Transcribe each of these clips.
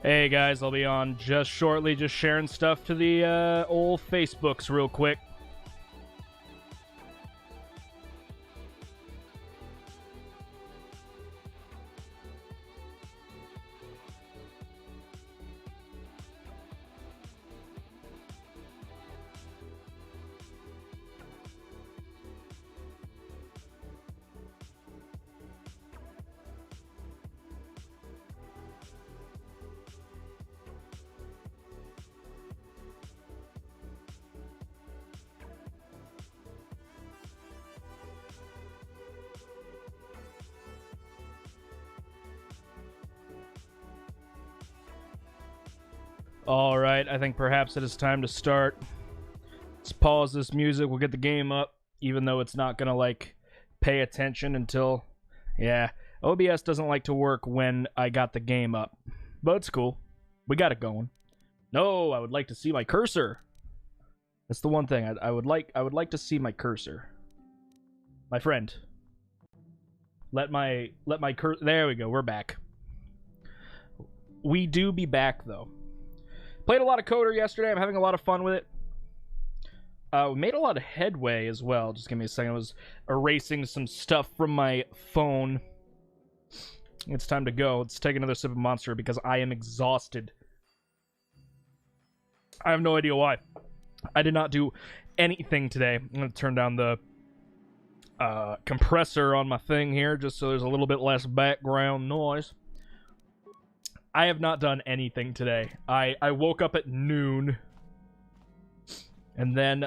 Hey guys, I'll be on just shortly, just sharing stuff to the old Facebooks real quick. Alright, I think perhaps it is time to start. Let's pause this music, we'll get the game up, even though it's not gonna, like, pay attention until... Yeah, OBS doesn't like to work when I got the game up. But it's cool. We got it going. No, I would like to see my cursor. That's the one thing. I would like to see my cursor. My friend. Let my cursor... There we go, we're back. We do be back, though. Played a lot of KOTOR yesterday. I'm having a lot of fun with it. We made a lot of headway as well. Just give me a second. I was erasing some stuff from my phone. It's time to go. Let's take another sip of Monster because I am exhausted. I have no idea why. I did not do anything today. I'm going to turn down the compressor on my thing here just so there's a little bit less background noise. I have not done anything today. I woke up at noon. And then,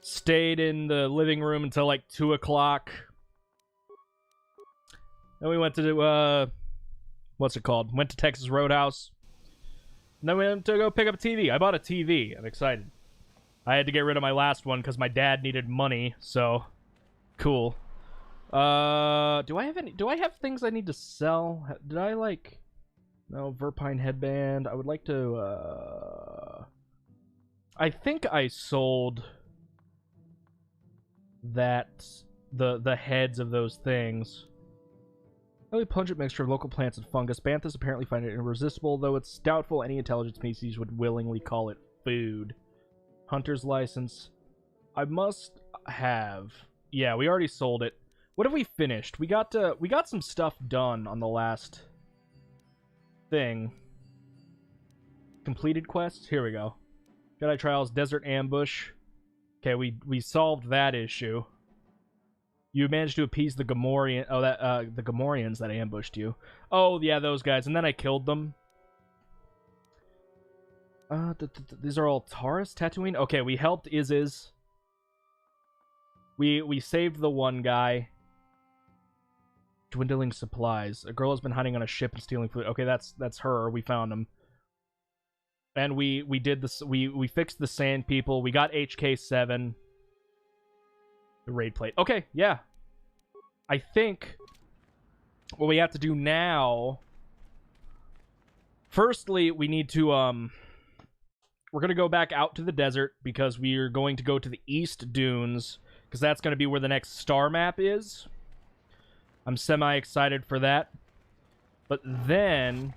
stayed in the living room until, like, 2 o'clock. Then we went to, what's it called? Went to Texas Roadhouse. And then we went to go pick up a TV. I bought a TV. I'm excited. I had to get rid of my last one because my dad needed money, so... Cool. Do I have things I need to sell? Did I, like... No, Verpine headband. I would like to, I think I sold... that... The heads of those things. Highly pungent mixture of local plants and fungus. Banthas apparently find it irresistible, though it's doubtful any intelligent species would willingly call it food. Hunter's license. I must have... Yeah, we already sold it. What have we finished? We got some stuff done on the last thing. Completed quests? Here we go. Jedi Trials, Desert Ambush. Okay, we solved that issue. You managed to appease the Gamorrean... Oh, the Gamorreans that ambushed you. Oh, yeah, those guys. And then I killed them. These are all Taurus? Tatooine? Okay, we helped Iziz. We saved the one guy. Dwindling supplies. A girl has been hiding on a ship and stealing food. Okay, that's her. We found him. And we did this. We fixed the sand people. We got HK7. The raid plate. Okay, yeah. I think what we have to do now... Firstly, we need to, we're going to go back out to the desert because we are going to go to the East Dunes because that's going to be where the next star map is. I'm semi-excited for that. But then...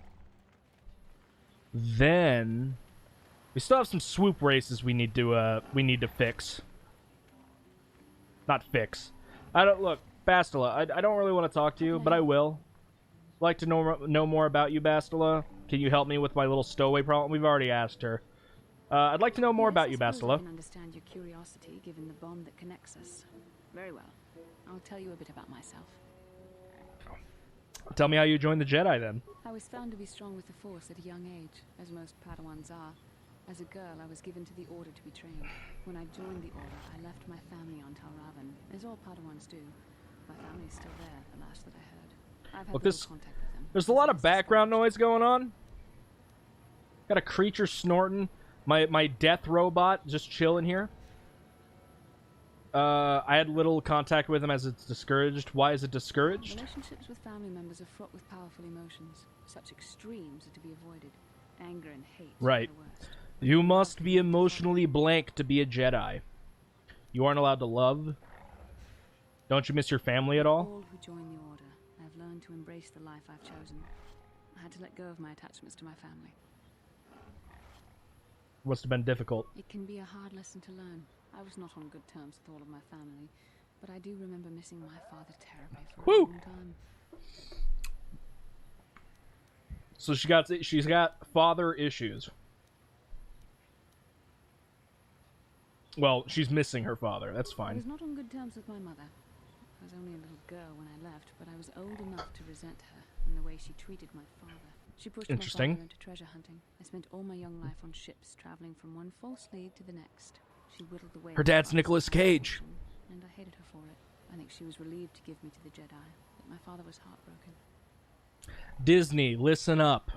we still have some swoop races we need to fix. Not fix. Look, Bastila, I don't really want to talk to you, but I will. I'd like to know more about you, Bastila. Can you help me with my little stowaway problem? We've already asked her. I'd like to know more about you, Bastila. I can understand your curiosity, given the bond that connects us. Very well. I'll tell you a bit about myself. Tell me how you joined the Jedi, then. I was found to be strong with the Force at a young age, as most Padawans are. As a girl, I was given to the Order to be trained. When I joined the Order, I left my family on Tal Ravan, as all Padawans do. My family's still there, the last that I heard. I've had little contact with them. There's a lot of background noise going on. Got a creature snorting. My death robot just chilling here. I had little contact with him as it's discouraged. Why is it discouraged? Relationships with family members are fraught with powerful emotions. Such extremes are to be avoided. Anger and hate right. are the worst. You must be emotionally blank to be a Jedi. You aren't allowed to love. Don't you miss your family at all? All who join the Order, I've learned to embrace the life I've chosen. I had to let go of my attachments to my family. Must have been difficult. It can be a hard lesson to learn. I was not on good terms with all of my family, but I do remember missing my father terribly for a long time. So she's got father issues. Well, she's missing her father. That's I fine. was not on good terms with my mother. I was only a little girl when I left, but I was old enough to resent her and the way she treated my father. She pushed my father into treasure hunting. I spent all my young life on ships, traveling from one false lead to the next. She whittled away. Her dad's Nicolas Cage. And I hated her for it. I think she was relieved to give me to the Jedi, but my father was heartbroken. Disney, listen up.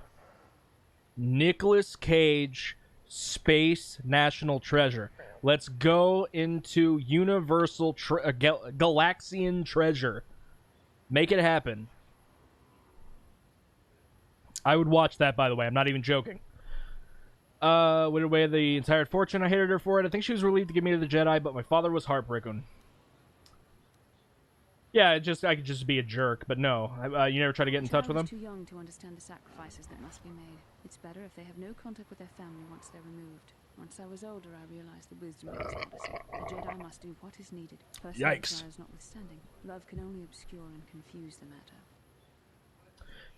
Nicolas Cage, Space National Treasure. Let's go into Universal Galaxian Treasure. Make it happen. I would watch that, by the way. I'm not even joking. Whittled away the entire fortune. I hated her for it. I think she was relieved to give me to the Jedi, but my father was heartbroken. Yeah, I could just be a jerk, but no. You never try to get in touch with them? Too young to understand the sacrifices that must be made. It's better if they have no contact with their family once they're removed. Once I was older, I realized the wisdom of this policy. A Jedi must do what is needed. Personal desires notwithstanding. Love can only obscure and confuse the matter.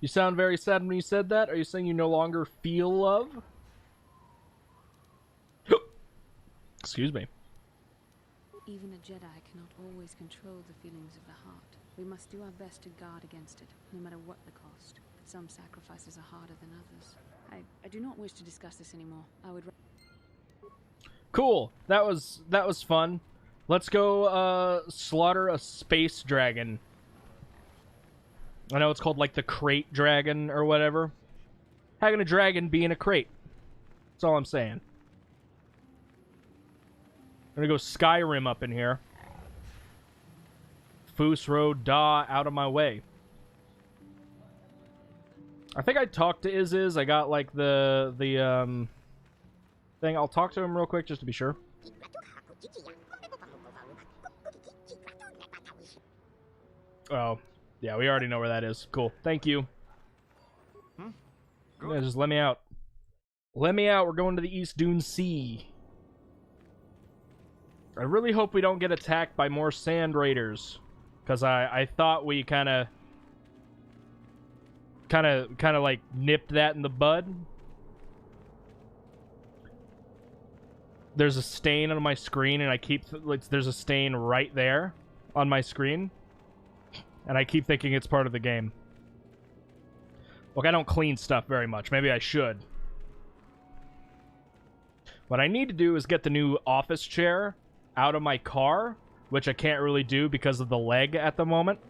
You sound very sad when you said that. Are you saying you no longer feel love? Excuse me. Even a Jedi cannot always control the feelings of the heart. We must do our best to guard against it, no matter what the cost. But some sacrifices are harder than others. I do not wish to discuss this anymore. I would... Cool. That was fun. Let's go slaughter a space dragon. I know it's called like the crate dragon or whatever. How can a dragon be in a crate? That's all I'm saying. I'm gonna go Skyrim up in here. Foos Road Da out of my way. I think I talked to Iz. I got like the thing. I'll talk to him real quick just to be sure. Oh, yeah, we already know where that is. Cool. Thank you. Yeah, just let me out. Let me out. We're going to the East Dune Sea. I really hope we don't get attacked by more sand raiders, because I thought we kind of like nipped that in the bud. There's a stain on my screen, and I keep there's a stain right there on my screen, and I keep thinking it's part of the game. Look, I don't clean stuff very much. Maybe I should. What I need to do is get the new office chair out of my car, which I can't really do because of the leg at the moment.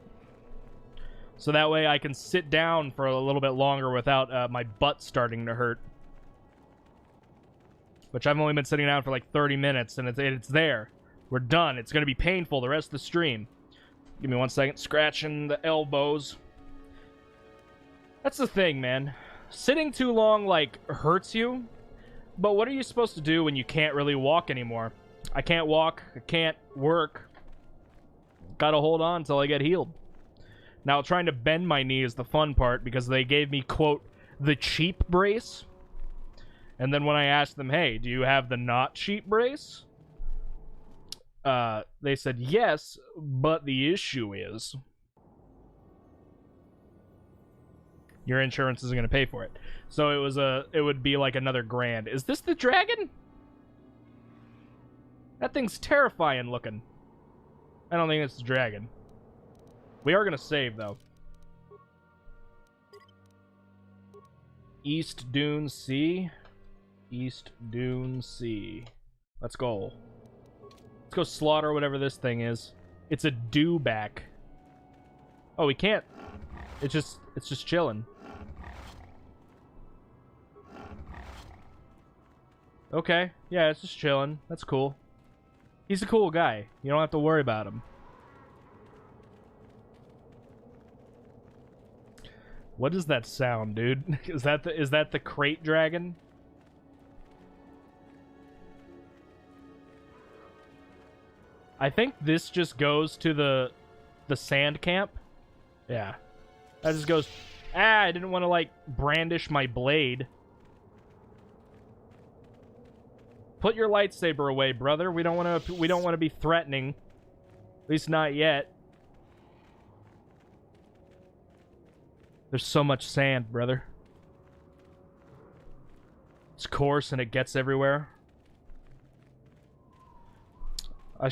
So that way I can sit down for a little bit longer without my butt starting to hurt. Which I've only been sitting down for like 30 minutes, and it's there. We're done. It's going to be painful the rest of the stream. Give me 1 second. Scratching the elbows. That's the thing, man. Sitting too long, like, hurts you. But what are you supposed to do when you can't really walk anymore? I can't walk. I can't work. Gotta hold on until I get healed. Now, trying to bend my knee is the fun part, because they gave me, quote, the cheap brace. And then when I asked them, hey, do you have the not cheap brace? They said, yes, but the issue is your insurance isn't going to pay for it. So it would be like another grand. Is this the dragon? That thing's terrifying looking. I don't think it's the dragon. We are going to save, though. East Dune Sea. East Dune Sea. Let's go. Let's go slaughter whatever this thing is. It's a dewback. Oh, we can't. It's just chilling. Okay. Yeah, it's just chilling. That's cool. He's a cool guy. You don't have to worry about him. What is that sound, dude? Is that the crate dragon? I think this just goes to the sand camp. Yeah. That just goes Ah, I didn't want to, like, brandish my blade. Put your lightsaber away, brother. We don't want to be threatening. At least not yet. There's so much sand, brother. It's coarse and it gets everywhere. I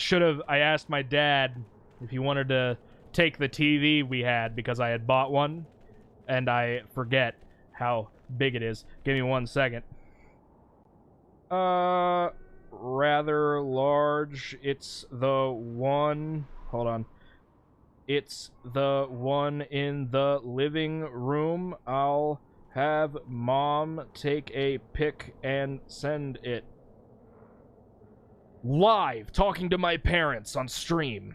asked my dad if he wanted to take the TV we had because I had bought one, and I forget how big it is. Give me 1 second. Rather large. It's the one... Hold on. It's the one in the living room. I'll have Mom take a pic and send it. Live, talking to my parents on stream.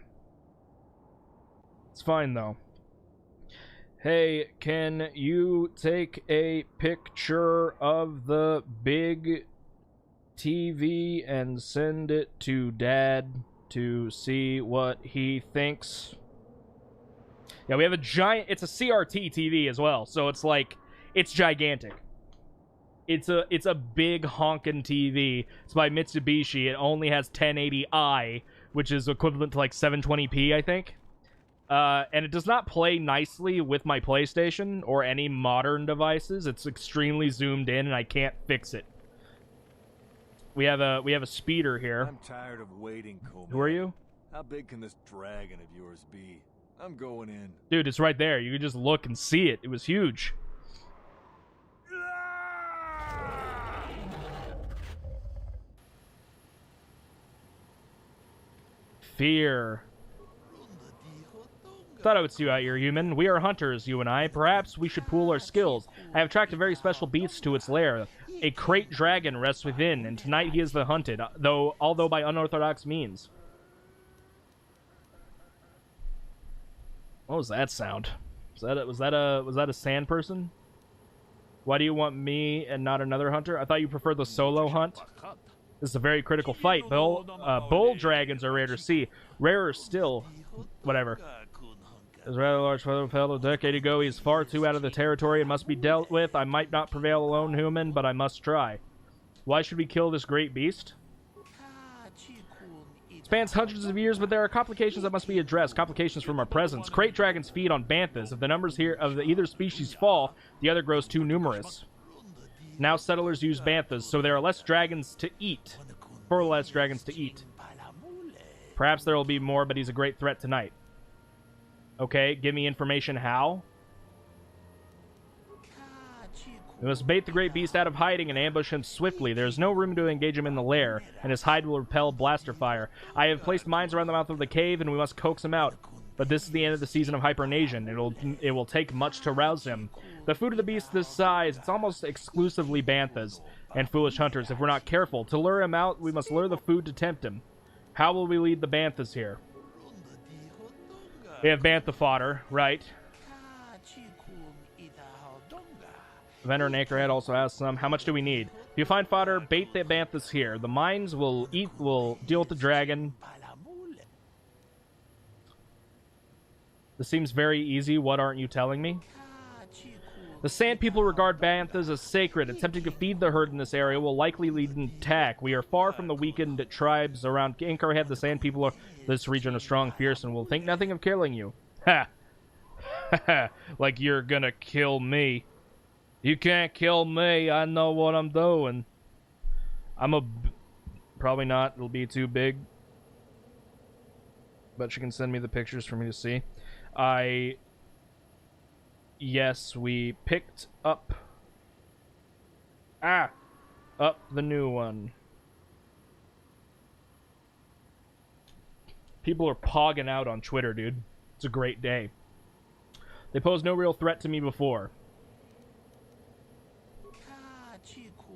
It's fine, though. Hey, can you take a picture of the big TV and send it to Dad to see what he thinks? Yeah, we have a giant... It's a CRT TV as well, so it's like... It's gigantic. It's a big honkin' TV. It's by Mitsubishi. It only has 1080i, which is equivalent to like 720p, I think. And it does not play nicely with my PlayStation or any modern devices. It's extremely zoomed in, and I can't fix it. We have a speeder here. I'm tired of waiting, Coleman. Who are you? How big can this dragon of yours be? I'm going in. Dude, it's right there. You can just look and see it. It was huge. Fear. Thought I would see you out here, human. We are hunters, you and I. Perhaps we should pool our skills. I have tracked a very special beast to its lair. A great dragon rests within, and tonight he is the hunted, although by unorthodox means. What was that sound? Was that a sand person? Why do you want me and not another hunter? I thought you preferred the solo hunt. This is a very critical fight. Bull dragons are rare to see. Rarer still. Whatever. There's a rather large fellow a decade ago. He is far too out of the territory and must be dealt with. I might not prevail alone, human, but I must try. Why should we kill this great beast? It spans hundreds of years, but there are complications that must be addressed. Complications from our presence. Crate dragons feed on banthas. If the numbers here of either species fall, the other grows too numerous. Now settlers use banthas, so there are less dragons to eat. Perhaps there will be more, but he's a great threat tonight. Okay, give me information how. We must bait the great beast out of hiding and ambush him swiftly. There is no room to engage him in the lair, and his hide will repel blaster fire. I have placed mines around the mouth of the cave, and we must coax him out. But this is the end of the season of hibernation. It will take much to rouse him. The food of the beast this size, it's almost exclusively banthas and foolish hunters if we're not careful. To lure him out, we must lure the food to tempt him. How will we lead the banthas here? We have bantha fodder, right? Vendor and Anchorhead also has some. How much do we need? If you find fodder, bait the banthas here. The mines will deal with the dragon. This seems very easy. What aren't you telling me? The Sand People regard banthas as sacred. Attempting to feed the herd in this area will likely lead an attack. We are far from the weakened tribes around Anchorhead. The Sand People of this region are strong, fierce, and will think nothing of killing you. Ha! Ha! Like you're gonna kill me. You can't kill me. I know what I'm doing. Probably not. It'll be too big. But you can send me the pictures for me to see. Yes, we picked up the new one. People are pogging out on Twitter, dude. It's a great day. They posed no real threat to me before.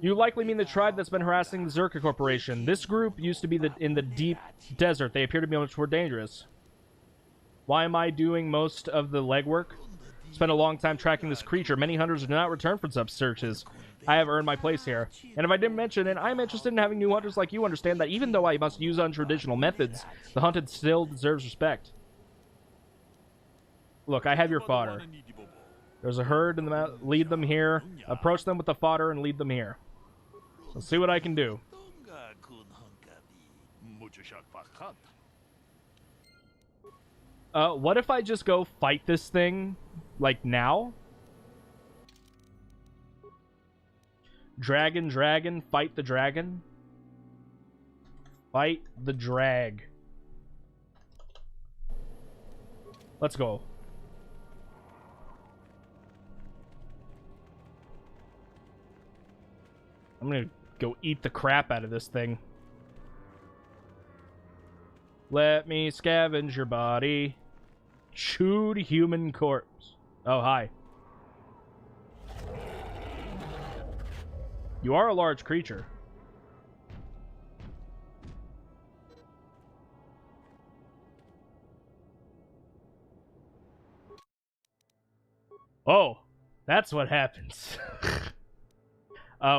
You likely mean the tribe that's been harassing the Zerka Corporation. This group used to be in the deep desert. They appear to be much more dangerous. Why am I doing most of the legwork? Spent a long time tracking this creature. Many hunters do not return from such searches. I have earned my place here. And if I didn't mention it, I'm interested in having new hunters like you understand that even though I must use untraditional methods, the hunted still deserves respect. Look, I have your fodder. There's a herd in the mountain. Lead them here. Approach them with the fodder and lead them here. Let's see what I can do. What if I just go fight this thing, like, now? Dragon, dragon, fight the dragon. Fight the drag. Let's go. I'm gonna go eat the crap out of this thing. Let me scavenge your body. Chewed human corpse. Oh, hi. You are a large creature. Oh, that's what happens.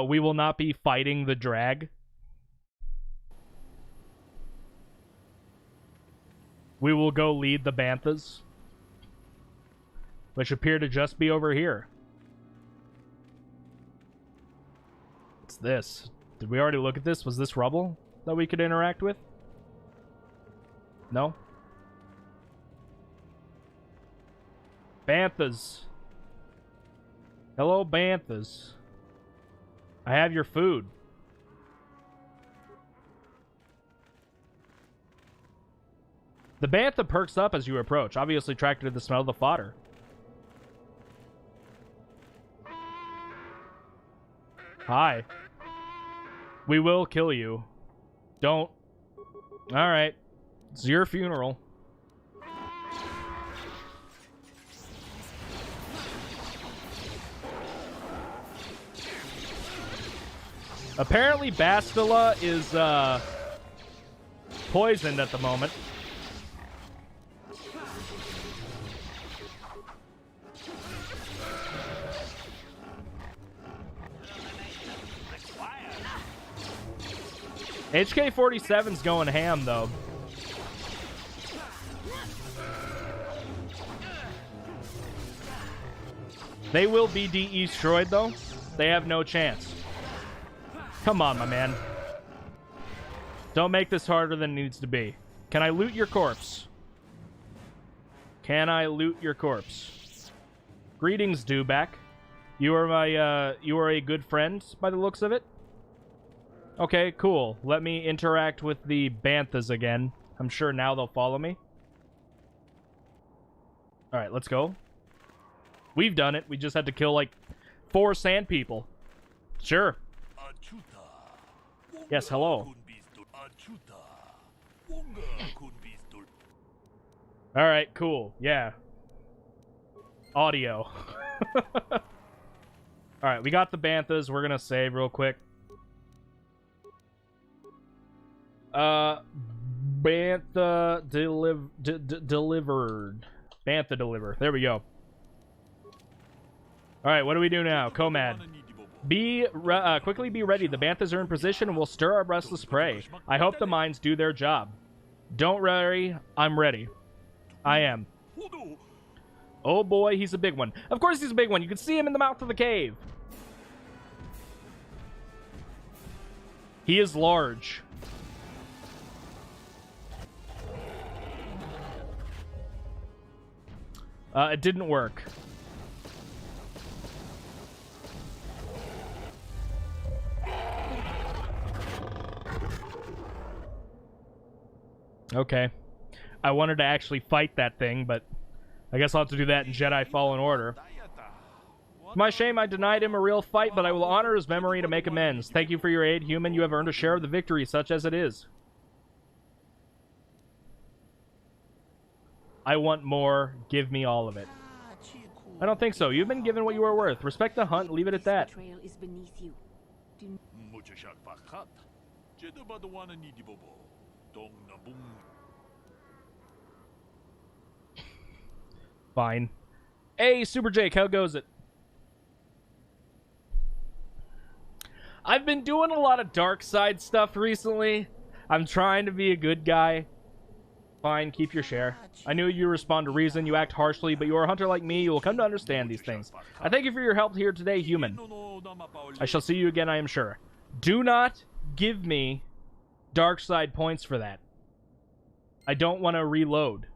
We will not be fighting the drag. We will go lead the banthas, which appear to just be over here. What's this? Did we already look at this? Was this rubble that we could interact with? No? Banthas. Hello, banthas. I have your food. The bantha perks up as you approach, obviously attracted to the smell of the fodder. Hi. We will kill you. Don't. Alright. It's your funeral. Apparently Bastila is poisoned at the moment. HK-47's going ham, though. They will be destroyed, though. They have no chance. Come on, my man. Don't make this harder than it needs to be. Can I loot your corpse? Can I loot your corpse? Greetings, Dewback. You are a good friend, by the looks of it. Okay, cool. Let me interact with the banthas again. I'm sure now they'll follow me. Alright, let's go. We've done it. We just had to kill, like, 4 sand people. Sure. Yes, hello. Alright, cool. Yeah. Audio. Alright, we got the banthas. We're gonna save real quick. Bantha delivered. Bantha deliver. There we go. Alright, what do we do now? Comad. Quickly be ready. The banthas are in position and will stir our restless prey. I hope the mines do their job. Don't worry, I'm ready. I am. Oh boy, he's a big one. Of course he's a big one. You can see him in the mouth of the cave. He is large. It didn't work. Okay. I wanted to actually fight that thing, but I guess I'll have to do that in Jedi Fallen Order. It's my shame I denied him a real fight, but I will honor his memory to make amends. Thank you for your aid, human. You have earned a share of the victory, such as it is. I want more. Give me all of it. I don't think so. You've been given what you are worth. Respect the hunt and leave it at that. Is beneath you. Fine. Hey, Super Jake, how goes it? I've been doing a lot of dark side stuff recently. I'm trying to be a good guy. Fine, keep your share. I knew you respond to reason, you act harshly, but you are a hunter like me, you will come to understand these things. I thank you for your help here today, human. I shall see you again, I am sure. Do not give me dark side points for that. I don't want to reload.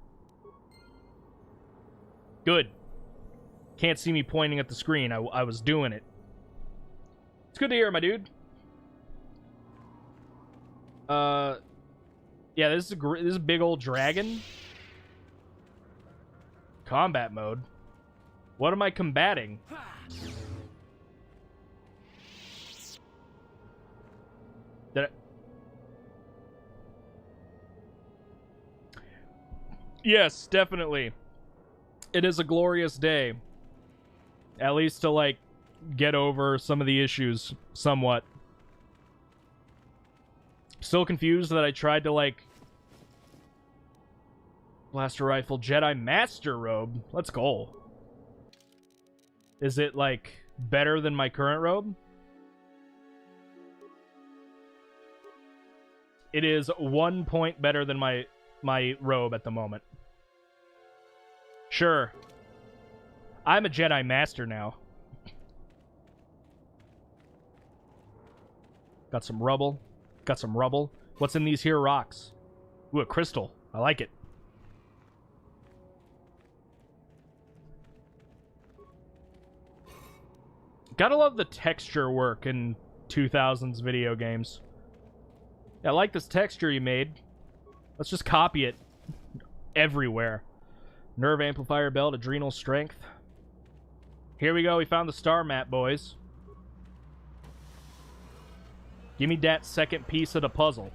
Good. Can't see me pointing at the screen. I was doing it. It's good to hear, my dude. Yeah, this is a big old dragon. Combat mode. What am I combating? Did I... Yes, definitely. It is a glorious day. At least to, like, get over some of the issues somewhat. Still confused that I tried to, like, blaster rifle, Jedi Master robe. Let's go. Is it, like, better than my current robe? It is 1 point better than my robe at the moment. Sure. I'm a Jedi Master now. Got some rubble. Got some rubble. What's in these here rocks? Ooh, a crystal. I like it. Gotta love the texture work in 2000s video games. I like this texture you made. Let's just copy it everywhere. Nerve amplifier belt, adrenal strength. Here we go. We found the star map, boys. Give me that second piece of the puzzle.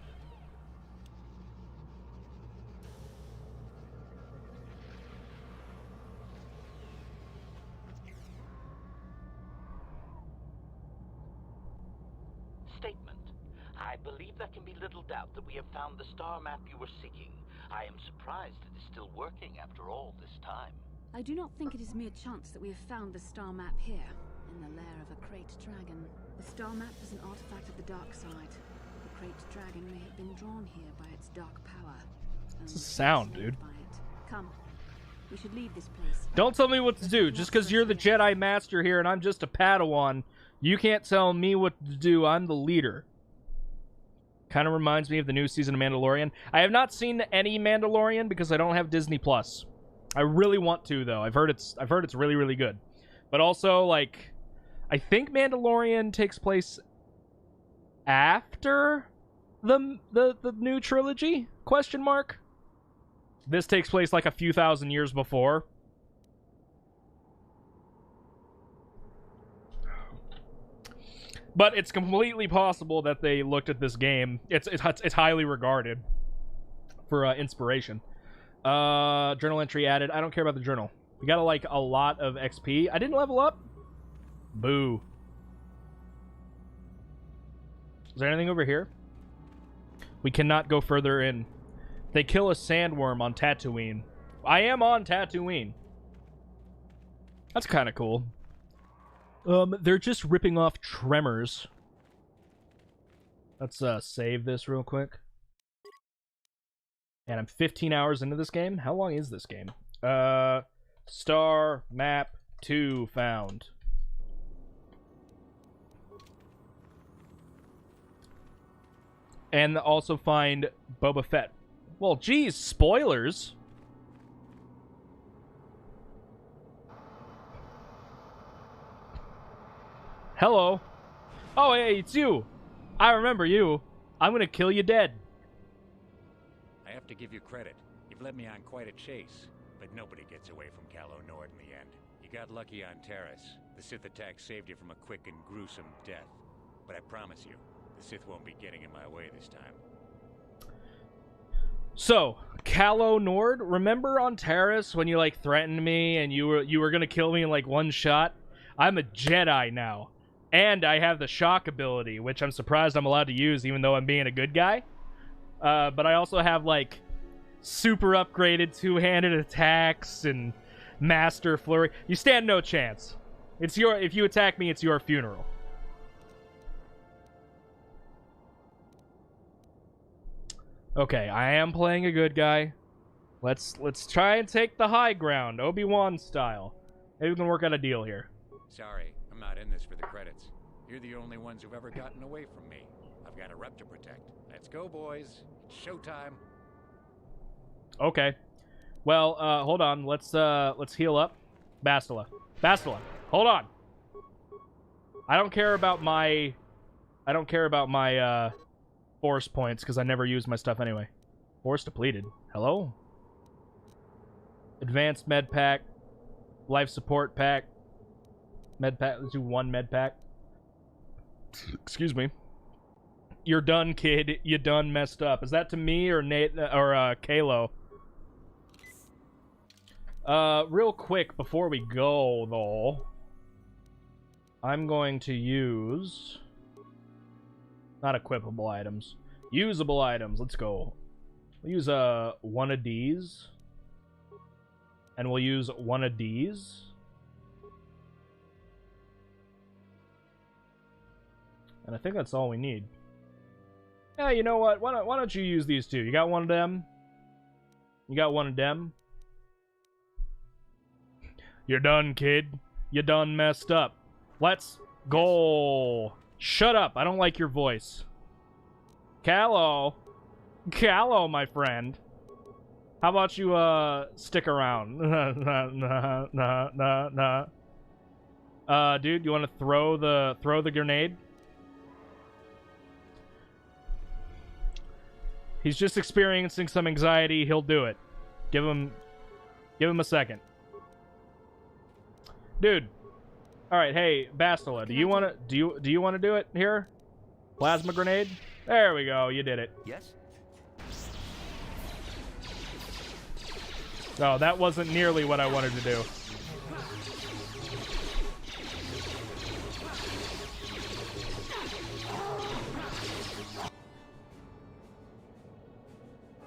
Statement. I believe there can be little doubt that we have found the star map you were seeking. I am surprised it is still working after all this time. I do not think it is mere chance that we have found the star map here, in the lair of a Krayt dragon. The star map is an artifact of the dark side. The Krayt dragon may have been drawn here by its dark power. It's a sound, dude. Come, we should leave this place. Don't tell me what to do. Just because you're the Jedi Master here and I'm just a Padawan, you can't tell me what to do. I'm the leader. Kind of reminds me of the new season of Mandalorian. I have not seen any Mandalorian because I don't have Disney Plus. I really want to, though. I've heard it's really, really good. But also, like, I think Mandalorian takes place after the new trilogy? Question mark. This takes place like a few thousand years before. But it's completely possible that they looked at this game. It's highly regarded for inspiration. Journal entry added. I don't care about the journal. We got like a lot of XP. I didn't level up. Boo. Is there anything over here? We cannot go further in. They kill a sandworm on Tatooine. I am on Tatooine. That's kind of cool. They're just ripping off Tremors. Let's save this real quick. And I'm 15 hours into this game. How long is this game? Star Map 2 found. And also find Boba Fett. Well, geez, spoilers. Hello. Oh, hey, it's you. I remember you. I'm gonna kill you dead. I have to give you credit. You've led me on quite a chase, but nobody gets away from KOTOR in the end. You got lucky on Terrace. The Sith attack saved you from a quick and gruesome death. But I promise you, the Sith won't be getting in my way this time. So, KOTOR, remember on Terrace when you like threatened me and you were gonna kill me in like one shot? I'm a Jedi now. And I have the shock ability, which I'm surprised I'm allowed to use even though I'm being a good guy. But I also have, like, super upgraded two-handed attacks and master flurry. You stand no chance. If you attack me, it's your funeral. Okay, I am playing a good guy. Let's try and take the high ground, Obi-Wan style. Maybe we can work out a deal here. Sorry, I'm not in this for the credits. You're the only ones who've ever gotten away from me. I've got a rep to protect. Let's go, boys. It's showtime. Okay. Well, hold on. Let's heal up. Bastila, hold on. I don't care about my force points because I never use my stuff anyway. Force depleted. Hello? Advanced med pack. Life support pack. Med pack. Let's do one med pack. Excuse me. You're done, kid. You done messed up. Is that to me or Nate or Kalo? Real quick before we go though, I'm going to use not equipable items, usable items. Let's go. We'll use one of these, and we'll use one of these. And I think that's all we need. Yeah, you know what? Why don't you use these two? You got one of them? You got one of them? You're done, kid. You done messed up. Let's go. Shut up. I don't like your voice. Callow. Callow, my friend. How about you, stick around? Dude, you want to throw the grenade? He's just experiencing some anxiety. He'll do it. Give him a second. Dude. All right, hey, Bastila, do you want to do it here? Plasma grenade? There we go. You did it. Yes? No, that wasn't nearly what I wanted to do.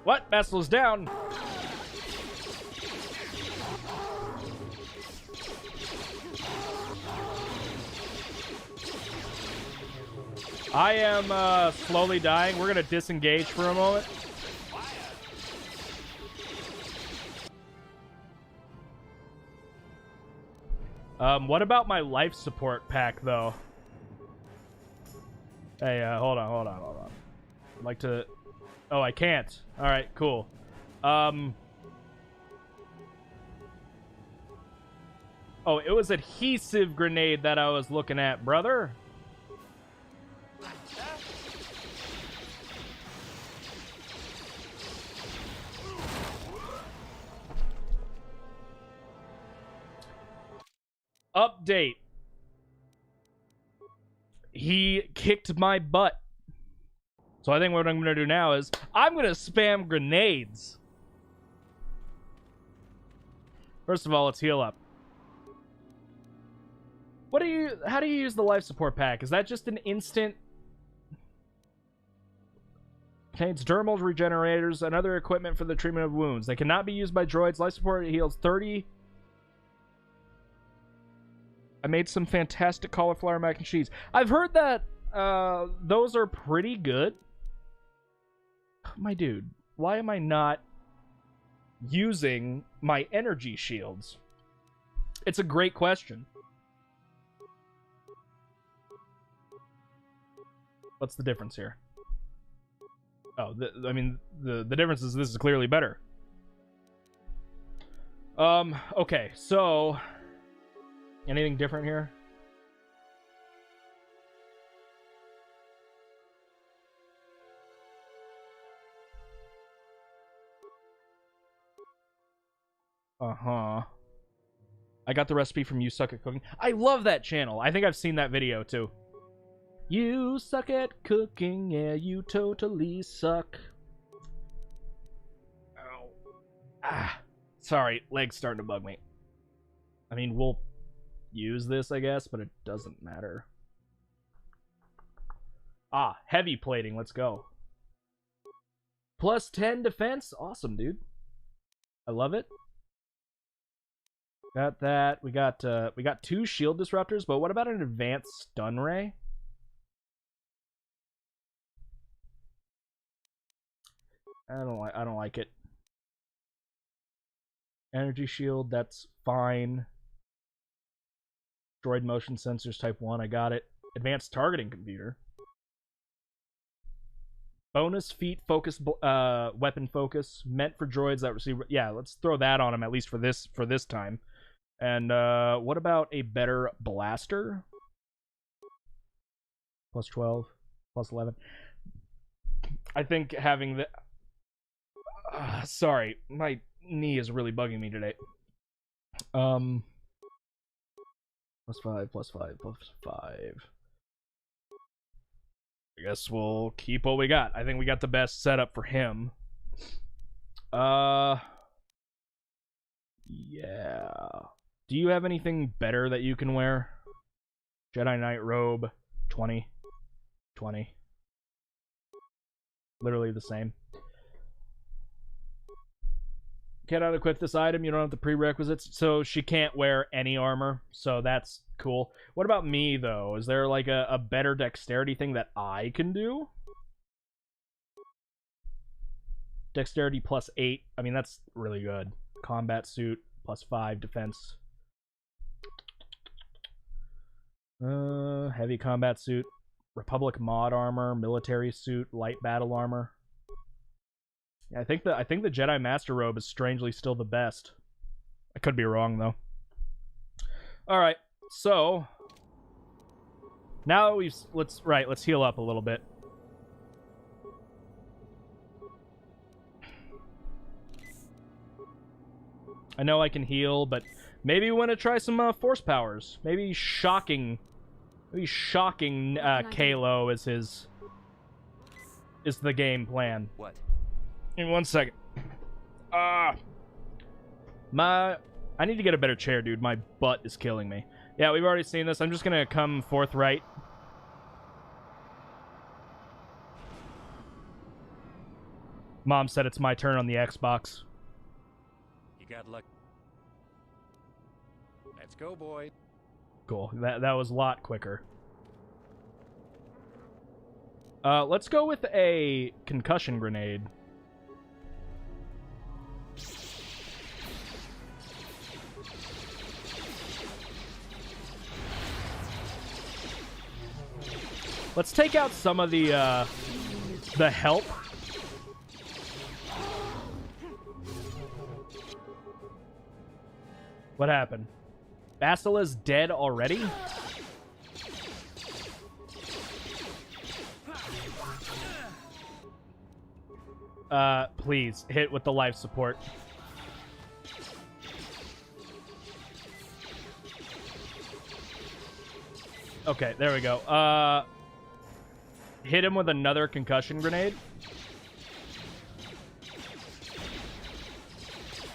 What? Bastila's down. I am slowly dying. We're gonna disengage for a moment. What about my life support pack, though? Hey, hold on. I'd like to... Oh, I can't. Alright, cool. Oh, it was adhesive grenade that I was looking at, brother. Update. He kicked my butt. So I think what I'm going to do now is I'm going to spam grenades. First of all, let's heal up. How do you use the life support pack? Is that just an instant? Contains dermal regenerators and other equipment for the treatment of wounds. They cannot be used by droids. Life support heals 30. I made some fantastic cauliflower mac and cheese. I've heard that those are pretty good. My dude, why am I not using my energy shields? It's a great question. What's the difference here? Oh, I mean, the difference is this is clearly better. Okay, so... Anything different here? Uh-huh. I got the recipe from You Suck at Cooking. I love that channel. I think I've seen that video, too. You suck at cooking, yeah, you totally suck. Ow. Ah. Sorry, leg's starting to bug me. I mean, we'll use this, I guess, but it doesn't matter. Ah, heavy plating, let's go. Plus 10 defense? Awesome, dude. I love it. Got that. We got 2 shield disruptors, but what about an advanced stun ray? I don't like it. Energy shield, that's fine. Droid motion sensors type 1, I got it. Advanced targeting computer. Bonus feet focus, weapon focus, meant for droids that receive... Yeah, let's throw that on him, at least for this time. And what about a better blaster? Plus 12, plus 11. I think having the... sorry, my knee is really bugging me today. Plus 5, plus 5, plus 5. I guess we'll keep what we got. I think we got the best setup for him. Yeah. Do you have anything better that you can wear? Jedi Knight robe, 20. 20. Literally the same. Cannot equip this item. You don't have the prerequisites. So she can't wear any armor. So that's cool. What about me, though? Is there like a better dexterity thing that I can do? Dexterity plus 8. I mean, that's really good. Combat suit plus 5 defense. Heavy combat suit. Republic mod armor. Military suit. Light battle armor. Yeah, I think the Jedi Master Robe is strangely still the best. I could be wrong, though. Alright, so... Now we've... Let's heal up a little bit. I know I can heal, but maybe we want to try some force powers. Maybe shocking Kalo is the game plan. What? In 1 second. I need to get a better chair, dude. My butt is killing me. Yeah, we've already seen this. I'm just gonna come forthright. Mom said it's my turn on the Xbox. You got luck. Let's go, boy. Cool. That was a lot quicker. Let's go with a concussion grenade. Let's take out some of the help. What happened? Basila's dead already? Please, hit with the life support. Okay, there we go. Hit him with another concussion grenade.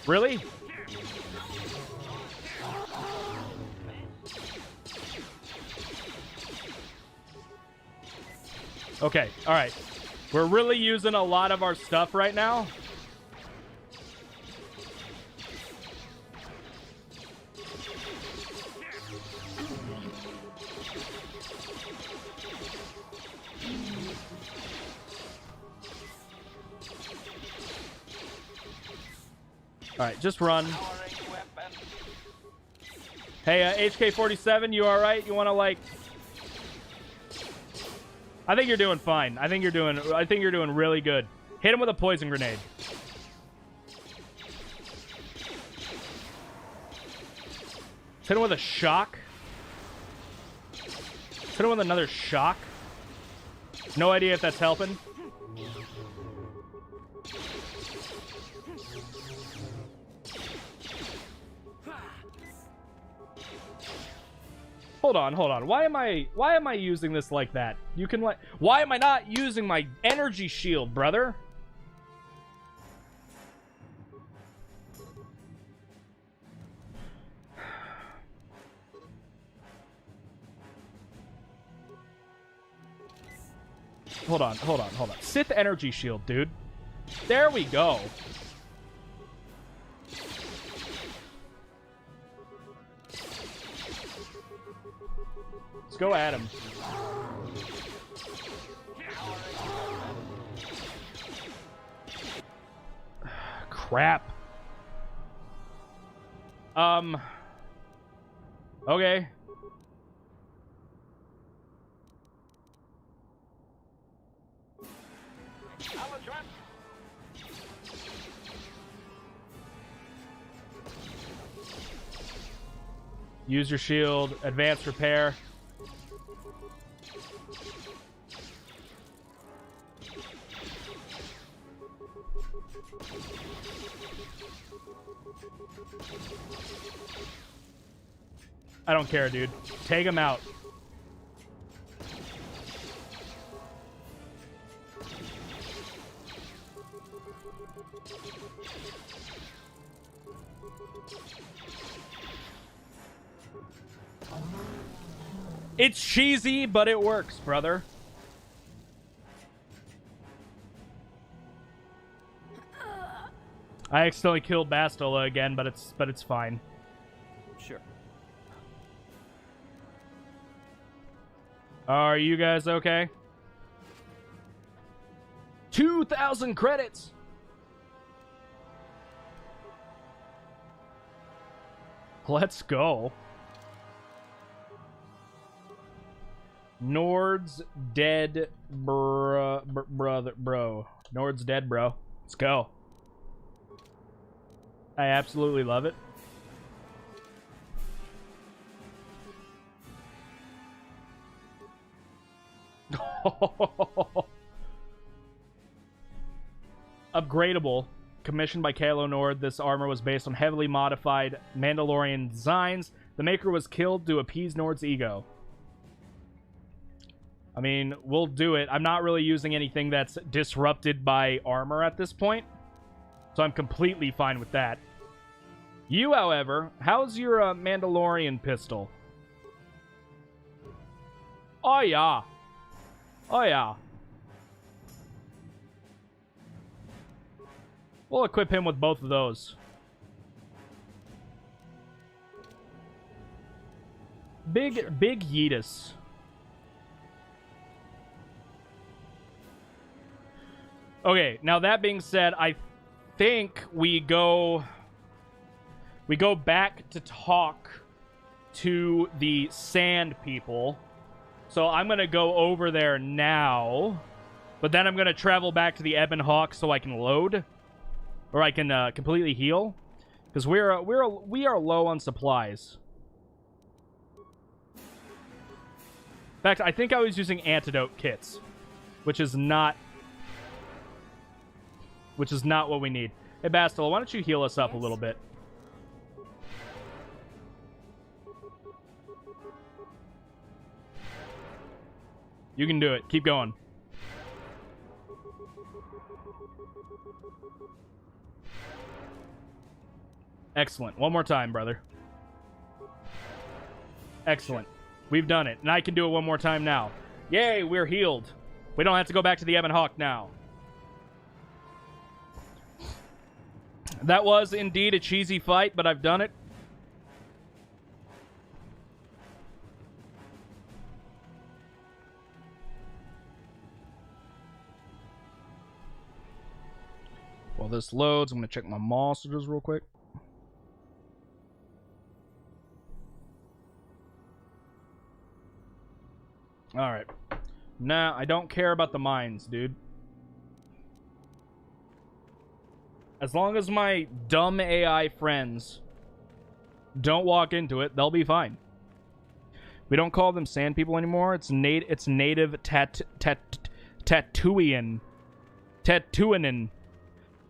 Really? Okay, alright. We're really using a lot of our stuff right now. Alright, just run. Hey, HK47, you alright? You wanna, like... I think you're doing fine. I think you're doing really good. Hit him with a poison grenade. Hit him with a shock. Hit him with another shock. No idea if that's helping. Hold on. Why am I using this like that? You can like... Why am I not using my energy shield, brother? Hold on. Sith energy shield, dude. There we go. Let's go at him. Crap. Okay. Use your shield. Advanced repair. I don't care, dude. Take him out. It's cheesy, but it works, brother. I accidentally killed Bastola again, but it's fine. Sure. Are you guys okay? 2,000 credits. Let's go. Nord's dead, bro. Nord's dead, bro. Let's go. I absolutely love it. Upgradable. Commissioned by Kalo Nord, this armor was based on heavily modified Mandalorian designs. The maker was killed to appease Nord's ego. I mean, we'll do it. I'm not really using anything that's disrupted by armor at this point, so I'm completely fine with that. You, however, how's your Mandalorian pistol? Oh, yeah. Oh, yeah. We'll equip him with both of those. Big Yeetus. Okay, now that being said, I think we go back to talk to the sand people. So I'm going to go over there now, but then I'm going to travel back to the Ebon Hawk so I can load, or I can completely heal, because we are low on supplies. In fact, I think I was using antidote kits, which is not what we need. Hey, Bastel, why don't you heal us up a little bit? You can do it. Keep going. Excellent. One more time, brother. Excellent. We've done it. And I can do it one more time now. Yay, we're healed. We don't have to go back to the Ebon Hawk now. That was indeed a cheesy fight, but I've done it. While this loads, I'm going to check my monsters real quick. Alright. Nah, I don't care about the mines, dude. As long as my dumb AI friends don't walk into it, they'll be fine. We don't call them sand people anymore. It's native Tatooian. Tatooinan.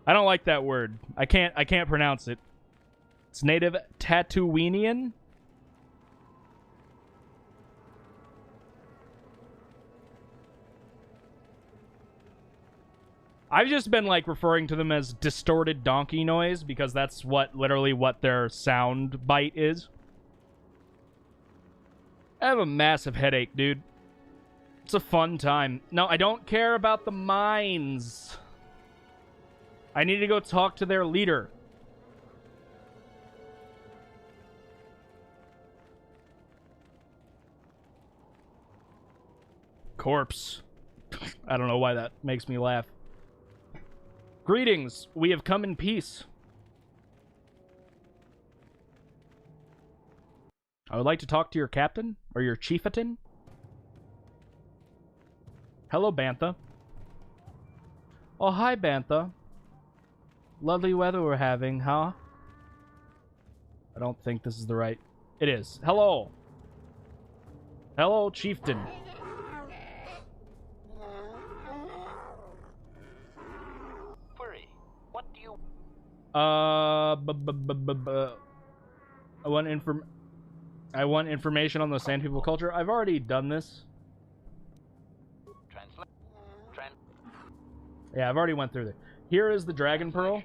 I don't like that word. I can't pronounce it. It's native Tatooinian. I've just been like referring to them as distorted donkey noise because that's literally what their sound bite is. I have a massive headache, dude. It's a fun time. No, I don't care about the mines. I need to go talk to their leader. Corpse. I don't know why that makes me laugh. Greetings. We have come in peace. I would like to talk to your captain, or your chieftain. Hello, Bantha. Oh, hi, Bantha. Lovely weather we're having, huh? I don't think this is the right... It is. Hello. Hello, chieftain. Query, what do you... I want information on the Sand People culture. I've already done this. Yeah, I've already went through it. Here is the Dragon Pearl.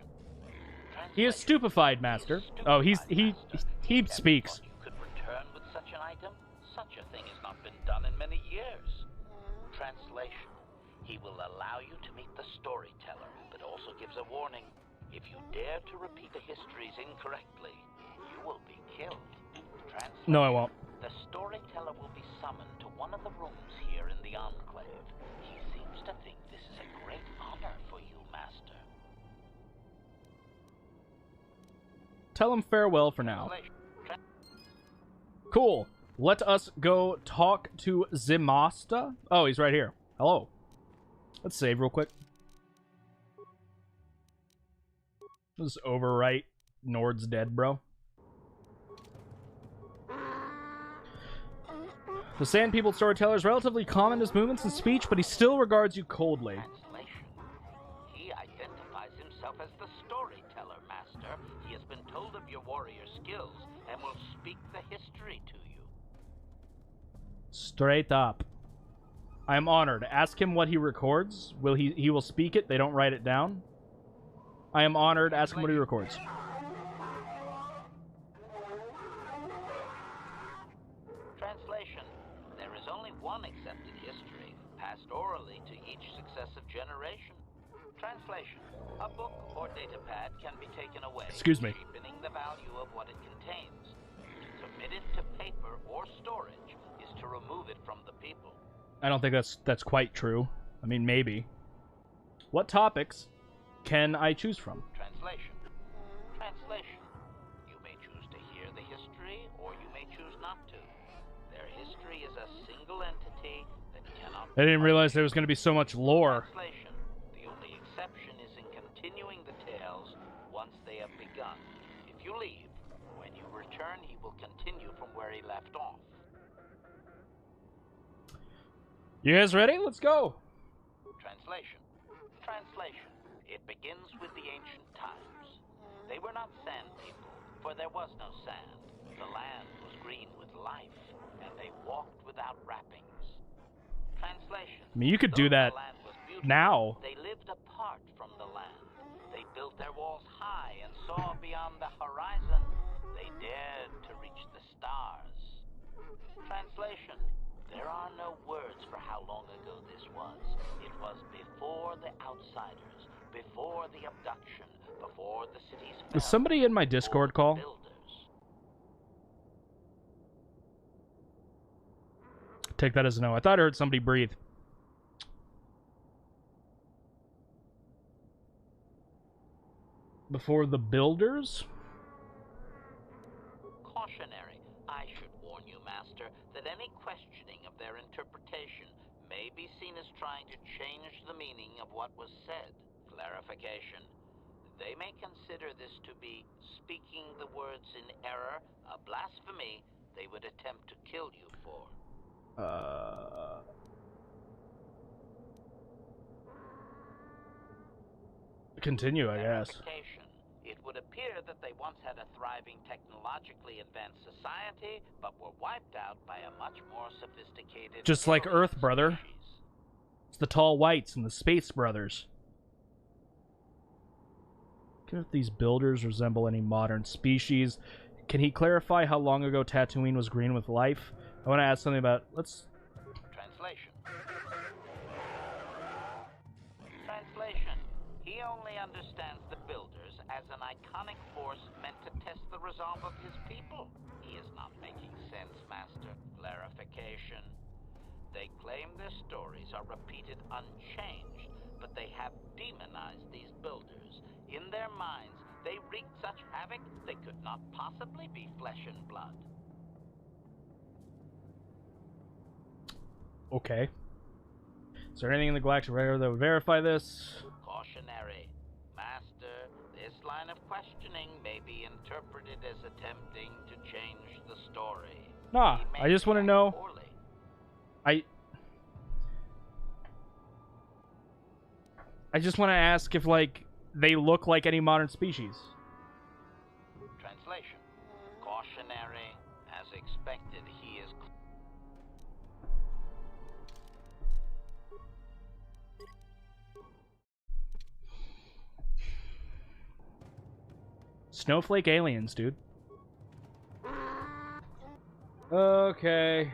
He is stupefied, Master. Oh, he speaks. You could return with such an item? Such a thing has not been done in many years. Translation. He will allow you to meet the storyteller, but also gives a warning. If you dare to repeat the histories incorrectly, you will be killed. Translation. No, I won't. The storyteller will be summoned to one of the rooms here in the Enclave. He seems to think this is a great honor for you, Master. Tell him farewell for now. Cool. Let us go talk to Zimasta. Oh, he's right here. Hello. Let's save real quick. Just overwrite. Nord's dead, bro. The Sand People storyteller is relatively calm in his movements and speech, but he still regards you coldly. Translation. He identifies himself as the storyteller, Master. He has been told of your warrior skills and will speak the history to you. Straight up. I am honored. Ask him what he records. He will speak it. They don't write it down. I am honored. Ask him what he records. Translation. There is only one accepted history, passed orally to each successive generation. Translation. A book or datapad can be taken away, Excuse me. cheapening the value of what it contains. To commit it to paper or storage is to remove it from the people. I don't think that's quite true. I mean, maybe. What topics can I choose from? Translation. Translation. You may choose to hear the history, or you may choose not to. Their history is a single entity that cannot... I didn't realize there was going to be so much lore. Translation. The only exception is in continuing the tales once they have begun. If you leave, when you return, he will continue from where he left off. You guys ready? Let's go. Translation. Translation. It begins with the ancient times. They were not sand people, for there was no sand. The land was green with life, and they walked without wrappings. Translation. I mean, you could do Though that the land was beautiful, now. They lived apart from the land. They built their walls high and saw beyond the horizon. They dared to reach the stars. Translation. There are no words for how long ago this was. It was before the outsiders, before the abduction, before the cities fell. Is somebody in my Discord call? Builders. Take that as a no. I thought I heard somebody breathe. Before the builders? Cautionary. I should warn you, Master, that any questioning of their interpretation may be seen as trying to change the meaning of what was said. Clarification. They may consider this to be speaking the words in error, a blasphemy they would attempt to kill you for. Continue, I guess. Clarification. It would appear that they once had a thriving technologically advanced society, but were wiped out by a much more sophisticated... Just like alien Earth, brother. species. It's the Tall Whites and the Space Brothers. Can if these builders resemble any modern species? Can he clarify how long ago Tatooine was green with life? I want to ask something about... Translation. Translation. He only understands the builders as an iconic force meant to test the resolve of his people. He is not making sense, Master. Clarification. They claim their stories are repeated unchanged, but they have demonized these builders. In their minds, they wreaked such havoc they could not possibly be flesh and blood. Okay. Is there anything in the galactic record that would verify this? Cautionary. Master, this line of questioning may be interpreted as attempting to change the story. Nah, He may I just want to react know. poorly. I just want to ask if, like, they look like any modern species. Translation. Cautionary. As expected, he is... Snowflake aliens, dude. Okay.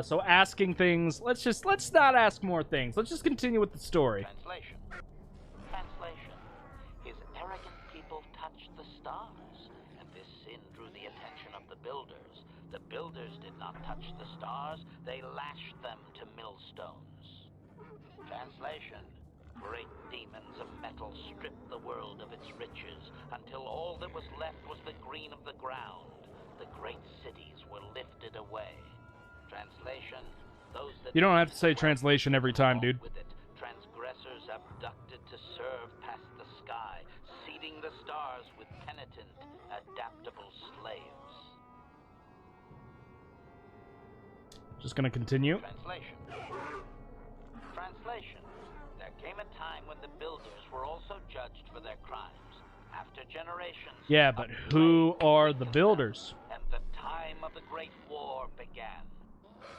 So asking things. Let's not ask more things. Let's just continue with the story. Translation. Translation. His arrogant people touched the stars, and this sin drew the attention of the builders. The builders did not touch the stars, they lashed them to millstones. Translation. Great demons of metal stripped the world of its riches, until all that was left was the green of the ground. The great cities were lifted away. Translation. Those that You don't have to say translation every time, dude. with it, transgressors abducted to serve past the sky, seeding the stars with penitent, adaptable slaves. Just gonna continue. Translation. Translation. There came a time when the builders were also judged for their crimes. After generations... Yeah, but who are the builders? And the time of the Great War began.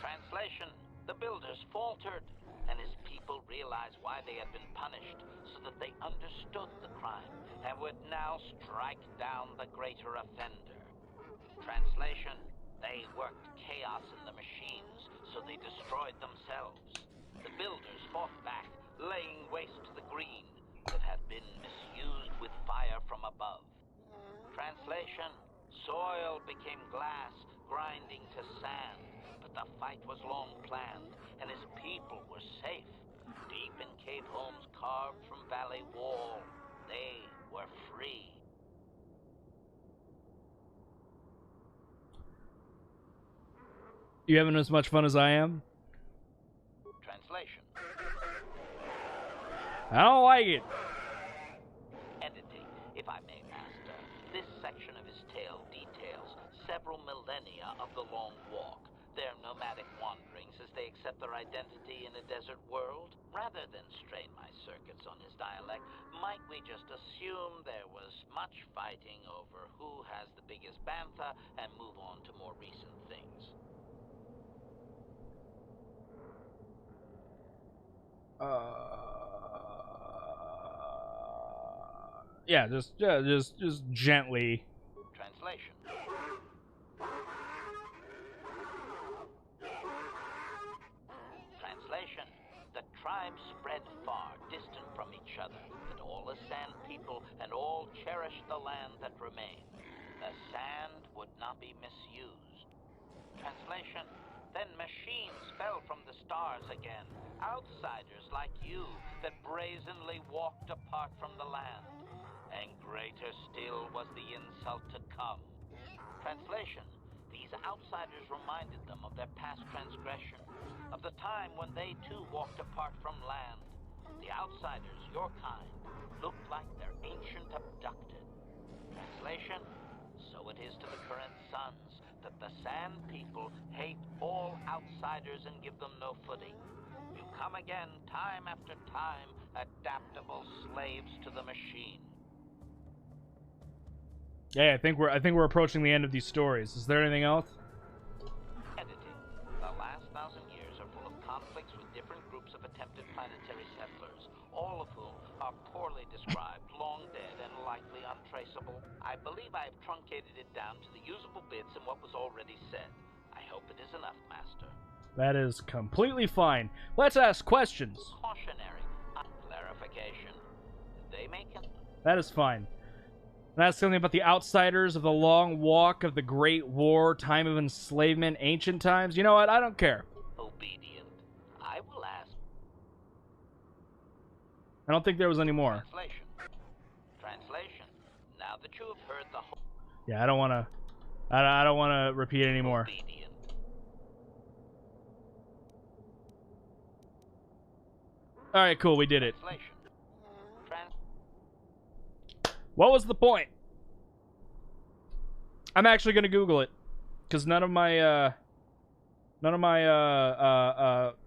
Translation. The builders faltered, and his people realized why they had been punished, so that they understood the crime, and would now strike down the greater offender. Translation. They worked chaos in the machines, so they destroyed themselves. The builders fought back, laying waste to the green that had been misused with fire from above. Translation. Soil became glass, grinding to sand, but the fight was long planned, and his people were safe. Deep in cave homes carved from valley wall, they were free. You having as much fun as I am? Translation. I don't like it. Editing, if I may, Master. This section of his tale details several millennia of the Long Walk, their nomadic wanderings as they accept their identity in a desert world. Rather than strain my circuits on his dialect, might we just assume there was much fighting over who has the biggest bantha and move on to more recent things? Yeah, just gently. Translation. Translation. The tribes spread far, distant from each other, but all as sand people, and all cherished the land that remained. The sand would not be misused. Translation. Then machines fell from the stars again, outsiders like you that brazenly walked apart from the land. And greater still was the insult to come. Translation. These outsiders reminded them of their past transgression, of the time when they too walked apart from land. The outsiders, your kind, looked like their ancient abducted. Translation. So it is to the current sons, that the Sand People hate all outsiders and give them no footing. You come again, time after time, adaptable slaves to the machine. Yeah, I think we're approaching the end of these stories. Is there anything else? Editing. The last 1,000 years are full of conflicts with different groups of attempted planetary settlers, all of whom are poorly described, long dead, and likely untraceable. I believe I have truncated it down to the usable bits in what was already said. I hope it is enough, Master. That is completely fine. Let's ask questions. Cautionary. Clarification. They make it. That is fine. That's something about the outsiders of the long walk of the Great War, time of enslavement, ancient times. You know what? I don't care. Obedient. I will ask. I don't think there was any more. Translation. Translation. Now that you have heard the whole... Yeah, I don't want to. I don't want to repeat anymore. Obedient. All right, cool. We did it. Translation. What was the point? I'm actually gonna Google it because none of my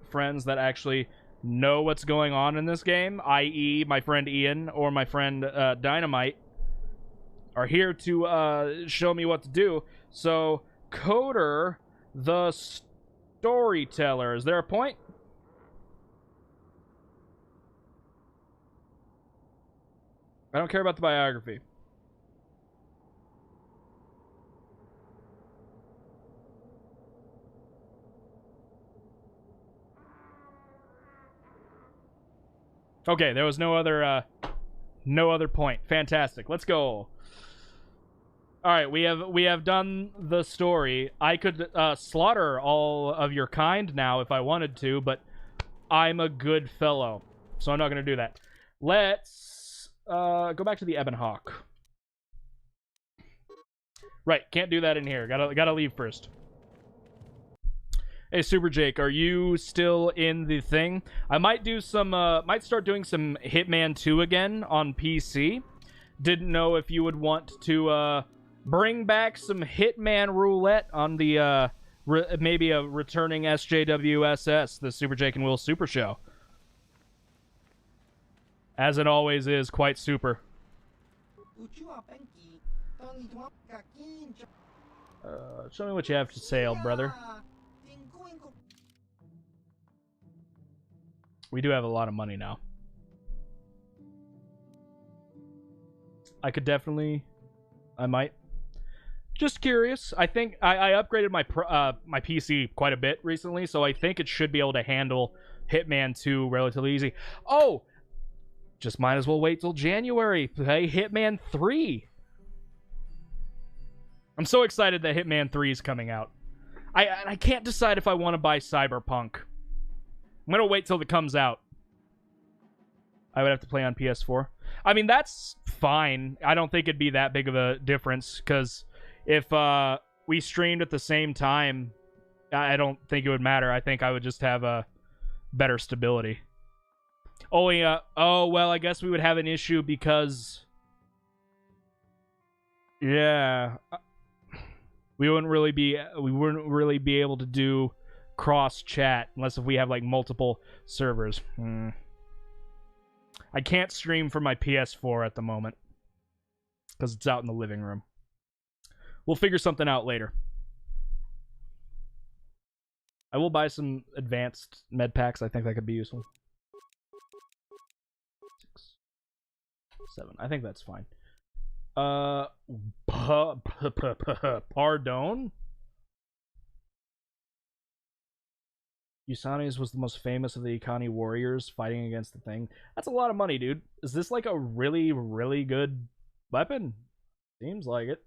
friends that actually know what's going on in this game, i.e., my friend Ian or my friend Dynamite, are here to show me what to do. So, KOTOR, the storyteller. Is there a point? I don't care about the biography. Okay, there was no other point. Fantastic. Let's go. All right, we have done the story. I could slaughter all of your kind now if I wanted to, but I'm a good fellow, so I'm not going to do that. Let's go back to the Ebon Hawk. Right, can't do that in here. Gotta leave first. Hey, Super Jake, are you still in the thing? I might do some, might start doing some Hitman 2 again on PC. Didn't know if you would want to, bring back some Hitman Roulette on the, maybe a returning SJWSS, the Super Jake and Will Super Show. As it always is, quite super. Show me what you have to say, old brother. We do have a lot of money now. I could definitely... I might. Just curious. I think I upgraded my my PC quite a bit recently, so I think it should be able to handle Hitman 2 relatively easy. Oh! Just might as well wait till January. Play Hitman 3. I'm so excited that Hitman 3 is coming out. I can't decide if I want to buy Cyberpunk. I'm going to wait till it comes out. I would have to play on PS4. I mean, that's fine. I don't think it'd be that big of a difference, because if we streamed at the same time, I don't think it would matter. I think I would just have a better stability. Oh, yeah. Oh, well, I guess we would have an issue because... Yeah. We wouldn't really be able to do cross chat unless if we have like multiple servers. I can't stream from my PS4 at the moment because it's out in the living room. We'll figure something out later. I will buy some advanced med packs. I think that could be useful. 6, 7. I think that's fine. Pardon? Usani's was the most famous of the Ikani warriors fighting against the thing. That's a lot of money, dude. Is this like a really, really good weapon? Seems like it.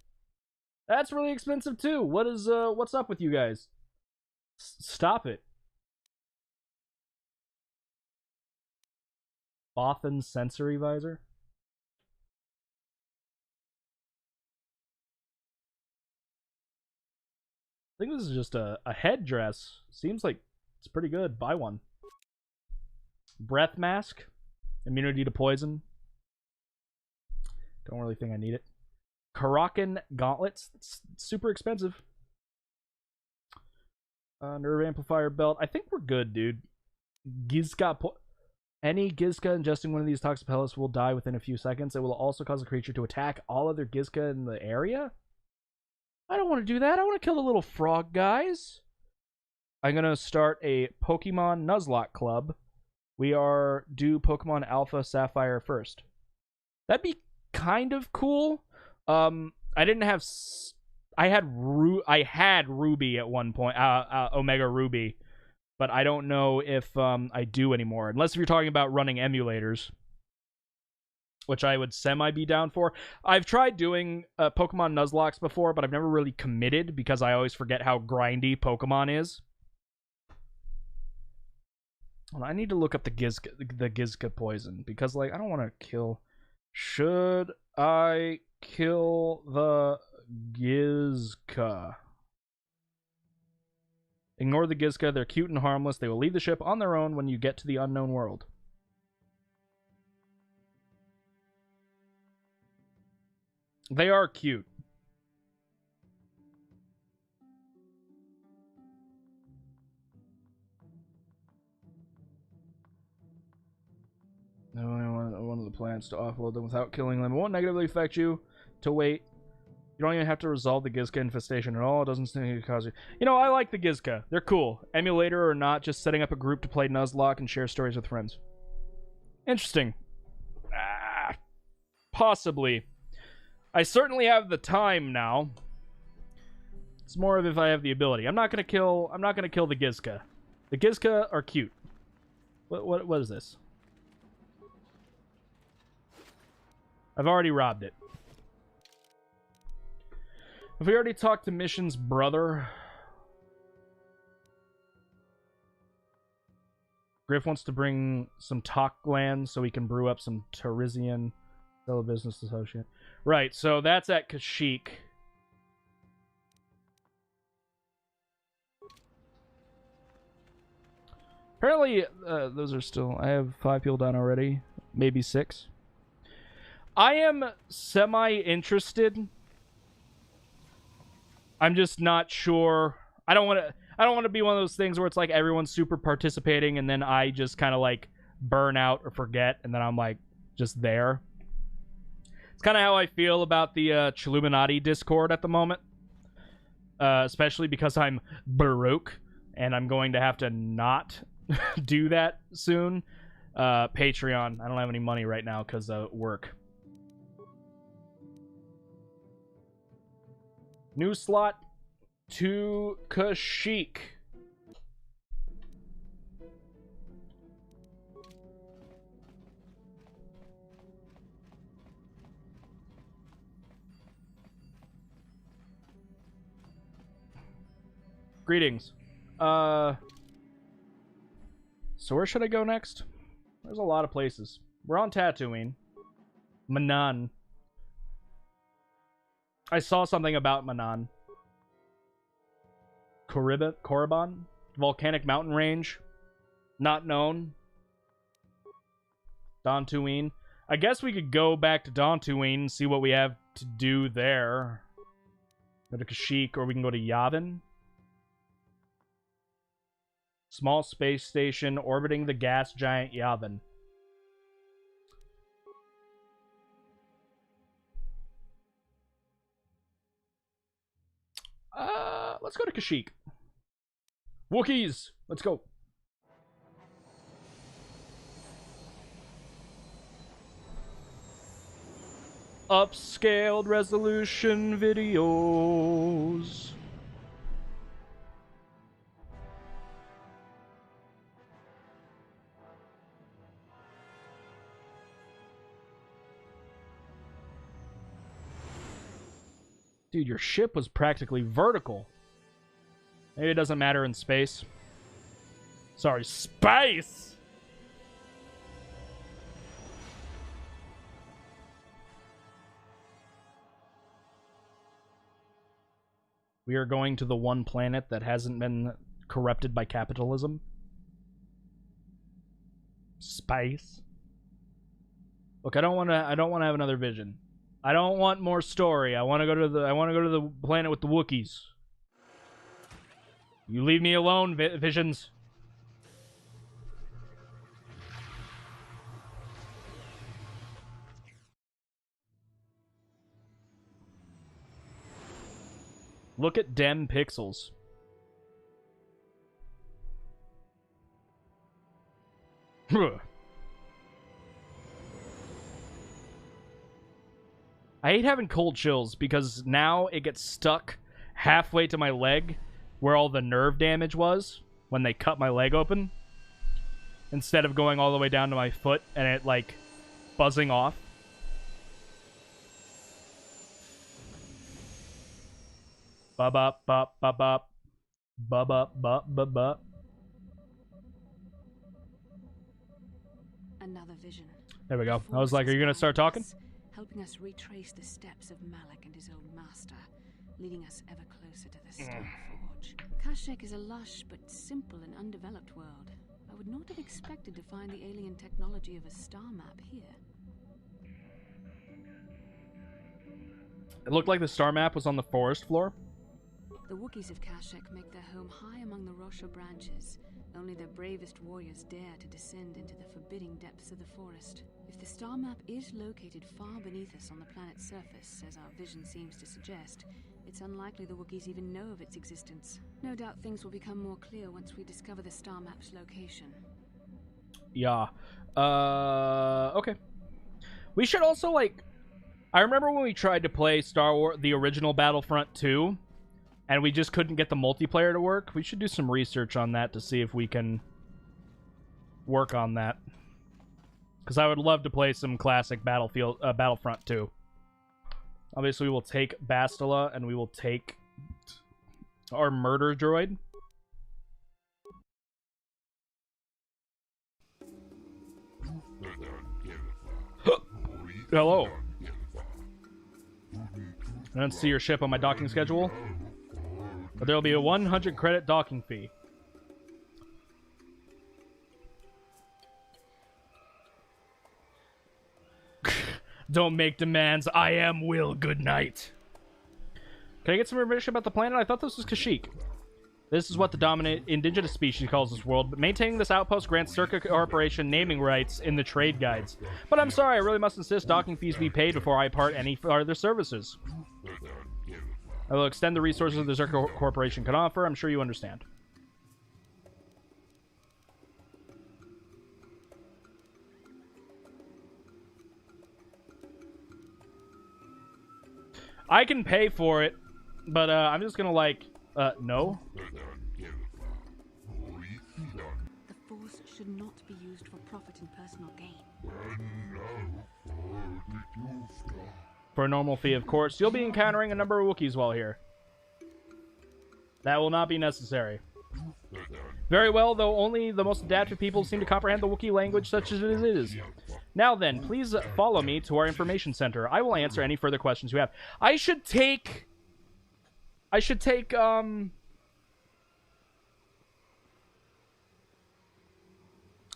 That's really expensive too. What's up with you guys? Stop it. Bothan sensory visor? I think this is just a headdress. Seems like it's pretty good. Buy one. Breath mask. Immunity to poison. Don't really think I need it. Karakin gauntlets. It's super expensive. Nerve amplifier belt. I think we're good, dude. Any Gizka ingesting one of these toxic pellets will die within a few seconds. It will also cause the creature to attack all other Gizka in the area. I don't want to do that. I want to kill the little frog guys. I'm going to start a Pokemon Nuzlocke club. We are due Pokemon Alpha Sapphire first. That'd be kind of cool. I didn't have... I had Ruby at one point. Omega Ruby. But I don't know if I do anymore. Unless if you're talking about running emulators. Which I would be down for. I've tried doing Pokemon Nuzlocks before, but I've never really committed because I always forget how grindy Pokemon is. Well, I need to look up the Gizka poison because, like, I don't want to kill. Should I kill the Gizka. Ignore the Gizka. They're cute and harmless. They will leave the ship on their own when you get to the unknown world. They are cute. No, I want one of the plants to offload them without killing them. It won't negatively affect you to wait. You don't even have to resolve the Gizka infestation at all. It doesn't seem to cause you... You know, I like the Gizka. They're cool. Emulator or not, just setting up a group to play Nuzlocke and share stories with friends. Interesting. Possibly. I certainly have the time now. It's more of if I have the ability. I'm not gonna kill the Gizka. The Gizka are cute. What is this? I've already robbed it. Have we already talked to Mission's brother? Griff wants to bring some talk land so we can brew up some Terizian fellow business associate. Right, so that's at Kashyyyk. Apparently, those are still... I have 5 people down already. Maybe 6. I am semi-interested. I'm just not sure. I don't want to be one of those things where it's like everyone's super participating and then I just kind of like burn out or forget and then I'm like just there. It's kind of how I feel about the Chilluminati Discord at the moment. Especially because I'm broke and I'm going to have to not do that soon. Patreon. I don't have any money right now because of work. New slot to Kashyyyk. Greetings. So where should I go next? There's a lot of places. We're on Tatooine. Manan. I saw something about Manan. Korriban? Volcanic mountain range. Not known. Dantooine. I guess we could go back to Dantooine and see what we have to do there. Go to Kashyyyk, or we can go to Yavin. Small space station orbiting the gas giant Yavin. Let's go to Kashyyyk. Wookiees! Let's go. Upscaled resolution videos. Dude, your ship was practically vertical. Maybe it doesn't matter in space. Sorry, space! We are going to the one planet that hasn't been corrupted by capitalism. Space. Look, I don't want to have another vision. I don't want more story. I want to go to the planet with the Wookiees. You leave me alone, Visions. Look at dem pixels. I hate having cold chills because now it gets stuck halfway to my leg where all the nerve damage was when they cut my leg open instead of going all the way down to my foot and it like buzzing off. Bop bop bop bop bop bop bop bop bop. Another vision. There we go. I was like, are you gonna start talking? helping us retrace the steps of Malak and his old master, leading us ever closer to the Stone Forge. Kashyyyk is a lush but simple and undeveloped world. I would not have expected to find the alien technology of a star map here. It looked like the star map was on the forest floor. The Wookiees of Kashyyyk make their home high among the Rosha branches. Only their bravest warriors dare to descend into the forbidding depths of the forest. If the star map is located far beneath us on the planet's surface, as our vision seems to suggest, it's unlikely the Wookiees even know of its existence. No doubt things will become more clear once we discover the star map's location. Yeah. Okay. We should also, like... I remember when we tried to play Star Wars, the original Battlefront 2, and we just couldn't get the multiplayer to work. We should do some research on that to see if we can work on that. Because I would love to play some classic Battlefront 2. Obviously, we will take Bastila, and we will take our murder droid. Hello. I don't see your ship on my docking schedule, but there will be a 100 credit docking fee. Don't make demands. I am Will. Good night. Can I get some information about the planet? I thought this was Kashyyyk. This is what the dominant indigenous species calls this world, but maintaining this outpost grants Circa Corporation naming rights in the trade guides. But I'm sorry, I really must insist docking fees be paid before I impart any further services. I will extend the resources the Circa Corporation can offer. I'm sure you understand. I can pay for it, but I'm just gonna, like, no. The Force should not be used for profit and personal gain. For a normal fee, of course. You'll be encountering a number of Wookiees while here. That will not be necessary. Very well, though only the most adaptive people seem to comprehend the Wookiee language such as it is. Now then, please follow me to our information center. I will answer any further questions you have. I should take,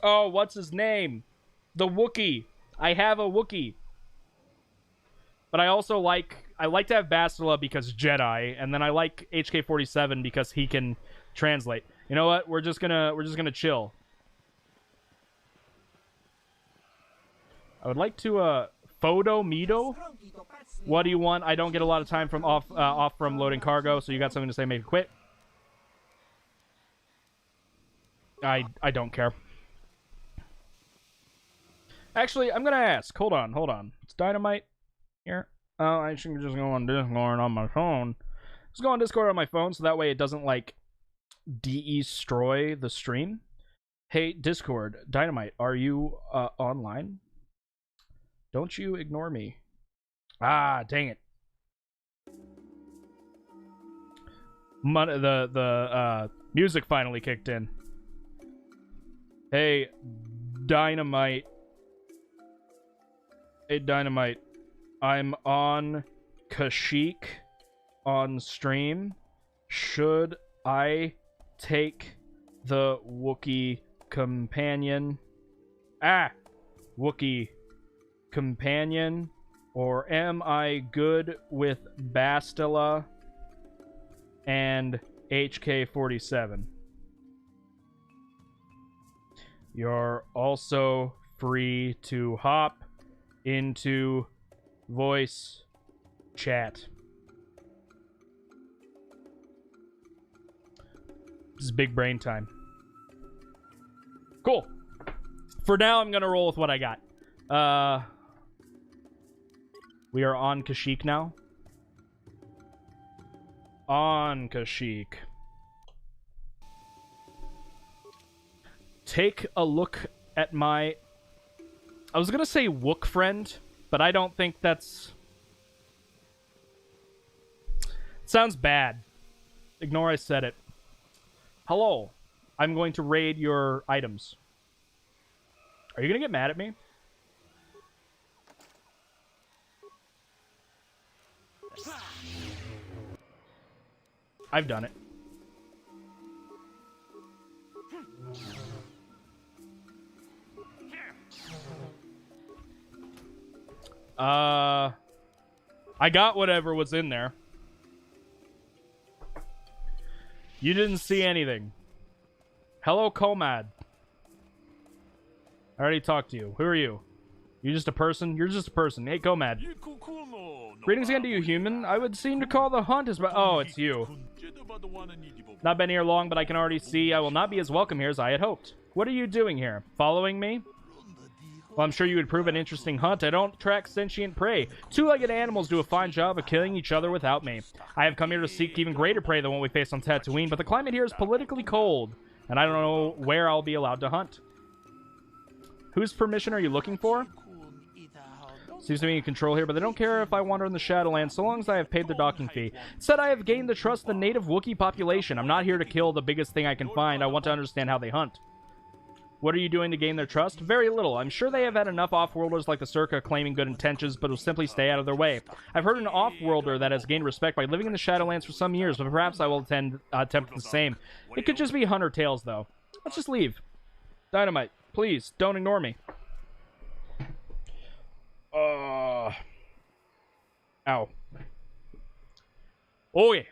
oh, what's his name? The Wookiee. I have a Wookiee. But I also like to have Bastila because Jedi, and then I like HK-47 because he can translate. You know what? We're just gonna chill. I would like to Photo Mito. What do you want? I don't get a lot of time from off from loading cargo, so you got something to say, make it quit. I don't care. Actually, I'm gonna ask. Hold on. It's Dynamite here. Oh, I should just go on Discord on my phone. Just go on Discord on my phone, so that way it doesn't, like, destroy the stream. Hey, Discord, Dynamite, are you online? Don't you ignore me. Ah, dang it. The music finally kicked in. Hey, Dynamite. Hey, Dynamite. I'm on Kashyyyk on stream. Should I take the Wookiee companion? Wookiee companion, or am I good with Bastila and HK-47? You're also free to hop into voice chat. This is big brain time. Cool. For now, I'm gonna roll with what I got. We are on Kashyyyk now. On Kashyyyk. Take a look at my... I was gonna say Wook friend, but I don't think that's... Sounds bad. Ignore I said it. Hello. I'm going to raid your items. Are you gonna get mad at me? I've done it. I got whatever was in there. You didn't see anything. Hello, Comad. I already talked to you. Who are you? You just a person? You're just a person. Hey, Comad. Greetings again to you, human. I would seem to call the hunt as... Oh, it's you. Not been here long, but I can already see I will not be as welcome here as I had hoped. What are you doing here? Following me? Well, I'm sure you would prove an interesting hunt. I don't track sentient prey. Two-legged animals do a fine job of killing each other without me. I have come here to seek even greater prey than what we face on Tatooine, but the climate here is politically cold, and I don't know where I'll be allowed to hunt. Whose permission are you looking for? Seems to be in control here, but they don't care if I wander in the Shadowlands so long as I have paid the docking fee. Said I have gained the trust of the native Wookiee population. I'm not here to kill the biggest thing I can find. I want to understand how they hunt. What are you doing to gain their trust? Very little. I'm sure they have had enough off-worlders like the Circa claiming good intentions, but will simply stay out of their way. I've heard an off-worlder that has gained respect by living in the Shadowlands for some years, but perhaps I will attempt the same. It could just be Hunter Tales, though. Let's just leave. Dynamite, please, don't ignore me. Ow. Oh, yeah.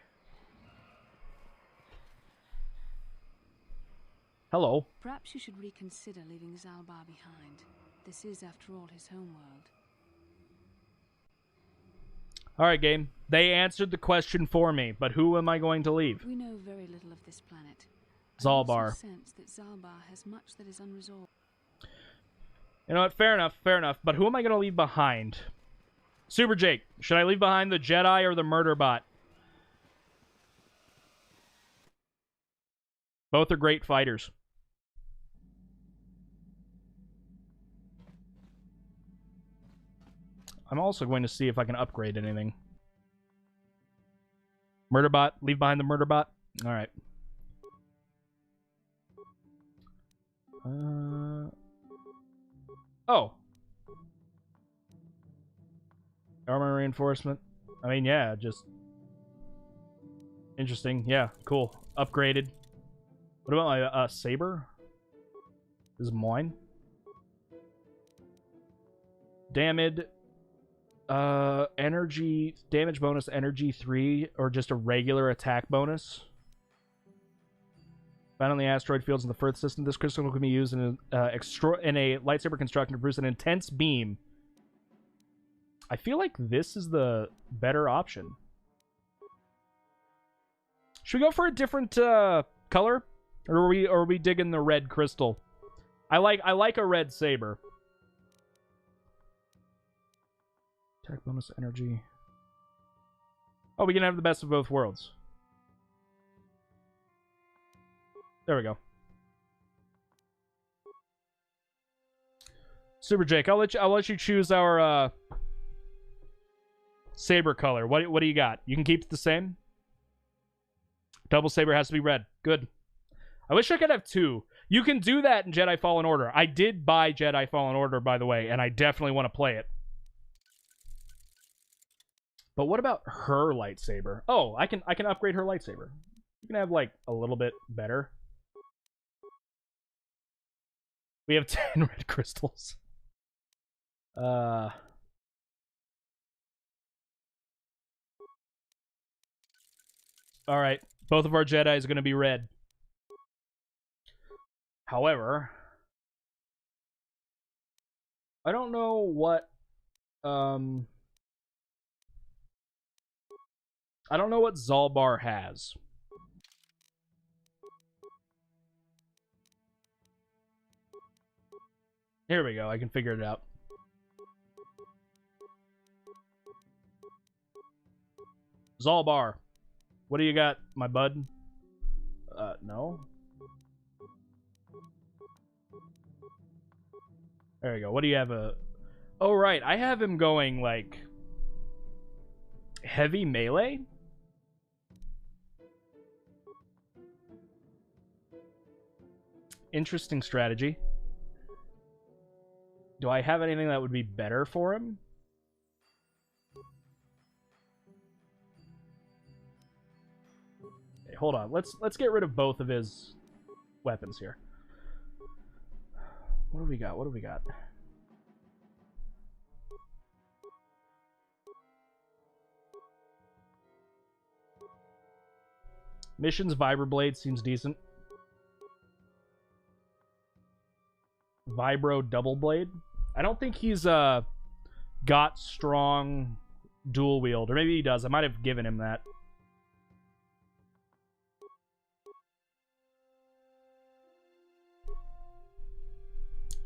Hello. Perhaps you should reconsider leaving Zalbar behind. This is, after all, his homeworld. Alright, game. They answered the question for me, but who am I going to leave? We know very little of this planet. Zalbar. I also sense that Zalbar has much that is unresolved. You know what? Fair enough, fair enough. But who am I going to leave behind? Super Jake, should I leave behind the Jedi or the murder bot? Both are great fighters. I'm also going to see if I can upgrade anything. Murderbot. Leave behind the Murderbot. Alright. Oh. Armor reinforcement. I mean, yeah, just... Interesting. Yeah, cool. Upgraded. What about my saber? This is mine. Damage... energy... Damage bonus energy 3, or just a regular attack bonus. Found on the asteroid fields in the Firth system, this crystal can be used in a lightsaber construction to produce an intense beam. I feel like this is the better option. Should we go for a different color? Or are we digging the red crystal? I like a red saber. Attack bonus energy. Oh, we can have the best of both worlds. There we go. Super Jake, I'll let you choose our saber color. What do you got? You can keep it the same. Double saber has to be red. Good. I wish I could have two. You can do that in Jedi Fallen Order. I did buy Jedi Fallen Order, by the way, and I definitely want to play it. But what about her lightsaber? Oh, I can upgrade her lightsaber. You can have like a little bit better. We have 10 red crystals. All right, both of our Jedis are going to be red. However, I don't know what I don't know what Zalbar has. Here we go. I can figure it out. Zalbar. What do you got, my bud? No. There we go. What do you have? Oh, right. I have him going, like, heavy melee? Interesting strategy. Do I have anything that would be better for him? hold on. Let's get rid of both of his weapons here. What do we got? What do we got? Mission's Vibroblade seems decent. Vibro Double Blade. I don't think he's got strong dual wield, or maybe he does. I might have given him that.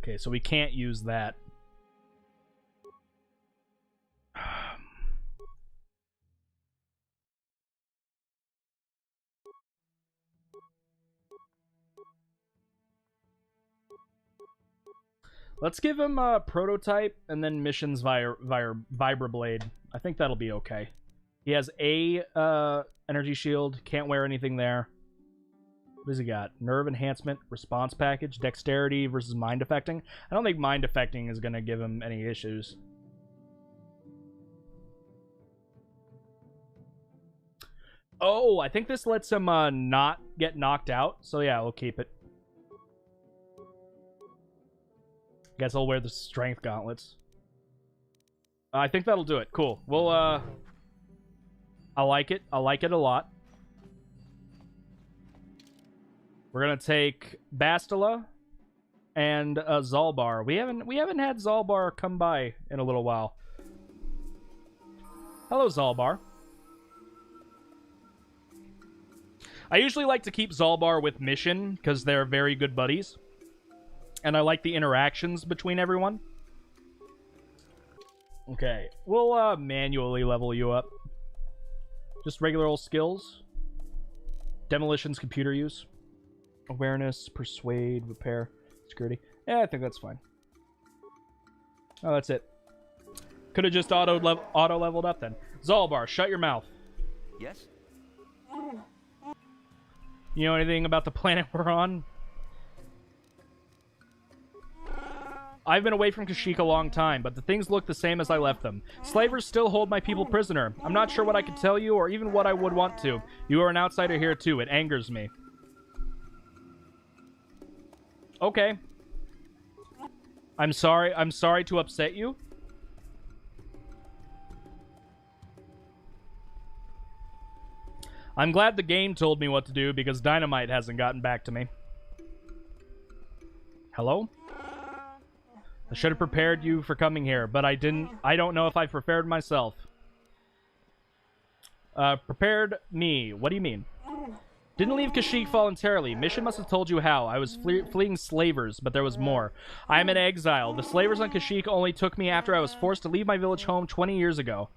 Okay, so we can't use that. Let's give him a prototype and then missions Vibroblade. I think that'll be okay. He has a energy shield. Can't wear anything there. What does he got? Nerve enhancement, response package, dexterity versus mind affecting. I don't think mind affecting is going to give him any issues. Oh, I think this lets him not get knocked out. So yeah, we'll keep it. Guess I'll wear the strength gauntlets. I think that'll do it. Cool. Well, I like it. I like it a lot. We're gonna take Bastila and Zalbar. We haven't had Zalbar come by in a little while. Hello, Zalbar. I usually like to keep Zalbar with Mission because they're very good buddies. And I like the interactions between everyone. Okay, we'll manually level you up. Just regular old skills. Demolitions, computer use. Awareness, persuade, repair, security. Yeah, I think that's fine. Oh, that's it. Could have just auto leveled up then. Zalbar, shut your mouth. Yes? You know anything about the planet we're on? I've been away from Kashyyyk a long time, but the things look the same as I left them. Slavers still hold my people prisoner. I'm not sure what I can tell you, or even what I would want to. You are an outsider here, too. It angers me. Okay. I'm sorry. I'm sorry to upset you. I'm glad the game told me what to do, because Dynamite hasn't gotten back to me. Hello? I should have prepared you for coming here, but I didn't. I don't know if I prepared myself. Prepared me. What do you mean? Didn't leave Kashyyyk voluntarily. Mission must have told you how. I was fleeing slavers, but there was more. I am in exile. The slavers on Kashyyyk only took me after I was forced to leave my village home 20 years ago.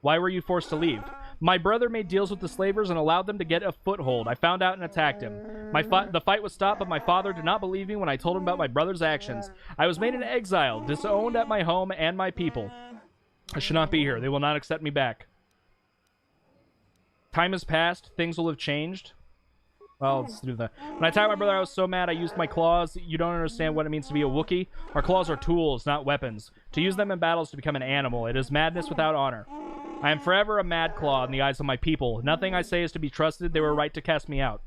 Why were you forced to leave? My brother made deals with the slavers and allowed them to get a foothold. I found out and attacked him. The fight was stopped, but my father did not believe me when I told him about my brother's actions. I was made an exile, disowned at my home and my people. I should not be here. They will not accept me back. Time has passed. Things will have changed. Well, let's do that. When I attacked my brother, I was so mad I used my claws. You don't understand what it means to be a Wookiee. Our claws are tools, not weapons. To use them in battle is to become an animal. It is madness without honor. I am forever a mad claw in the eyes of my people. Nothing I say is to be trusted. They were right to cast me out.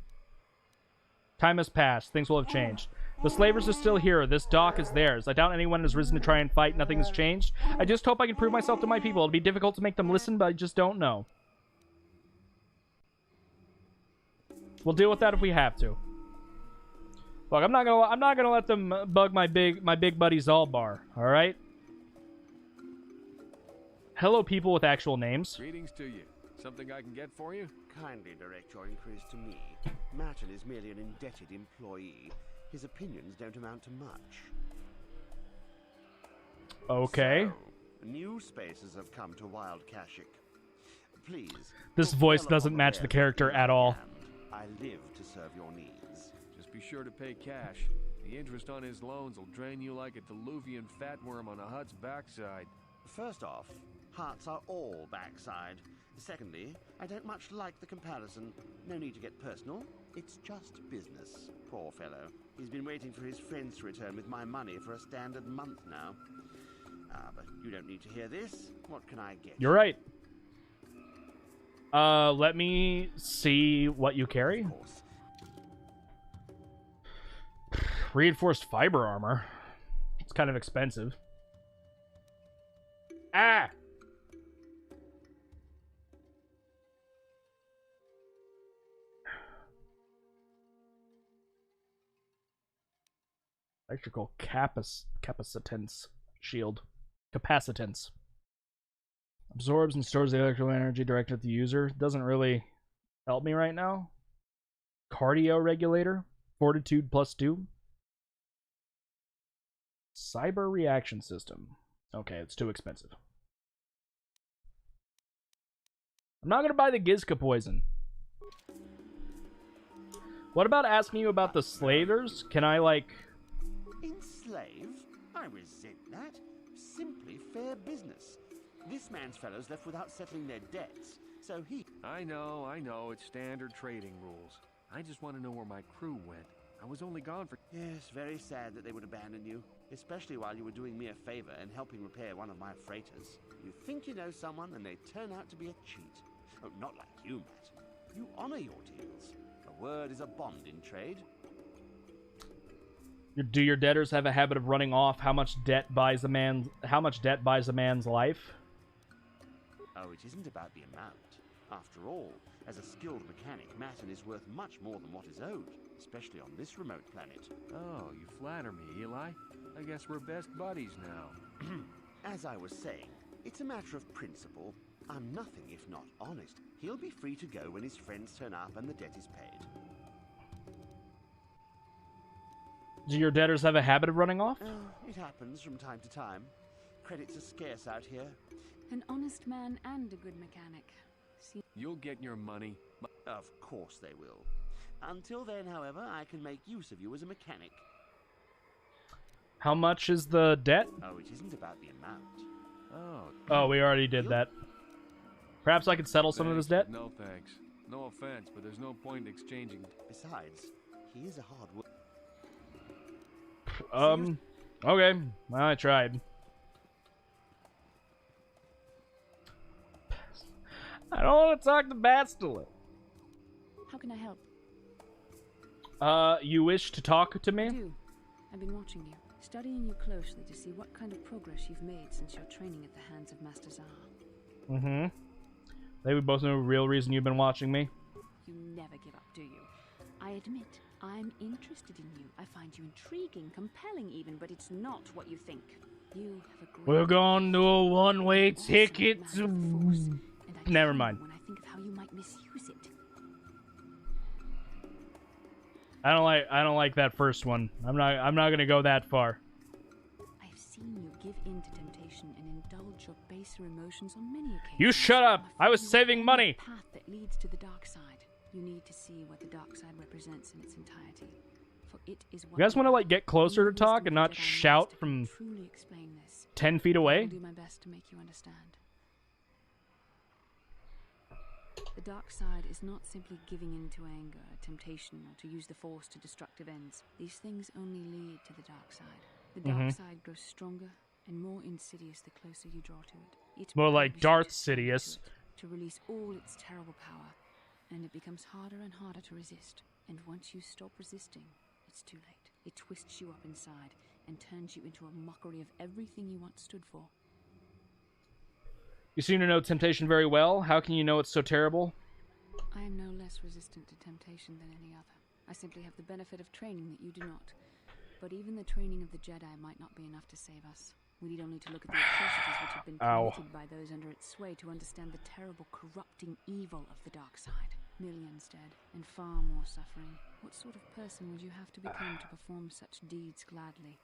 Time has passed. Things will have changed. The slavers are still here. This dock is theirs. I doubt anyone has risen to try and fight. Nothing has changed. I just hope I can prove myself to my people. It'll be difficult to make them listen, but I just don't know. We'll deal with that if we have to. Look, I'm not gonna let them bug my big buddy Zalbar. All right. Hello, people with actual names. Greetings to you. Something I can get for you? Kindly direct your inquiries to me. Martin is merely an indebted employee. His opinions don't amount to much. Okay. So, new spaces have come to Wild Kashyyyk. Please. This voice doesn't match the character at all. I live to serve your needs. Just be sure to pay cash. The interest on his loans will drain you like a diluvian fatworm on a hut's backside. First off, hearts are all backside. Secondly, I don't much like the comparison. No need to get personal. It's just business. Poor fellow. He's been waiting for his friends to return with my money for a standard month now. But you don't need to hear this. What can I get? You're right. Let me see what you carry. Of course. Reinforced fiber armor. It's kind of expensive. Ah! Electrical capacitance shield. Capacitance. Absorbs and stores the electrical energy directed at the user. Doesn't really help me right now. Cardio regulator. Fortitude +2. Cyber reaction system. Okay, it's too expensive. I'm not gonna buy the Gizka poison. What about asking you about the slavers? Can I, like... Enslave? I resent that. Simply fair business. This man's fellows left without settling their debts, so he... I know, it's standard trading rules. I just want to know where my crew went. I was only gone for... Yes, very sad that they would abandon you, especially while you were doing me a favor and helping repair one of my freighters. You think you know someone, and they turn out to be a cheat. Oh, not like you, Matt. You honor your deals. A word is a bond in trade. Do your debtors have a habit of running off? How much debt buys a man's life? Oh, it isn't about the amount. After all, as a skilled mechanic, Matten is worth much more than what is owed, especially on this remote planet. Oh, you flatter me, Eli. I guess we're best buddies now. As I was saying, it's a matter of principle. I'm nothing if not honest. He'll be free to go when his friends turn up and the debt is paid. Do your debtors have a habit of running off? Oh, it happens from time to time. Credits are scarce out here. An honest man and a good mechanic. You'll get your money. Of course they will. Until then, however, I can make use of you as a mechanic. How much is the debt? Oh, it isn't about the amount. Oh, we already did that. Perhaps I could settle some of his debt? No thanks. No offense, but there's no point in exchanging. Besides, he is a hard worker. Okay. Well, I tried. I don't want to talk to Bastila. How can I help? You wish to talk to I me? do. I've been watching you, studying you closely to see what kind of progress you've made since your training at the hands of Master Zahar. Mm-hmm. They would both know the real reason you've been watching me. You never give up, do you? I admit, I'm interested in you. I find you intriguing, compelling even, but it's not what you think. You have a great... We're going to a one-way awesome ticket man to... of force, and I Never tremble mind. when I think of how you might misuse it. I don't like that first one. I'm not gonna go that far. I've seen you give in to temptation and indulge your baser emotions on many occasions. You shut up! I'm I was afraid saving you're on money! the path that leads to the dark side. You need to see what the dark side represents in its entirety. For it is what You guys want to like get closer to talk and not shout from truly explain this. 10 feet I'll away? do my best to make you understand. The dark side is not simply giving in to anger, temptation, or to use the force to destructive ends. These things only lead to the dark side. The dark side grows stronger and more insidious the closer you draw to it. It's More like better Darth to surrender to Sidious. it, to release all its terrible power, and it becomes harder and harder to resist. And once you stop resisting, it's too late. It twists you up inside and turns you into a mockery of everything you once stood for. You seem to know temptation very well. How can you know it's so terrible? I am no less resistant to temptation than any other. I simply have the benefit of training that you do not. But even the training of the Jedi might not be enough to save us. We need only to look at the atrocities which have been committed by those under its sway to understand the terrible, corrupting evil of the dark side. Millions dead, and far more suffering. What sort of person would you have to become to perform such deeds gladly?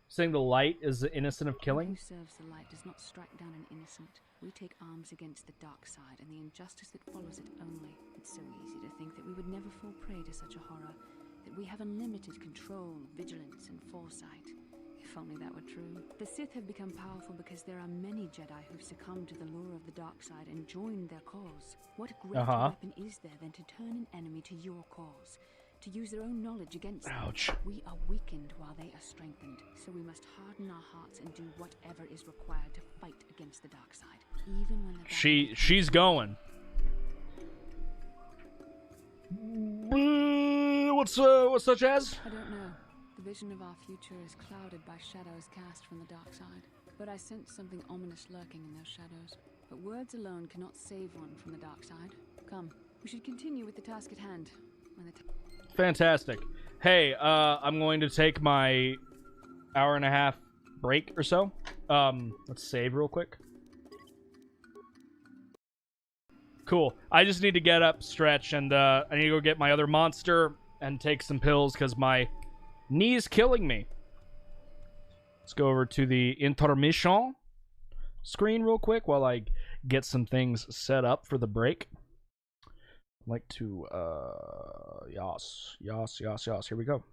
Saying the light is innocent of Who killing? serves the light does not strike down an innocent. We take arms against the dark side and the injustice that follows it only. It's so easy to think that we would never fall prey to such a horror, that we have unlimited control, vigilance, and foresight. If only that were true. The Sith have become powerful because there are many Jedi who've succumbed to the lure of the dark side and joined their cause. What greater weapon is there than to turn an enemy to your cause? to use their own knowledge against them. Ouch. We are weakened while they are strengthened, so we must harden our hearts and do whatever is required to fight against the dark side, even when the battle She's going. What's such as? I don't know. The vision of our future is clouded by shadows cast from the dark side. But I sense something ominous lurking in those shadows. But words alone cannot save one from the dark side. Come, we should continue with the task at hand. When the Fantastic. Hey, I'm going to take my hour-and-a-half break or so. Let's save real quick. Cool. I just need to get up, stretch, and I need to go get my other monster and take some pills because my knee's killing me. Let's go over to the intermission screen real quick while I get some things set up for the break. I'd like to, yas. Here we go.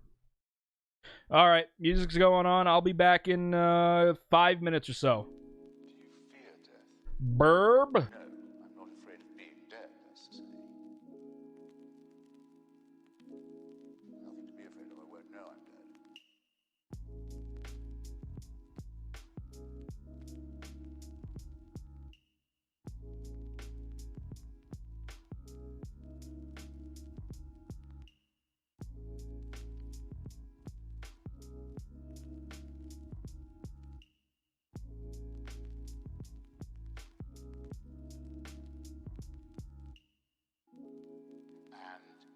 All right, music's going on. I'll be back in 5 minutes or so. Do you fear death? Burb. No, I'm not afraid of being dead, that's to say. Nothing to be afraid of. I won't know I'm dead.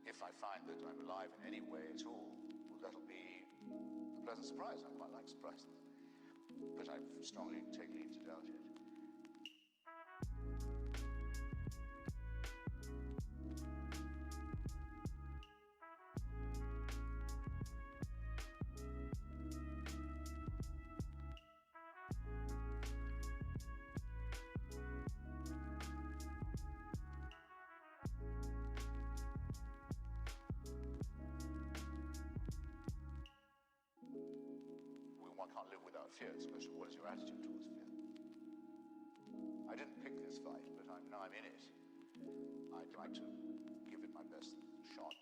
If I find that I'm alive in any way at all, well, that'll be a pleasant surprise. I quite like surprises. But I strongly take leave to doubt it. One can't live without fear. It's a question of what is your attitude towards fear. I didn't pick this fight, but now I'm in it. I'd like to give it my best shot.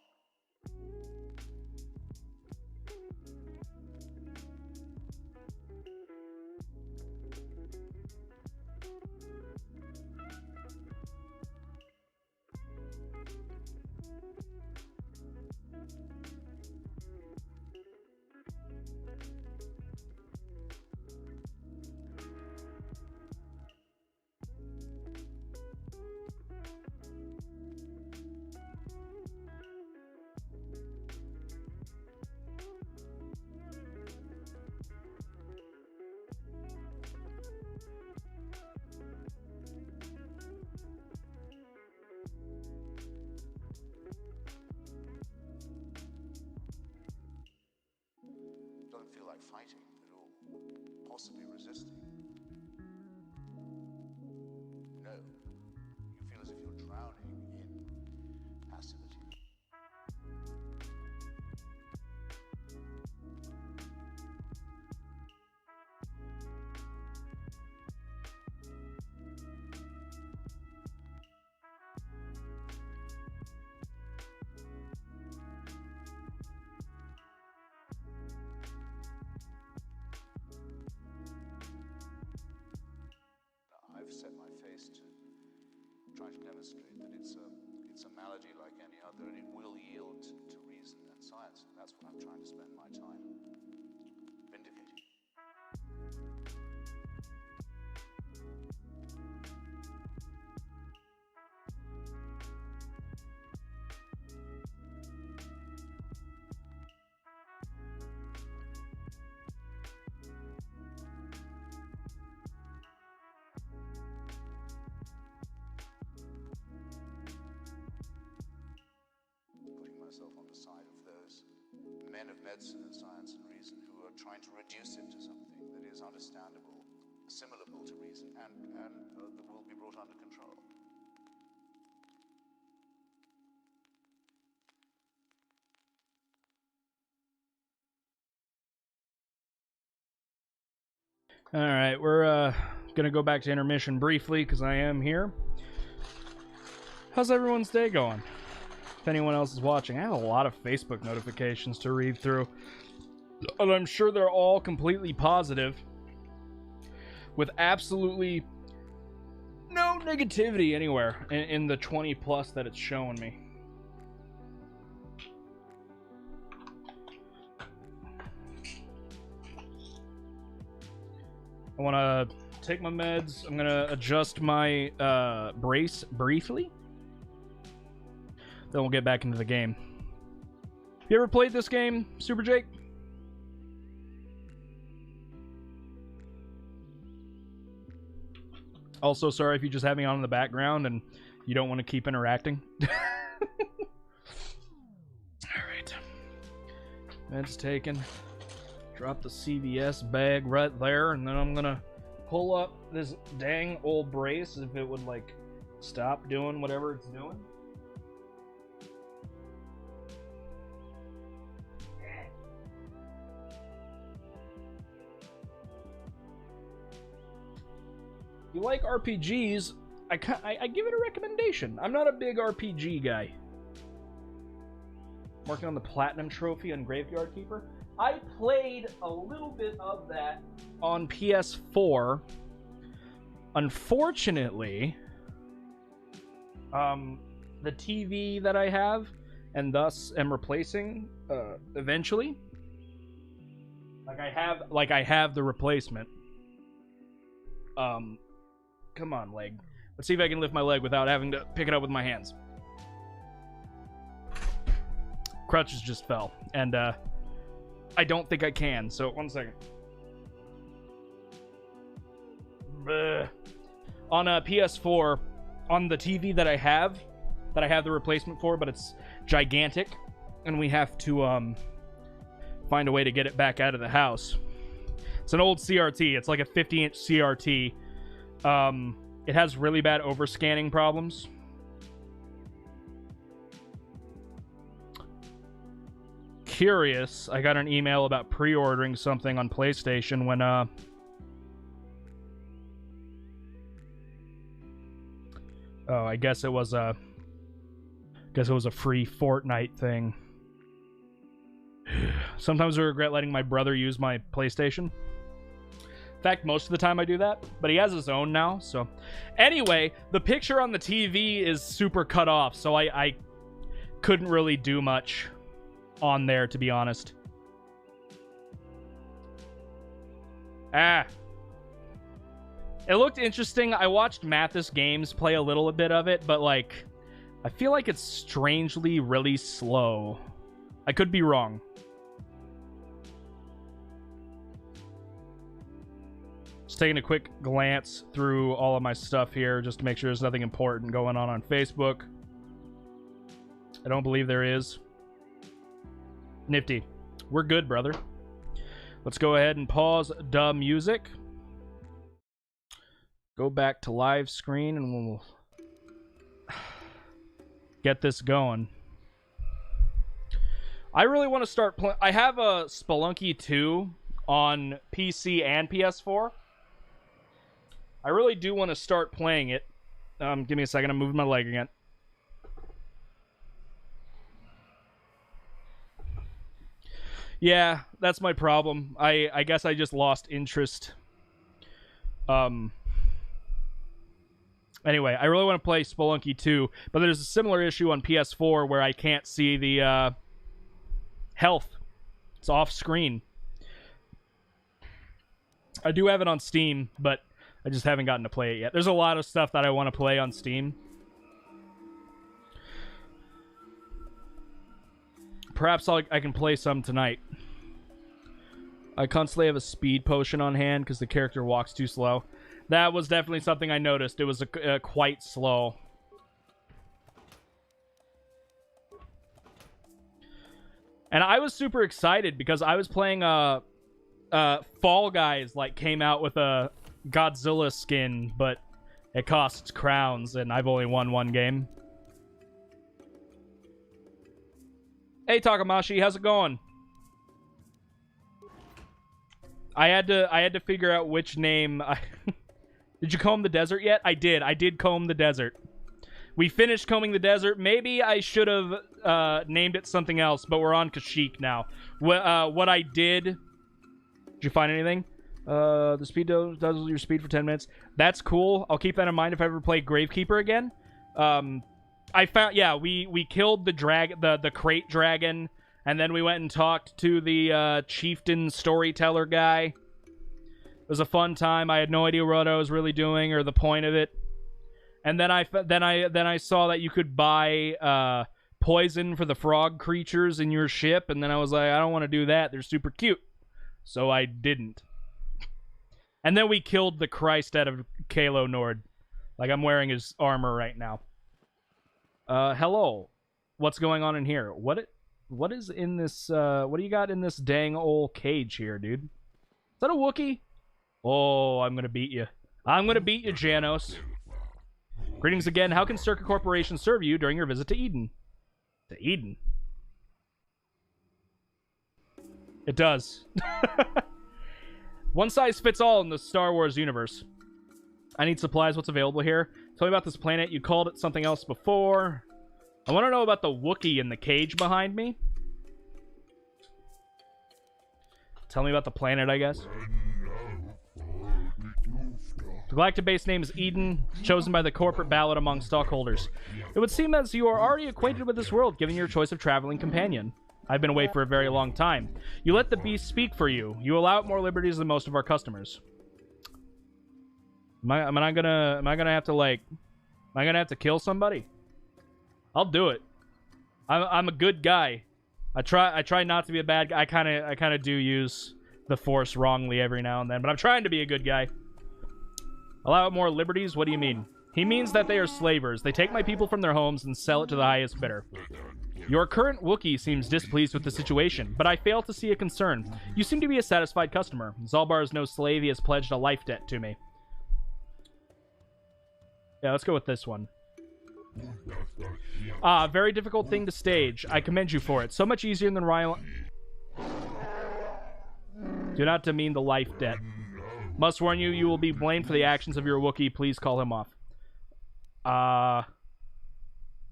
Doesn't feel like fighting at all. Possibly resisting. No. You feel as if you're drowning in passivity. I've set my face to trying to demonstrate that it's a malady like any other, and it will yield to reason and science. And that's what I'm trying to spend my time vindicating. Myself on the side of those men of medicine and science and reason who are trying to reduce it to something that is understandable, assimilable to reason, and that will be brought under control. All right, we're gonna go back to intermission briefly because I am here. How's everyone's day going? if anyone else is watching. I have a lot of Facebook notifications to read through, and I'm sure they're all completely positive, with absolutely no negativity anywhere in the 20 plus that it's showing me. I want to take my meds. I'm going to adjust my brace briefly. Then we'll get back into the game. You ever played this game, Super Jake? Also, sorry if you just have me on in the background and you don't want to keep interacting. Alright. Meds taken. Drop the CVS bag right there, and then I'm gonna pull up this dang old brace if it would, like, stop doing whatever it's doing. You like RPGs, I give it a recommendation. I'm not a big RPG guy. Working on the Platinum Trophy on Graveyard Keeper. I played a little bit of that on PS4. Unfortunately, the TV that I have, and thus am replacing eventually. Like I have the replacement. Come on, leg. Let's see if I can lift my leg without having to pick it up with my hands. Crutches just fell, and I don't think I can, so 1 second. On a PS4, on the TV that I have the replacement for, but it's gigantic, and we have to find a way to get it back out of the house. It's an old CRT. It's like a 50-inch CRT. It has really bad overscanning problems. Curious, I got an email about pre-ordering something on PlayStation when oh, I guess it was a free Fortnite thing. Sometimes I regret letting my brother use my PlayStation. In fact, most of the time I do that, but he has his own now, so. Anyway, the picture on the TV is super cut off, so I couldn't really do much on there, to be honest. It looked interesting. I watched Mathis Games play a little bit of it, but, like, I feel like it's strangely really slow. I could be wrong. Just taking a quick glance through all of my stuff here just to make sure there's nothing important going on Facebook. I don't believe there is. Nifty. We're good, brother. Let's go ahead and pause the music. Go back to live screen and we'll get this going. I really want to start playing. I have a Spelunky 2 on PC and PS4. I really do want to start playing it. Give me a second. I'm moving my leg again. Yeah, that's my problem. I guess I just lost interest. Anyway, I really want to play Spelunky 2, but there's a similar issue on PS4 where I can't see the health. It's off screen. I do have it on Steam, but I just haven't gotten to play it yet. There's a lot of stuff that I want to play on Steam. Perhaps I can play some tonight. I constantly have a speed potion on hand because the character walks too slow. That was definitely something I noticed. It was quite slow. And I was super excited because I was playing Fall Guys, like, came out with a Godzilla skin, but it costs crowns, and I've only won one game. Hey, Takamashi, how's it going? I had to figure out which name. Did you comb the desert yet? I did. I did comb the desert. We finished combing the desert. Maybe I should have named it something else, but we're on Kashyyyk now. What I did... Did you find anything? The speed doubles your speed for 10 minutes. That's cool. I'll keep that in mind if I ever play Gravekeeper again. I found... Yeah, we killed the crate dragon, and then we went and talked to the chieftain storyteller guy. It was a fun time. I had no idea what I was really doing or the point of it. And then I saw that you could buy poison for the frog creatures in your ship, and then I was like, I don't want to do that. They're super cute. So I didn't. And then we killed the Christ out of Kalo Nord. Like, I'm wearing his armor right now. Hello. What's going on in here? What is in this, what do you got in this dang old cage here, dude? Is that a Wookiee? Oh, I'm gonna beat you. I'm gonna beat you, Janos. Greetings again. How can Circa Corporation serve you during your visit to Eden? To Eden? It does. One size fits all in the Star Wars universe. I need supplies. What's available here? Tell me about this planet. You called it something else before. I want to know about the Wookiee in the cage behind me. Tell me about the planet, I guess. The galactic base name is Eden, chosen by the corporate ballot among stockholders. It would seem as you are already acquainted with this world, given your choice of traveling companion. I've been away for a very long time. You let the beast speak for you. You allow it more liberties than most of our customers. Am I gonna have to kill somebody? I'll do it. I'm a good guy. I try not to be a bad guy. I kind of do use the Force wrongly every now and then, but I'm trying to be a good guy. Allow it more liberties? What do you mean? He means that they are slavers. They take my people from their homes and sell it to the highest bidder. Your current Wookiee seems displeased with the situation, but I fail to see a concern. You seem to be a satisfied customer. Zalbar is no slave. He has pledged a life debt to me. Yeah, let's go with this one. Ah, very difficult thing to stage. I commend you for it. So much easier than Ryan... Do not demean the life debt. Must warn you, you will be blamed for the actions of your Wookiee. Please call him off.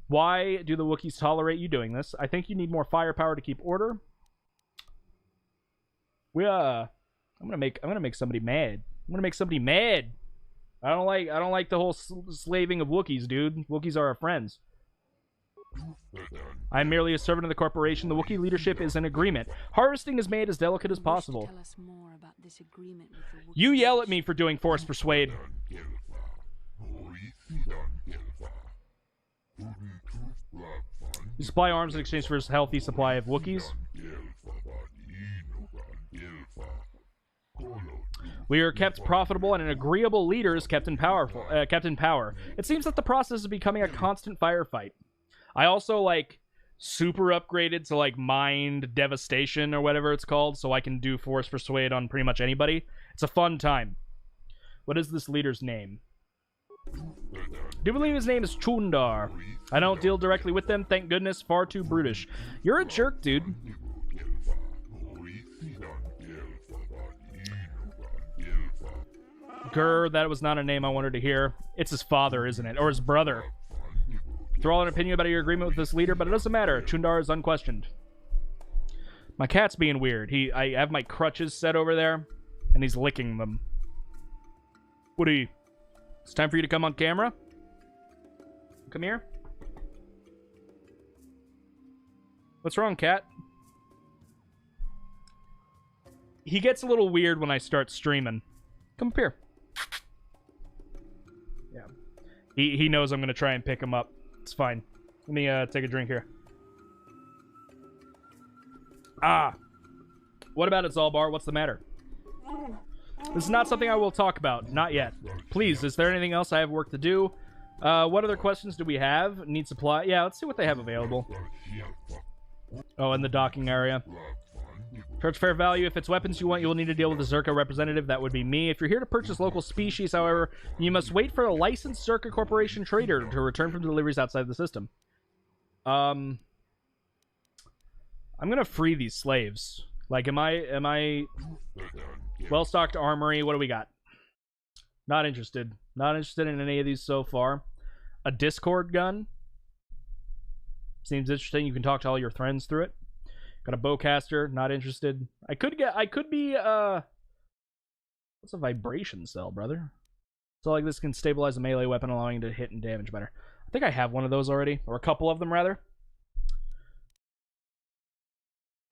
Why do the Wookiees tolerate you doing this? I think you need more firepower to keep order. I'm gonna make somebody mad. I'm gonna make somebody mad. I don't like the whole slaving of Wookiees, dude. Wookiees are our friends. I'm merely a servant of the corporation. The Wookiee leadership is in agreement. Harvesting is made as delicate as possible. Tell us more about this agreement with the Wookiee You yell at me for doing Force Persuade. You supply arms in exchange for a healthy supply of Wookiees. We are kept profitable, and an agreeable leader is kept in power. It seems that the process is becoming a constant firefight. I also, like, super upgraded to, like, Mind Devastation or whatever it's called, so I can do Force Persuade on pretty much anybody. It's a fun time. What is this leader's name? Do you believe his name is Chundar? I don't deal directly with them, thank goodness. Far too brutish. You're a jerk, dude. Grr, that was not a name I wanted to hear. It's his father, isn't it? Or his brother. Throw all an opinion about your agreement with this leader, but it doesn't matter. Chundar is unquestioned. My cat's being weird. I have my crutches set over there, and he's licking them. Woody, it's time for you to come on camera. Come here. What's wrong, cat? He gets a little weird when I start streaming. Come up here. Yeah. He knows I'm going to try and pick him up. It's fine. Let me take a drink here. Ah. What about it, Zalbar? What's the matter? This is not something I will talk about. Not yet. Please, is there anything else I have work to do? What other questions do we have? Need supply? Yeah, let's see what they have available. Oh, in the docking area. Charge fair value. If it's weapons you want, you will need to deal with a Zerka representative. That would be me. If you're here to purchase local species, however, you must wait for a licensed Zerka Corporation trader to return from deliveries outside the system. I'm gonna free these slaves. Like, am I well-stocked armory? What do we got? Not interested. Not interested in any of these so far. A Discord gun. Seems interesting. You can talk to all your friends through it. Got a bowcaster. Not interested. I could be, what's a vibration cell, brother? So like this can stabilize a melee weapon, allowing it to hit and damage better. I think I have one of those already. Or a couple of them, rather.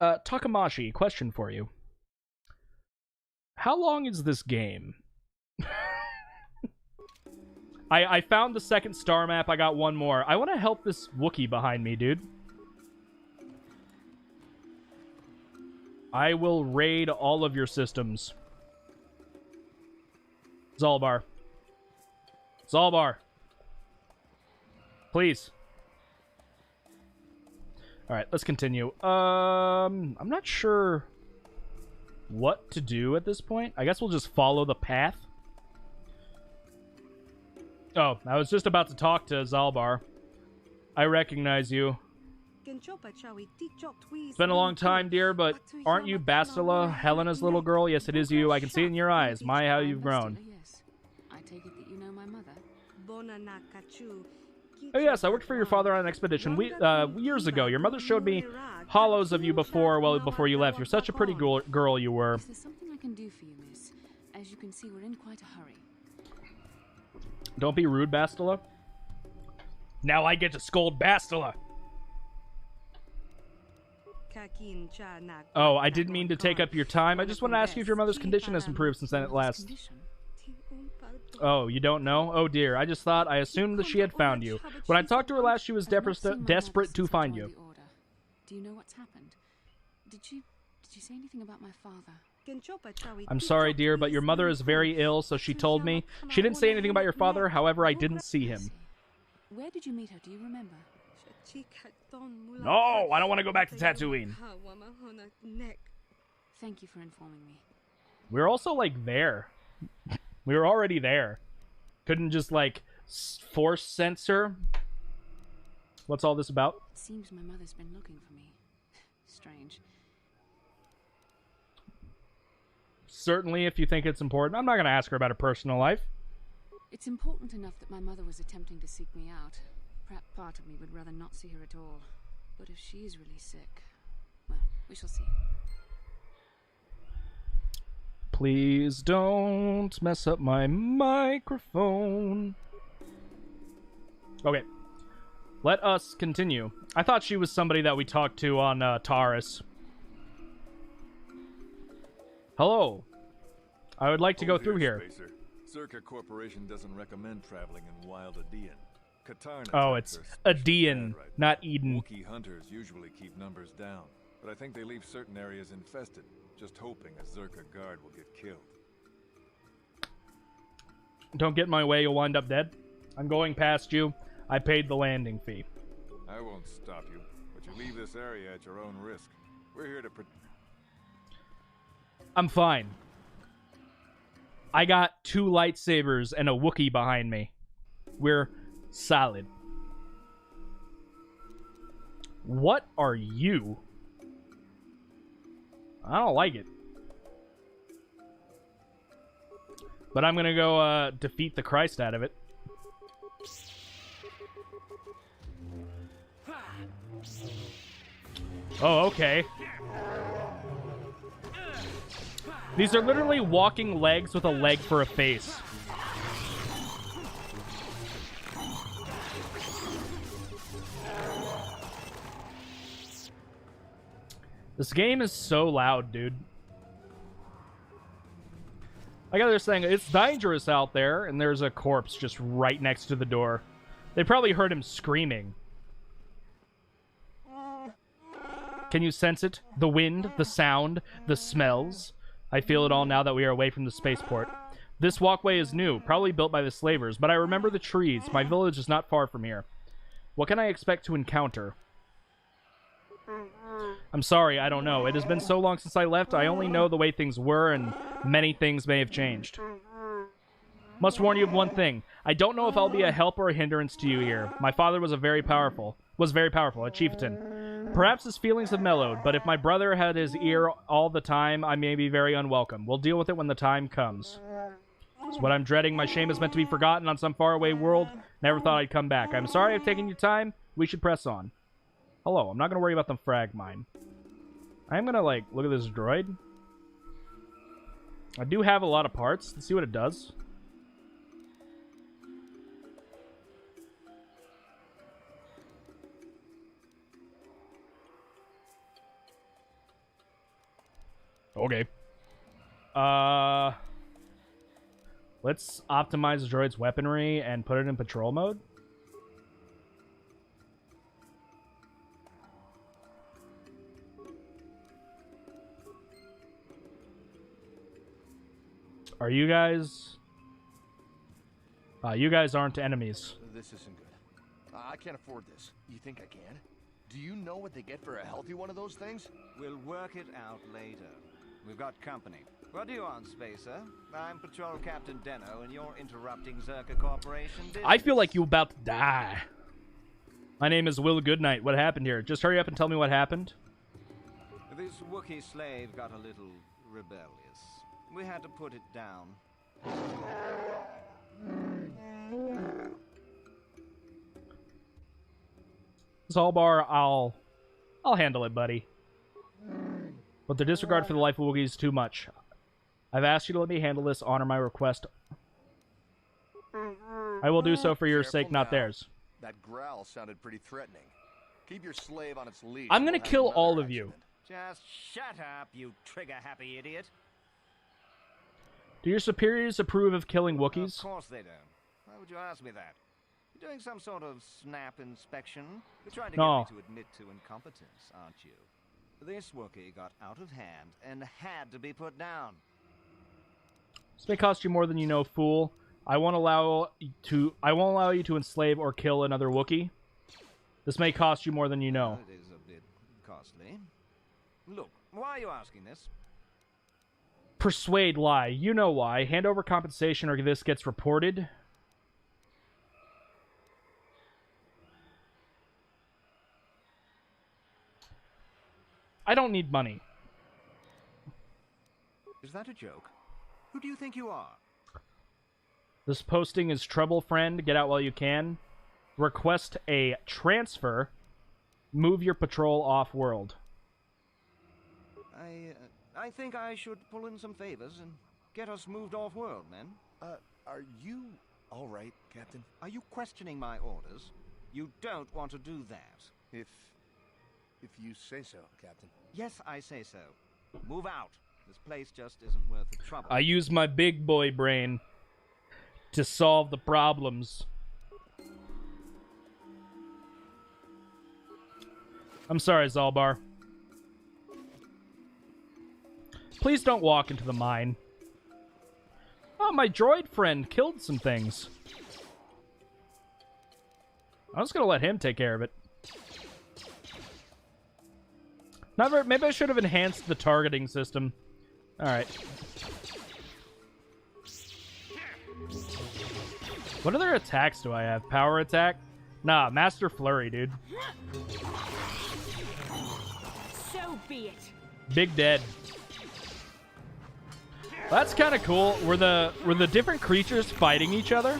Takamashi, question for you. How long is this game? I found the second star map. I got one more. I want to help this Wookiee behind me, dude. I will raid all of your systems. Zalbar. Zalbar. Please. Alright, let's continue. I'm not sure what to do at this point. I guess we'll just follow the path. Oh, I was just about to talk to Zalbar. I recognize you. It's been a long time, dear, but aren't you Bastila, Helena's little girl? Yes, it is you. I can see it in your eyes. My, how you've grown. Yes. I take it that you know my mother. Oh yes, I worked for your father on an expedition years ago. Your mother showed me hollows of you before you left. You're such a pretty girl you were. Is there something I can do for you, miss? As you can see, we're in quite a hurry. Don't be rude, Bastila. Now I get to scold Bastila. Oh, I didn't mean to take up your time. I just want to ask you if your mother's condition has improved since then at last. Oh, you don't know? Oh dear, I assumed that she had found you. When I talked to her last, she was desperate to find you. Do you know what's happened? Did she say anything about my father? I'm sorry, dear, but your mother is very ill, so she told me. She didn't say anything about your father, however, I didn't see him. Where did you meet her? Do you remember? No, I don't want to go back to Tatooine. Thank you for informing me. We were also, like, there. We were already there. Couldn't just, like, force censor. What's all this about? It seems my mother's been looking for me. Strange. Certainly, if you think it's important. I'm not going to ask her about her personal life. It's important enough that my mother was attempting to seek me out. Perhaps part of me would rather not see her at all. But if she is really sick, well, we shall see. Please don't mess up my microphone. Okay. Let us continue. I thought she was somebody that we talked to on Taurus. Hello. I would like to go through here. Spacer. Zerka Corporation doesn't recommend traveling in wild Adean. Katarna Oh, it's Adean, right not Eden. Wookiee hunters usually keep numbers down, but I think they leave certain areas infested, just hoping a Zerka guard will get killed. Don't get in my way, you'll wind up dead. I'm going past you. I paid the landing fee. I won't stop you, but you leave this area at your own risk. We're here to I'm fine. I got 2 lightsabers and a Wookiee behind me. We're solid. What are you? I don't like it. But I'm gonna go defeat the Christ out of it. Oh, okay. These are literally walking legs with a leg for a face. This game is so loud, dude. I got this thing. It's dangerous out there, and there's a corpse just right next to the door. They probably heard him screaming. Can you sense it? The wind, the sound, the smells. I feel it all now that we are away from the spaceport. This walkway is new, probably built by the slavers, but I remember the trees. My village is not far from here. What can I expect to encounter? I'm sorry, I don't know. It has been so long since I left, I only know the way things were, and many things may have changed. Must warn you of one thing. I don't know if I'll be a help or a hindrance to you here. My father was very powerful, a chieftain. Perhaps his feelings have mellowed, but if my brother had his ear all the time, I may be very unwelcome. We'll deal with it when the time comes. It's what I'm dreading. My shame is meant to be forgotten on some faraway world. Never thought I'd come back. I'm sorry I've taken your time. We should press on. Hello, I'm not going to worry about the frag mine. I'm going to, like, look at this droid. I do have a lot of parts. Let's see what it does. Okay. Let's optimize the droid's weaponry and put it in patrol mode. Are you guys... you guys aren't enemies. This isn't good. I can't afford this. You think I can? Do you know what they get for a healthy one of those things? We'll work it out later. We've got company. What do you want, Spacer? I'm Patrol Captain Deno, and you're interrupting Zerka Corporation business. I feel like you're about to die. My name is Will Goodnight. What happened here? Just hurry up and tell me what happened. This Wookiee slave got a little rebellious. We had to put it down. Zalbar, I'll handle it, buddy. But the disregard for the life of Wookiee is too much. I've asked you to let me handle this. Honor my request. I will do so for your sake, not theirs. That growl sounded pretty threatening. Keep your slave on its leash. I'm gonna kill all of you. Just shut up, you trigger-happy idiot. Do your superiors approve of killing Wookiees? Of course they don't. Why would you ask me that? You're doing some sort of snap inspection? You're trying to get me to admit to incompetence, aren't you? This Wookiee got out of hand and had to be put down. This may cost you more than you know, fool. I won't allow you to enslave or kill another Wookiee. This may cost you more than you know. It is a bit costly. Look, why are you asking this? Persuade, lie. You know why. Hand over compensation or this gets reported. I don't need money. Is that a joke? Who do you think you are? This posting is trouble, friend. Get out while you can. Request a transfer. Move your patrol off-world. I think I should pull in some favors and get us moved off-world, man. Are you all right, Captain? Are you questioning my orders? You don't want to do that. If you say so, Captain. Yes, I say so. Move out. This place just isn't worth the trouble. I use my big boy brain to solve the problems. I'm sorry, Zalbar. Please don't walk into the mine. Oh, my droid friend killed some things. I'm just gonna let him take care of it. Maybe I should have enhanced the targeting system. Alright. What other attacks do I have? Power attack? Nah, Master Flurry, dude. So be it. Big Dead. That's kind of cool. Were the different creatures fighting each other?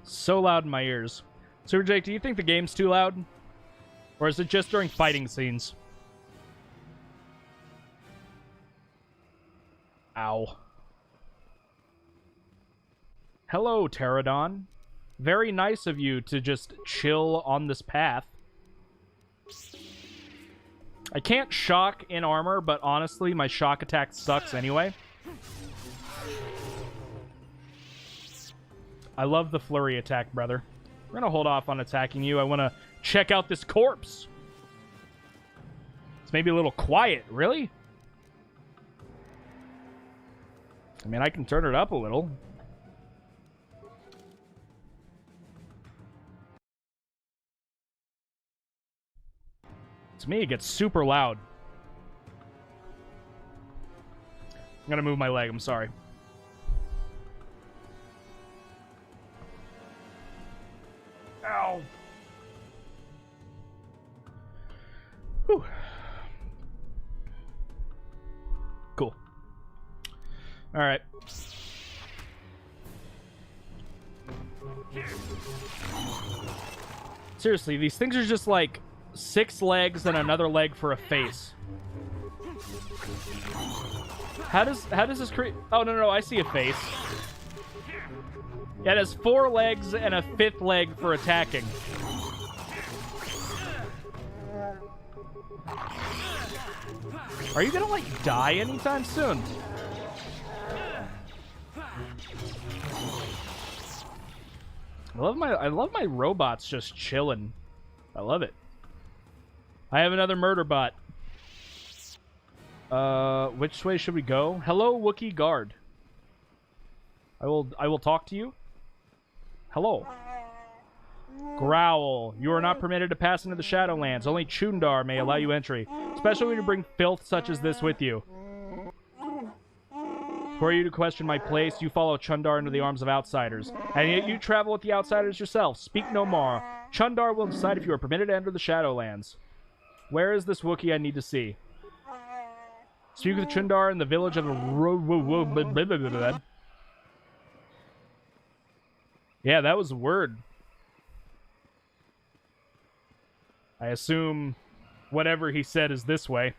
So loud in my ears. Super Jake, do you think the game's too loud? Or is it just during fighting scenes? Ow. Hello, Pterodon. Very nice of you to just chill on this path. I can't shock in armor, but honestly, my shock attack sucks anyway. I love the flurry attack, brother. We're gonna hold off on attacking you. I want to check out this corpse. It's maybe a little quiet. Really? I mean, I can turn it up a little. To me, it gets super loud. I'm gonna move my leg. I'm sorry. Ow. Whew. Alright. Seriously, these things are just like 6 legs and another leg for a face. How does this create... Oh, no, I see a face. Yeah, it has 4 legs and a 5th leg for attacking. Are you gonna, like, die anytime soon? I love my robots just chilling. I love it. I have another murder bot. Which way should we go? Hello, Wookiee guard. I will talk to you. Hello. Growl. You are not permitted to pass into the Shadowlands. Only Chundar may allow you entry, especially when you bring filth such as this with you. For you to question my place, you follow Chundar into the arms of outsiders, and yet you travel with the outsiders yourself. Speak no more. Chundar will decide if you are permitted to enter the Shadowlands. Where is this Wookiee I need to see? Speak with Chundar in the village of... Yeah, that was a word. I assume whatever he said is this way.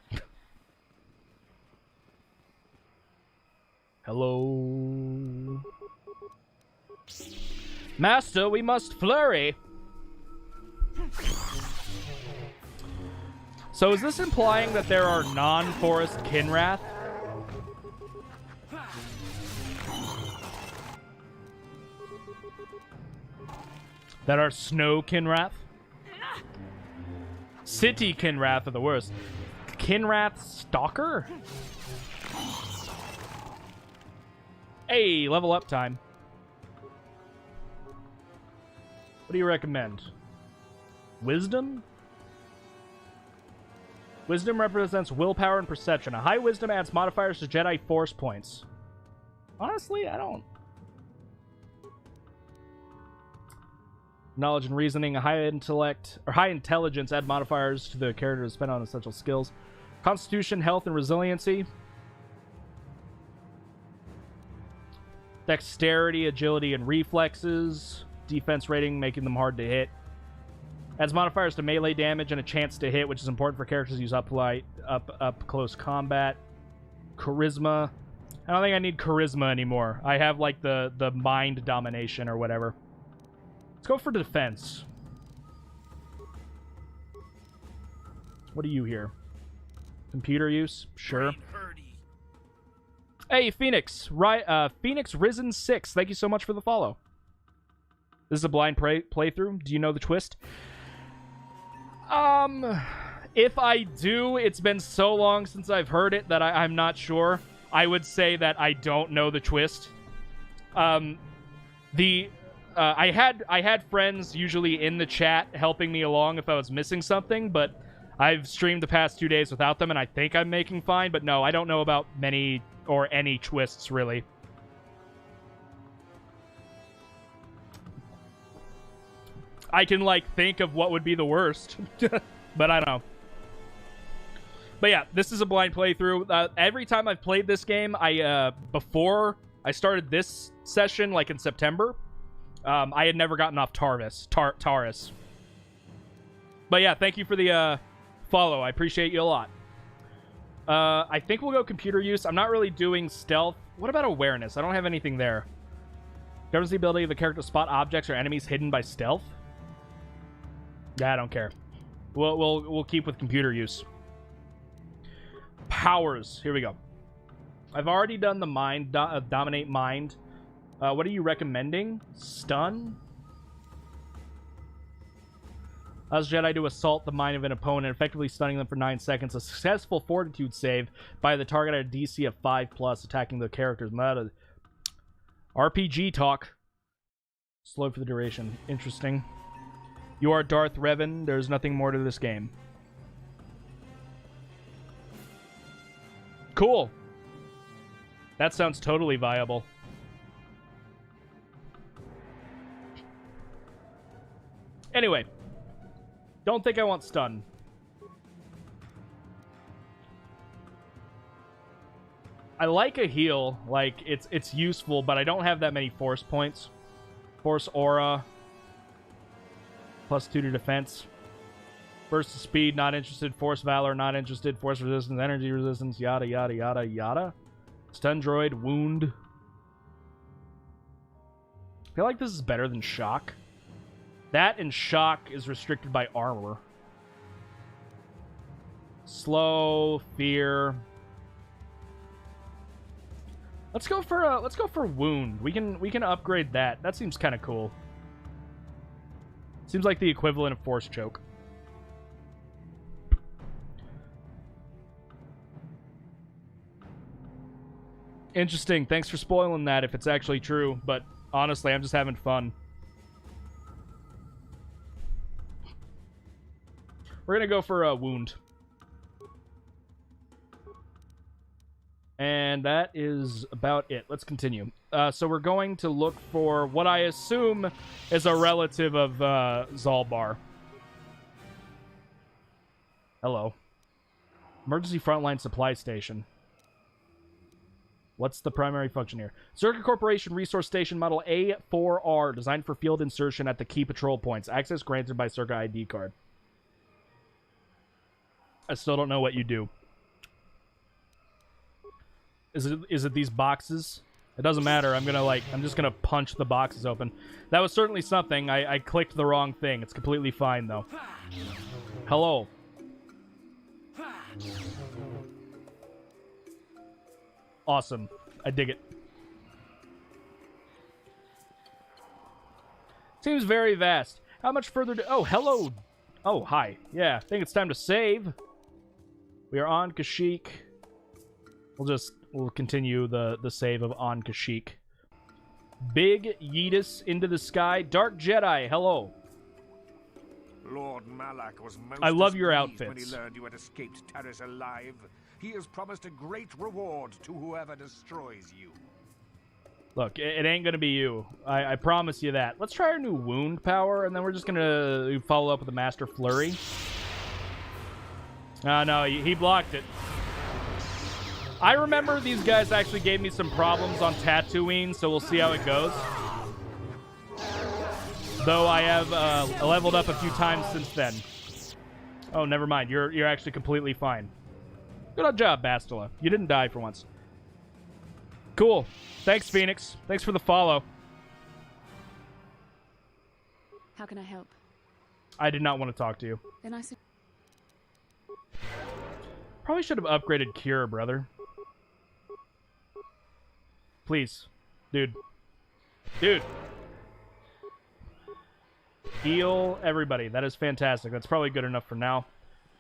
Hello. Master, we must flurry. So is this implying that there are non-forest Kinrath? That are snow Kinrath? City Kinrath are the worst. Kinrath Stalker? Hey, level up time. What do you recommend? Wisdom? Wisdom represents willpower and perception. A high wisdom adds modifiers to Jedi Force points. Honestly, I don't... Knowledge and reasoning, a high intellect, or high intelligence add modifiers to the character to spend on essential skills. Constitution, health, and resiliency. Dexterity, agility, and reflexes. Defense rating, making them hard to hit. Adds modifiers to melee damage and a chance to hit, which is important for characters who use up close combat. Charisma. I don't think I need charisma anymore. I have like the mind domination or whatever. Let's go for defense. What do you hear? Computer use? Sure. Hey, Phoenix. Phoenix Risen 6. Thank you so much for the follow. This is a blind playthrough. Do you know the twist? If I do, it's been so long since I've heard it that I'm not sure. I would say that I don't know the twist. I had friends usually in the chat helping me along if I was missing something, but I've streamed the past 2 days without them, and I think I'm making fine. But no, I don't know about many or any twists, really. I can, like, think of what would be the worst, but I don't know. But yeah, this is a blind playthrough. Every time I've played this game, before I started this session, like in September, I had never gotten off Taurus. But yeah, thank you for the follow. I appreciate you a lot. I think we'll go computer use. I'm not really doing stealth. What about awareness? I don't have anything there. Governs the ability of the character to spot objects or enemies hidden by stealth. Yeah, I don't care. We'll keep with computer use. Powers. Here we go. I've already done the mind dominate mind. What are you recommending? Stun? Allows Jedi to assault the mind of an opponent, effectively stunning them for 9 seconds. A successful fortitude save by the target at a DC of 5+, attacking the character's meta. RPG talk. Slow for the duration. Interesting. You are Darth Revan. There's nothing more to this game. Cool. That sounds totally viable. Anyway. Don't think I want stun. I like a heal. Like, it's useful, but I don't have that many force points. Force aura. +2 to defense. Burst of speed, not interested. Force valor, not interested. Force resistance, energy resistance, yada, yada, yada, yada. Stun droid, wound. I feel like this is better than shock. That and shock is restricted by armor. Slow, fear. Let's go for wound. We can upgrade that. That seems kind of cool. Seems like the equivalent of force choke. Interesting. Thanks for spoiling that if it's actually true, but honestly, I'm just having fun. We're going to go for a wound. And that is about it. Let's continue. So we're going to look for what I assume is a relative of Zalbar. Hello. Emergency Frontline Supply Station. What's the primary function here? Zerka Corporation Resource Station Model A4R, designed for field insertion at the key patrol points. Access granted by Zerka ID card. I still don't know what you do. Is it these boxes? It doesn't matter. I'm just gonna punch the boxes open. That was certainly something. I clicked the wrong thing. It's completely fine though. Hello. Awesome. I dig it. Seems very vast. How much further to... Oh, hello. Oh, hi. Yeah, I think it's time to save. We are on Kashyyyk. We'll continue the save of on Kashyyyk. Big Yeetus into the sky. Dark Jedi, hello. Lord Malak was most I love your displeased outfits. when he learned you had escaped Taris alive. He has promised a great reward to whoever destroys you. Look, it ain't gonna be you. I promise you that. Let's try our new wound power, and then we're just gonna follow up with the Master Flurry. Oh, no, he blocked it. I remember these guys actually gave me some problems on Tatooine, so we'll see how it goes. Though I have leveled up a few times since then. Oh, never mind. You're actually completely fine. Good job, Bastila. You didn't die for once. Cool. Thanks, Phoenix. Thanks for the follow. How can I help? I did not want to talk to you. Then I Probably should have upgraded Cure, brother. Please. Dude. Dude. Heal everybody. That is fantastic. That's probably good enough for now.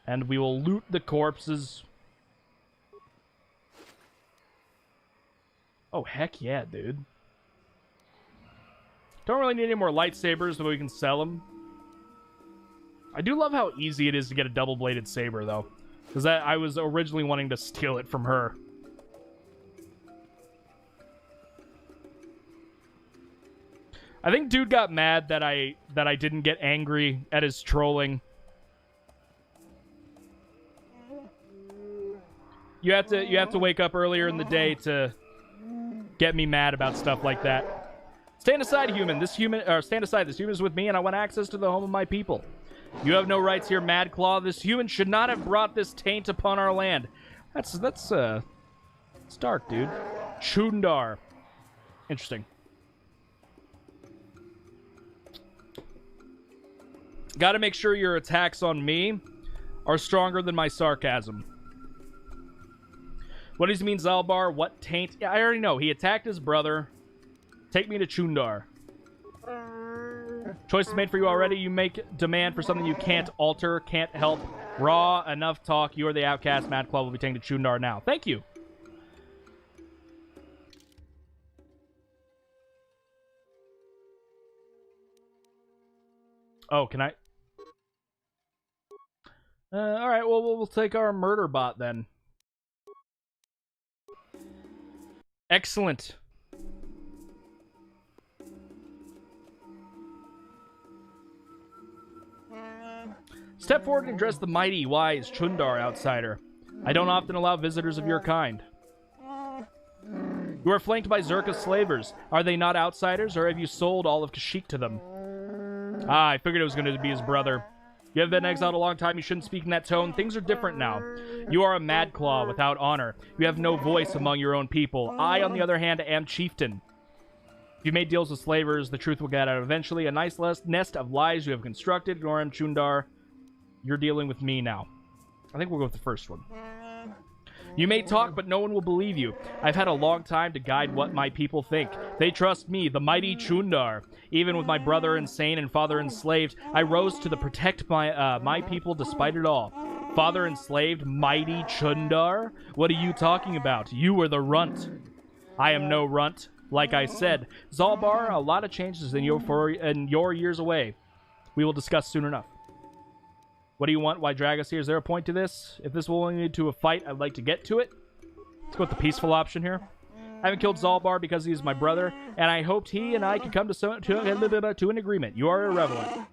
And we will loot the corpses. Oh, heck yeah, dude. Don't really need any more lightsabers, but we can sell them. I do love how easy it is to get a double-bladed saber, though. Because I was originally wanting to steal it from her. I think dude got mad that I didn't get angry at his trolling. You have to wake up earlier in the day to get me mad about stuff like that. Stand aside, human. Stand aside. This human is with me, and I want access to the home of my people. You have no rights here, Mad Claw. This human should not have brought this taint upon our land. That's it's dark, dude. Chundar. Interesting. Got to make sure your attacks on me are stronger than my sarcasm. What does he mean, Zalbar? What taint? Yeah, I already know. He attacked his brother. Take me to Chundar. Choice is made for you already. You make demand for something you can't alter, can't help. Raw, enough talk. You are the outcast. Mad Claw will be taken to Chundar now. Thank you. Oh, can I? All right, well, we'll take our murder bot then. Excellent. Step forward and address the mighty, wise Chundar outsider. I don't often allow visitors of your kind. You are flanked by Zerka's slavers. Are they not outsiders, or have you sold all of Kashyyyk to them? Ah, I figured it was going to be his brother. You have been exiled a long time. You shouldn't speak in that tone. Things are different now. You are a mad claw without honor. You have no voice among your own people. I, on the other hand, am chieftain. If you made deals with slavers, the truth will get out eventually. A nice nest of lies you have constructed. Ignore him, Chundar. You're dealing with me now. I think we'll go with the first one. You may talk, but no one will believe you. I've had a long time to guide what my people think. They trust me, the mighty Chundar. Even with my brother insane and father enslaved, I rose to protect my people despite it all. Father enslaved, mighty Chundar? What are you talking about? You were the runt. I am no runt. Like I said, Zalbar, a lot of changes in your years away. We will discuss soon enough. What do you want? Why drag us here? Is there a point to this? If this will only lead to a fight, I'd like to get to it. Let's go with the peaceful option here. I haven't killed Zalbar because he's my brother, and I hoped he and I could come to an agreement. You are irrelevant.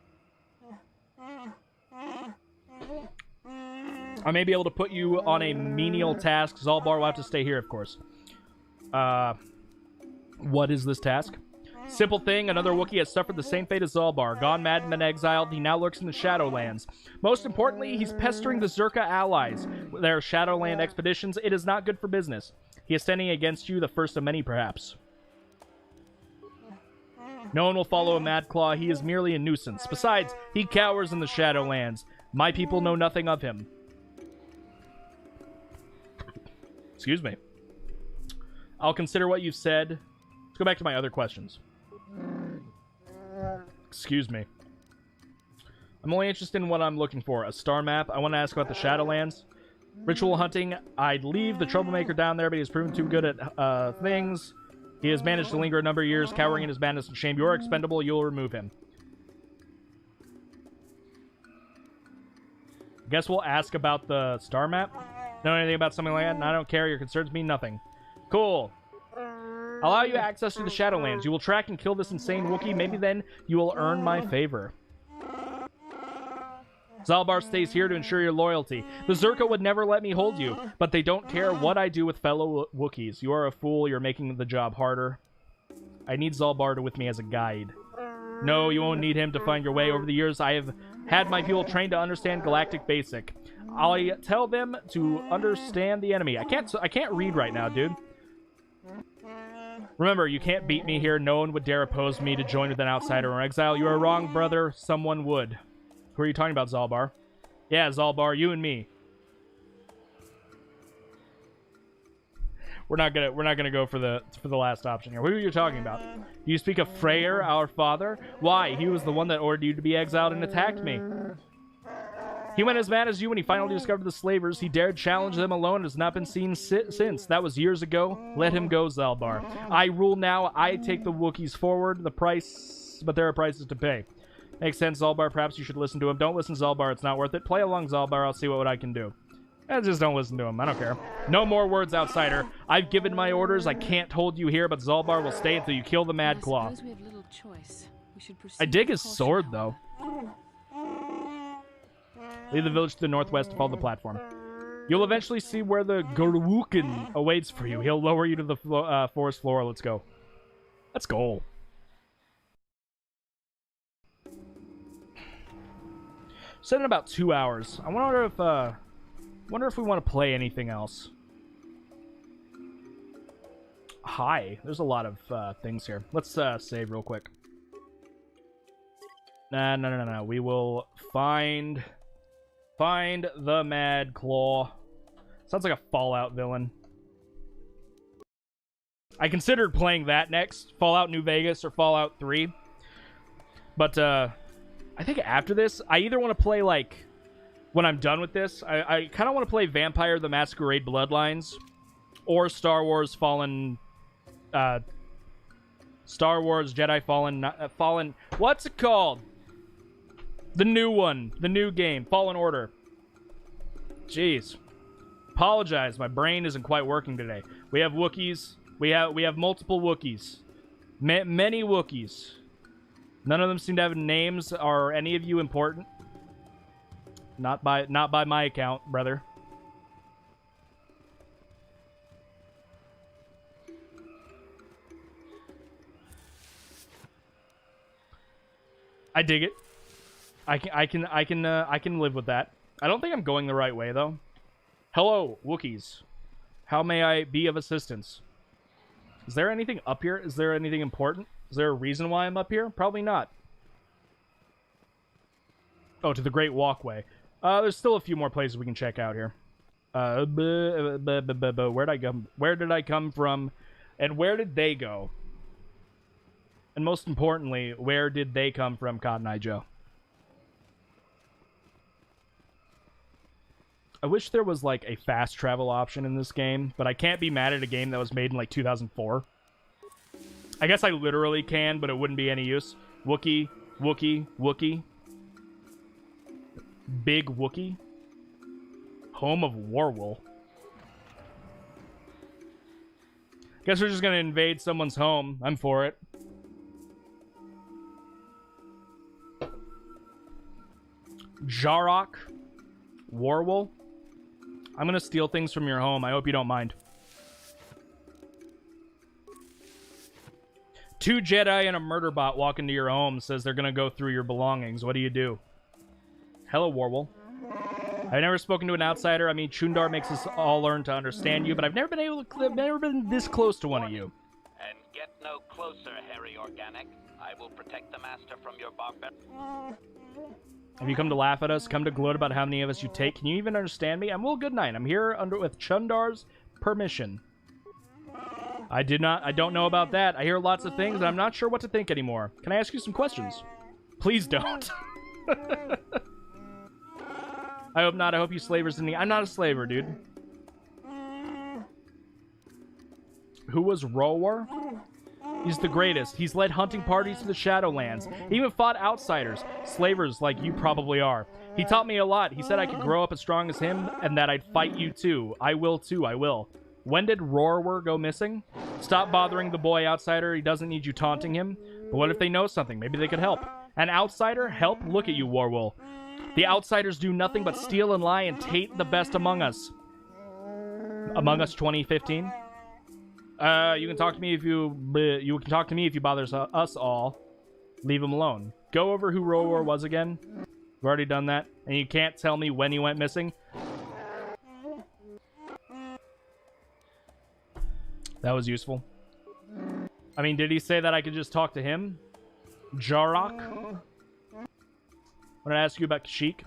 I may be able to put you on a menial task. Zalbar will have to stay here, of course. What is this task? Simple thing, another Wookiee has suffered the same fate as Zalbar. Gone mad and exiled, he now lurks in the Shadowlands. Most importantly, he's pestering the Zerka allies. With their Shadowland expeditions, it is not good for business. He is standing against you, the first of many, perhaps. No one will follow a Mad Claw. He is merely a nuisance. Besides, he cowers in the Shadowlands. My people know nothing of him. Excuse me. I'll consider what you've said. Let's go back to my other questions. Excuse me. I'm only interested in what I'm looking for. A star map. I want to ask about the Shadowlands. Ritual hunting. I'd leave the troublemaker down there, but he's proven too good at things. He has managed to linger a number of years, cowering in his madness and shame. You're expendable. You'll remove him. Guess we'll ask about the star map. Know anything about something like that? And I don't care. Your concerns mean nothing. Cool. Allow you access to the Shadowlands. You will track and kill this insane Wookiee. Maybe then you will earn my favor. Zalbar stays here to ensure your loyalty. The Zerka would never let me hold you, but they don't care what I do with fellow Wookiees. You are a fool. You're making the job harder. I need Zalbar with me as a guide. No, you won't need him to find your way. Over the years, I have had my people trained to understand Galactic Basic. I tell them to understand the enemy. I can't read right now, dude. Remember, you can't beat me here. No one would dare oppose me to join with an outsider or exile. You are wrong, brother. Someone would. Who are you talking about, Zalbar? Yeah, Zalbar, you and me. We're not gonna go for the last option here. Who are you talking about? Do you speak of Freyr, our father? Why? He was the one that ordered you to be exiled and attacked me. He went as mad as you when he finally discovered the slavers. He dared challenge them alone and has not been seen since. That was years ago. Let him go, Zalbar. I rule now. I take the Wookiees forward. But there are prices to pay. Makes sense, Zalbar. Perhaps you should listen to him. Don't listen, Zalbar. It's not worth it. Play along, Zalbar. I'll see what I can do. Just don't listen to him. I don't care. No more words, outsider. I've given my orders. I can't hold you here, but Zalbar will stay until you kill the Mad Claw. I dig his sword, though. Leave the village to the northwest to follow the platform. You'll eventually see where the Gurwukin awaits for you. He'll lower you to the forest floor. Let's go. Let's go. Set in about 2 hours. I wonder if we want to play anything else. Hi. There's a lot of things here. Let's save real quick. No. We will find the Mad Claw. Sounds like a Fallout villain. I considered playing that next. Fallout New Vegas or Fallout 3. But, I think after this, I either want to play, like, when I'm done with this, I kind of want to play Vampire the Masquerade Bloodlines or Star Wars Fallen, Star Wars Jedi Fallen, what's it called? The new one, the new game, Fallen Order. Jeez. Apologize, my brain isn't quite working today. We have Wookiees. We have multiple Wookiees. Many Wookiees. None of them seem to have names. Are any of you important? Not by my account, brother. I dig it. I can live with that. I don't think I'm going the right way though. Hello, Wookiees. How may I be of assistance? Is there anything up here? Is there anything important? Is there a reason why I'm up here? Probably not. Oh, to the Great Walkway. There's still a few more places we can check out here. Where'd I come? Where did I come from? And where did they go? And most importantly, where did they come from, Cotton Eye Joe? I wish there was, like, a fast travel option in this game, but I can't be mad at a game that was made in, like, 2004. I guess I literally can, but it wouldn't be any use. Wookie, Wookie, Wookie. Big Wookie. Home of Warwool. Guess we're just gonna invade someone's home. I'm for it. Jarok. Warwool. I'm gonna steal things from your home. I hope you don't mind. 2 Jedi and a murder bot walk into your home, says they're gonna go through your belongings. What do you do? Hello, Warwool. I've never spoken to an outsider. I mean, Chundar makes us all learn to understand you, but I've never been this close to one of you. And get no closer, hairy organic. I will protect the master from your barbar. Have you come to laugh at us? Come to gloat about how many of us you take? Can you even understand me? I'm Will Goodnight. I'm here with Chundar's permission. I don't know about that. I hear lots of things, and I'm not sure what to think anymore. Can I ask you some questions? Please don't. I hope not. I hope you slavers didn't. I'm not a slaver, dude. Who was Rowar? He's the greatest. He's led hunting parties to the Shadowlands. He even fought outsiders, slavers like you probably are. He taught me a lot. He said I could grow up as strong as him and that I'd fight you too. I will too, I will. When did Rorwar go missing? Stop bothering the boy, outsider. He doesn't need you taunting him. But what if they know something? Maybe they could help. An outsider? Help? Look at you, Warwool. The outsiders do nothing but steal and lie and hate the best among us. Among Us 2015? You can talk to me if you can talk to me if you bothers us all. Leave him alone. Go over who Rowar was again. We've already done that. And you can't tell me when he went missing. That was useful. I mean, did he say that I could just talk to him? Jarok? I want to ask you about Kashyyyk.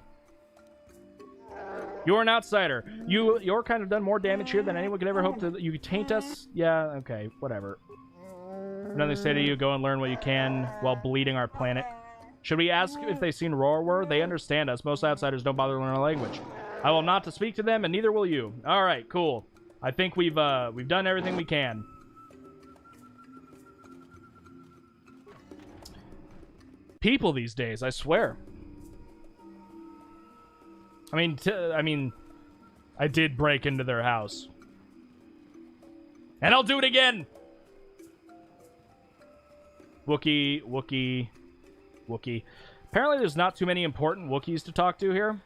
You're an outsider. You're kind of done more damage here than anyone could ever hope to. You taint us? Yeah, okay, whatever. Nothing to say to you. Go and learn what you can while bleeding our planet. Should we ask if they've seen Rorwar? They understand us. Most outsiders don't bother to learn our language. I will not to speak to them, and neither will you. All right, cool. I think we've done everything we can. People these days, I swear. I mean, I did break into their house. And I'll do it again! Wookie, Wookie, Wookie. Apparently there's not too many important Wookiees to talk to here.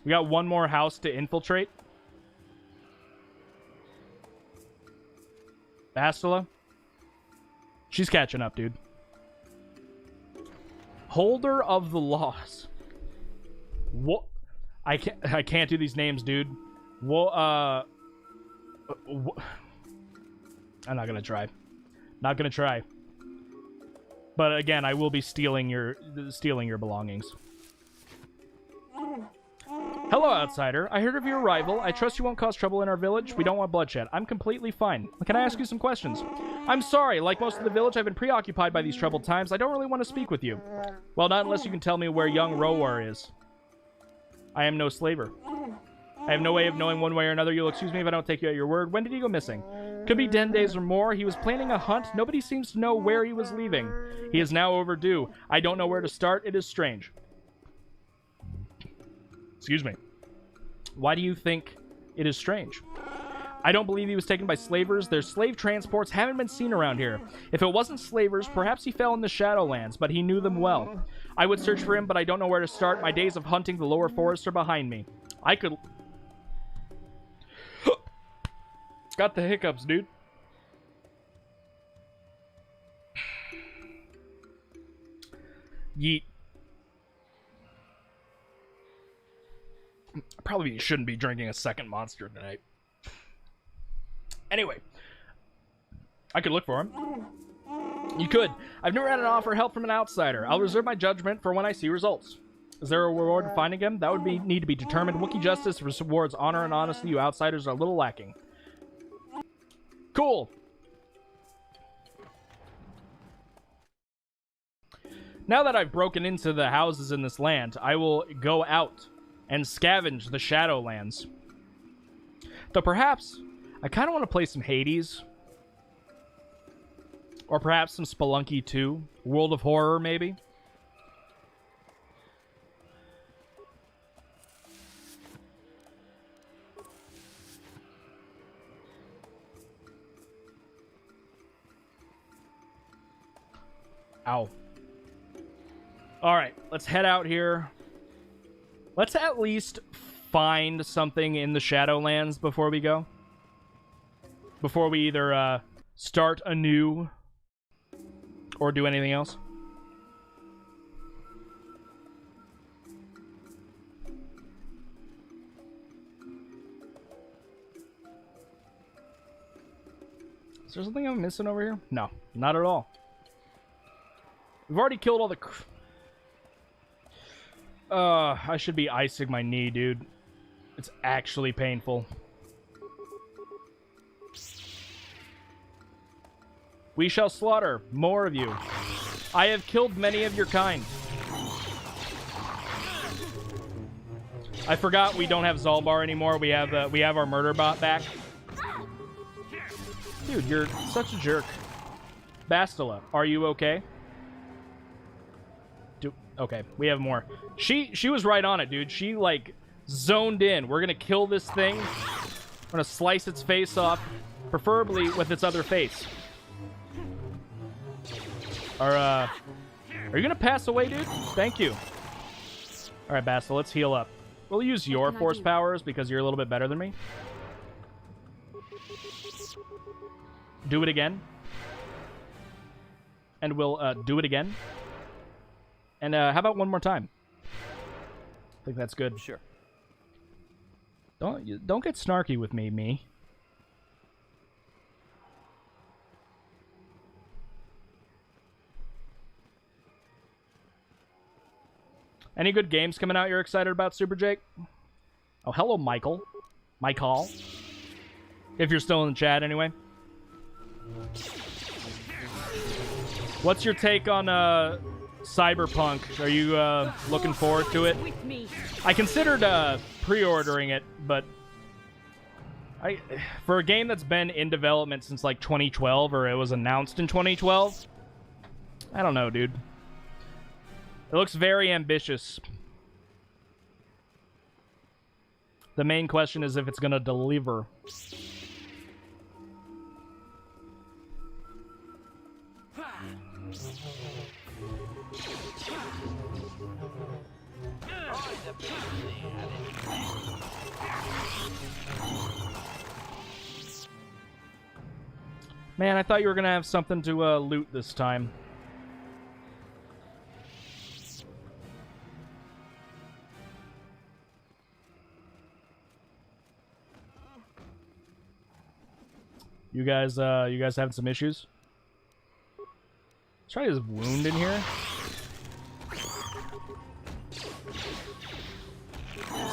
We got one more house to infiltrate. Bastila. She's catching up, dude. Holder of the laws. What? I can't do these names, dude. What? I'm not gonna try. Not gonna try. But again, I will be stealing your belongings. Hello, outsider. I heard of your arrival. I trust you won't cause trouble in our village. We don't want bloodshed. I'm completely fine. Can I ask you some questions? I'm sorry. Like most of the village, I've been preoccupied by these troubled times. I don't really want to speak with you. Well, not unless you can tell me where young Rowar is. I am no slaver. I have no way of knowing one way or another. You'll excuse me if I don't take you at your word. When did he go missing? Could be 10 days or more. He was planning a hunt. Nobody seems to know where he was leaving. He is now overdue. I don't know where to start. It is strange. Excuse me. Why do you think it is strange? I don't believe he was taken by slavers. Their slave transports haven't been seen around here. If it wasn't slavers, perhaps he fell in the Shadowlands, but he knew them well. I would search for him, but I don't know where to start. My days of hunting the lower forest are behind me. I could... Got the hiccups, dude. Yeet. Probably shouldn't be drinking a second monster tonight. Anyway. I could look for him. You could. I've never had an offer help from an outsider. I'll reserve my judgment for when I see results. Is there a reward for finding him? That would need to be determined. Wookiee justice rewards honor and honesty. You outsiders are a little lacking. Cool. Now that I've broken into the houses in this land, I will go out and scavenge the Shadowlands. Though perhaps, I kind of want to play some Hades. Or perhaps some Spelunky 2. World of Horror, maybe. Ow. Alright, let's head out here. Let's at least find something in the Shadowlands before we go. Before we either start anew or do anything else. Is there something I'm missing over here? No, not at all. We've already killed all the... I should be icing my knee, dude. It's actually painful. We shall slaughter more of you. I have killed many of your kind. I forgot we don't have Zalbar anymore. We have our murder bot back. Dude, you're such a jerk. Bastila, are you okay? Okay, we have more. She was right on it, dude. She, like, zoned in. We're gonna kill this thing. We're gonna slice its face off, preferably with its other face. Are you gonna pass away, dude? Thank you. Alright, Bastila, let's heal up. We'll use your force powers because you're a little bit better than me. Do it again. And we'll do it again. And how about one more time? I think that's good. Sure. Don't get snarky with me. Any good games coming out you're excited about, Super Jake? Oh, hello, Michael. Michael. If you're still in the chat, anyway. What's your take on Cyberpunk? Are you looking forward to it? I considered pre-ordering it, but for a game that's been in development since like 2012, or it was announced in 2012, I don't know, dude. It looks very ambitious. The main question is if it's gonna deliver. Man, I thought you were gonna have something to loot this time. You guys having some issues? Let's try his wound in here.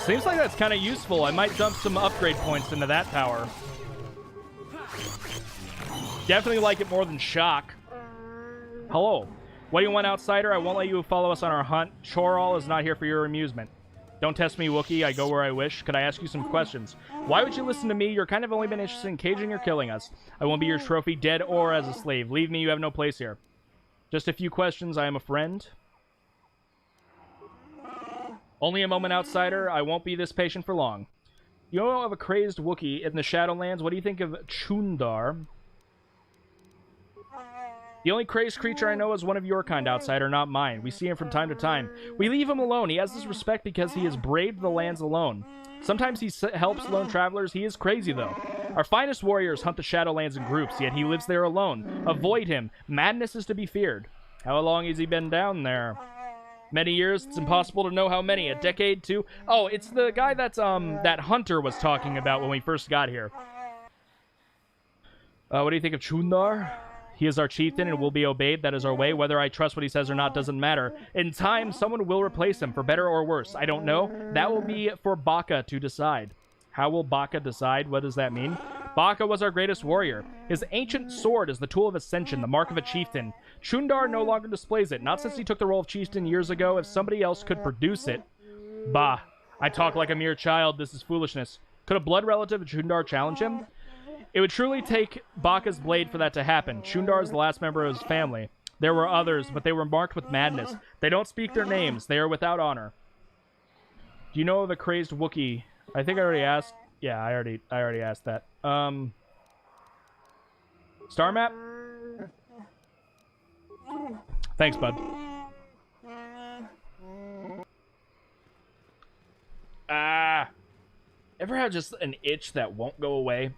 Seems like that's kind of useful. I might dump some upgrade points into that power. Definitely like it more than shock. Hello. What do you want, outsider? I won't let you follow us on our hunt. Choral is not here for your amusement. Don't test me, Wookiee. I go where I wish. Could I ask you some questions? Why would you listen to me? You're kind of only been interested in caging or killing us. I won't be your trophy, dead or as a slave. Leave me. You have no place here. Just a few questions. I am a friend. Only a moment, outsider. I won't be this patient for long. You know of a crazed Wookiee in the Shadowlands. What do you think of Chundar? The only crazed creature I know is one of your kind, outsider, not mine. We see him from time to time. We leave him alone. He has this respect because he has braved the lands alone. Sometimes he helps lone travelers. He is crazy, though. Our finest warriors hunt the Shadowlands in groups, yet he lives there alone. Avoid him. Madness is to be feared. How long has he been down there? Many years? It's impossible to know how many. A decade, two? Oh, it's the guy that's, that Hunter was talking about when we first got here. What do you think of Chundar? He is our chieftain and will be obeyed. That is our way. Whether I trust what he says or not doesn't matter. In time, someone will replace him, for better or worse. I don't know. That will be for Baka to decide. How will Baka decide? What does that mean? Baka was our greatest warrior. His ancient sword is the tool of ascension, the mark of a chieftain. Chundar no longer displays it, not since he took the role of chieftain years ago. If somebody else could produce it... Bah, I talk like a mere child. This is foolishness. Could a blood relative of Chundar challenge him? It would truly take Baka's blade for that to happen. Chundar is the last member of his family. There were others, but they were marked with madness. They don't speak their names. They are without honor. Do you know of a crazed Wookiee? I think I already asked. Yeah, I already asked that. Star map? Thanks, bud. Ever had just an itch that won't go away?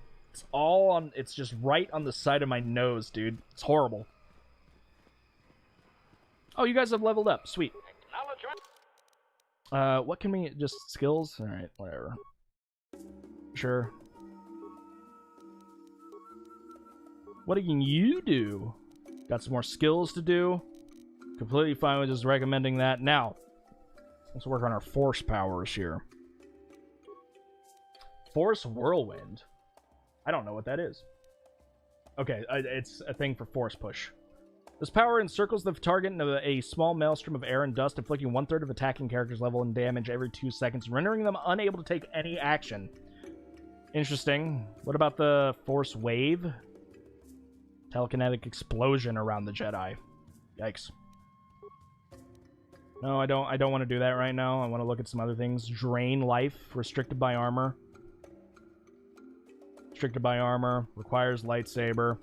It's just right on the side of my nose, dude. It's horrible. Oh, you guys have leveled up. Sweet. What can we... Just skills? Alright, whatever. Sure. What can you do? Got some more skills to do. Completely fine with just recommending that. Now, let's work on our force powers here. Force Whirlwind. I don't know what that is. Okay, it's a thing for force push. This power encircles the target in a small maelstrom of air and dust, inflicting 1/3 of attacking characters' level and damage every 2 seconds, rendering them unable to take any action. Interesting. What about the force wave? Telekinetic explosion around the Jedi. Yikes. No, I don't want to do that right now. I want to look at some other things. Drain life, restricted by armor. Restricted by armor, requires lightsaber.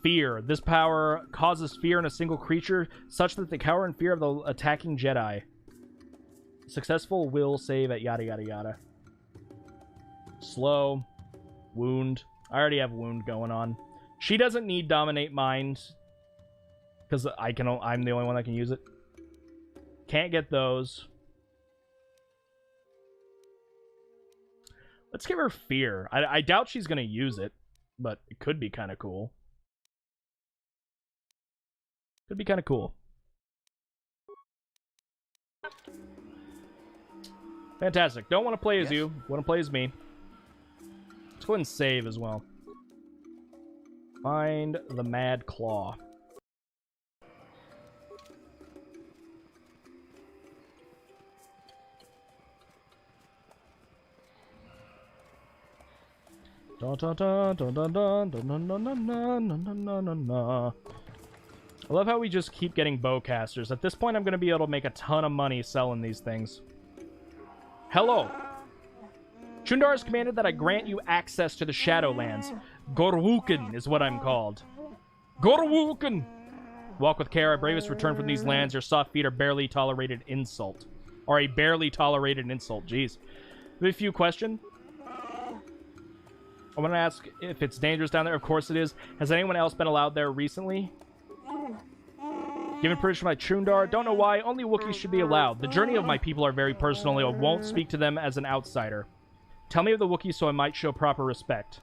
Fear. This power causes fear in a single creature, such that they cower in fear of the attacking Jedi. Successful will save at yada yada yada. Slow. Wound. I already have wound going on. She doesn't need dominate mind, because I'm the only one that can use it. Can't get those. Let's give her fear. I doubt she's going to use it, but it could be kind of cool. Could be kind of cool. Fantastic. Don't want to play as you. Want to play as me. Let's go ahead and save as well. Find the Mad Claw. I love how we just keep getting bowcasters. At this point, I'm going to be able to make a ton of money selling these things. Hello. Chundar has commanded that I grant you access to the Shadowlands. Gorwuken is what I'm called. Gorwuken! Walk with care. Our bravest return from these lands. Your soft feet are barely tolerated insult. Or a barely tolerated insult. Jeez. I have a few questions. I want to ask if it's dangerous down there. Of course it is. Has anyone else been allowed there recently? Given permission by Chundar, don't know why. Only Wookiees should be allowed. The journey of my people are very personal. I won't speak to them as an outsider. Tell me of the Wookiees so I might show proper respect.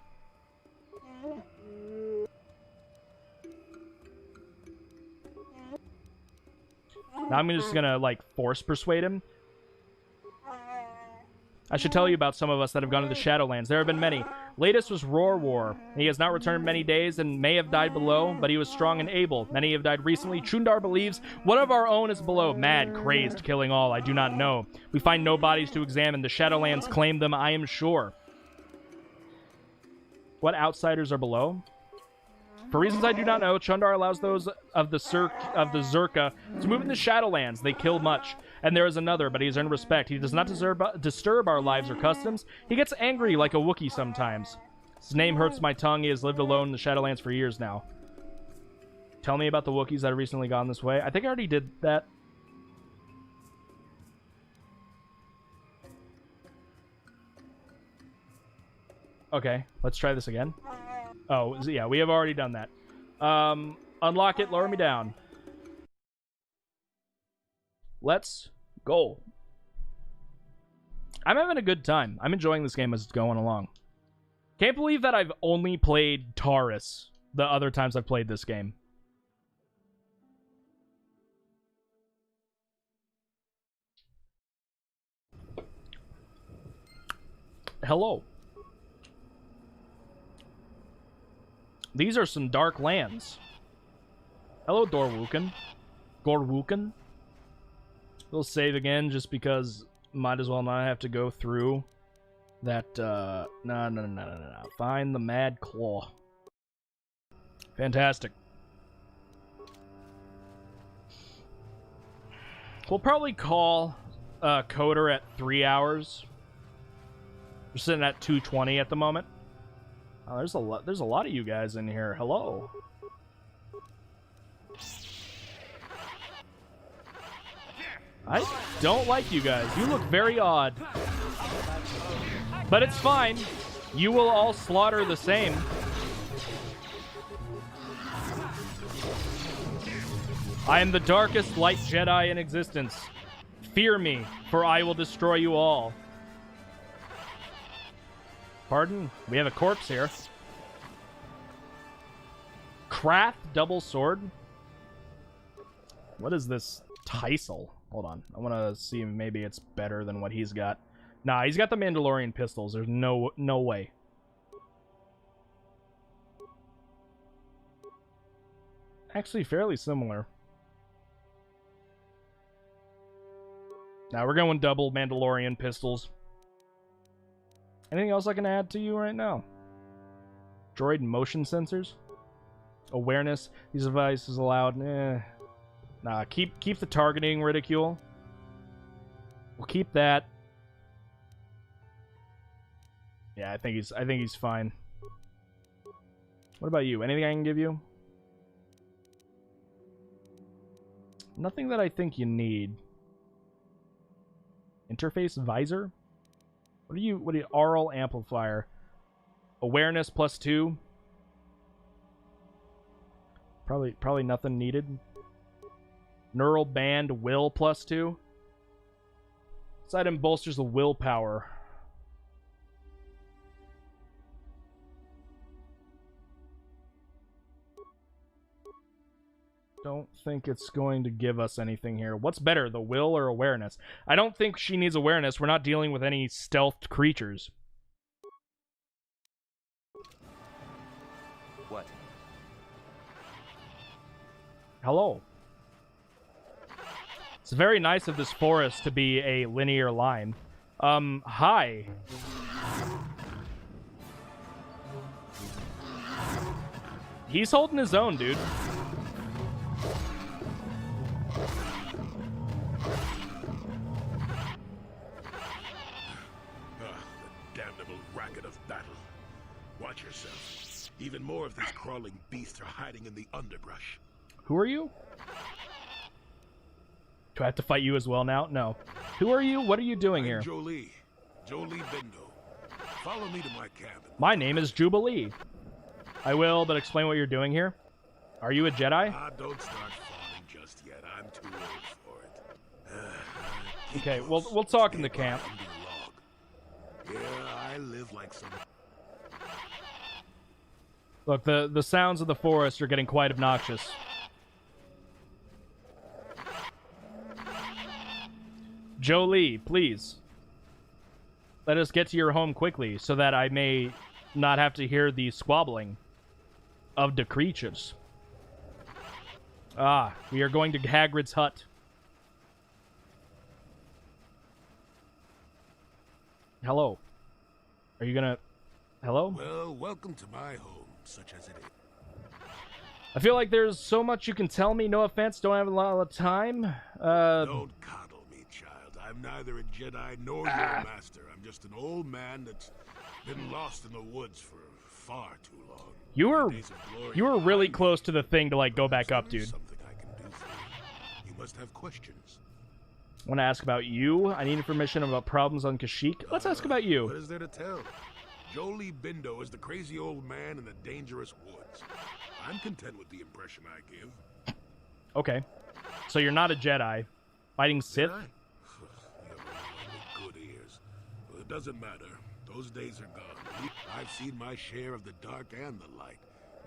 Now I'm just gonna, like, force persuade him. I should tell you about some of us that have gone to the Shadowlands. There have been many. Latest was Roar War. He has not returned many days and may have died below, but he was strong and able. Many have died recently. Chundar believes one of our own is below. Mad, crazed, killing all. I do not know. We find no bodies to examine. The Shadowlands claim them, I am sure. What outsiders are below? For reasons I do not know, Chundar allows those of the Zerka to move in the Shadowlands. They kill much. And there is another, but he has earned respect. He does not disturb our lives or customs. He gets angry like a Wookiee sometimes. His name hurts my tongue. He has lived alone in the Shadowlands for years now. Tell me about the Wookiees that have recently gone this way. I think I already did that. Okay, let's try this again. Oh, yeah, we have already done that. Unlock it, lower me down. Let's go. I'm having a good time. I'm enjoying this game as it's going along. Can't believe that I've only played Taurus the other times I've played this game. Hello. These are some dark lands. Hello, Dorwuken. Gorwuken. We'll save again just because might as well not have to go through that, no. Find the Mad Claw. Fantastic. We'll probably call KOTOR at 3 hours. We're sitting at 220 at the moment. Oh, there's a lot of you guys in here. Hello. I don't like you guys. You look very odd. But it's fine. You will all slaughter the same. I am the darkest light Jedi in existence. Fear me, for I will destroy you all. Pardon? We have a corpse here. Craft double sword? What is this? Tysil. Hold on. I want to see if maybe it's better than what he's got. Nah, he's got the Mandalorian pistols. There's no way. Actually, fairly similar. Now we're going double Mandalorian pistols. Anything else I can add to you right now? Droid motion sensors? Awareness. These devices allowed. Nah, keep the targeting ridicule. We'll keep that. Yeah, I think he's fine. What about you? Anything I can give you? Nothing that I think you need. Interface visor? What are you aural amplifier? Awareness +2. Probably nothing needed. Neural band will +2. This item bolsters the willpower. Don't think it's going to give us anything here. What's better, the will or awareness? I don't think she needs awareness. We're not dealing with any stealthed creatures. What? Hello. It's very nice of this forest to be a linear line. Hi. He's holding his own, dude. Watch yourself. Even more of these crawling beasts are hiding in the underbrush. Who are you? Do I have to fight you as well now? No. Who are you? What are you doing here? Jolie Bindo. Follow me to my cabin. My name is Jubilee. I will, but explain what you're doing here. Are you a Jedi? Don't start falling just yet. I'm too old for it. Okay, we'll talk in the camp. Yeah, I live like some... Look, the sounds of the forest are getting quite obnoxious. Jolie, please. Let us get to your home quickly, so that I may not have to hear the squabbling of the creatures. Ah, we are going to Hagrid's hut. Hello. Are you gonna... Hello? Well, welcome to my home. Such as it is. I feel like there's so much you can tell me. No offense, don't have a lot of time. Don't coddle me, child. I'm neither a Jedi nor your master. I'm just an old man that's been lost in the woods for far too long. You were really close to the thing to like go back up, dude. Something I can do for you. You must have questions. I want to ask about you. I need information about problems on Kashyyyk. Let's ask about you. What is there to tell? Jolie Bindo is the crazy old man in the dangerous woods. I'm content with the impression I give. Okay. So you're not a Jedi. Fighting Sith? You have good ears. Well, it doesn't matter. Those days are gone. I've seen my share of the dark and the light.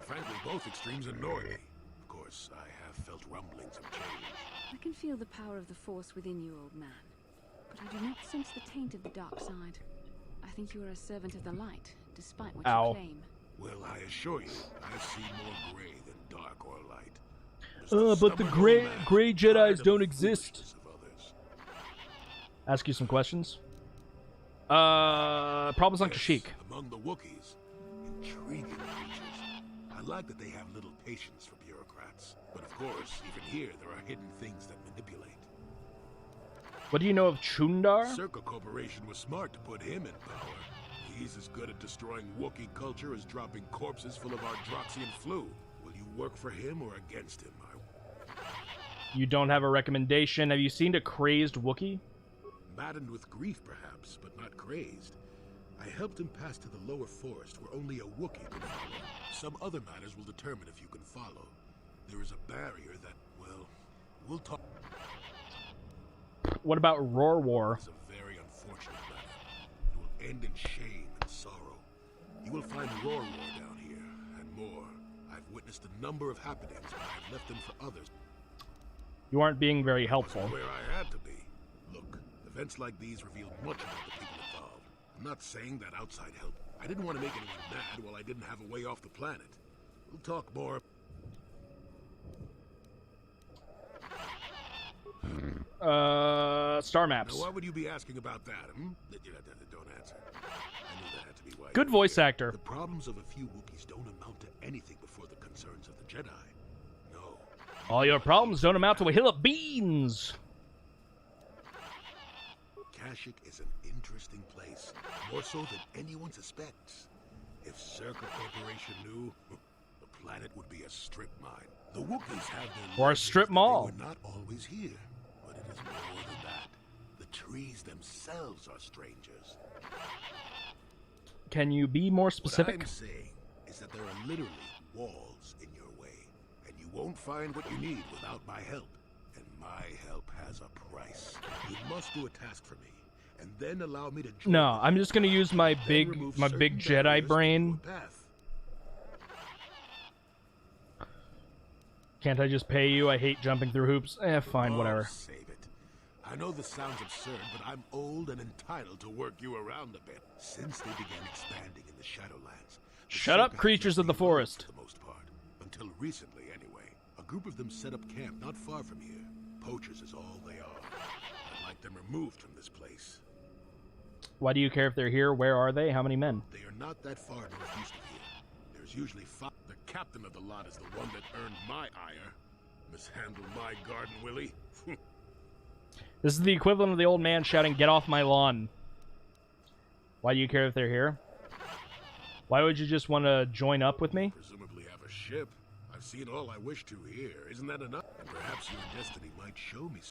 Frankly, both extremes annoy me. Of course, I have felt rumblings of change. I can feel the power of the Force within you, old man. But I do not sense the taint of the dark side. I think you are a servant of the light, despite what you claim. Well, I assure you, I see more gray than dark or light. But the gray Jedis don't exist. Ask you some questions. Problems on Kashyyyk. Among the Wookiees, intriguing creatures. I like that they have little patience for bureaucrats. But of course, even here, there are hidden things that manipulate. What do you know of Chundar? Circa Corporation was smart to put him in power. He's as good at destroying Wookiee culture as dropping corpses full of Ardroxian flu. Will you work for him or against him? You don't have a recommendation. Have you seen a crazed Wookiee? Maddened with grief, perhaps, but not crazed. I helped him pass to the lower forest where only a Wookiee can follow. Some other matters will determine if you can follow. There is a barrier that, well, we'll talk. What about Roar War? It's a very unfortunate matter. It will end in shame and sorrow. You will find Roar War down here, and more. I've witnessed a number of happenings, but I've left them for others. You aren't being very helpful. Where I had to be. Look, events like these reveal much about the people involved. I'm not saying that outside help. I didn't want to make anyone mad while I didn't have a way off the planet. We'll talk more. Star maps. Now, why would you be asking about that? Don't answer. I knew that had to be why. Good voice actor. The problems of a few Wookiees don't amount to anything before the concerns of the Jedi. No. All your problems don't amount to a hill of beans. Kashyyyk is an interesting place, more so than anyone suspects. If Circa Corporation knew, the planet would be a strip mine. The Wookiees have their or a strip mall. They were not always here, but it is more than that. The trees themselves are strangers. Can you be more specific? What I'm saying is that there are literally walls in your way, and you won't find what you need without my help. And my help has a price. You must do a task for me, and then allow me to join. No, I'm just gonna use my big Jedi brain. Can't I just pay you? I hate jumping through hoops. Fine, whatever. Save it. I know this sounds absurd, but I'm old and entitled to work you around a bit. Since they began expanding in the Shadowlands. Shut up, creatures of the forest. For the most part. Until recently, anyway. A group of them set up camp not far from here. Poachers is all they are. I'd like them removed from this place. Why do you care if they're here? Where are they? How many men? They are not that far northeast of here. There's usually 5. The captain of the lot is the one that earned my ire. Mishandled my garden, Willie. This is the equivalent of the old man shouting, "Get off my lawn." Why do you care if they're here? Why would you just want to join up with me? Presumably have a ship. I've seen all I wish to here. Isn't that enough? And perhaps your destiny might show me.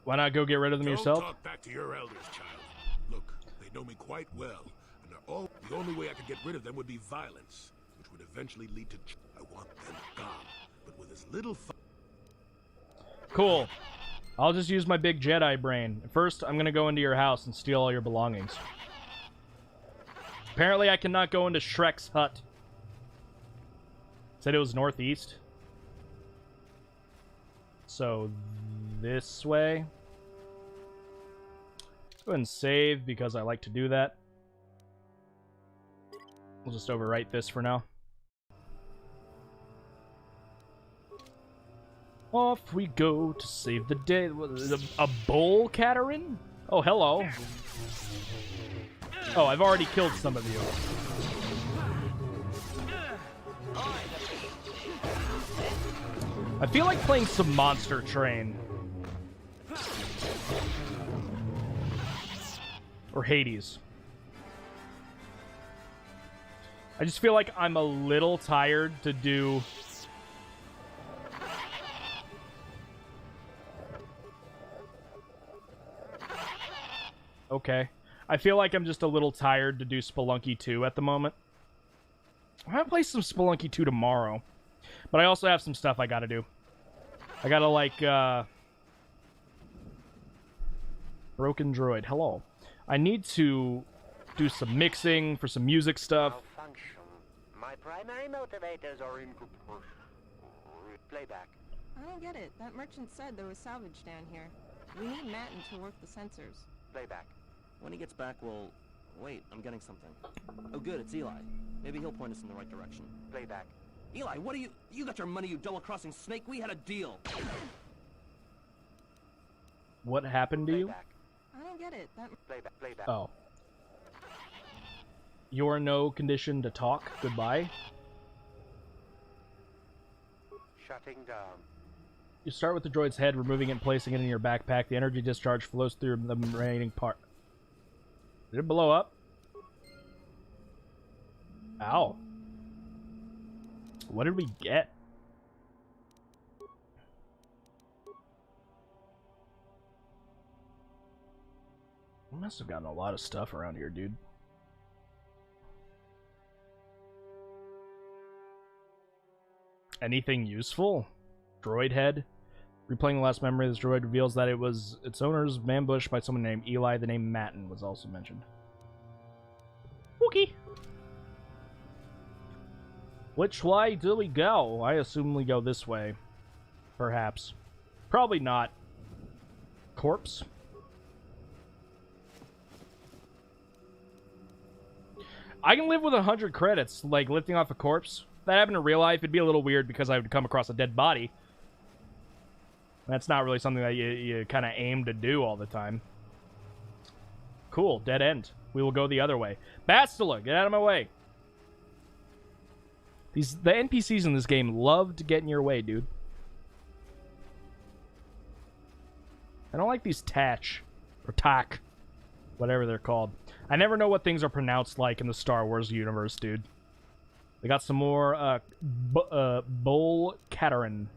Why not go get rid of them yourself? Don't talk back to your elders, child. Look, they know me quite well, and they're all. The only way I could get rid of them would be violence, which would eventually lead to. I want them gone, but with as little. Cool. I'll just use my big Jedi brain. First, I'm gonna go into your house and steal all your belongings. Apparently, I cannot go into Shrek's hut. Said it was northeast. So, this way. Go ahead and save, because I like to do that. We'll just overwrite this for now. Off we go to save the day. A bull, Katerin? Oh, hello. Oh, I've already killed some of you. I feel like playing some Monster Train. Or Hades. I just feel like I'm a little tired to do... Okay. I feel like I'm just a little tired to do Spelunky 2 at the moment. I'm gonna play some Spelunky 2 tomorrow. But I also have some stuff I gotta do. I gotta, like, broken droid. Hello. I need to do some mixing for some music stuff. Malfunction. My primary motivators are in playback. I don't get it. That merchant said there was salvage down here. We need Matten to work the sensors. Playback. When he gets back, we'll... Wait, I'm getting something. Oh good, it's Eli. Maybe he'll point us in the right direction. Playback. Eli, what are you... You got your money, you double-crossing snake. We had a deal. What happened to you? I don't get it. That... Playback. Oh. You're no condition to talk. Goodbye. Shutting down. You start with the droid's head, removing it and placing it in your backpack. The energy discharge flows through the remaining part. Did it blow up? Ow. What did we get? We must have gotten a lot of stuff around here, dude. Anything useful? Droid head? Replaying the last memory of this droid reveals that it was its owner's ambushed by someone named Eli. The name Matten was also mentioned. Wookie! Which way do we go? I assume we go this way. Perhaps. Probably not. Corpse? I can live with 100 credits, like lifting off a corpse. If that happened in real life, it'd be a little weird because I would come across a dead body. That's not really something that you kind of aim to do all the time. Cool, dead end. We will go the other way. Bastila, get out of my way. The NPCs in this game love to get in your way, dude. I don't like these Tatch, or Tak, whatever they're called. I never know what things are pronounced like in the Star Wars universe, dude. They got some more, Bol Katarn.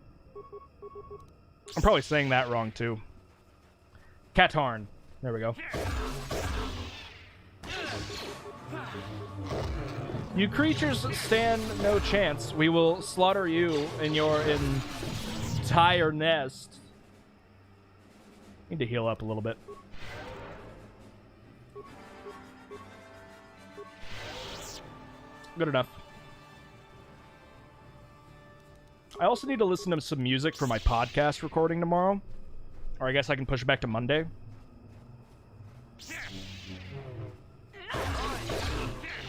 I'm probably saying that wrong, too. Katarn. There we go. You creatures stand no chance. We will slaughter you in your entire nest. Need to heal up a little bit. Good enough. I also need to listen to some music for my podcast recording tomorrow. Or I guess I can push it back to Monday.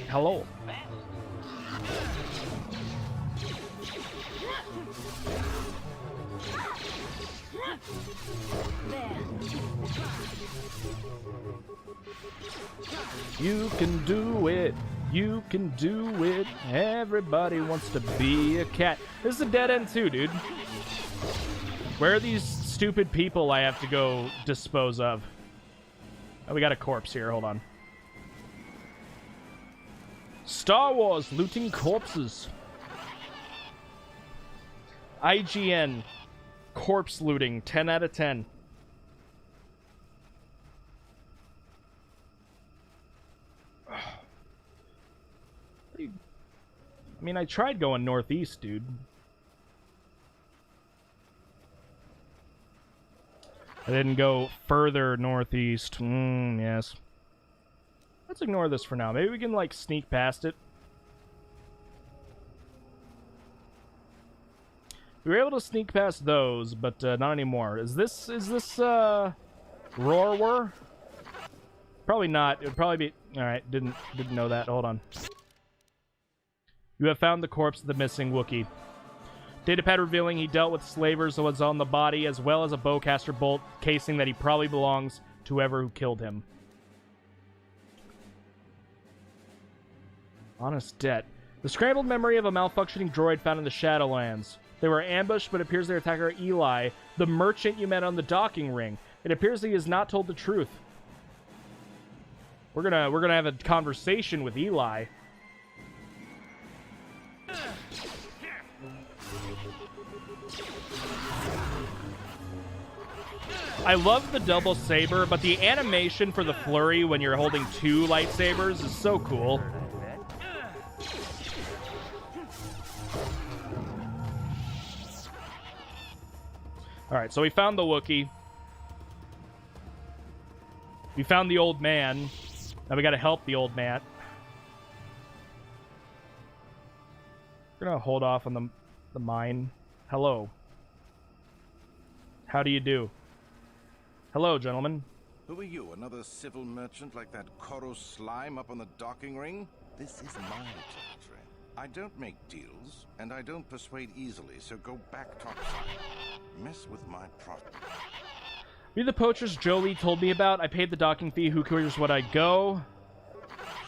Hello. You can do it. You can do it. Everybody wants to be a cat. This is a dead end too, dude. Where are these stupid people I have to go dispose of? Oh, we got a corpse here. Hold on. Star Wars looting corpses. IGN. Corpse looting. 10 out of 10. I mean, I tried going northeast, dude. I didn't go further northeast. Yes. Let's ignore this for now. Maybe we can, like, sneak past it. We were able to sneak past those, but not anymore. Is this Roar? Probably not. It would probably be... Alright, didn't know that. Hold on. You have found the corpse of the missing Wookiee. Datapad revealing he dealt with slavers that was on the body, as well as a bowcaster bolt casing that he probably belongs to whoever who killed him. Honest debt. The scrambled memory of a malfunctioning droid found in the Shadowlands. They were ambushed, but it appears their attacker Eli, the merchant you met on the docking ring. It appears that he has not told the truth. We're gonna have a conversation with Eli. I love the double saber, but the animation for the flurry when you're holding two lightsabers is so cool. Alright, so we found the Wookiee. We found the old man. Now we gotta help the old man. We're gonna hold off on the mine. Hello. How do you do? Hello, gentlemen. Who are you, another civil merchant like that KOTOR slime up on the docking ring? This is my territory. I don't make deals, and I don't persuade easily, so go back topside. Mess with my profit. Be the poachers Jolie told me about. I paid the docking fee. Who cares what I go?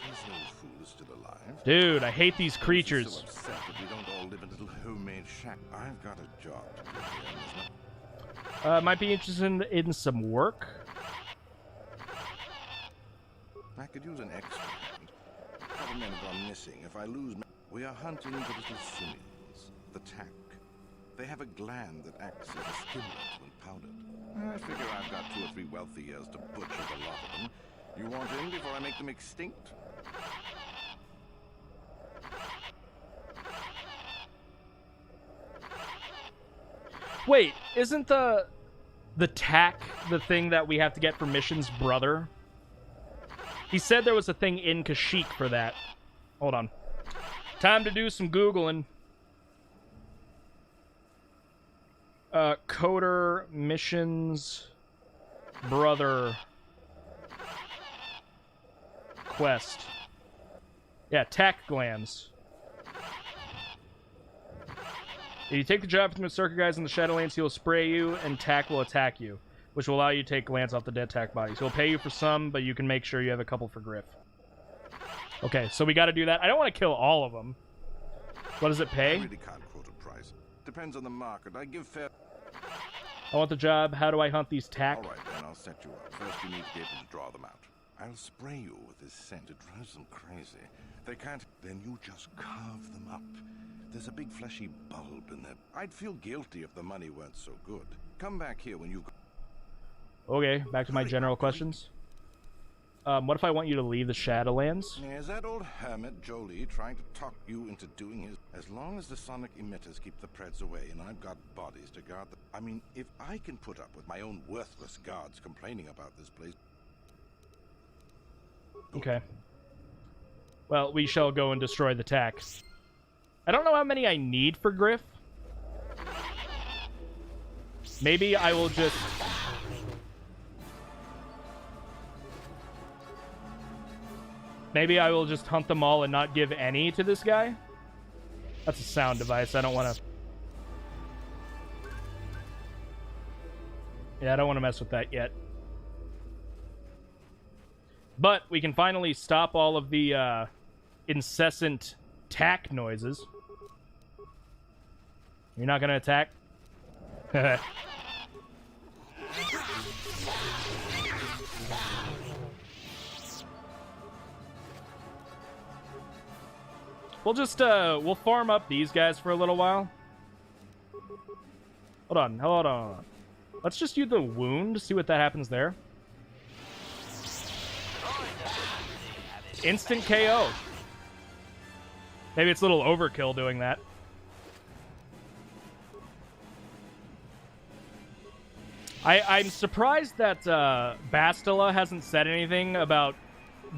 This old fool is still alive. Dude, I hate these creatures. I'm so upset that we don't all live in a little homemade shack. I've got a job to do here, and Might be interested in some work. I could use an extra hand. A couple men have gone missing. If I lose, we are hunting the little simians, the tack. They have a gland that acts as a stimulant when powdered. I figure I've got 2 or 3 wealthy years to butcher the lot of them. You want in before I make them extinct? Wait, isn't the tack the thing that we have to get for Mission's brother? He said there was a thing in Kashyyyk for that. Hold on. Time to do some Googling. KOTOR Mission's brother quest. Yeah, tack glands. If you take the job from the Circuit guys in the Shadowlands, he will spray you, and tack will attack you, which will allow you to take glands off the dead tack bodies. He'll pay you for some, but you can make sure you have a couple for Griff. Okay, so we got to do that. I don't want to kill all of them. What does it pay? I really can't quote a price. Depends on the market. I give fair... I want the job. How do I hunt these tack? All right, then I'll set you up. First, you need to be able to draw them out. I'll spray you with this scent. It drives them crazy. They can't... Then you just carve them up. There's a big fleshy bulb in there. I'd feel guilty if the money weren't so good. Come back here when you... Okay, back to my general questions. What if I want you to leave the Shadowlands? Is that old hermit Jolie trying to talk you into doing his... As long as the sonic emitters keep the Preds away and I've got bodies to guard them... I mean, if I can put up with my own worthless guards complaining about this place... Okay. Well, we shall go and destroy the tack. I don't know how many I need for Griff. Maybe I will just... Maybe I will just hunt them all and not give any to this guy. That's a sound device. I don't want to... Yeah, I don't want to mess with that yet. But we can finally stop all of the incessant tack noises. You're not going to attack? We'll just, we'll farm up these guys for a little while. Hold on. Let's just use the wound, see what that happens there. Instant KO. Maybe it's a little overkill doing that. I'm surprised that Bastila hasn't said anything about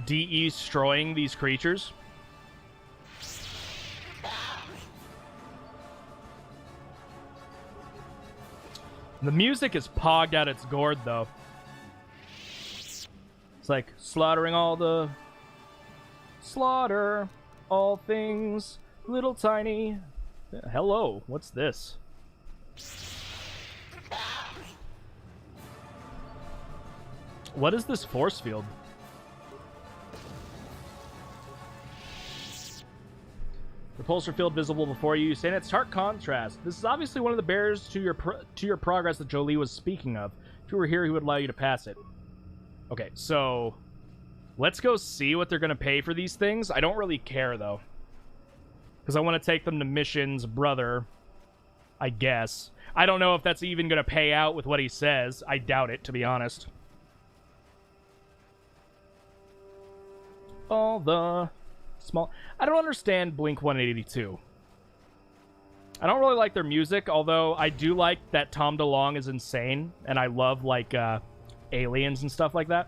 destroying these creatures. The music is pogged at its gourd, though. It's like slaughtering all the... Slaughter all things little tiny. Hello, what's this? What is this force field? Repulsor field visible before you. Stand at stark contrast. This is obviously one of the barriers to your progress that Jolie was speaking of. If you were here, he would allow you to pass it. Okay, so let's go see what they're going to pay for these things. I don't really care, though, because I want to take them to Mission's brother, I guess. I don't know if that's even going to pay out with what he says. I doubt it, to be honest. All the... small... I don't understand Blink 182. I don't really like their music, although I do like that Tom DeLonge is insane, and I love, like, aliens and stuff like that.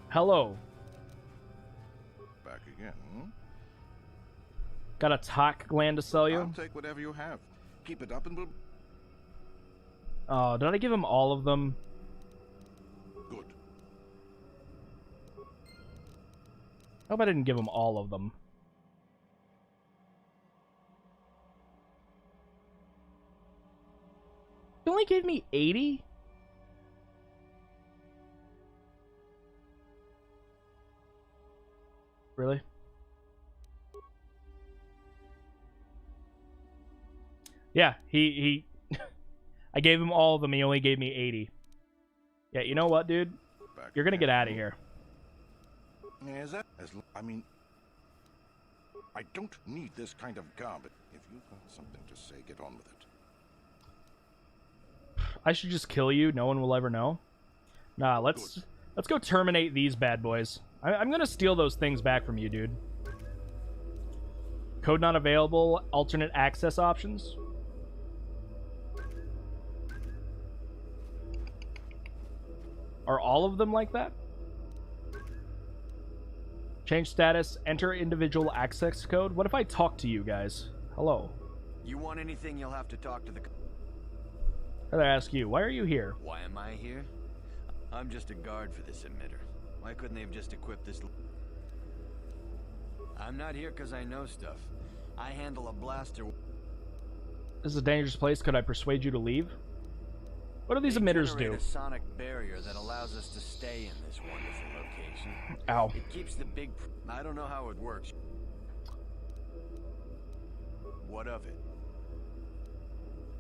Hello. Back again, hmm? Got a talk gland to sell you? I'll take whatever you have. Keep it up and we'll... Oh, did I give him all of them? Good. I hope I didn't give him all of them. He only gave me 80? Really? Yeah, he I gave him all of them, he only gave me 80. Yeah, you know what, dude? You're gonna get out of here. Is that... I mean... I don't need this kind of garbage. If you've got something to say, get on with it. I should just kill you. No one will ever know. Nah, let's go terminate these bad boys. I'm gonna steal those things back from you, dude. Code not available. Alternate access options. Are all of them like that? Change status. Enter individual access code. What if I talk to you guys? Hello. You want anything, you'll have to talk to the... I'd rather ask you, why are you here? Why am I here? I'm just a guard for this emitter. Why couldn't they have just equipped this... I'm not here because I know stuff. I handle a blaster... This is a dangerous place. Could I persuade you to leave? What do these emitters do? A sonic barrier that allows us to stay in this wonderful location. Ow. It keeps the big... I don't know how it works. What of it?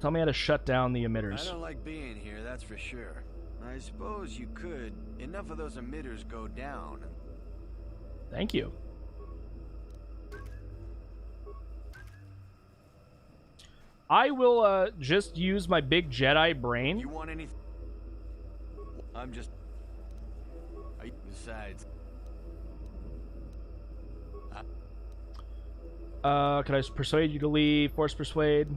Tell me how to shut down the emitters. I don't like being here, that's for sure. I suppose you could. Enough of those emitters go down. Thank you. I will just use my big Jedi brain. You want anything? I'm just... Besides... Could I persuade you to leave? Force persuade?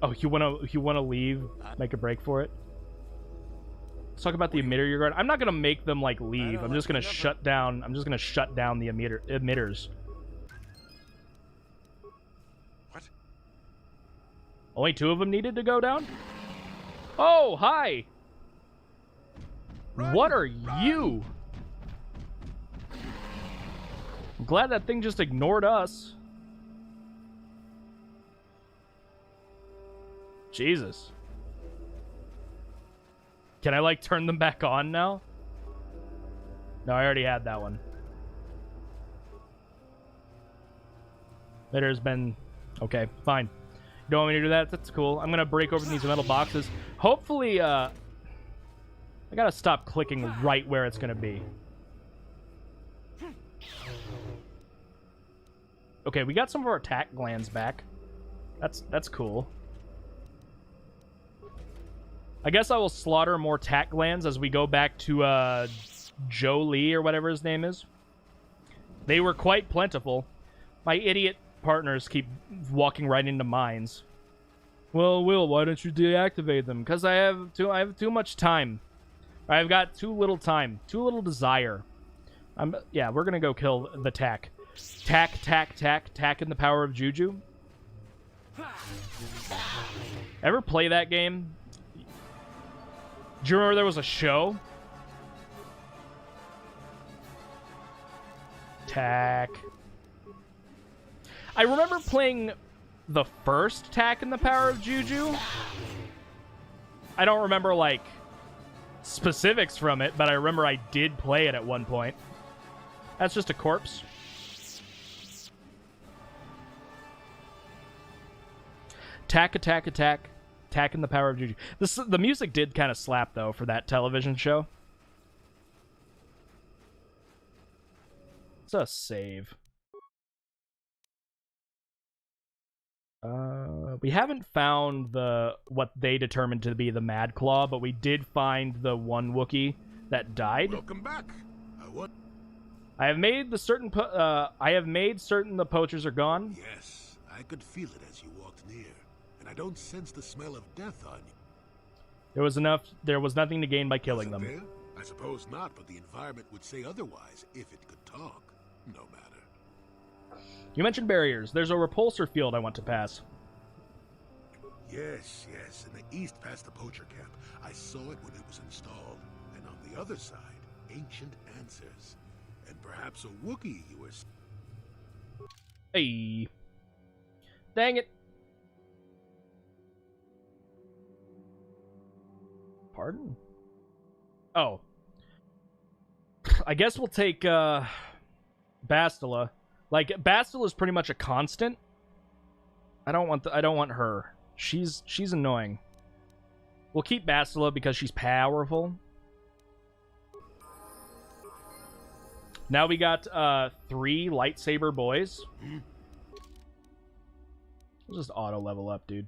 Oh, you wanna leave? Make a break for it? Let's talk about the emitter you're guarding. I'm not gonna make them like leave. I'm just gonna shut down. I'm just gonna shut down the emitters. What? Only 2 of them needed to go down? Oh, hi! What are you? I'm glad that thing just ignored us. Jesus. Can I, like, turn them back on now? No, I already had that one. There's been... Okay, fine. You don't want me to do that? That's cool. I'm gonna break open these metal boxes. Hopefully, I gotta stop clicking right where it's gonna be. Okay, we got some of our attack glands back. That's cool. I guess I will slaughter more tack glands as we go back to Joe Lee or whatever his name is. They were quite plentiful. My idiot partners keep walking right into mines. Well, Will, why don't you deactivate them? Because I have too much time. I've got too little time, too little desire. Yeah, we're gonna go kill the tack. Tack in the power of Juju. Ever play that game? Do you remember there was a show? Tack. I remember playing the first Tack in the Power of Juju. I don't remember, like, specifics from it, but I remember I did play it at one point. That's just a corpse. Tack, attack, attack. Tack in the Power of Juju. The music did kind of slap, though, for that television show. It's a save. We haven't found what they determined to be the Mad Claw, but we did find the one Wookiee that died. Welcome back. I have made certain the poachers are gone. Yes, I I could feel it as you walked near, and I don't sense the smell of death on you. There was nothing to gain by killing them. There? I suppose not, but the environment would say otherwise if it could talk. No matter. You mentioned barriers. There's a repulsor field I want to pass. Yes, in the east past the poacher camp. I saw it when it was installed. And on the other side, ancient answers. And perhaps a Wookiee you were... Hey. Dang it. Pardon? Oh. I guess we'll take, Bastila. Like, Bastila's pretty much a constant. I don't want her. She's annoying. We'll keep Bastila because she's powerful. Now we got 3 lightsaber boys. We'll just auto level up, dude.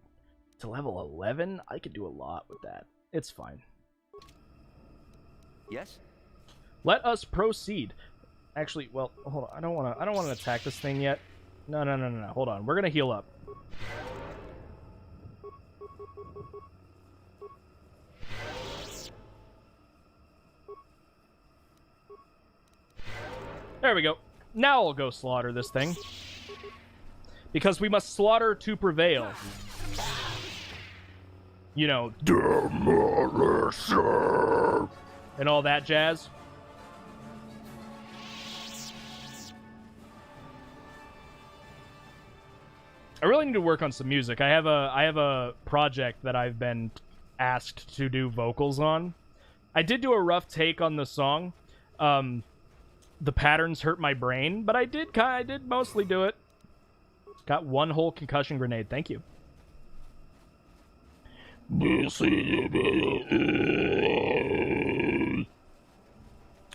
To level 11, I could do a lot with that. It's fine. Yes? Let us proceed. Actually, well, hold on. I don't want to attack this thing yet. No. Hold on. We're gonna heal up. There we go. Now I'll go slaughter this thing. Because we must slaughter to prevail. You know, demolition and all that jazz. I really need to work on some music. I have a project that I've been asked to do vocals on. I did do a rough take on the song. The patterns hurt my brain, but I did mostly do it. Got 1 whole concussion grenade. Thank you. I'm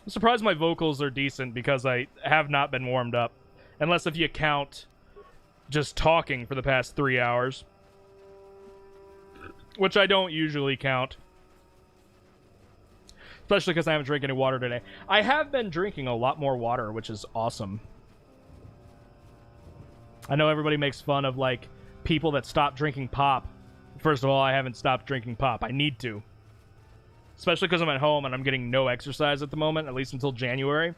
surprised my vocals are decent because I have not been warmed up. Unless if you count just talking for the past 3 hours. Which I don't usually count. Especially because I haven't drank any water today. I have been drinking a lot more water, which is awesome. I know everybody makes fun of, like, people that stop drinking pop. First of all, I haven't stopped drinking pop. I need to. Especially because I'm at home and I'm getting no exercise at the moment, at least until January.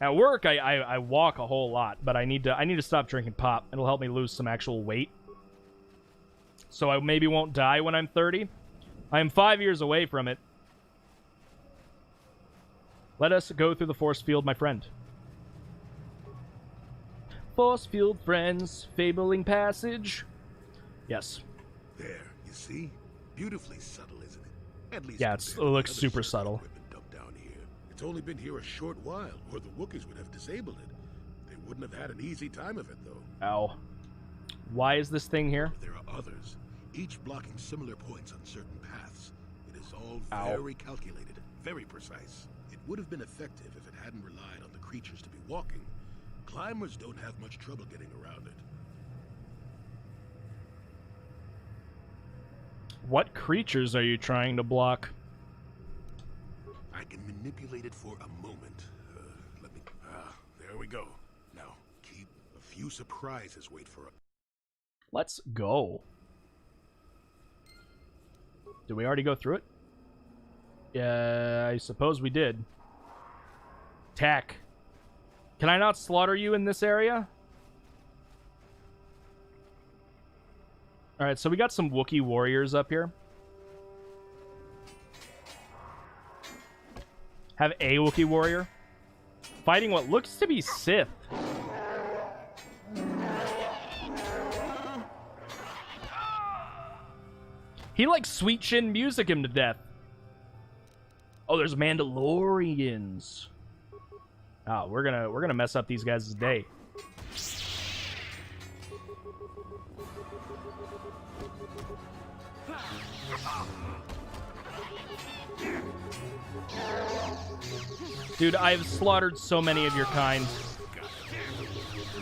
At work, I walk a whole lot, but I need to stop drinking pop. It'll help me lose some actual weight. So I maybe won't die when I'm 30. I am 5 years away from it. Let us go through the force field, my friend. Force field, friends. Fabling passage. Yes. There, you see? Beautifully subtle, isn't it? At least yeah, it looks super subtle. Down here. It's only been here a short while, or the Wookiees would have disabled it. They wouldn't have had an easy time of it, though. Ow. Why is this thing here? There are others, each blocking similar points on certain paths. It is all very calculated, very precise. It would have been effective if it hadn't relied on the creatures to be walking. Climbers don't have much trouble getting around it. What creatures are you trying to block? I can manipulate it for a moment. There we go. Now, keep a few surprises wait for it. Let's go. Did we already go through it? Yeah, I suppose we did. Tack. Can I not slaughter you in this area? Alright, so we got some Wookiee warriors up here. Have a Wookiee warrior. Fighting what looks to be Sith. He like sweet chin music him to death. Oh, there's Mandalorians. Oh, we're gonna mess up these guys' day. Dude, I've slaughtered so many of your kind.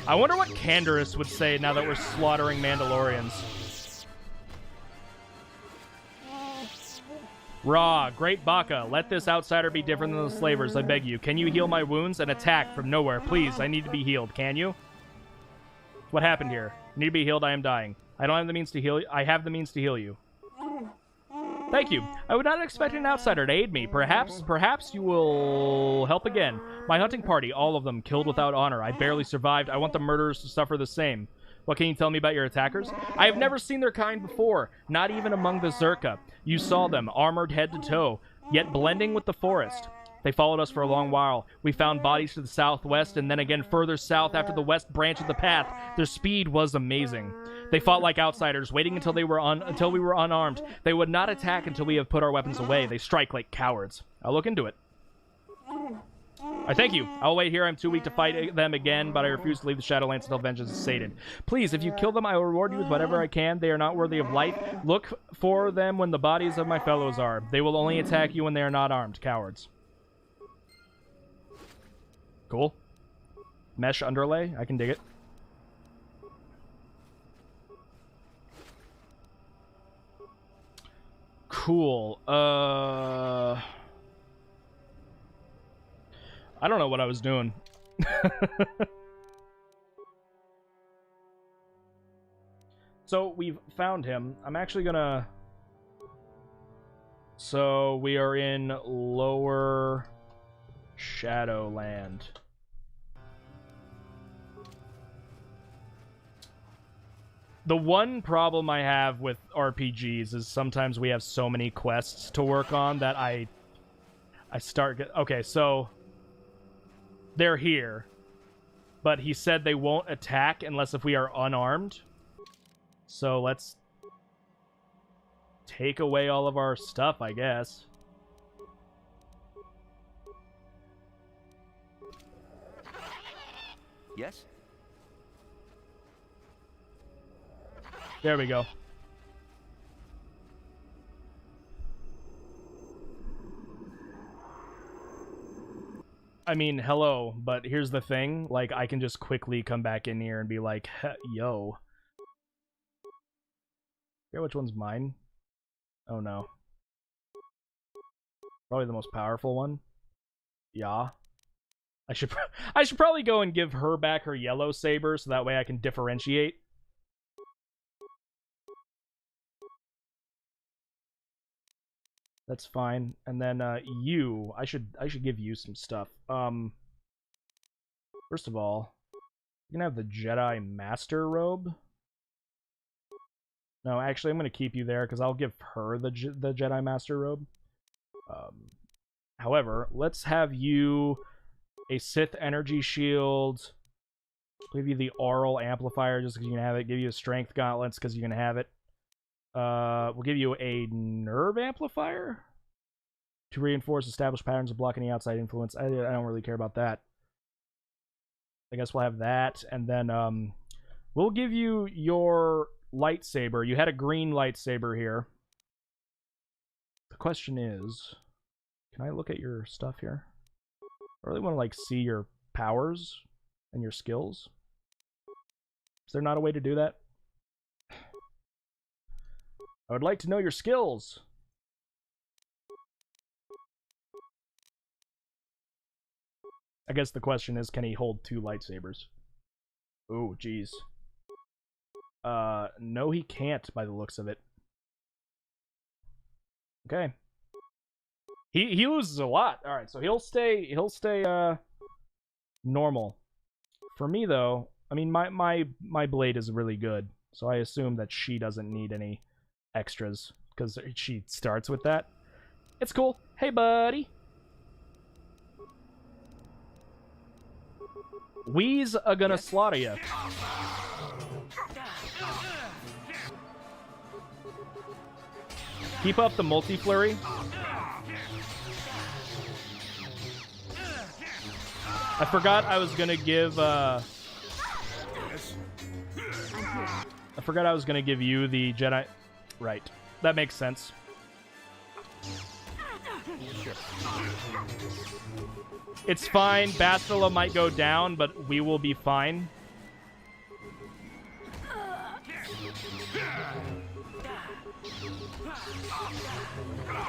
I wonder what Canderous would say now that we're slaughtering Mandalorians. Raw, great Baka. Let this outsider be different than the slavers, I beg you. Can you heal my wounds and attack from nowhere? Please, I need to be healed. Can you? What happened here? You need to be healed. I am dying. I don't have the means to heal you. I have the means to heal you. Thank you. I would not expect an outsider to aid me. Perhaps you will help again. My hunting party, all of them, killed without honor. I barely survived. I want the murderers to suffer the same. What can you tell me about your attackers? I have never seen their kind before, not even among the Zerka. You saw them, armored head to toe, yet blending with the forest. They followed us for a long while. We found bodies to the southwest and then again further south after the west branch of the path. Their speed was amazing. They fought like outsiders, waiting until we were unarmed. They would not attack until we have put our weapons away. They strike like cowards. I'll look into it. I thank you. I'll wait here. I'm too weak to fight them again, but I refuse to leave the Shadowlands until vengeance is sated. Please, if you kill them, I will reward you with whatever I can. They are not worthy of life. Look for them when the bodies of my fellows are. They will only attack you when they are not armed. Cowards. Cool. Mesh underlay. I can dig it. Cool. I don't know what I was doing. So we've found him. I'm actually gonna... So we are in Lower Shadowland. The one problem I have with RPGs is sometimes we have so many quests to work on that I start... Okay, so... They're here. But he said they won't attack unless if we are unarmed. So let's take away all of our stuff, I guess. Yes? There we go. I mean, hello, but here's the thing. Like, I can just quickly come back in here and be like, yo. Yeah, which one's mine? Oh, no. Probably the most powerful one. Yeah. I should probably go and give her back her yellow saber so that way I can differentiate. That's fine. And then you, I should give you some stuff. First of all, you can have the Jedi Master robe. No, actually, I'm going to keep you there because I'll give her the Jedi Master robe. However, let's have you a Sith energy shield. Give you the Aural amplifier just because you can have it. Give you a Strength gauntlets because you can have it. We'll give you a nerve amplifier to reinforce established patterns of block any outside influence. I don't really care about that. I guess we'll have that, and then we'll give you your lightsaber. You had a green lightsaber here. The question is, can I look at your stuff here? I really want to like see your powers and your skills. Is there not a way to do that? I would like to know your skills. I guess the question is, can he hold two lightsabers? Ooh, jeez. No, he can't by the looks of it. Okay. He loses a lot. All right, so he'll stay normal. For me though, I mean my blade is really good, so I assume that she doesn't need any extras because she starts with that. It's cool. Hey, buddy. We's gonna slaughter you. Keep up the multi-flurry. I forgot I was gonna give I forgot I was gonna give you the Jedi. Right. That makes sense. Sure. It's fine. Bastila might go down, but we will be fine.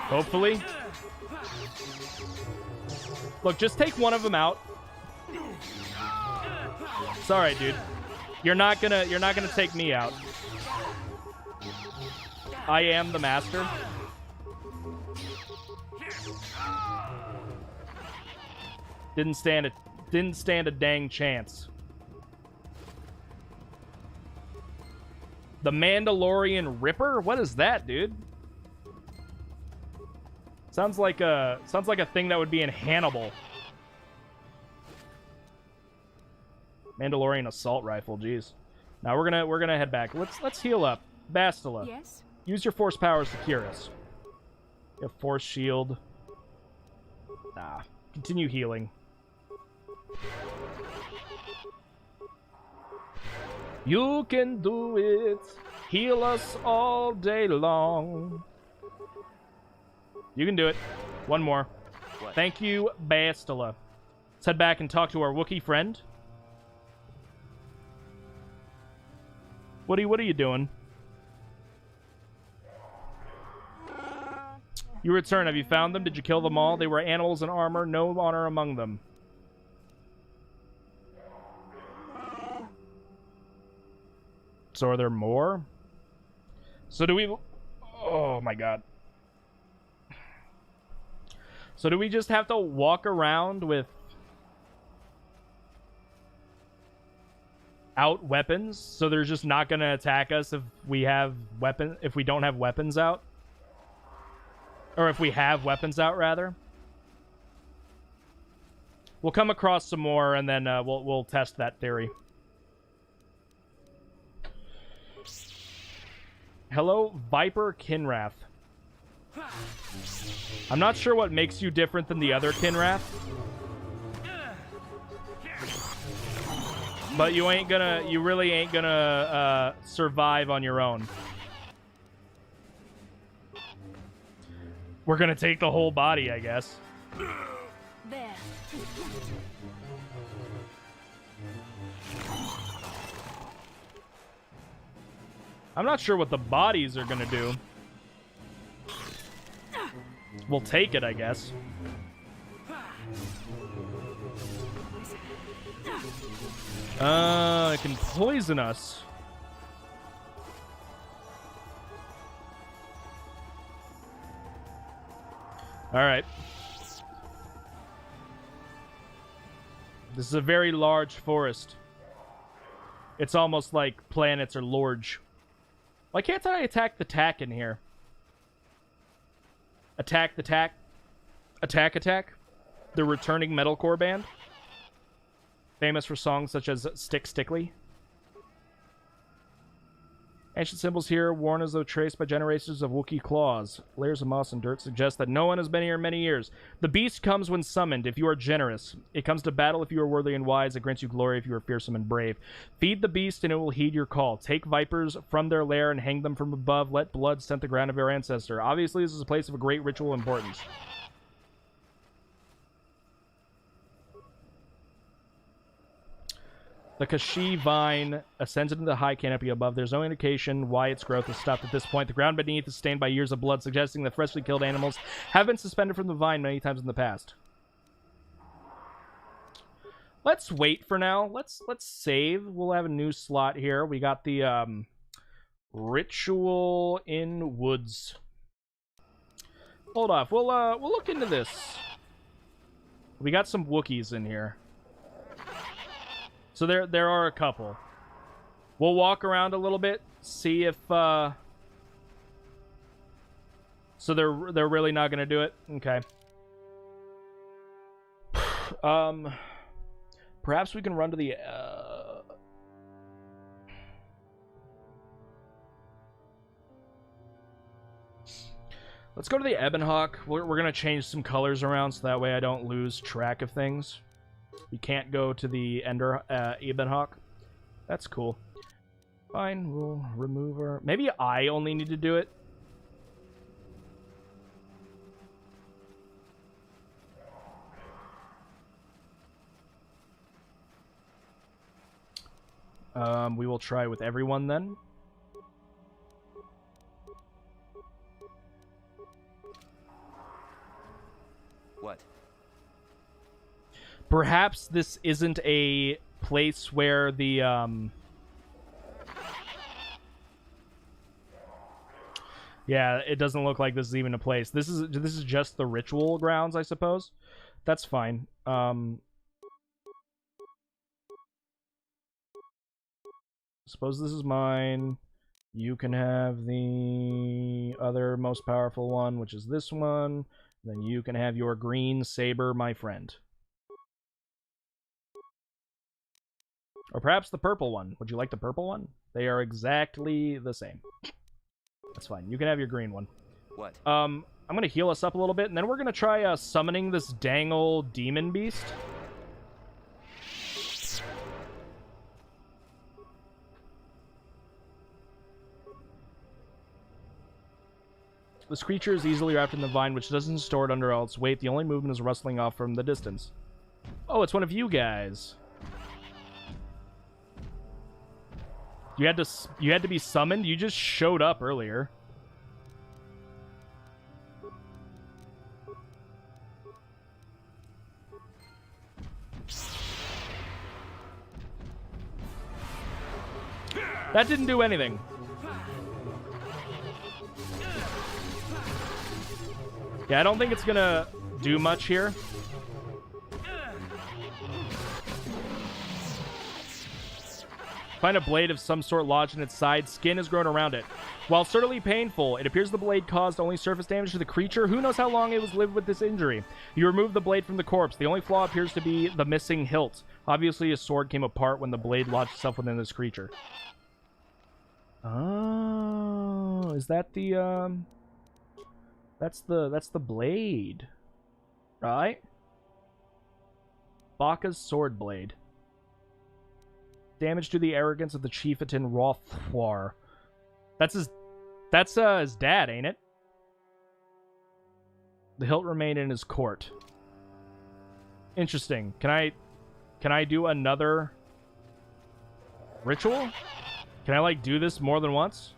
Hopefully. Look, just take one of them out. It's alright, dude. You're not gonna take me out. I am the master. Didn't stand a dang chance. The Mandalorian Ripper? What is that, dude? Sounds like a thing that would be in Hannibal. Mandalorian assault rifle, jeez. Now we're gonna head back. Let's heal up. Bastila. Yes? Use your force powers to cure us. You have force shield. Nah. Continue healing. You can do it. Heal us all day long. You can do it. One more. What? Thank you, Bastila. Let's head back and talk to our Wookiee friend. Woody, what are you doing? You return. Have you found them? Did you kill them all? They were animals in armor. No honor among them. So are there more? So do we... Oh, my God. So do we just have to walk around with... out weapons? So they're just not going to attack us if we have if we don't have weapons out? Or if we have weapons out, rather? We'll come across some more, and then we'll test that theory. Hello, Viper Kinrath. I'm not sure what makes you different than the other Kinrath. But you really ain't gonna survive on your own. We're gonna take the whole body, I guess. There. I'm not sure what the bodies are gonna do. We'll take it, I guess. It can poison us. Alright. This is a very large forest. It's almost like planets are large. Why can't I attack the tack in here? Attack the tack? Attack? The returning metalcore band? Famous for songs such as Stick Stickly. Ancient symbols here worn as though traced by generations of Wookiee claws. Layers of moss and dirt suggest that no one has been here in many years. The beast comes when summoned, if you are generous. It comes to battle if you are worthy and wise. It grants you glory if you are fearsome and brave. Feed the beast and it will heed your call. Take vipers from their lair and hang them from above. Let blood scent the ground of your ancestor. Obviously, this is a place of a great ritual importance. The Kashi vine ascends into the high canopy above. There's no indication why its growth is stopped at this point. The ground beneath is stained by years of blood, suggesting that freshly killed animals have been suspended from the vine many times in the past. Let's wait for now. Let's save. We'll have a new slot here. We got the ritual in woods. Hold off. We'll look into this. We got some Wookiees in here. So there are a couple. We'll walk around a little bit, see if so they're really not gonna do it? Okay. Perhaps we can run to the let's go to the Ebonhawk. We're gonna change some colors around so that way I don't lose track of things. We can't go to the Ebonhawk. That's cool. Fine, we'll remove her. Maybe I only need to do it. We will try with everyone then. What? Perhaps this isn't a place where the Yeah, it doesn't look like this is even a place. This is just the ritual grounds, I suppose. That's fine. Suppose this is mine. You can have the other most powerful one, which is this one. Then you can have your green saber, my friend. Or perhaps the purple one. Would you like the purple one? They are exactly the same. That's fine. You can have your green one. What? I'm gonna heal us up a little bit, and then we're gonna try summoning this dang old demon beast. This creature is easily wrapped in the vine, which doesn't store it under all its weight. The only movement is rustling off from the distance. Oh, it's one of you guys. You had to be summoned? You just showed up earlier. That didn't do anything. Yeah, I don't think it's gonna do much here. Find a blade of some sort lodged in its side. Skin has grown around it. While certainly painful, it appears the blade caused only surface damage to the creature. Who knows how long it was lived with this injury? You remove the blade from the corpse. The only flaw appears to be the missing hilt. Obviously, his sword came apart when the blade lodged itself within this creature. Oh, is that the that's the blade, right? Baka's sword blade. Damage to the arrogance of the chieftain Rothwar. That's his dad, ain't it? The hilt remained in his court. Interesting. Can I do another ritual? Can I like do this more than once?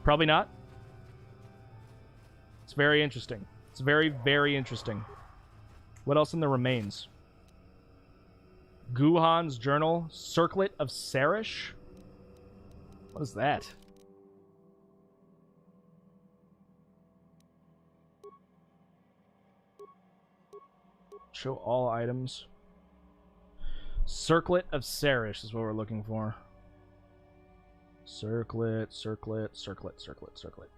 Probably not. It's very interesting. It's very, very interesting. What else in the remains? Guhan's journal. Circlet of Sarish? What is that? Show all items. Circlet of Sarish is what we're looking for. Circlet, circlet, circlet, circlet, circlet.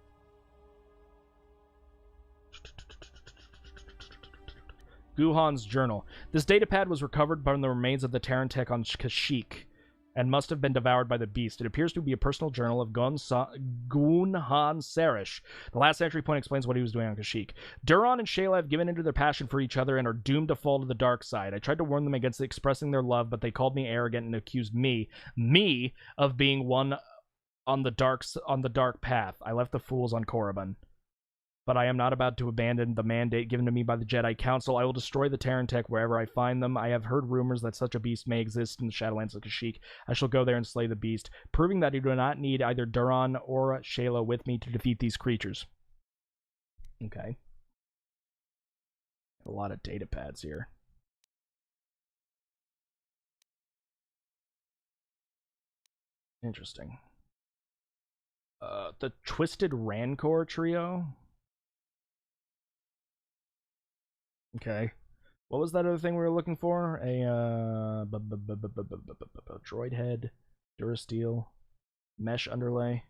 Guhan's journal. This datapad was recovered from the remains of the Tarantech on Kashyyyk and must have been devoured by the beast. It appears to be a personal journal of Gunhan Sarish. The last entry point explains what he was doing on Kashyyyk. Duran and Shayla have given into their passion for each other and are doomed to fall to the dark side. I tried to warn them against expressing their love, but they called me arrogant and accused me, of being one on the dark path. I left the fools on Korriban. But I am not about to abandon the mandate given to me by the Jedi Council. I will destroy the Tarantech wherever I find them. I have heard rumors that such a beast may exist in the Shadowlands of Kashyyyk. I shall go there and slay the beast, proving that I do not need either Duran or Shayla with me to defeat these creatures. Okay. A lot of data pads here. Interesting. The Twisted Rancor trio. Okay. What was that other thing we were looking for? A droid head, Durasteel, mesh underlay.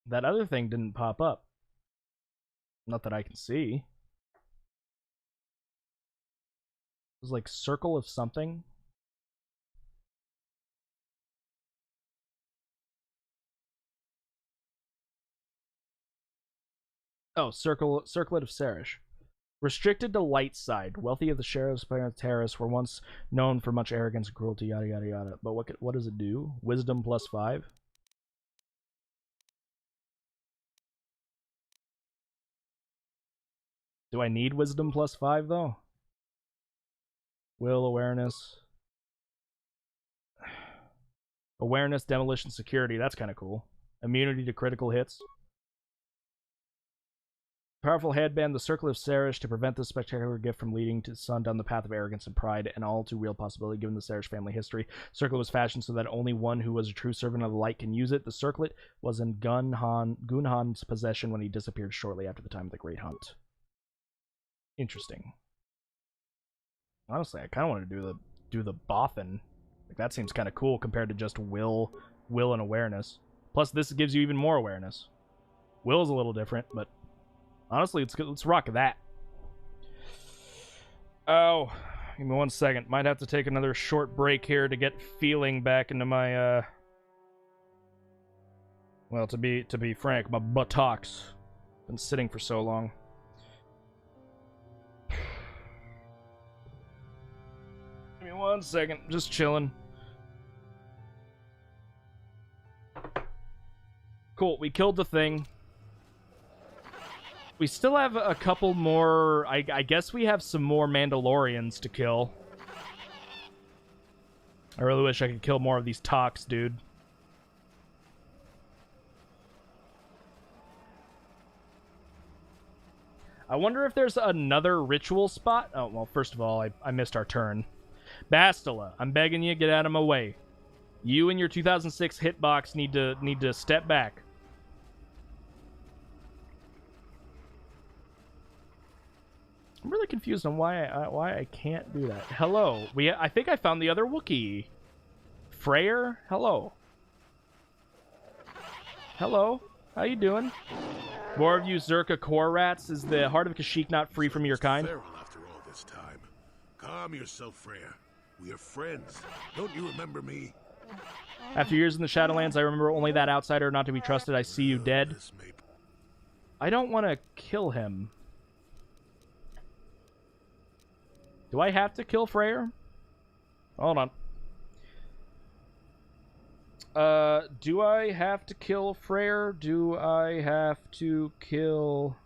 That other thing didn't pop up. Not that I can see. It was like circle of something. Oh, Circlet of Sarish. Restricted to light side. Wealthy of the sheriff's terrace were once known for much arrogance and cruelty, yada yada yada. But what does it do? Wisdom +5. Do I need wisdom +5 though? Will, awareness. Awareness, demolition, security. That's kind of cool. Immunity to critical hits. Powerful headband, the Circle of Sarish, to prevent this spectacular gift from leading to the son down the path of arrogance and pride, and all too real possibility given the Sarish family history. Circle was fashioned so that only one who was a true servant of the light can use it. The circlet was in Gunhan's possession when he disappeared shortly after the time of the Great Hunt. Interesting. Honestly, I kind of want to do the Bothan. Like, that seems kind of cool compared to just will and awareness. Plus, this gives you even more awareness. Will's a little different, but honestly, let's rock that. Oh, give me 1 second. Might have to take another short break here to get feeling back into my, well, to be frank, my buttocks. Been sitting for so long. Give me 1 second. Just chilling. Cool, we killed the thing. We still have a couple more... I guess we have some more Mandalorians to kill. I really wish I could kill more of these Tox, dude. I wonder if there's another ritual spot. Oh, well, first of all, I missed our turn. Bastila, I'm begging you, get out of my way. You and your 2006 hitbox need to step back. I'm really confused on why I can't do that. Hello. I think I found the other Wookiee. Freyr? Hello. Hello. How you doing? More of you Zerka core rats. Is the heart of Kashyyyk not free from your kind? Feral after all this time. Calm yourself, Freyr. We are friends. Don't you remember me? After years in the Shadowlands, I remember only that outsider not to be trusted. I see you dead. I don't want to kill him. Do I have to kill Freyr? Hold on. Do I have to kill Freyr? Do I have to kill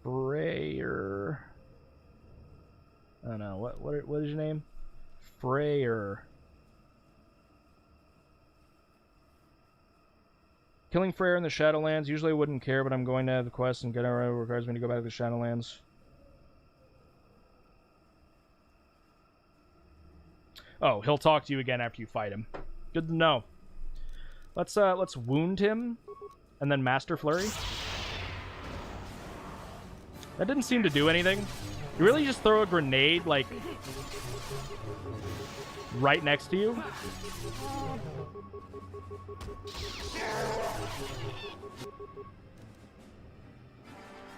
Freyr? I don't know. What is your name? Freyr. Killing Freyr in the Shadowlands. Usually I wouldn't care, but I'm going to have the quest and get around. It requires me to go back to the Shadowlands. Oh, he'll talk to you again after you fight him. Good to know. Let's wound him and then Master Flurry. That didn't seem to do anything. You really just throw a grenade like right next to you?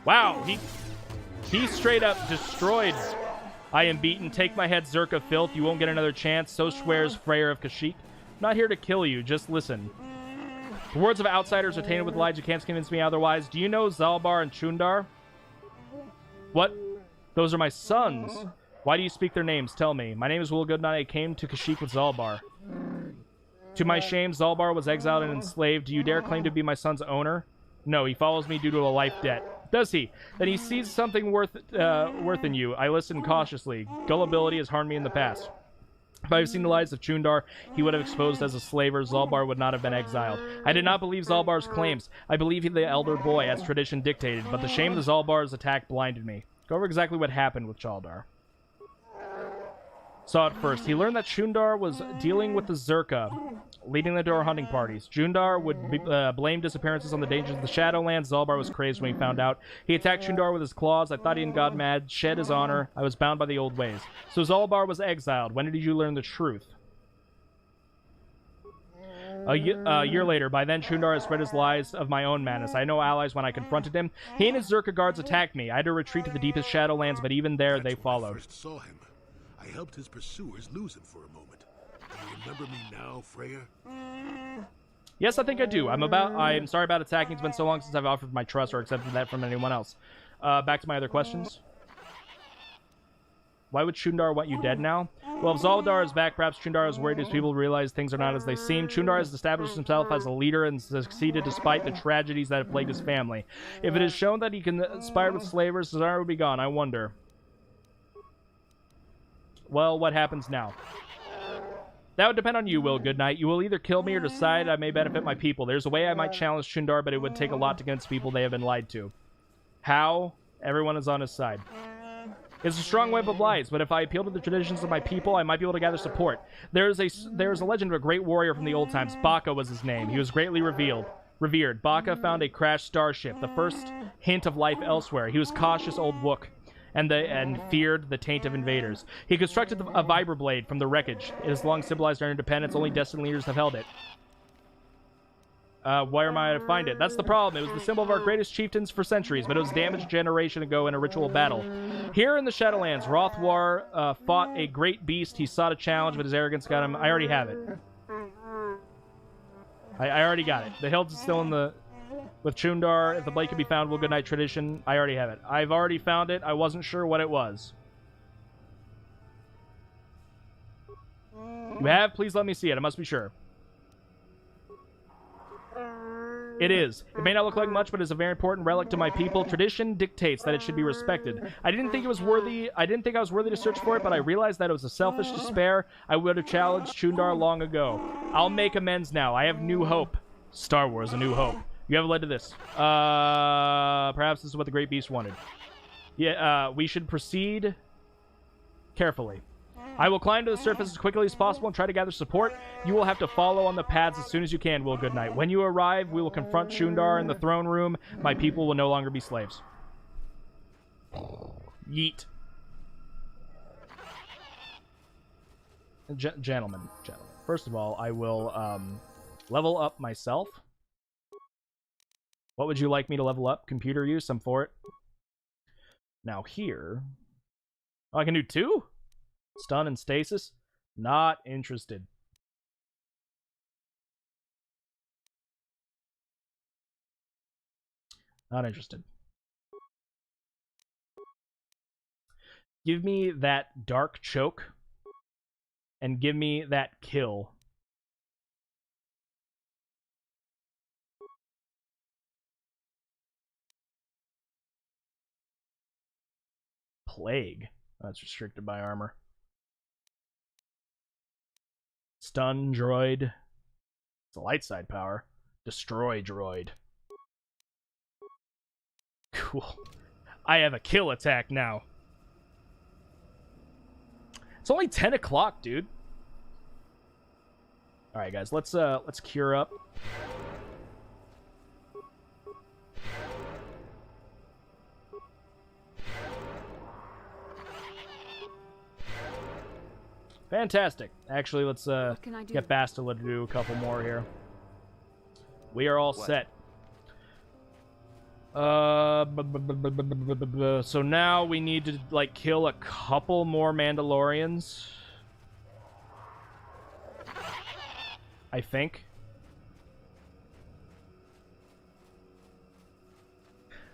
Wow, he straight up destroyed. I am beaten. Take my head, Zerka filth. You won't get another chance. So swears Freyr of Kashyyyk. I'm not here to kill you. Just listen. The words of outsiders are tainted with lies. You can't convince me otherwise. Do you know Zalbar and Chundar? What? Those are my sons. Why do you speak their names? Tell me. My name is Will Goodnight. I came to Kashyyyk with Zalbar. To my shame, Zalbar was exiled and enslaved. Do you dare claim to be my son's owner? No, he follows me due to a life debt. Does he? Then he sees something worth in you. I listen cautiously. Gullibility has harmed me in the past. If I had seen the lies of Chundar, he would have exposed as a slaver. Zalbar would not have been exiled. I did not believe Zalbar's claims. I believe he the elder boy, as tradition dictated, but the shame of the Zalbar's attack blinded me. Go over exactly what happened with Chaldar. Saw it first. He learned that Chundar was dealing with the Zerka, leading them to our hunting parties. Chundar would blame disappearances on the dangers of the Shadowlands. Zalbar was crazed when he found out. He attacked Chundar with his claws. I thought he had gone mad, shed his honor. I was bound by the old ways. So Zalbar was exiled. When did you learn the truth? A year later. By then, Chundar has spread his lies of my own madness. I had no allies when I confronted him. He and his Zerka guards attacked me. I had to retreat to the deepest Shadowlands, but even there, they followed. I first saw him. I helped his pursuers lose him for a moment. Do you remember me now, Freyr? Yes, I think I do. I'm sorry about attacking. It's been so long since I've offered my trust or accepted that from anyone else. Back to my other questions. Why would Chundar want you dead now? Well, if Zaldar is back, perhaps Chundar is worried his people realize things are not as they seem. Chundar has established himself as a leader and succeeded despite the tragedies that have plagued his family. If it is shown that he can aspire with slavers, Zaldar would be gone. I wonder. Well, what happens now? That would depend on you, Will Goodnight. You will either kill me or decide I may benefit my people. There's a way I might challenge Chundar, but it would take a lot to convince people they have been lied to. How? Everyone is on his side. It's a strong web of lies, but if I appeal to the traditions of my people, I might be able to gather support. There's a legend of a great warrior from the old times. Baka was his name. He was greatly revered. Baka found a crashed starship, the first hint of life elsewhere. He was cautious old Wook, and feared the taint of invaders. He constructed a vibroblade from the wreckage. It has long symbolized our independence. Only destined leaders have held it. Where am I to find it? That's the problem. It was the symbol of our greatest chieftains for centuries, but it was damaged a generation ago in a ritual battle. Here in the Shadowlands, Rothwar fought a great beast. He sought a challenge, but his arrogance got him. I already have it. I already got it. The hilt is still in the... With Chundar, if the blade can be found, will Goodnight tradition. I already have it. I've already found it. I wasn't sure what it was. You have? Please let me see it. I must be sure. It is. It may not look like much, but it's a very important relic to my people. Tradition dictates that it should be respected. I didn't think I was worthy to search for it, but I realized that it was a selfish despair. I would have challenged Chundar long ago. I'll make amends now. I have new hope. Star Wars, A New Hope. You haven't led to this. Perhaps this is what the Great Beast wanted. Yeah, we should proceed carefully. I will climb to the surface as quickly as possible and try to gather support. You will have to follow on the paths as soon as you can, Will Goodnight. When you arrive, we will confront Chundar in the throne room. My people will no longer be slaves. Yeet. Gentlemen. First of all, I will level up myself. What would you like me to level up? Computer use? I'm for it. Now here... Oh, I can do 2? Stun and stasis? Not interested. Not interested. Give me that dark choke. And give me that kill. Plague. That's restricted by armor. Stun droid. It's a light side power. Destroy droid. Cool. I have a kill attack now. It's only 10 o'clock, dude. All right, guys. Let's cure up. Fantastic. Actually, let's get Bastila to do a couple more here. We are all set. So now we need to, like, kill a couple more Mandalorians. I think.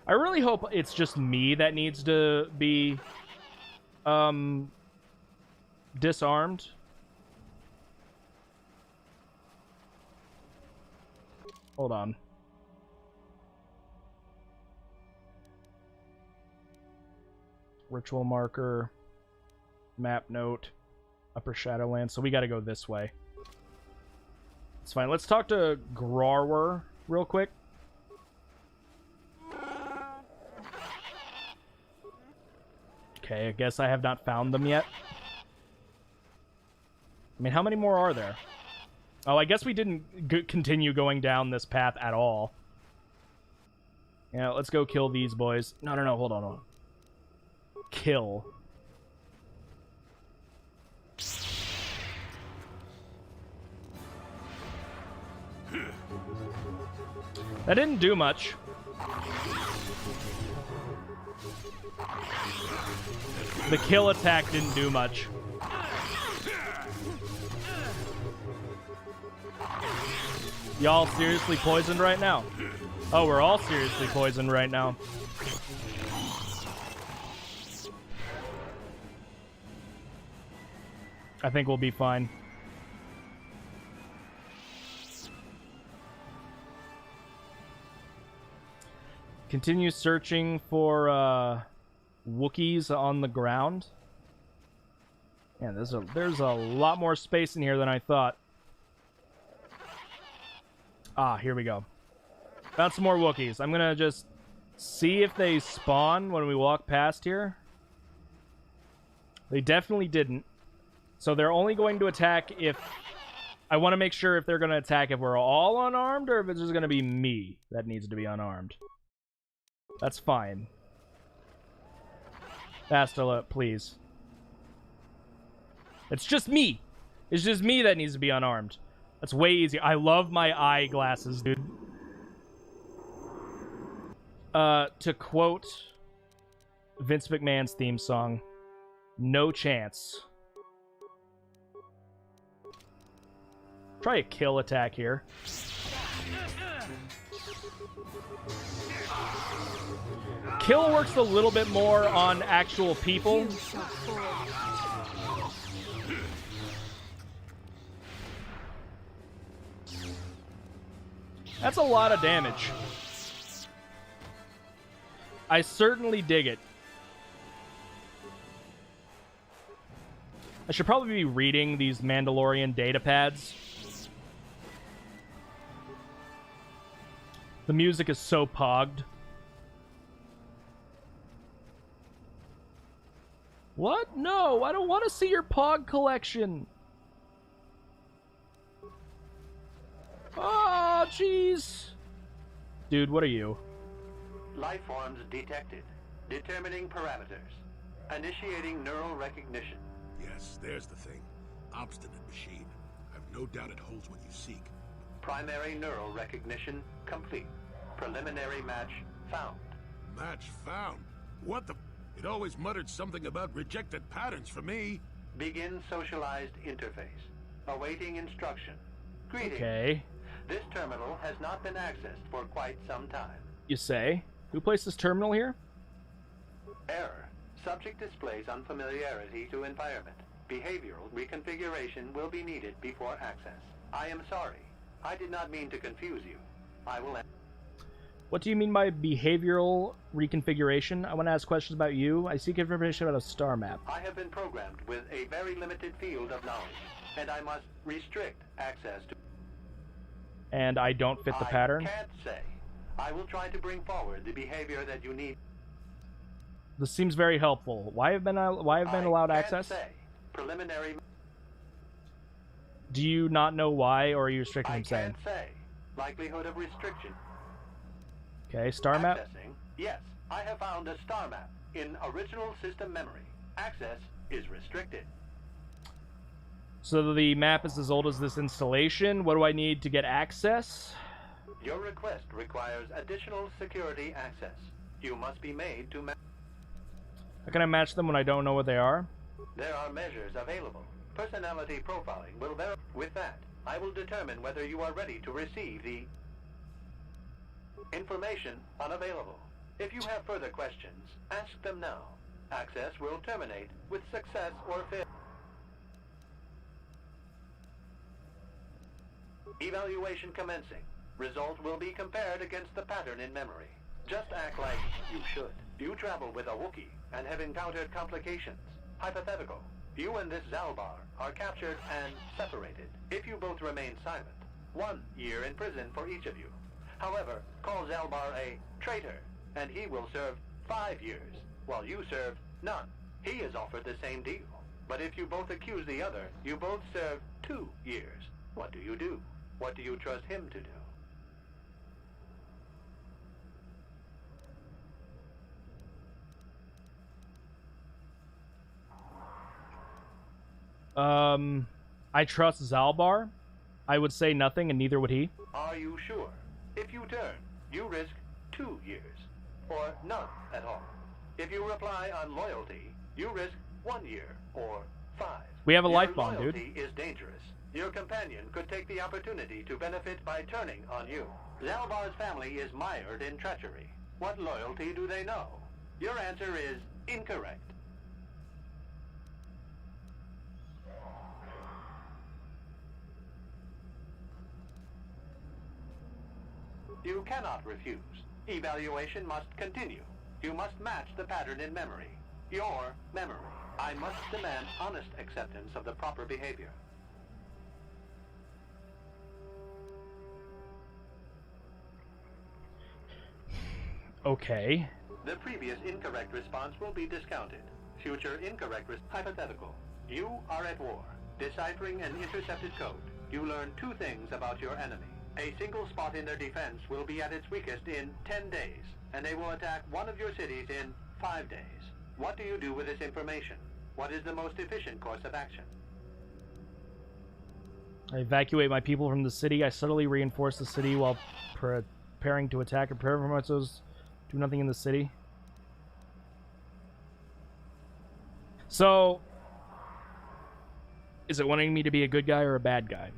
I really hope it's just me that needs to be, disarmed. Hold on. Ritual marker. Map note. Upper Shadowlands. So we gotta go this way. It's fine. Let's talk to Grarwer real quick. Okay, I guess I have not found them yet. I mean, how many more are there? Oh, I guess we didn't continue going down this path at all. Yeah, let's go kill these boys. No, hold on. Kill. That didn't do much. The kill attack didn't do much. Y'all seriously poisoned right now? Oh, we're all seriously poisoned right now. I think we'll be fine. Continue searching for Wookiees on the ground. Yeah, there's a lot more space in here than I thought. Ah, here we go. Found some more Wookiees. I'm gonna just see if they spawn when we walk past here. They definitely didn't. So they're only going to attack if... I want to make sure if they're going to attack if we're all unarmed or if it's just going to be me that needs to be unarmed. That's fine. Bastila, please. It's just me. It's just me that needs to be unarmed. That's way easier. I love my eyeglasses, dude. To quote Vince McMahon's theme song, no chance. Try a kill attack here. Kill works a little bit more on actual people. That's a lot of damage. I certainly dig it. I should probably be reading these Mandalorian data pads. The music is so pogged. What? No, I don't want to see your pog collection. Oh, jeez. Dude, what are you? Life forms detected. Determining parameters. Initiating neural recognition. Yes, there's the thing. Obstinate machine. I've no doubt it holds what you seek. Primary neural recognition complete. Preliminary match found. Match found? What the... It always muttered something about rejected patterns for me. Begin socialized interface. Awaiting instruction. Greetings. Okay. This terminal has not been accessed for quite some time. You say? Who placed this terminal here? Error. Subject displays unfamiliarity to environment. Behavioral reconfiguration will be needed before access. I am sorry. I did not mean to confuse you. I will... What do you mean by behavioral reconfiguration? I want to ask questions about you. I seek information about a star map. I have been programmed with a very limited field of knowledge, and I must restrict access to... And I don't fit the pattern? I can't say. I will try to bring forward the behavior that you need. This seems very helpful. Why have been allowed access? Say. Preliminary... Do you not know why, or are you restricting him saying? I can't say. Likelihood of restriction. Okay, star map? Accessing. Yes, I have found a star map in original system memory. Access is restricted. So the map is as old as this installation. What do I need to get access? Your request requires additional security access. You must be made to match. How can I match them when I don't know what they are? There are measures available. Personality profiling will verify. With that, I will determine whether you are ready to receive the information unavailable. If you have further questions, ask them now. Access will terminate with success or failure. Evaluation commencing. Result will be compared against the pattern in memory. Just act like you should. You travel with a Wookiee and have encountered complications. Hypothetical. You and this Zalbar are captured and separated. If you both remain silent, 1 year in prison for each of you. However, call Zalbar a traitor, and he will serve 5 years, while you serve none. He is offered the same deal. But if you both accuse the other, you both serve 2 years. What do you do? What do you trust him to do? I trust Zalbar. I would say nothing, and neither would he. Are you sure? If you turn, you risk 2 years, or none at all. If you reply on loyalty, you risk 1 year, or 5. We have a life bomb, dude. Loyalty is dangerous. Your companion could take the opportunity to benefit by turning on you. Zalbar's family is mired in treachery. What loyalty do they know? Your answer is incorrect. You cannot refuse. Evaluation must continue. You must match the pattern in memory. Your memory. I must demand honest acceptance of the proper behavior. Okay. The previous incorrect response will be discounted. Future incorrect hypothetical. You are at war. Deciphering an intercepted code. You learn 2 things about your enemy. A single spot in their defense will be at its weakest in 10 days, and they will attack one of your cities in 5 days. What do you do with this information? What is the most efficient course of action? I evacuate my people from the city. I subtly reinforce the city while preparing to attack and prepare for myself. Do nothing in the city. So, is it wanting me to be a good guy or a bad guy?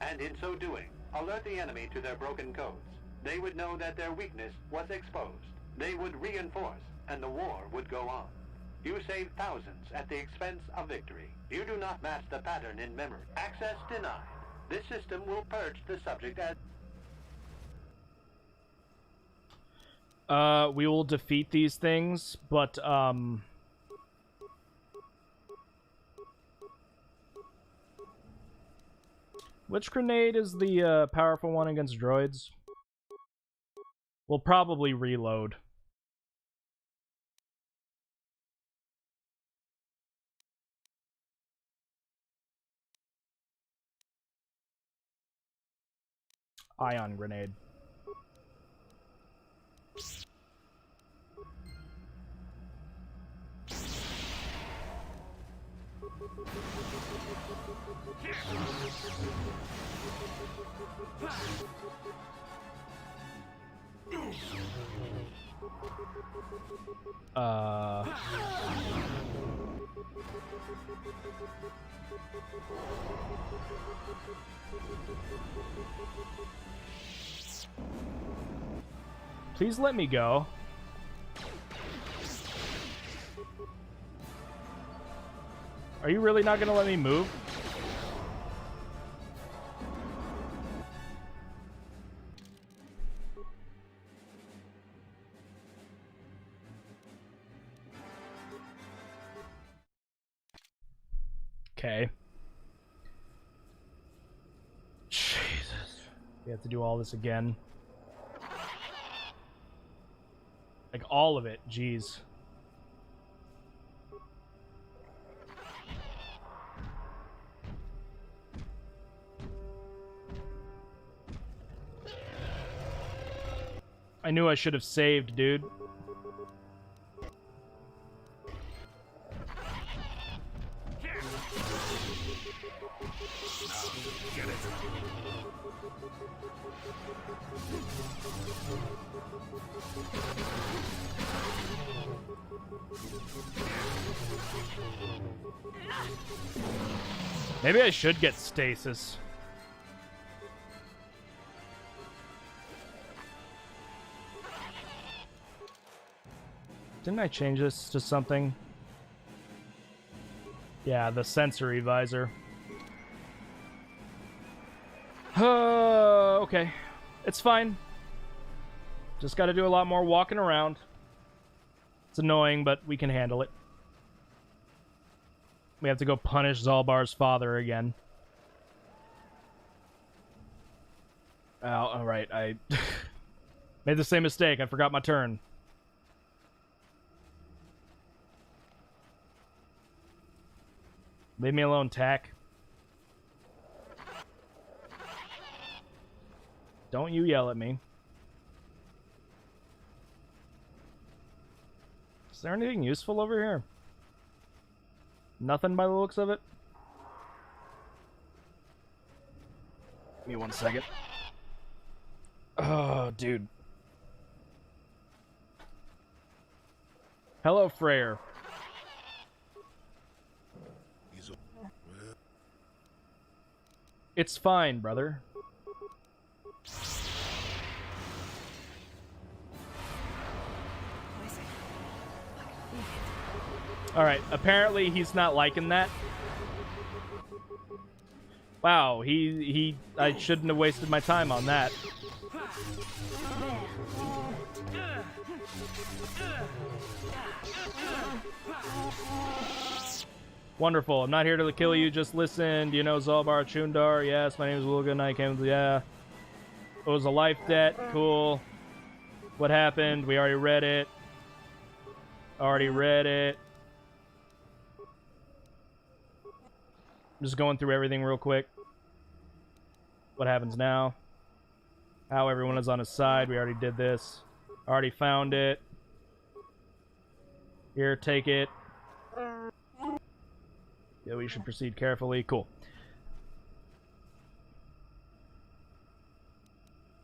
And in so doing, alert the enemy to their broken codes. They would know that their weakness was exposed. They would reinforce, and the war would go on. You save thousands at the expense of victory. You do not match the pattern in memory. Access denied. This system will purge the subject as... We will defeat these things, but, which grenade is the, powerful one against droids? We'll probably reload. Ion grenade. Please let me go. Are you really not gonna let me move? Okay. Jesus. We have to do all this again. Like, all of it. Jeez. I knew I should have saved, dude. Get it. Maybe I should get stasis. Didn't I change this to something? Yeah, the sensory visor. Okay. It's fine. Just gotta do a lot more walking around. It's annoying, but we can handle it. We have to go punish Zalbar's father again. Oh, alright, I made the same mistake. I forgot my turn. Leave me alone, Tack. Don't you yell at me. Is there anything useful over here? Nothing by the looks of it? Give me 1 second. Oh, dude. Hello, Freyr. It's fine, brother. Alright, apparently he's not liking that. Wow, I shouldn't have wasted my time on that. Wonderful. I'm not here to kill you. Just listen. Do you know Zalbar Chundar? Yes, my name is Wilgan. I came. Yeah. It was a life debt. Cool. What happened? We already read it. Already read it. I'm just going through everything real quick. What happens now? How everyone is on his side. We already did this. Already found it. Here, take it. Yeah, we should proceed carefully. Cool.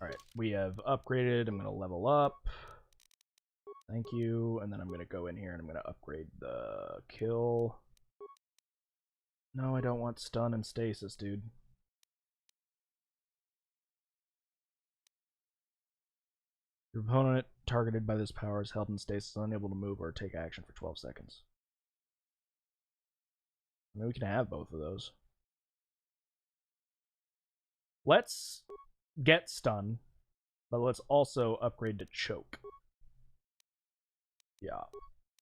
Alright, we have upgraded. I'm going to level up. Thank you. And then I'm going to go in here and I'm going to upgrade the kill. No, I don't want stun and stasis, dude. Your opponent targeted by this power is held in stasis, unable to move or take action for 12 seconds. I mean, we can have both of those. Let's get stun, but let's also upgrade to choke. Yeah,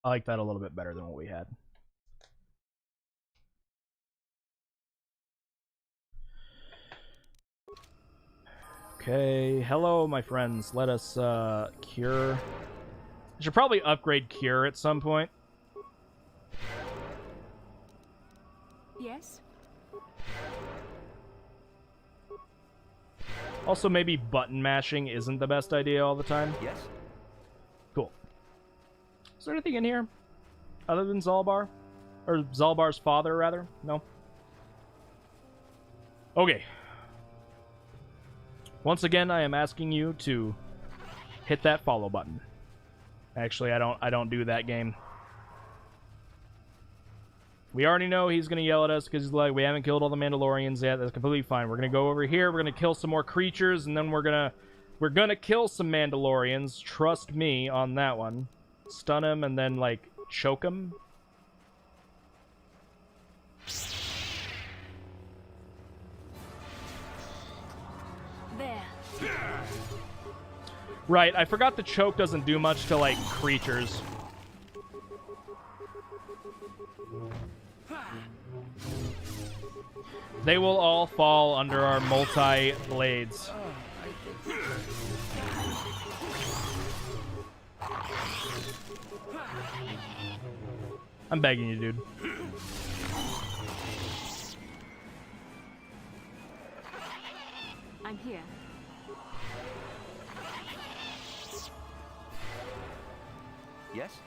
I like that a little bit better than what we had. Okay, hello, my friends. Let us cure. I should probably upgrade cure at some point. Yes? Also, maybe button mashing isn't the best idea all the time. Yes? Cool. Is there anything in here other than Zalbar? Or Zalbar's father, rather? No? Okay. Once again, I am asking you to hit that follow button. Actually, I don't do that game. We already know he's going to yell at us because he's like, we haven't killed all the Mandalorians yet. That's completely fine. We're going to go over here. We're going to kill some more creatures, and then we're going to kill some Mandalorians. Trust me on that one. Stun him and then, like, choke him. There. Right, I forgot the choke doesn't do much to, like, creatures. They will all fall under our multi-blades. I'm begging you, dude. I'm here. Yes?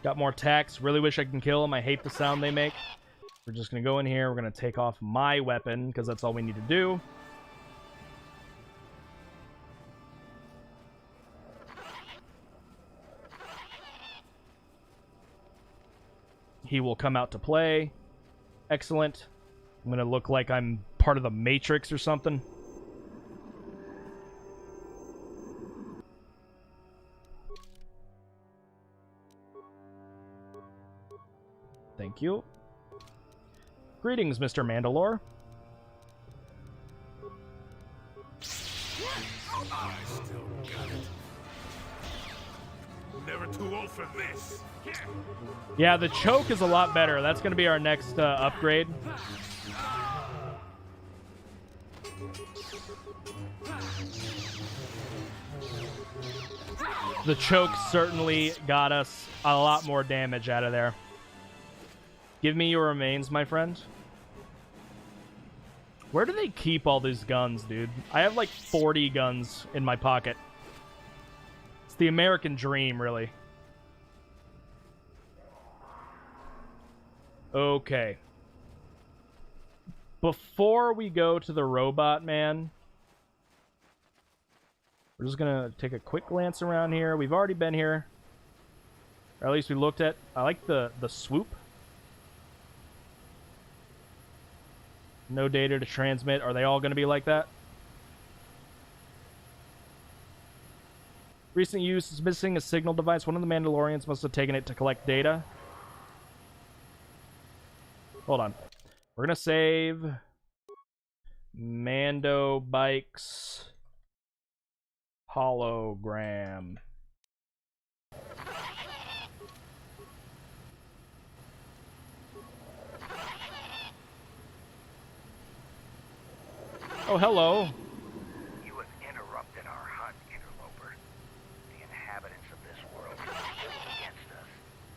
Got more attacks. Really wish I can kill them. I hate the sound they make. We're just going to go in here. We're going to take off my weapon, because that's all we need to do. He will come out to play. Excellent. I'm going to look like I'm part of the Matrix or something. Thank you. Greetings, Mr. Mandalore. I still got it. Never too old for this. Yeah, the choke is a lot better. That's going to be our next upgrade. The choke certainly got us a lot more damage out of there. Give me your remains, my friend. Where do they keep all these guns, dude? I have like 40 guns in my pocket. It's the American dream, really. Okay. Before we go to the robot man, we're just gonna take a quick glance around here. We've already been here. Or at least we looked at... I like the swoop. No data to transmit. Are they all going to be like that? Recent use is missing a signal device. One of the Mandalorians must have taken it to collect data. Hold on. We're going to save Mando Bikes hologram. Oh, hello. You have interrupted our hunt, interloper. The inhabitants of this world have been against us,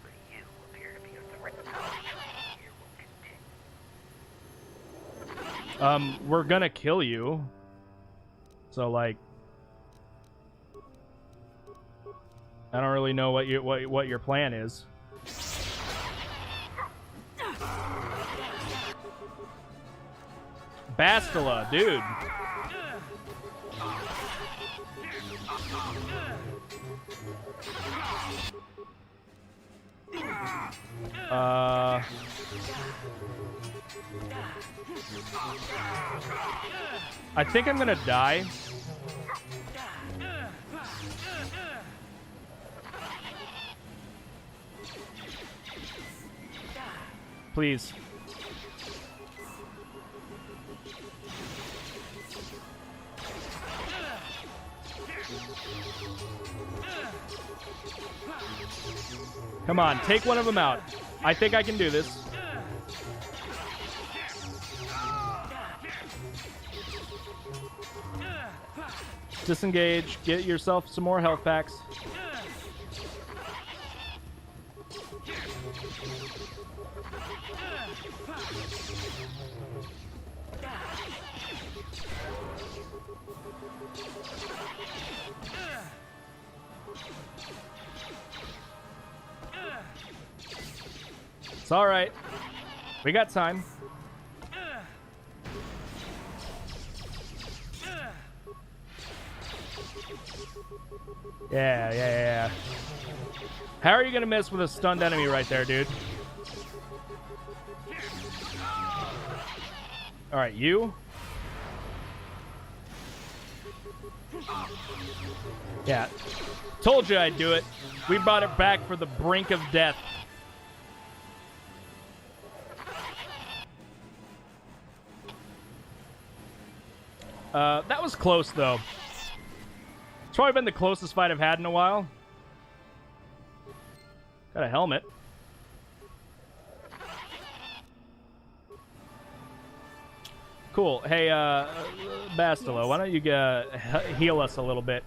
but you appear to be a threat. Our training here will continue. We're gonna kill you. So, like, I don't really know what your plan is. Bastila, dude. I think I'm gonna die. Please. Come on, take one of them out. I think I can do this. Disengage. Get yourself some more health packs. It's all right. We got time. Yeah. How are you gonna miss with a stunned enemy right there, dude? All right, you. Yeah. Told you I'd do it. We brought it back for the brink of death. That was close, though. It's probably been the closest fight I've had in a while. Got a helmet. Cool. Hey, Bastila, why don't you heal us a little bit?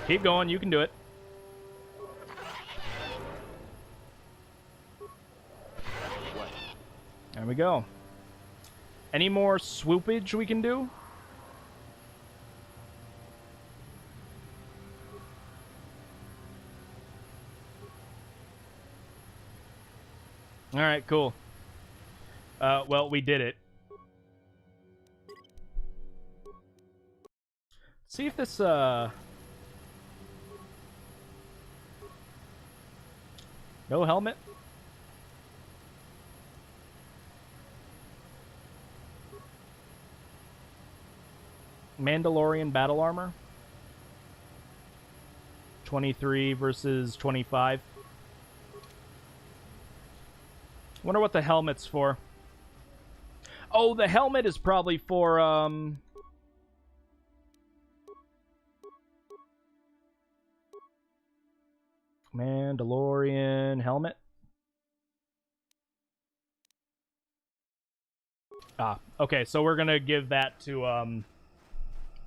Keep going. You can do it. There we go. Any more swoopage we can do? All right, cool. Well, we did it. See if this, no helmet? Mandalorian battle armor. 23 versus 25. Wonder what the helmet's for. Oh, the helmet is probably for, Mandalorian helmet. Ah, okay, so we're gonna give that to,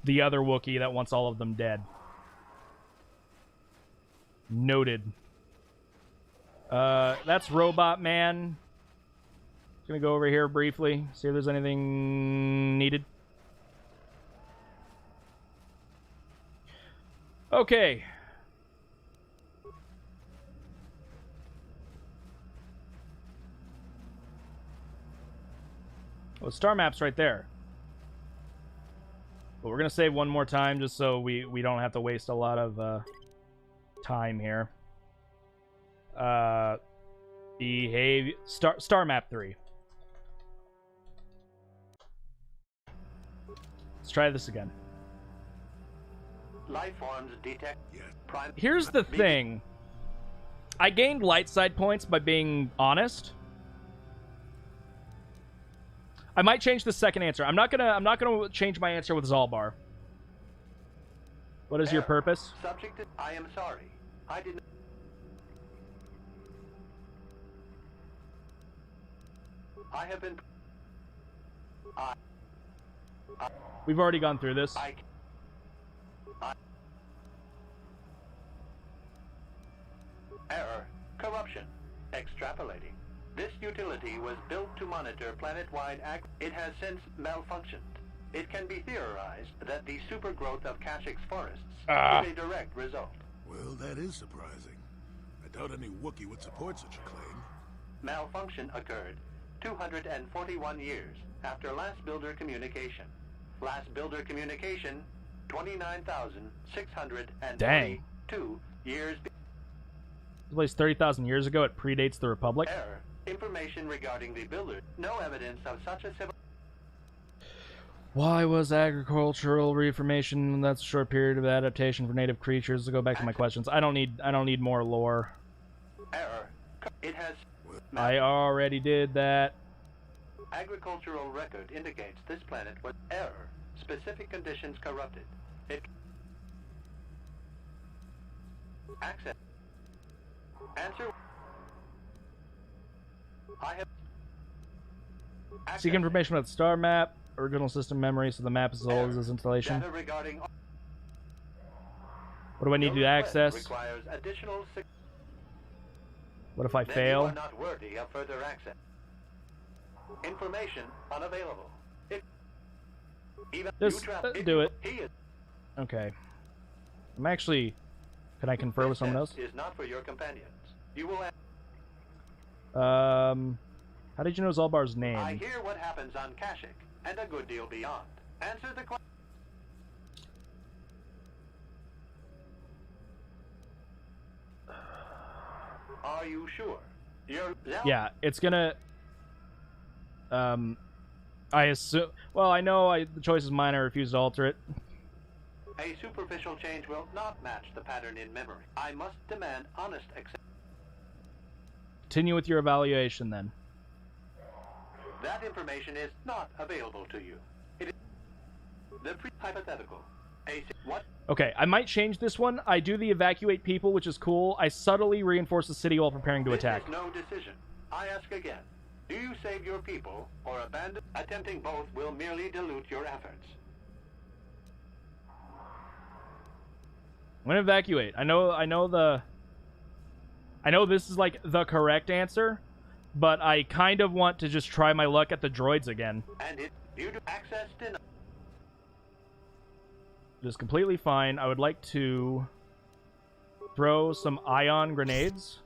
the other Wookiee that wants all of them dead. Noted. That's Robot Man. Just gonna go over here briefly, see if there's anything needed. Okay. Well, the star map's right there. But we're going to save one more time just so we don't have to waste a lot of time here. Behave... Star map 3. Let's try this again. Life forms detect. Here's the thing. I gained light side points by being honest. I might change the second answer. I'm not gonna change my answer with Zalbar. What is your purpose? Subject to, I am sorry. I didn't. I have been... We've already gone through this. Error. Corruption. Extrapolating. This utility was built to monitor planet-wide It has since malfunctioned. It can be theorized that the supergrowth of Kashyk's forests is a direct result. Well, that is surprising. I doubt any Wookiee would support such a claim. Malfunction occurred 241 years after last builder communication. Last builder communication, 29,642 years. This place 30,000 years ago. It predates the Republic. Error. Information regarding the builder. No evidence of such a civil... Why was agricultural reformation? That's a short period of adaptation for native creatures. To go back to my questions. I don't need more lore. Error. It has... I already did that. Agricultural record indicates this planet was error. Specific conditions corrupted. It... Access. Answer. I have... Seek information about the star map. Original system memory, so the map is as old as this installation. Data regarding... What do I need to access? Requires additional... What if I Then fail? You are not worthy of further access. Information unavailable. Even Just do it. Okay. I'm actually... Can I confer with someone else? Is not for your companions. You will... How did you know Zalbar's name? I hear what happens on Kashyk, and a good deal beyond. Answer the question. Are you sure? Yeah, it's gonna... I assume... Well, I know the choice is mine. I refuse to alter it. A superficial change will not match the pattern in memory. I must demand honest acceptance. Continue with your evaluation, then. That information is not available to you. It is the hypothetical. What? Okay, I might change this one. I do the evacuate people, which is cool. I subtly reinforce the city while preparing to attack. This is no decision. I ask again. Do you save your people or abandon? Attempting both will merely dilute your efforts. I'm gonna evacuate. I know this is like the correct answer, but I kind of want to just try my luck at the droids again. And due to access denied. It is completely fine. I would like to throw some ion grenades.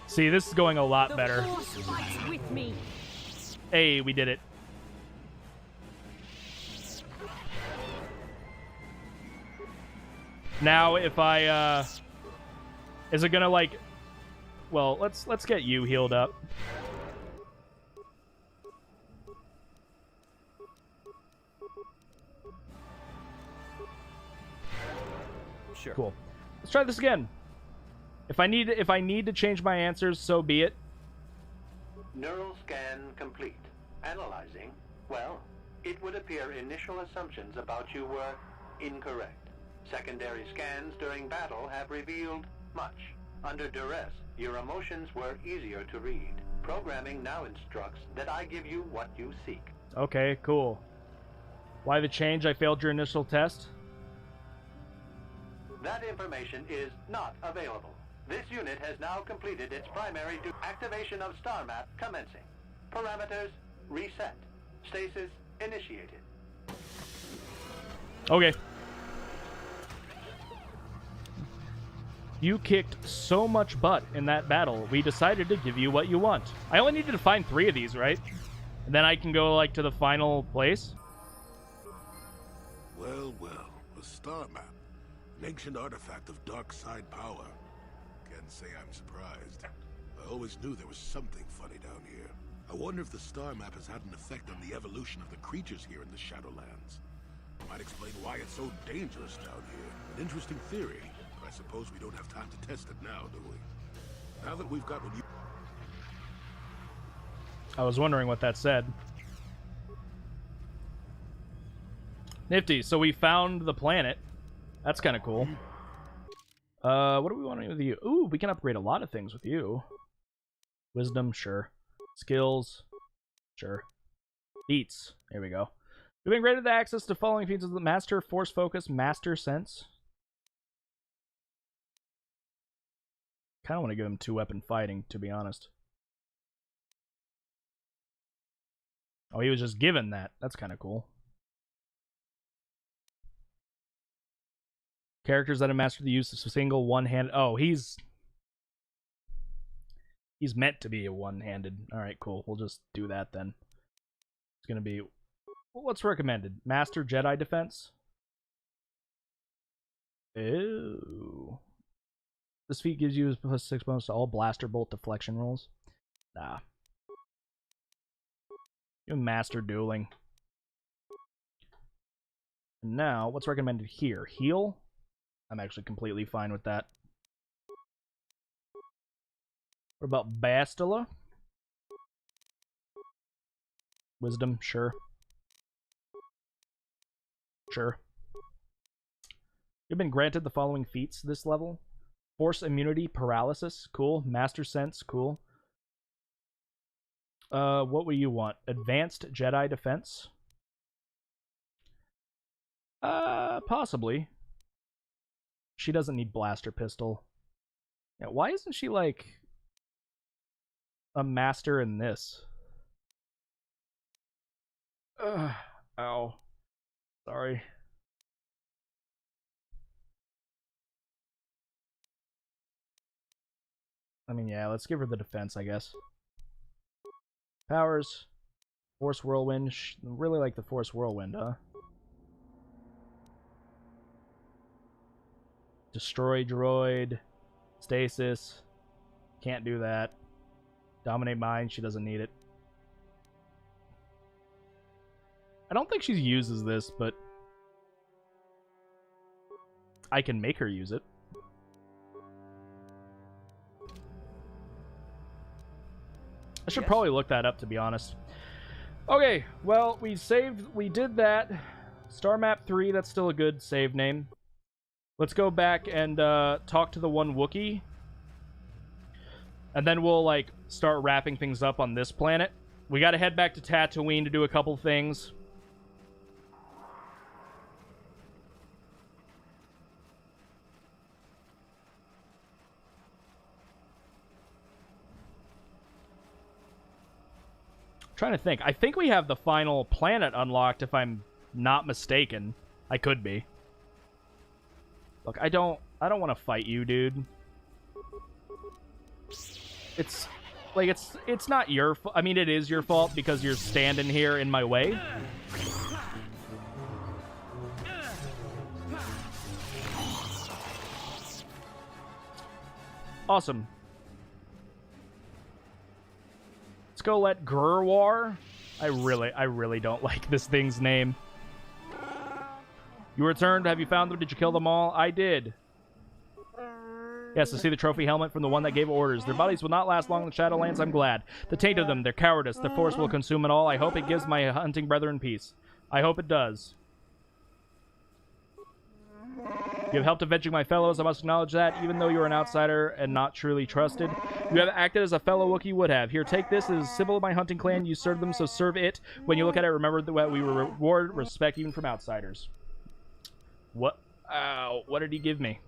See, this is going a lot better. With me. Hey, we did it. Now, if I, is it gonna, like... Well, let's get you healed up. Sure. Cool. Let's try this again. If I need to change my answers, so be it. Neural scan complete. Analyzing. Well, it would appear initial assumptions about you were incorrect. Secondary scans during battle have revealed much. Under duress, your emotions were easier to read. Programming now instructs that I give you what you seek. Okay, cool. Why the change? I failed your initial test? That information is not available. This unit has now completed its primary activation of star map commencing. Parameters reset. Stasis initiated. Okay. You kicked so much butt in that battle, we decided to give you what you want. I only needed to find 3 of these, right? And then I can go, like, to the final place? Well, well. A star map. An ancient artifact of dark side power. Can't say I'm surprised. I always knew there was something funny down here. I wonder if the star map has had an effect on the evolution of the creatures here in the Shadowlands. Might explain why it's so dangerous down here. An interesting theory, but I suppose we don't have time to test it now, do we? Now that we've got what you... I was wondering what that said. Nifty. So we found the planet. That's kind of cool. What do we want to do with you? Ooh, we can upgrade a lot of things with you. Wisdom, sure. Skills, sure. Feats, there we go. You've been granted access to following feats of the Master, Force Focus, Master Sense. Kind of want to give him 2-weapon fighting, to be honest. Oh, he was just given that. That's kind of cool. Characters that have mastered the use of single one-handed... Oh, he's meant to be a one-handed. Alright, cool. We'll just do that then. It's going to be... Well, what's recommended? Master Jedi Defense? Ew. This feat gives you +6 bonus to all blaster bolt deflection rolls. Nah. You Master Dueling. And now, what's recommended here? Heal? I'm actually completely fine with that. What about Bastila? Wisdom, sure. Sure. You've been granted the following feats this level. Force Immunity, Paralysis, cool. Master Sense, cool. What will you want? Advanced Jedi Defense? Possibly. She doesn't need Blaster Pistol. Yeah, why isn't she, like, a master in this? Ow. Sorry. I mean, yeah, let's give her the defense, I guess. Powers. Force Whirlwind. Really like the Force Whirlwind, huh? Destroy Droid. Stasis. Can't do that. Dominate Mind. She doesn't need it. I don't think she uses this, but I can make her use it. I should probably look that up, to be honest. Okay, well, we did that. Star Map 3, that's still a good save name. Let's go back and talk to the one Wookiee. And then we'll, like, start wrapping things up on this planet. We gotta head back to Tatooine to do a couple things. Trying to think. I think we have the final planet unlocked, if I'm not mistaken. I could be. Look, I don't want to fight you, dude. It's like it's not your fault. I mean, it is your fault because you're standing here in my way. Awesome. Let's go let Grurwar. I really don't like this thing's name. You returned. Have you found them? Did you kill them all? I did. Yes, to see the trophy helmet from the one that gave orders. Their bodies will not last long in the Shadowlands, I'm glad. The taint of them, their cowardice, the Force will consume it all. I hope it gives my hunting brethren peace. I hope it does. You have helped avenging my fellows, I must acknowledge that, even though you are an outsider and not truly trusted. You have acted as a fellow Wookiee would have. Here, take this as a symbol of my hunting clan. You served them, so serve it. When you look at it, remember that we reward respect even from outsiders. What? Ow, what did he give me?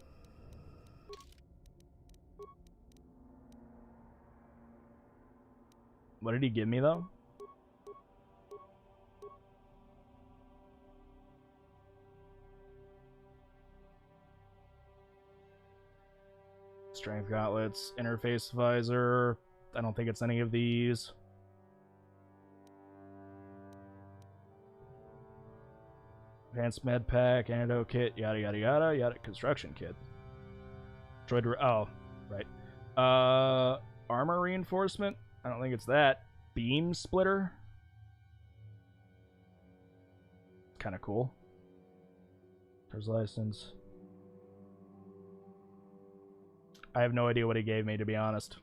What did he give me, though? Strength gauntlets, interface visor. I don't think it's any of these. Advanced med pack, antidote kit, yada yada yada yada. Construction kit. Droid. Oh, right. Armor reinforcement. I don't think it's that. Beam splitter. Kind of cool. There's license. I have no idea what he gave me, to be honest.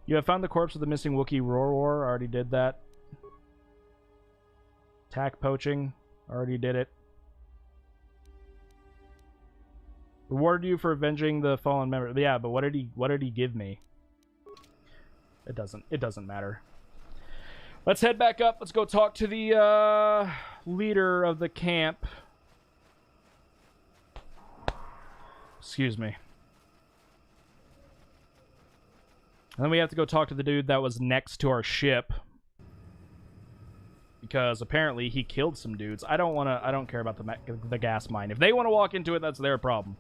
You have found the corpse of the missing Wookiee Roar. Already did that. Tack poaching. Already did it. Rewarded you for avenging the fallen member. Yeah, but what did he give me? It doesn't matter. Let's head back up. Let's go talk to the leader of the camp. Excuse me. And then we have to go talk to the dude that was next to our ship. Because apparently he killed some dudes. I don't care about the gas mine. If they want to walk into it, that's their problem.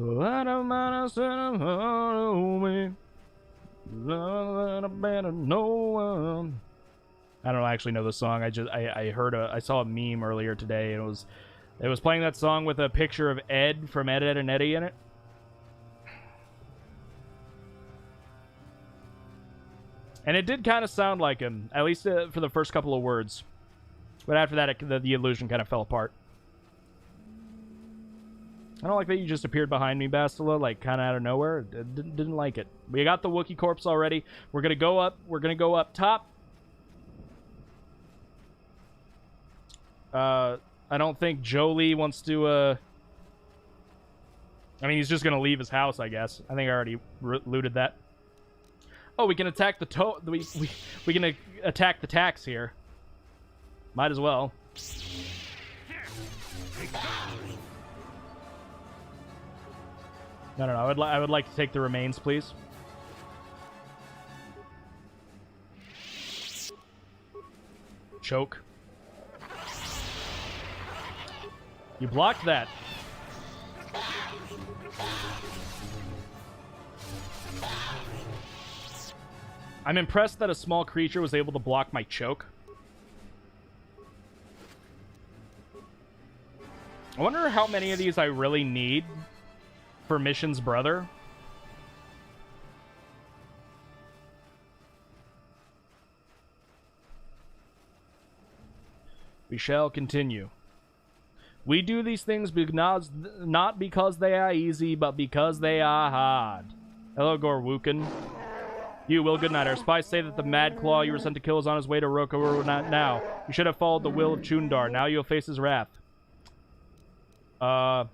I don't mind I don't actually know the song. I saw a meme earlier today, and it was playing that song with a picture of Ed from Ed, Edd and Eddy in it. And it did kind of sound like him, at least for the first couple of words. But after that, the illusion kind of fell apart. I don't like that you just appeared behind me, Bastila, like kind of out of nowhere. Didn't like it. We got the Wookiee corpse already. We're gonna go up. We're gonna go up top. I don't think Jolie wants to. I mean, he's just gonna leave his house, I guess. I think I already looted that. Oh, we can attack the we can attack the tax here. Might as well. No. I would like to take the remains, please. Choke. You blocked that. I'm impressed that a small creature was able to block my choke. I wonder how many of these I really need for Mission's brother. We shall continue. We do these things because, not because they are easy, but because they are hard. Hello, Gorwookin. You, Will Goodnight. Our spies say that the Mad Claw you were sent to kill is on his way to Rokaru now. You should have followed the will of Chundar. Now you'll face his wrath. No?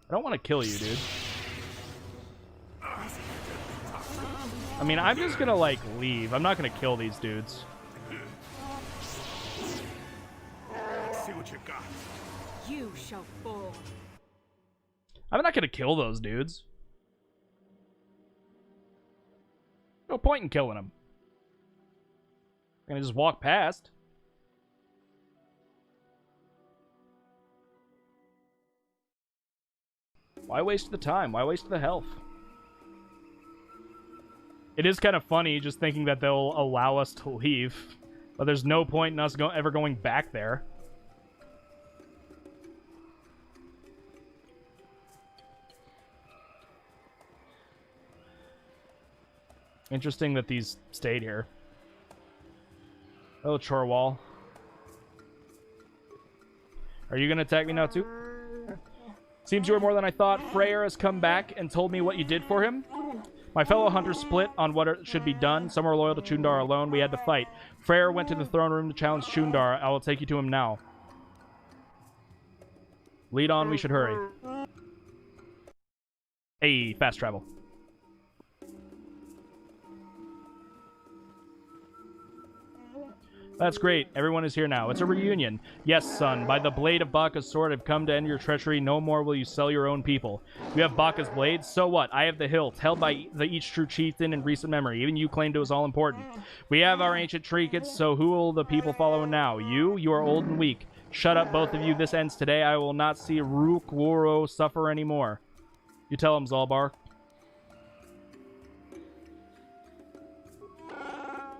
I don't want to kill you, dude. I mean, I'm just gonna, like, leave. I'm not gonna kill these dudes. Let's see what you got. You shall fall. I'm not gonna kill those dudes. No point in killing them. I'm gonna just walk past. Why waste the time? Why waste the health? It is kind of funny just thinking that they'll allow us to leave, but there's no point in us ever going back there. Interesting that these stayed here. Oh, Chorwal. Are you gonna attack me now too? Seems you are more than I thought. Freyr has come back and told me what you did for him. My fellow hunters split on what should be done. Some are loyal to Chundar alone. We had to fight. Freyr went to the throne room to challenge Chundar. I will take you to him now. Lead on, we should hurry. Hey, fast travel. That's great. Everyone is here now. It's a reunion. Yes, son. By the blade of Baka's sword, I've come to end your treachery. No more will you sell your own people. You have Baka's blade? So what? I have the hilt, held by the each true chieftain in recent memory. Even you claimed it was all important. We have our ancient trinkets, so who will the people follow now? You? You are old and weak. Shut up, both of you. This ends today. I will not see Rook Woro suffer anymore. You tell him, Zalbar.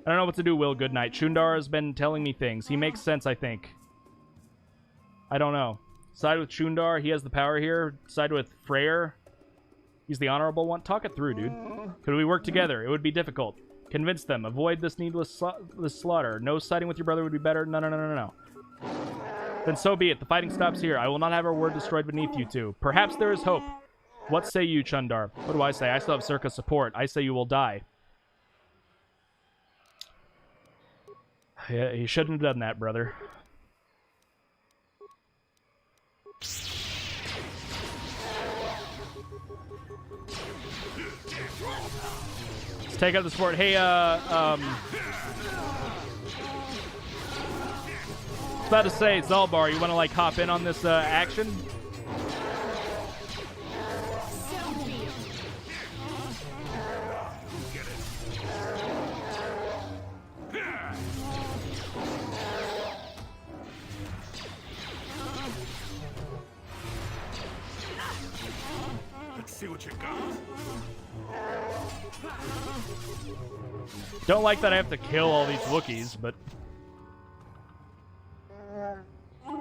I don't know what to do, Will Goodnight. Chundar has been telling me things. He makes sense, I think. I don't know. Side with Chundar. He has the power here. Side with Freyr. He's the honorable one. Talk it through, dude. Could we work together? It would be difficult. Convince them. Avoid this needless slaughter. No siding with your brother would be better. No, no, no, no, no. Then so be it. The fighting stops here. I will not have our word destroyed beneath you two. Perhaps there is hope. What say you, Chundar? What do I say? I still have Zerka's support. I say you will die. Yeah, he shouldn't have done that, brother. Let's take out the sport. Hey, I was about to say, Zalbar, you want to, like, hop in on this action? Let's see what you got. Don't like that I have to kill all these Wookiees, but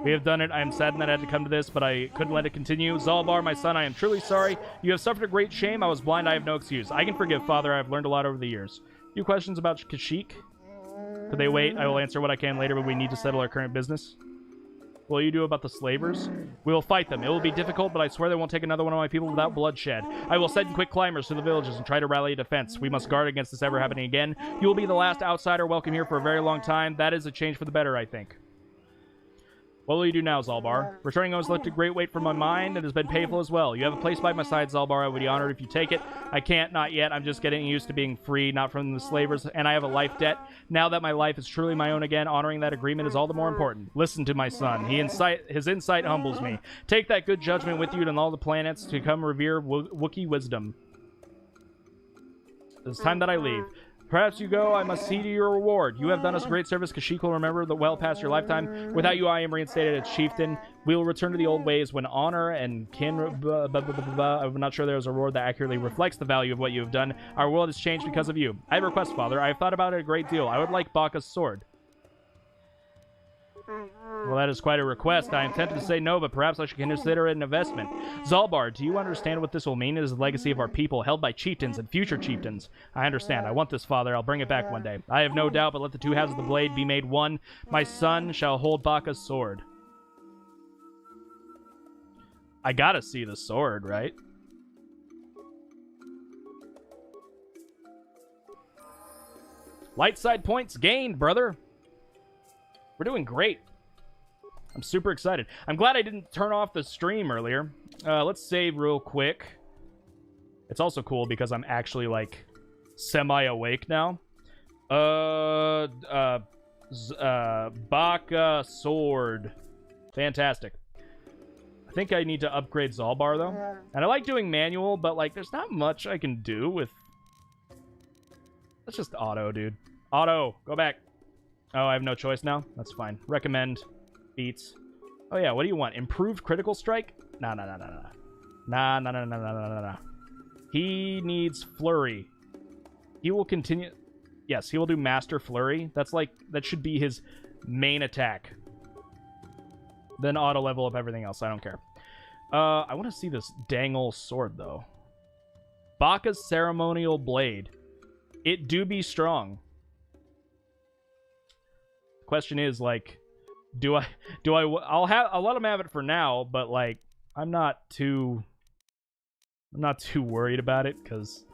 we have done it. I am saddened that I had to come to this, but I couldn't let it continue. Zalbar, my son, I am truly sorry. You have suffered a great shame. I was blind. I have no excuse. I can forgive, Father. I have learned a lot over the years. Few questions about Kashyyyk. Could they wait? I will answer what I can later, but we need to settle our current business. What will you do about the slavers? We will fight them. It will be difficult, but I swear they won't take another one of my people without bloodshed. I will send quick climbers to the villages and try to rally a defense. We must guard against this ever happening again. You will be the last outsider welcome here for a very long time. That is a change for the better, I think. What will you do now, Zalbar? Returning home has lifted great weight from my mind and has been painful as well. You have a place by my side, Zalbar. I would be honored if you take it. I can't, not yet. I'm just getting used to being free, not from the slavers, and I have a life debt. Now that my life is truly my own again, honoring that agreement is all the more important. Listen to my son. His insight humbles me. Take that good judgment with you to all the planets to come revere Wookiee wisdom. It's time that I leave. Perhaps you go, I must see to your reward. You have done us great service. Kashyyyk will remember the well past your lifetime. Without you, I am reinstated as chieftain. We will return to the old ways when honor and kin... I'm not sure there is a reward that accurately reflects the value of what you have done. Our world has changed because of you. I have a request, Father. I have thought about it a great deal. I would like Baka's sword. Well, that is quite a request. I am tempted to say no, but perhaps I should consider it an investment. Zalbar, do you understand what this will mean? It is the legacy of our people, held by chieftains and future chieftains. I understand. I want this, Father. I'll bring it back one day. I have no doubt, but let the two halves of the blade be made one. My son shall hold Baka's sword. I gotta see the sword, right? Light side points gained, brother. We're doing great. I'm super excited. I'm glad I didn't turn off the stream earlier. Let's save real quick. It's also cool because I'm actually, like, semi-awake now. Baka sword. Fantastic. I think I need to upgrade Zalbar, though. And I like doing manual, but, like, there's not much I can do with... Let's just auto, dude. Auto. Go back. Oh, I have no choice now? That's fine. Recommend. Beats. Oh, yeah. What do you want? Improved critical strike? Nah. He needs flurry. He will continue... Yes, he will do master flurry. That's like... That should be his main attack. Then auto level up everything else. I don't care. I want to see this dang old sword, though. Baka's ceremonial blade. It do be strong. Question is, like, I'll let him have it for now, but, like, I'm not too worried about it because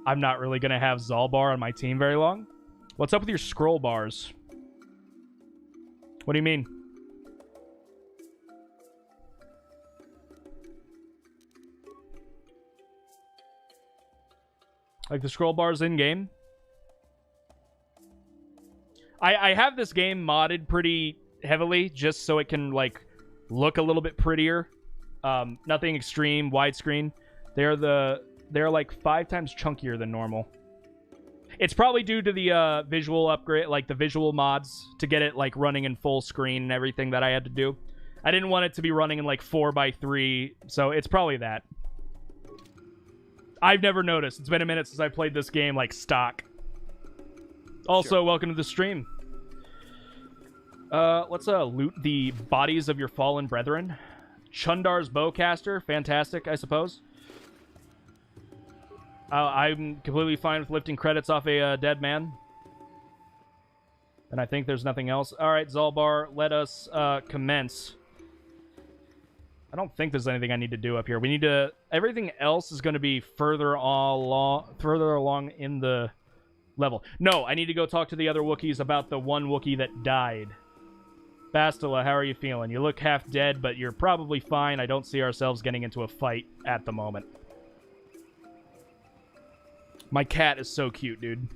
I'm not really gonna have Zalbar on my team very long. What's up with your scroll bars? What do you mean? Like the scroll bars in game? I have this game modded pretty heavily just so it can, like, look a little bit prettier. Nothing extreme, widescreen. They're like 5 times chunkier than normal. It's probably due to the visual upgrade, like the visual mods to get it, like, running in full screen and everything that I had to do. I didn't want it to be running in, like, 4:3, so it's probably that. I've never noticed. It's been a minute since I played this game, like, stock. Also, welcome to the stream. Let's loot the bodies of your fallen brethren. Chundar's bowcaster, fantastic, I suppose. I'm completely fine with lifting credits off a dead man. And I think there's nothing else. All right, Zalbar, let us commence. I don't think there's anything I need to do up here. We need to... Everything else is going to be further along in the level. No, I need to go talk to the other Wookiees about the one Wookiee that died. Bastila, how are you feeling? You look half dead, but you're probably fine. I don't see ourselves getting into a fight at the moment. My cat is so cute, dude.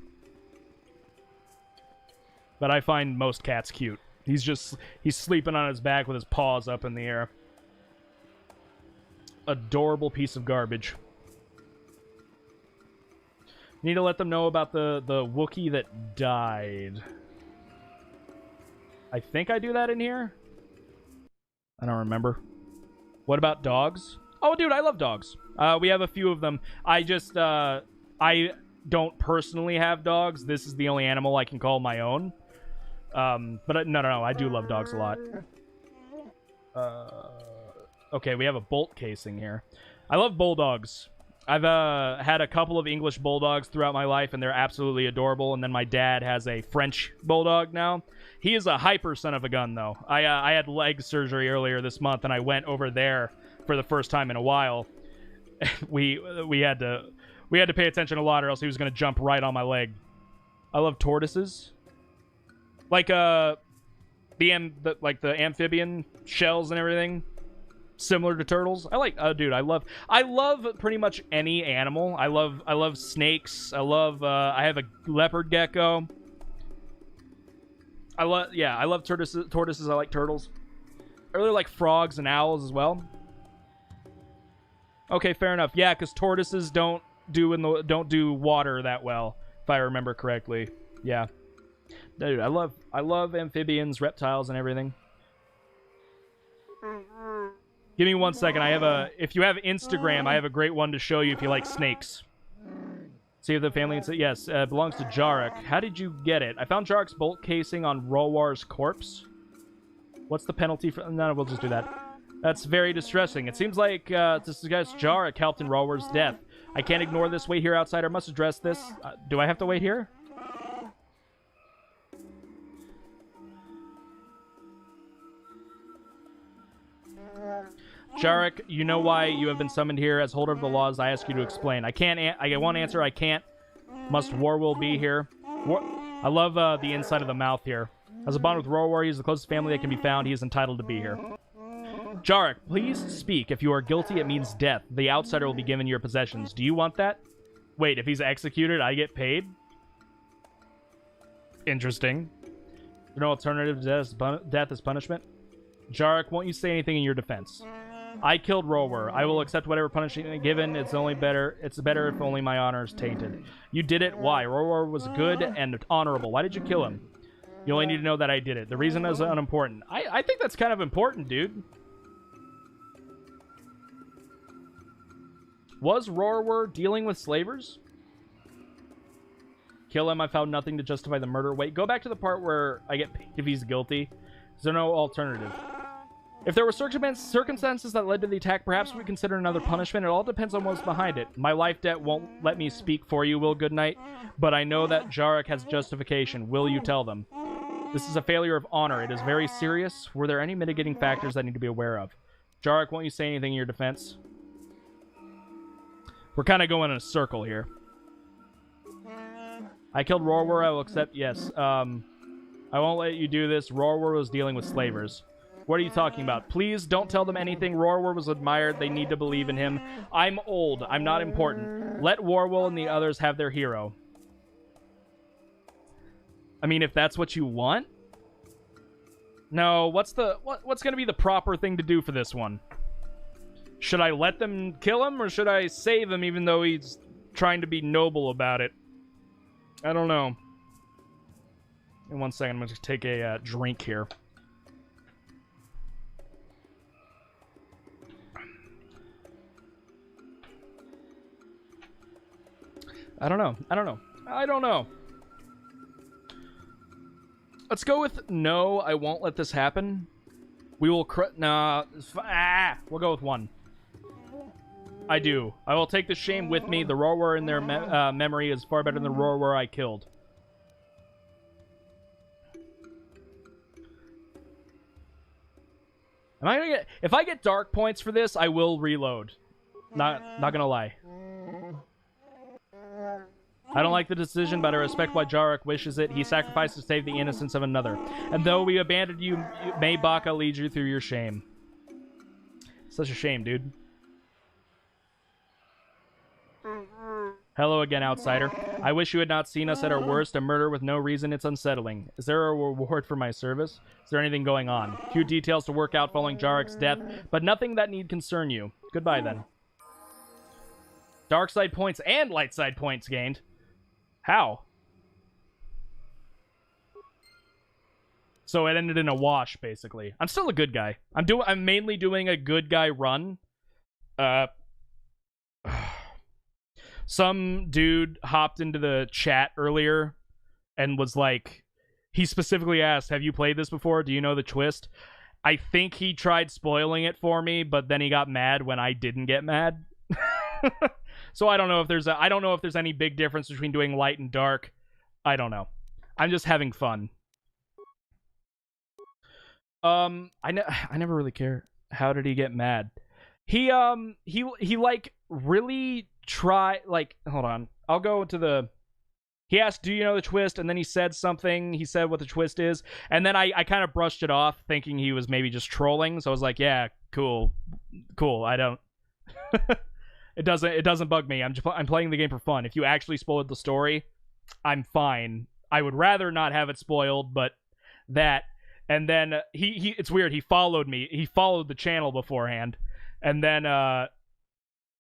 But I find most cats cute. He's sleeping on his back with his paws up in the air. Adorable piece of garbage. Need to let them know about the Wookiee that died. I think I do that in here? I don't remember. What about dogs? Oh, dude, I love dogs. We have a few of them. I just, I don't personally have dogs. This is the only animal I can call my own. But no, I do love dogs a lot. Okay, we have a bolt casing here. I love bulldogs. I've had a couple of English bulldogs throughout my life, and they're absolutely adorable. And then my dad has a French bulldog now. He is a hyper son of a gun, though. I had leg surgery earlier this month, and I went over there for the first time in a while. we had to pay attention a lot, or else he was going to jump right on my leg. I love tortoises, like the amphibian shells and everything. Similar to turtles. I like, dude, I love pretty much any animal. I love snakes. I have a leopard gecko. I love tortoises. I like turtles. I really like frogs and owls as well. Okay, fair enough. Yeah, because tortoises don't do water that well, if I remember correctly. Yeah. Dude, I love amphibians, reptiles, and everything. Give me 1 second. If you have Instagram, I have a great one to show you if you like snakes. See if the family... Yes, belongs to Jarek. How did you get it? I found Jarek's bolt casing on Rowar's corpse. What's the penalty for... No, we'll just do that. That's very distressing. It seems like this guy's Jarek helped in Rowar's death. I can't ignore this. Wait here outside. I must address this. Do I have to wait here? Jarek, you know why you have been summoned here. As holder of the laws, I ask you to explain. I won't answer. I can't. Must Warwill be here? I love the inside of the mouth here. As a bond with Rorwar, he is the closest family that can be found. He is entitled to be here. Jarek, please speak. If you are guilty, it means death. The outsider will be given your possessions. Do you want that? Wait, if he's executed, I get paid? Interesting. There's no alternative to death as punishment? Jarek, won't you say anything in your defense? I killed Rorwar. I will accept whatever punishment given. It's better if only my honor is tainted. You did it. Why? Rorwar was good and honorable. Why did you kill him? You only need to know that I did it. The reason is unimportant. I think that's kind of important, dude. Was Rorwar dealing with slavers? Kill him. I found nothing to justify the murder. Wait, go back to the part where I get paid if he's guilty. Is there no alternative? If there were circumstances that led to the attack, perhaps we consider another punishment. It all depends on what's behind it. My life debt won't let me speak for you, Will Goodnight, but I know that Jarek has justification. Will you tell them? This is a failure of honor. It is very serious. Were there any mitigating factors I need to be aware of? Jarek, won't you say anything in your defense? We're kind of going in a circle here. I killed Rorwar. I will accept. Yes. I won't let you do this. Rorwar was dealing with slavers. What are you talking about? Please don't tell them anything. Rorwar was admired. They need to believe in him. I'm old. I'm not important. Let Warwill and the others have their hero. I mean, if that's what you want? No, what's going to be the proper thing to do for this one? Should I let them kill him, or should I save him even though he's trying to be noble about it? I don't know. In 1 second, I'm going to take a drink here. I don't know. Let's go with no, I won't let this happen. We will we'll go with 1. I do. I will take the shame with me. The Rower in their memory is far better than the Rower I killed. Am I gonna get... If I get dark points for this, I will reload. Not gonna lie. I don't like the decision, but I respect why Jarek wishes it. He sacrificed to save the innocence of another. And though we abandoned you, may Baka lead you through your shame. Such a shame, dude. Hello again, outsider. I wish you had not seen us at our worst. A murder with no reason. It's unsettling. Is there a reward for my service? Is there anything going on? Few details to work out following Jarek's death, but nothing that need concern you. Goodbye, then. Dark side points and light side points gained. How? So it ended in a wash, basically. I'm still a good guy. I'm mainly doing a good guy run. Some dude hopped into the chat earlier and was like, he specifically asked, have you played this before? Do you know the twist? I think he tried spoiling it for me, but then he got mad when I didn't get mad. So I don't know if there's any big difference between doing light and dark. I don't know. I'm just having fun. I never really care. How did he get mad? He like really hold on. I'll go into the... He asked, do you know the twist? And then he said something. He said what the twist is. And then I kind of brushed it off, thinking he was maybe just trolling. So I was like, yeah, cool. I don't... It doesn't bug me. I'm playing the game for fun. If you actually spoiled the story, I'm fine. I would rather not have it spoiled, but that... And then it's weird. He followed me. He followed the channel beforehand. And then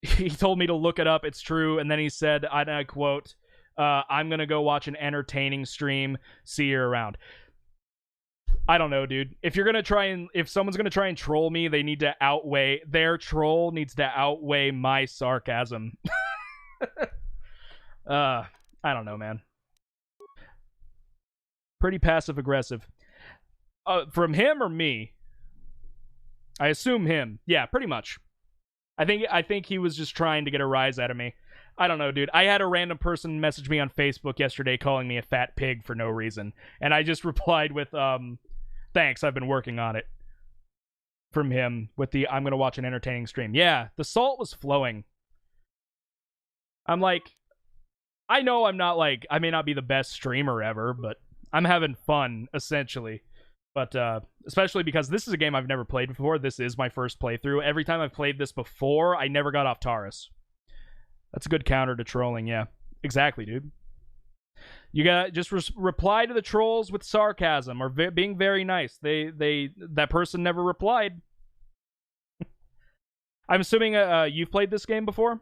he told me to look it up. It's true. And then he said, and I quote, I'm going to go watch an entertaining stream. See you around. I don't know, dude. If someone's going to try and troll me, their troll needs to outweigh my sarcasm. I don't know, man. Pretty passive aggressive. From him or me? I assume him. Yeah, pretty much. I think he was just trying to get a rise out of me. I don't know, dude. I had a random person message me on Facebook yesterday calling me a fat pig for no reason. And I just replied with, thanks, I've been working on it. From him with the, I'm gonna watch an entertaining stream. Yeah, the salt was flowing. I'm like, I know I'm not like, I may not be the best streamer ever, but I'm having fun, essentially. But, especially because this is a game I've never played before. This is my first playthrough. Every time I've played this before, I never got off Taurus. That's a good counter to trolling, yeah. Exactly, dude. You gotta just reply to the trolls with sarcasm or being very nice. That person never replied. I'm assuming you've played this game before?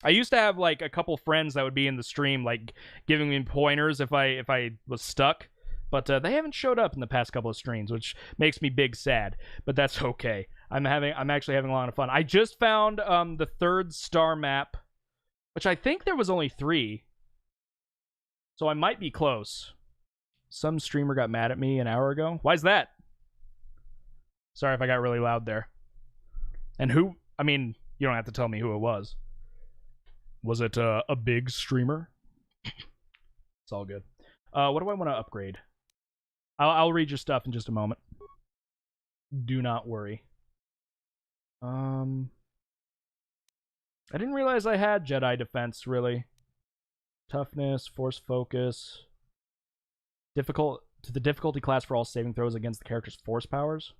I used to have, like, a couple friends that would be in the stream, like, giving me pointers if I was stuck. But they haven't showed up in the past couple of streams, which makes me big sad. But that's okay. I'm actually having a lot of fun. I just found the 3rd star map, which I think there was only 3. So I might be close. Some streamer got mad at me an hour ago. Why's that? Sorry if I got really loud there. And who? I mean, you don't have to tell me who it was. Was it a big streamer? It's all good. What do I want to upgrade? I'll read your stuff in just a moment. Do not worry. I didn't realize I had Jedi defense, really. Toughness, force focus. The difficulty class for all saving throws against the character's force powers.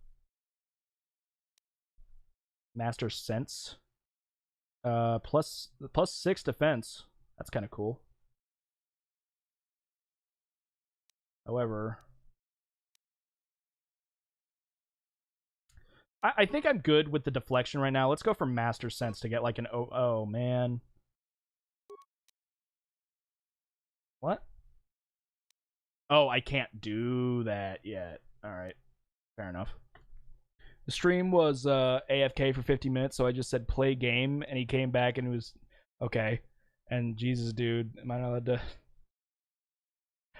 Master sense. Plus 6 defense. That's kind of cool. However, I think I'm good with the deflection right now. Let's go for Master Sense to get like an... Oh, man. What? Oh, I can't do that yet. Alright. Fair enough. The stream was AFK for 50 minutes, so I just said play game, and he came back and it was... Okay. And Jesus, dude, am I not allowed to...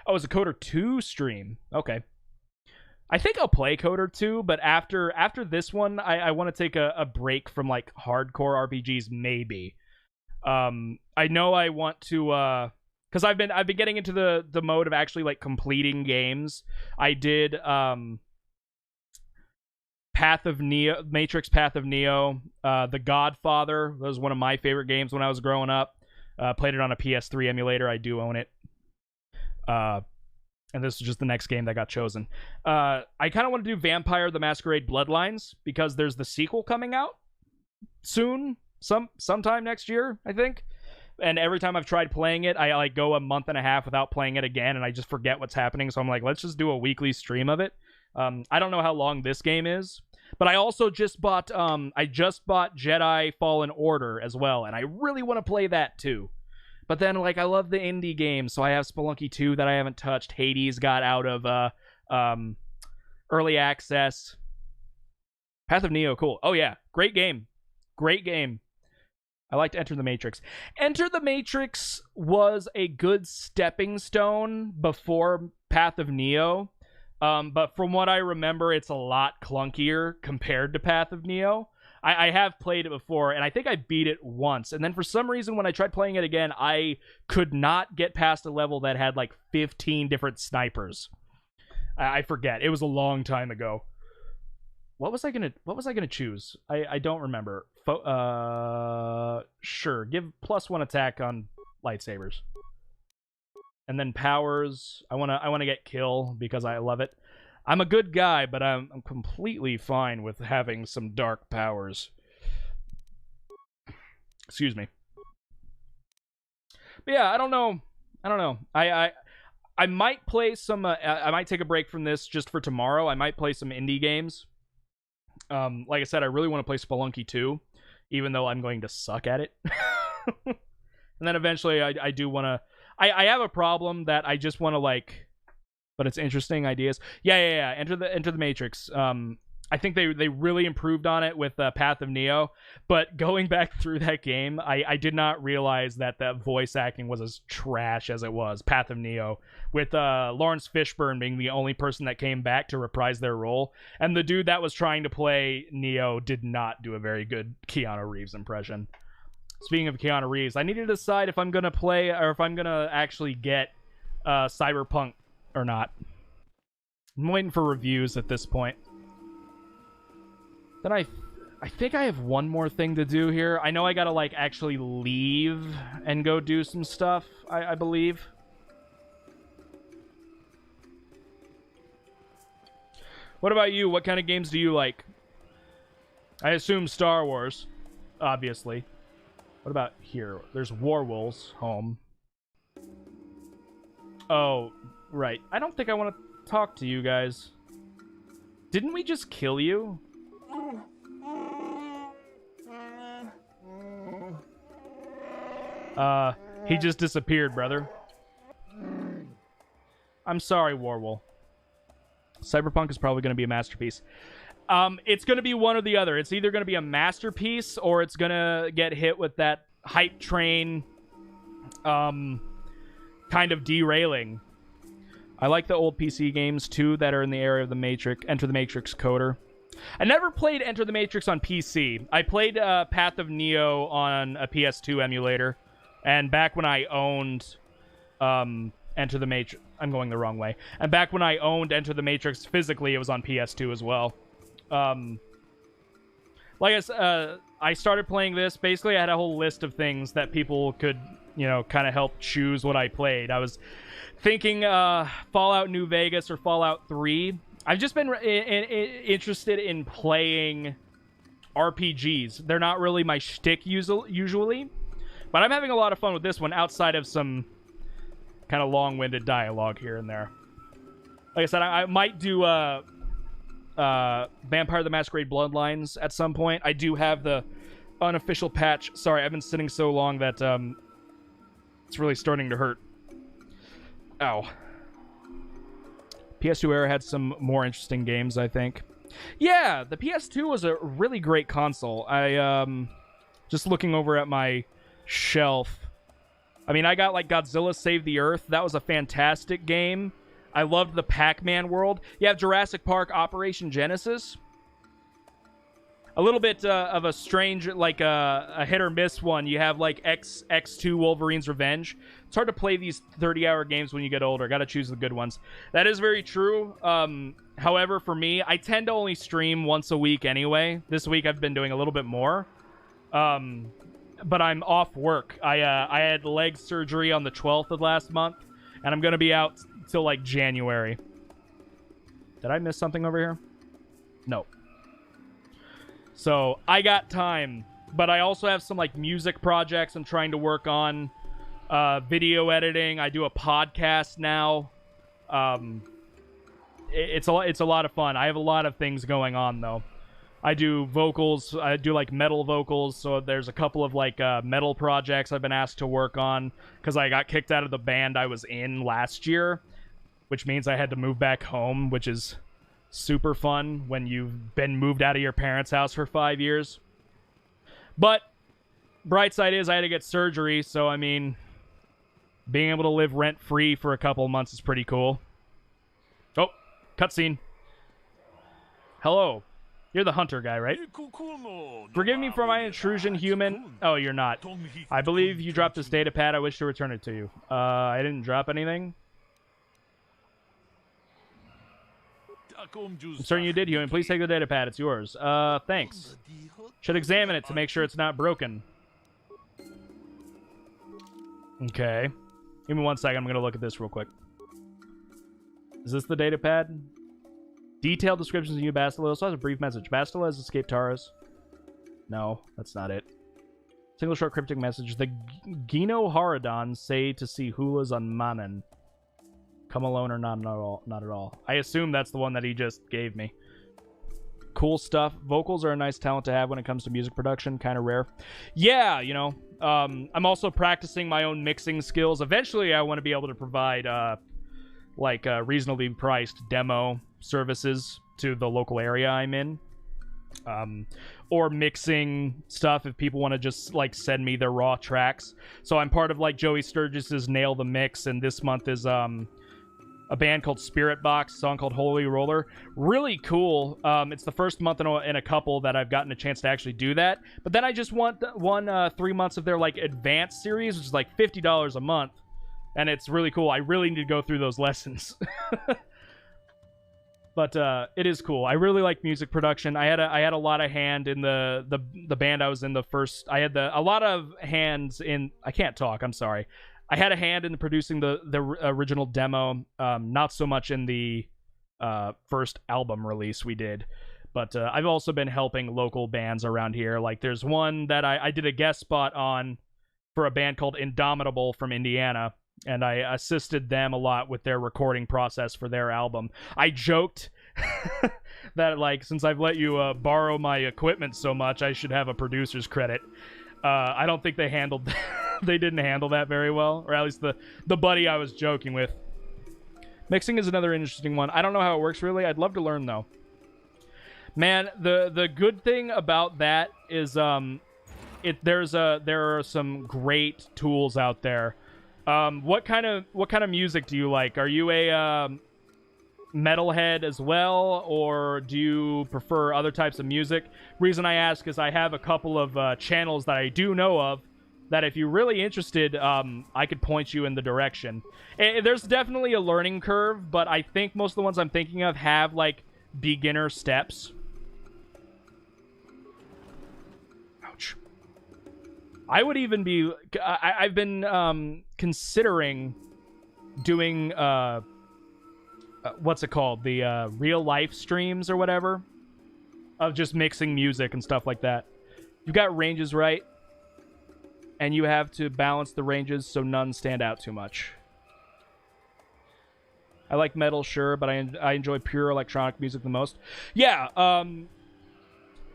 Oh, it's a KOTOR 2 stream. Okay. I think I'll play KOTOR 2, but after this one, I want to take a break from, like, hardcore RPGs, maybe. I know I want to, because I've been getting into the mode of actually, like, completing games. I did, Matrix Path of Neo, The Godfather. That was one of my favorite games when I was growing up. Played it on a PS3 emulator. I do own it. And this is just the next game that got chosen. I kind of want to do Vampire the Masquerade Bloodlines, because there's the sequel coming out soon, sometime next year, I think. And every time I've tried playing it, I like go a month and a half without playing it again, and I just forget what's happening. So I'm like, let's just do a weekly stream of it. I don't know how long this game is, but I also just bought Jedi Fallen Order as well, and I really want to play that too. But then, like, I love the indie games, so I have Spelunky 2 that I haven't touched. Hades got out of early access. Path of Neo, cool. Oh yeah, great game. Great game. I liked Enter the Matrix. Enter the Matrix was a good stepping stone before Path of Neo. But from what I remember, it's a lot clunkier compared to Path of Neo. I have played it before, and I think I beat it once. And then for some reason, when I tried playing it again, I could not get past a level that had like 15 different snipers. I forget. It was a long time ago. What was I gonna choose? I don't remember. Sure. Give +1 attack on lightsabers. And then powers. I wanna get kill because I love it. I'm a good guy, but I'm completely fine with having some dark powers. Excuse me. But yeah, I don't know. I might play some. I might take a break from this just for tomorrow. I might play some indie games. Like I said, I really want to play Spelunky 2, even though I'm going to suck at it. And then eventually, I do want to. I have a problem that I just want to like. But it's interesting ideas. Yeah. Enter the Matrix. I think they really improved on it with Path of Neo. But going back through that game, I did not realize that voice acting was as trash as it was. Path of Neo, with Lawrence Fishburne being the only person that came back to reprise their role, and the dude that was trying to play Neo did not do a very good Keanu Reeves impression. Speaking of Keanu Reeves, I need to decide if I'm gonna play or if I'm gonna actually get Cyberpunk or not. I'm waiting for reviews at this point. Then I think I have one more thing to do here. I know I gotta like actually leave and go do some stuff, I believe. What about you? What kind of games do you like? I assume Star Wars, obviously. What about here? There's Warwolves home. Oh, right. I don't think I want to talk to you guys. Didn't we just kill you? He just disappeared, brother. I'm sorry, Warwolf. Cyberpunk is probably going to be a masterpiece. It's going to be one or the other. It's either going to be a masterpiece or it's going to get hit with that hype train kind of derailing. I like the old PC games, too, that are in the area of the Matrix. Enter the Matrix KOTOR. I never played Enter the Matrix on PC. I played Path of Neo on a PS2 emulator. And back when I owned Enter the Matrix... I'm going the wrong way. And back when I owned Enter the Matrix physically, it was on PS2 as well. Like I said, I started playing this. Basically, I had a whole list of things that people could, kind of help choose what I played. I was thinking Fallout New Vegas or Fallout 3. I've just been interested in playing RPGs. They're not really my shtick usually, but I'm having a lot of fun with this one outside of some kind of long-winded dialogue here and there. Like I said, I might do Vampire the Masquerade Bloodlines at some point. I do have the unofficial patch. Sorry, I've been sitting so long that it's really starting to hurt. Ow. PS2 era had some more interesting games, I think. Yeah, the PS2 was a really great console. I just looking over at my shelf. I mean, I got like Godzilla Save the Earth. That was a fantastic game. I loved the Pac-Man world. You have Jurassic Park Operation Genesis. A little bit of a strange, like a hit or miss one. You have like X2 Wolverine's Revenge. It's hard to play these 30-hour games when you get older. Got to choose the good ones. That is very true. However, for me, I tend to only stream once a week anyway. This week I've been doing a little bit more. But I'm off work. I had leg surgery on the 12th of last month, and I'm going to be out till like January. Did I miss something over here? No. So I got time, but I also have some like music projects I'm trying to work on, video editing. I do a podcast now. It's a lot of fun. I have a lot of things going on though. I do vocals. I do like metal vocals. So there's a couple of like metal projects I've been asked to work on because I got kicked out of the band I was in last year, which means I had to move back home, which is super fun when you've been moved out of your parents' house for 5 years. But bright side is I had to get surgery, so I mean, being able to live rent-free for a couple months is pretty cool. Oh, cutscene. Hello. You're the hunter guy, right? Forgive me for my intrusion, human. Oh, you're not. I believe you dropped this data pad. I wish to return it to you. I didn't drop anything. I'm certain you did, human. Please take the data pad. It's yours. Thanks. Should examine it to make sure it's not broken. Okay. Give me 1 second. I'm going to look at this real quick. Is this the data pad? Detailed descriptions of you, Bastila. Also has a brief message. Bastila has escaped Taurus. No, that's not it. Single short cryptic message. The Gino Haradon say to see Hulas on Manan. Come alone or not at all. Not at all. I assume that's the one that he just gave me. Cool stuff. Vocals are a nice talent to have when it comes to music production. Kind of rare. Yeah, you know. I'm also practicing my own mixing skills. Eventually, I want to be able to provide reasonably priced demo services to the local area I'm in. Or mixing stuff if people want to just like send me their raw tracks. So I'm part of like Joey Sturgis's Nail the Mix, and this month is a band called Spirit Box, a song called Holy Roller. Really cool. It's the first month in a couple that I've gotten a chance to actually do that. But then I just won 3 months of their like advanced series, which is like $50 a month. And it's really cool. I really need to go through those lessons. But it is cool. I really like music production. I had a lot of hand in the band I was in the first. I had a lot of hands in. I can't talk. I'm sorry. I had a hand in producing the original demo. Not so much in the first album release we did. But I've also been helping local bands around here. Like there's one that I did a guest spot on for a band called Indomitable from Indiana. And I assisted them a lot with their recording process for their album. I joked that, like, since I've let you borrow my equipment so much, I should have a producer's credit. I don't think they handled they didn't handle that very well, or at least the buddy I was joking with. Mixing is another interesting one. I don't know how it works really. I'd love to learn though. Man, the good thing about that is there are some great tools out there. What kind of music do you like? Are you a metalhead as well, or do you prefer other types of music? Reason I ask is I have a couple of channels that I do know of that if you're really interested, I could point you in the direction. There's definitely a learning curve, but I think most of the ones I'm thinking of have like beginner steps. Ouch. I would even be... I've been considering doing... what's it called? The real-life streams or whatever. Of just mixing music and stuff like that. You've got ranges right. And you have to balance the ranges so none stand out too much. I like metal, sure, but I enjoy pure electronic music the most. Yeah,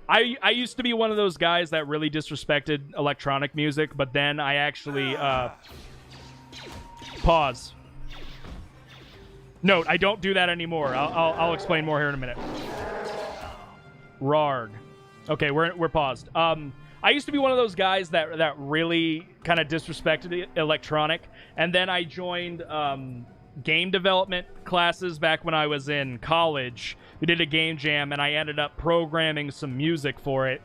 I used to be one of those guys that really disrespected electronic music, but then I actually... Pause. Note, I don't do that anymore. I'll explain more here in a minute. Rarg. Okay, we're paused. I used to be one of those guys that really kind of disrespected electronic, and then I joined game development classes back when I was in college. We did a game jam, and I ended up programming some music for it.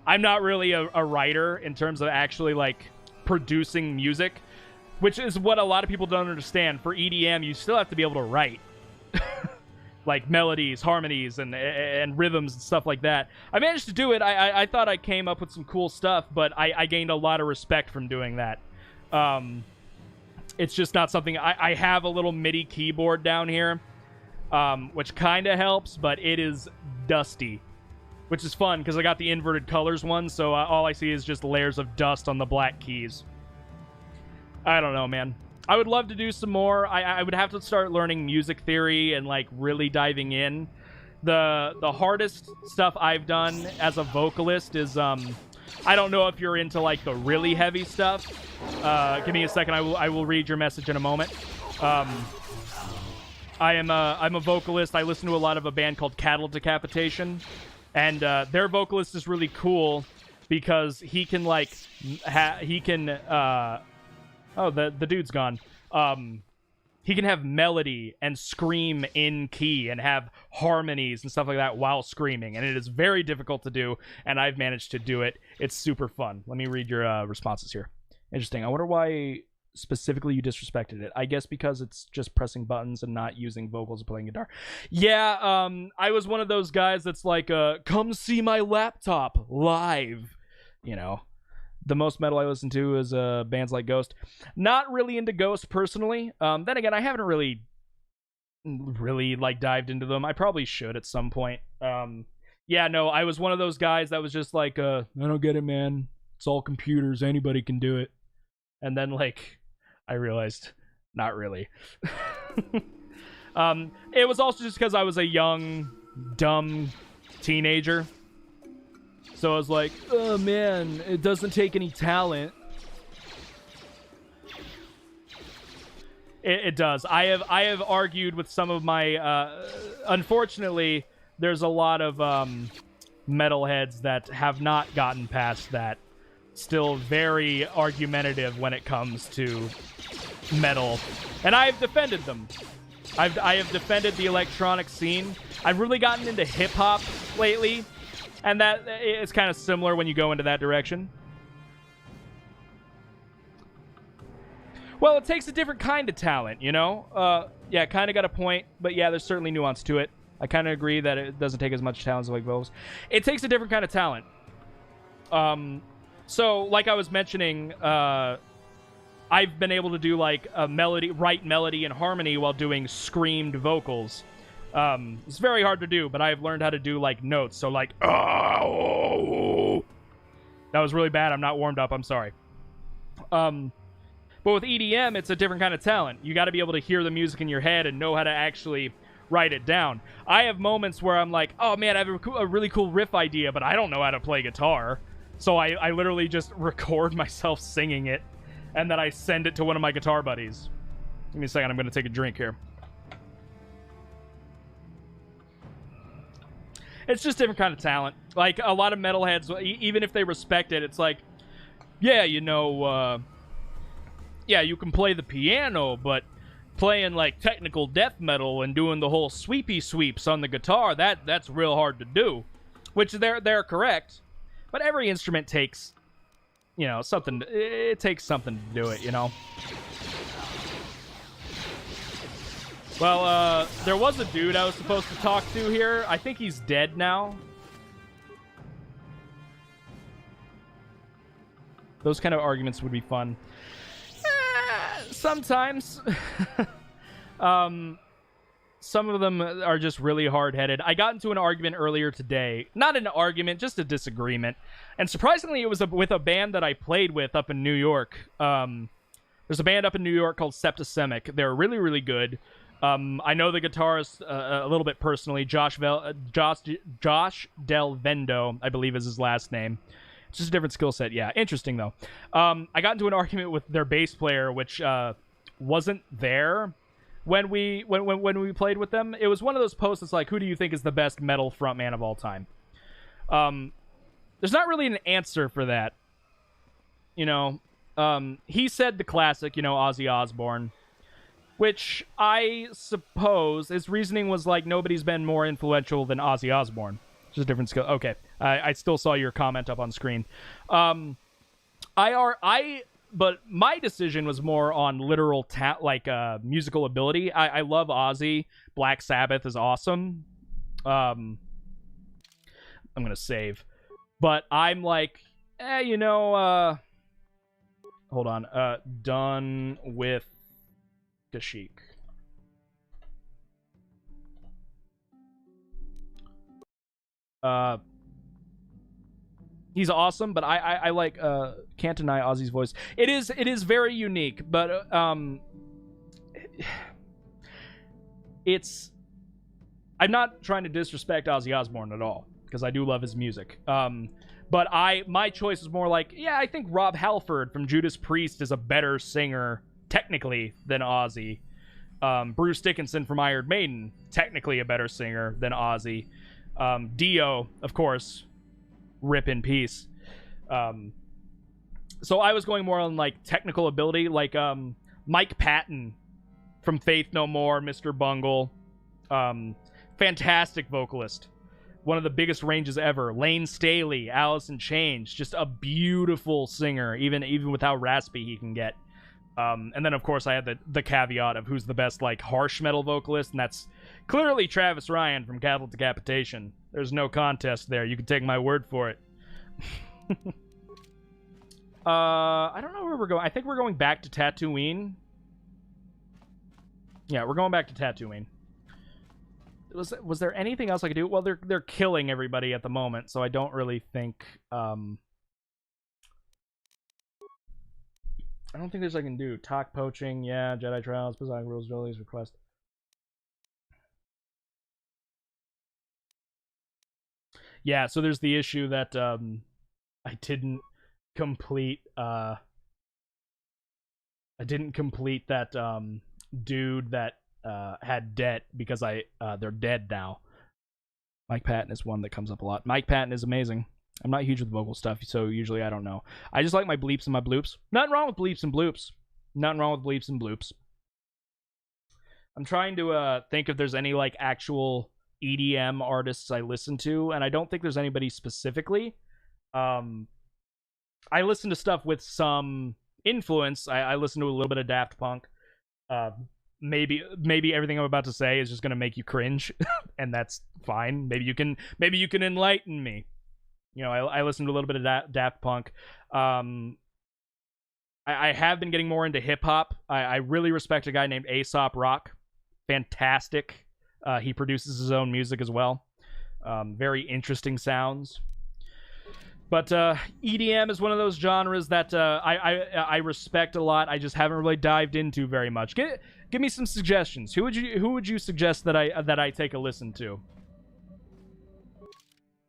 I'm not really a writer in terms of actually, like, producing music, which is what a lot of people don't understand. For EDM, you still have to be able to write. Like melodies, harmonies, and rhythms and stuff like that. I managed to do it. I thought I came up with some cool stuff, but I gained a lot of respect from doing that. It's just not something... I have a little MIDI keyboard down here, which kind of helps, but it is dusty, which is fun because I got the inverted colors one, so all I see is just layers of dust on the black keys. I don't know, man. I would love to do some more. I would have to start learning music theory and, like, really diving in. The hardest stuff I've done as a vocalist is, I don't know if you're into, like, the really heavy stuff. Give me a second. I will read your message in a moment. I'm a vocalist. I listen to a lot of a band called Cattle Decapitation. And their vocalist is really cool because he can, like, oh, the dude's gone. He can have melody and scream in key and have harmonies and stuff like that while screaming. And it is very difficult to do, and I've managed to do it. It's super fun. Let me read your responses here. Interesting. I wonder why specifically you disrespected it. I guess because it's just pressing buttons and not using vocals or playing guitar. Yeah, I was one of those guys that's like, come see my laptop live, you know. The most metal I listen to is bands like Ghost. Not really into Ghost personally. Then again, I haven't really like dived into them. I probably should at some point. Yeah, no, I was one of those guys that was just like, I don't get it, man. It's all computers. Anybody can do it. And then, like, I realized, not really. It was also just because I was a young, dumb teenager. So I was like, oh man, it doesn't take any talent. It does. I have argued with some of my, unfortunately, there's a lot of metalheads that have not gotten past that. Still very argumentative when it comes to metal. And I've defended them. I have defended the electronic scene. I've really gotten into hip-hop lately. And that it's kind of similar when you go into that direction. Well, it takes a different kind of talent, you know? Yeah, kind of got a point, but yeah, there's certainly nuance to it. I kind of agree that it doesn't take as much talent as like vocals. It takes a different kind of talent. So, like I was mentioning, I've been able to do like a melody, write melody and harmony while doing screamed vocals. It's very hard to do, but I've learned how to do, like, notes. So, like, oh, that was really bad. I'm not warmed up. I'm sorry. But with EDM, it's a different kind of talent. You got to be able to hear the music in your head and know how to actually write it down. I have moments where I'm like, oh, man, I have a really cool riff idea, but I don't know how to play guitar. So I literally just record myself singing it, and then I send it to one of my guitar buddies. Give me a second. I'm going to take a drink here. It's just different kind of talent. Like, a lot of metalheads, even if they respect it, it's like, yeah, you know, yeah, you can play the piano, but playing, like, technical death metal and doing the whole sweepy sweeps on the guitar, that's real hard to do. Which, they're correct. But every instrument takes, you know, something, it takes something to do it, you know? Well, there was a dude I was supposed to talk to here. I think he's dead now. Those kind of arguments would be fun. Sometimes. Some of them are just really hard-headed. I got into an argument earlier today. Not an argument, just a disagreement. And surprisingly, it was with a band that I played with up in New York. There's a band up in New York called Septicemic. They're really, really good. I know the guitarist a little bit personally. Josh Del Vendo, I believe is his last name. It's just a different skill set. Yeah, interesting though. I got into an argument with their bass player, which wasn't there when we played with them. It was one of those posts that's like, who do you think is the best metal frontman of all time? there's not really an answer for that. You know, he said the classic, you know, Ozzy Osbourne, which I suppose his reasoning was like nobody's been more influential than Ozzy Osbourne. Just a different skill. Okay, I still saw your comment up on screen. But my decision was more on literal musical ability. I love Ozzy. Black Sabbath is awesome. I'm gonna save, but I'm like, you know, hold on. Done with Kashyyyk. He's awesome, but I like can't deny Ozzy's voice. It is very unique, but it's I'm not trying to disrespect Ozzy Osbourne at all because I do love his music. But my choice is more like, yeah, I think Rob Halford from Judas Priest is a better singer technically than Ozzy. Bruce Dickinson from Iron Maiden, technically a better singer than Ozzy. Dio, of course, rip in peace. So I was going more on like technical ability, like Mike Patton from Faith No More, Mr. Bungle. Fantastic vocalist. One of the biggest ranges ever. Lane Staley, Alice in Chains, just a beautiful singer, even with how raspy he can get. And then, of course, I had the caveat of who's the best, like, harsh metal vocalist, and that's clearly Travis Ryan from Cattle Decapitation. There's no contest there. You can take my word for it. I don't know where we're going. I think we're going back to Tatooine. Yeah, we're going back to Tatooine. Was there anything else I could do? Well, they're killing everybody at the moment, so I don't really think... I don't think there's I can do. Talk poaching, yeah. Jedi trials, Bizarre rules, abilities, request. Yeah, so there's the issue that I didn't complete that dude that had debt because they're dead now. Mike Patton is one that comes up a lot. Mike Patton is amazing. I'm not huge with vocal stuff, so usually I don't know. I just like my bleeps and my bloops. Nothing wrong with bleeps and bloops. Nothing wrong with bleeps and bloops. I'm trying to think if there's any like actual EDM artists I listen to, and I don't think there's anybody specifically. I listen to stuff with some influence. I listen to a little bit of Daft Punk. Maybe everything I'm about to say is just gonna make you cringe, and that's fine. Maybe you can enlighten me. You know, I listened to a little bit of Daft Punk. I have been getting more into hip-hop. I really respect a guy named Aesop Rock. Fantastic. He produces his own music as well. Very interesting sounds. But EDM is one of those genres that I respect a lot. I just haven't really dived into very much. Give me some suggestions. Who would you suggest that I take a listen to?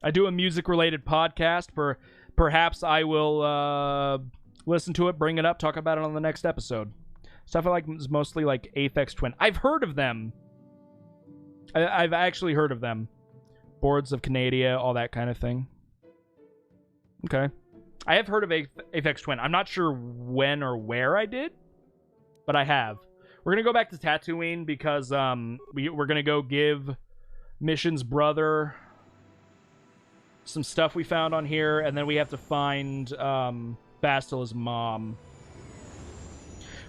I do a music-related podcast. Perhaps I will listen to it, bring it up, talk about it on the next episode. Stuff I like is mostly like Aphex Twin. I've heard of them. I've actually heard of them. Boards of Canada, all that kind of thing. Okay. I have heard of Aphex Twin. I'm not sure when or where I did, but I have. We're going to go back to Tatooine because we're going to go give Mission's brother some stuff we found on here, and then we have to find Bastila's mom,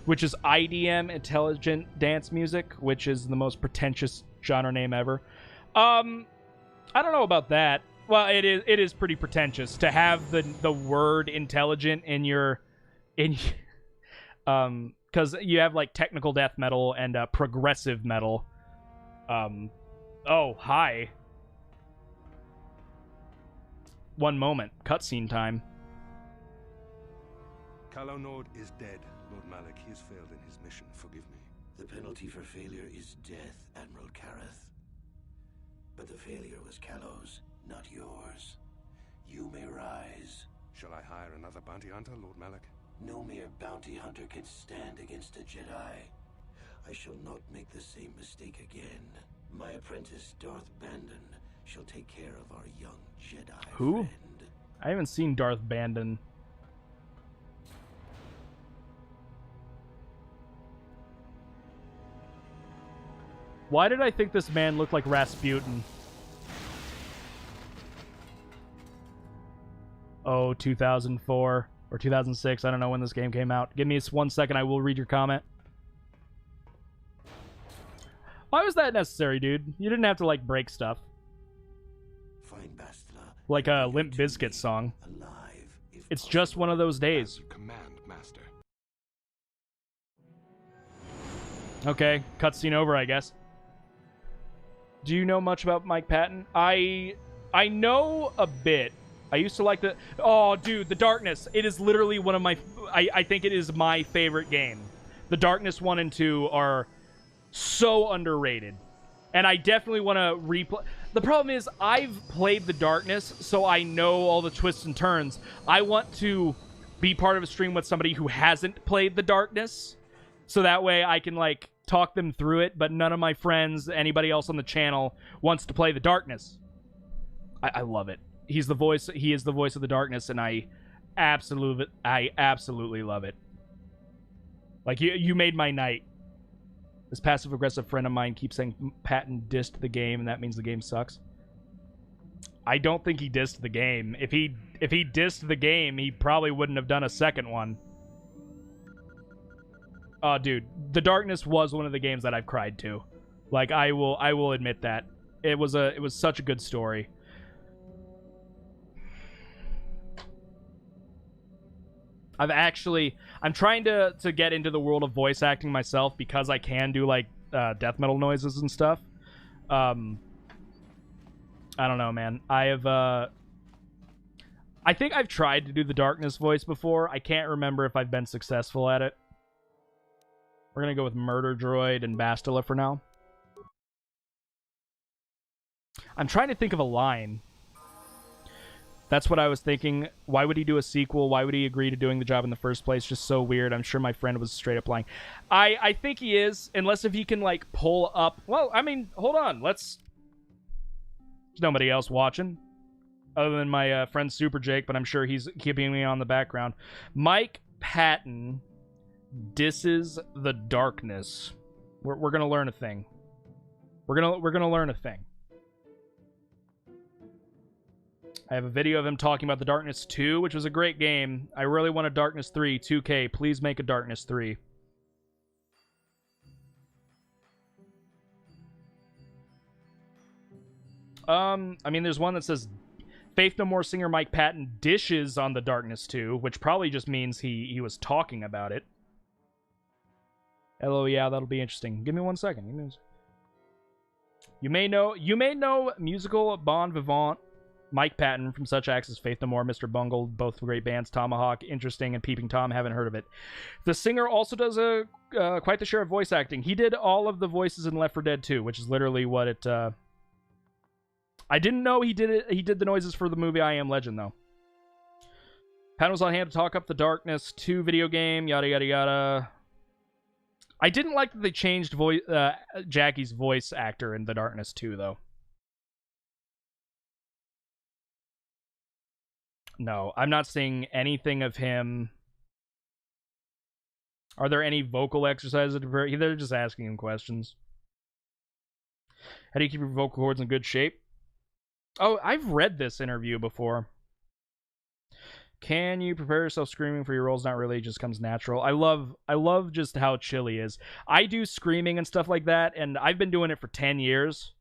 which is IDM, Intelligent Dance Music, which is the most pretentious genre name ever. I don't know about that. Well, it is pretty pretentious to have the word intelligent in your because you have like technical death metal and progressive metal. Oh, hi. One moment. Cutscene time. Calo Nord is dead, Lord Malik. He has failed in his mission. Forgive me. The penalty for failure is death, Admiral Kareth. But the failure was Calo's, not yours. You may rise. Shall I hire another bounty hunter, Lord Malik? No mere bounty hunter can stand against a Jedi. I shall not make the same mistake again. My apprentice, Darth Bandon, shall take care of our young Jedi Who? friend. I haven't seen Darth Bandon. Why did I think this man looked like Rasputin? Oh, 2004 or 2006. I don't know when this game came out. Give me 1 second. I will read your comment. Why was that necessary, dude? You didn't have to, like, break stuff. Like a Limp Bizkit song. It's just one of those days. Command, Master. Okay, cutscene over, I guess. Do you know much about Mike Patton? I know a bit. I used to like the... Oh, dude, The Darkness. It is literally one of my... I think it is my favorite game. The Darkness 1 and 2 are so underrated. And I definitely want to replay... The problem is, I've played The Darkness, so I know all the twists and turns. I want to be part of a stream with somebody who hasn't played The Darkness, so that way I can, like, talk them through it, but none of my friends, anybody else on the channel, wants to play The Darkness. I love it. He is the voice of The Darkness, and I absolutely love it. Like, you made my night. This passive-aggressive friend of mine keeps saying Patton dissed the game, and that means the game sucks. I don't think he dissed the game. If he dissed the game, he probably wouldn't have done a second one. Oh, dude, The Darkness was one of the games that I've cried to. Like, I will admit that. It was such a good story. I'm trying to get into the world of voice acting myself because I can do, like, death metal noises and stuff. I don't know, man. I think I've tried to do the Darkness voice before. I can't remember if I've been successful at it. We're gonna go with Murder Droid and Bastila for now. I'm trying to think of a line. That's what I was thinking. Why would he do a sequel? Why would he agree to doing the job in the first place? Just so weird. I'm sure my friend was straight up lying. I think he is, unless if he can, like, pull up... Well, I mean, hold on. There's nobody else watching other than my friend Super Jake, but I'm sure he's keeping me on the background. Mike Patton disses The Darkness. We're gonna learn a thing. We're gonna learn a thing. I have a video of him talking about The Darkness 2, which was a great game. I really want a Darkness 3. 2K, please make a Darkness 3. I mean, there's one that says Faith No More singer Mike Patton dishes on The Darkness 2, which probably just means he was talking about it. Hello, yeah, that'll be interesting. Give me 1 second. You may know musical bon vivant Mike Patton from such acts as Faith No More, Mr. Bungle, both great bands, Tomahawk, Interesting, and Peeping Tom. Haven't heard of it. The singer also does quite the share of voice acting. He did all of the voices in Left 4 Dead 2, which is literally what it... I didn't know he did it. He did the noises for the movie I Am Legend, though. Patton was on hand to talk up the Darkness 2 video game, yada, yada, yada. I didn't like that they changed Jackie's voice actor in The Darkness 2, though. No, I'm not seeing anything of him. Are there any vocal exercises? They're just asking him questions. How do you keep your vocal cords in good shape? Oh, I've read this interview before. Can you prepare yourself screaming for your roles? Not really, it just comes natural. I love just how chill he is. I do screaming and stuff like that, and I've been doing it for 10 years.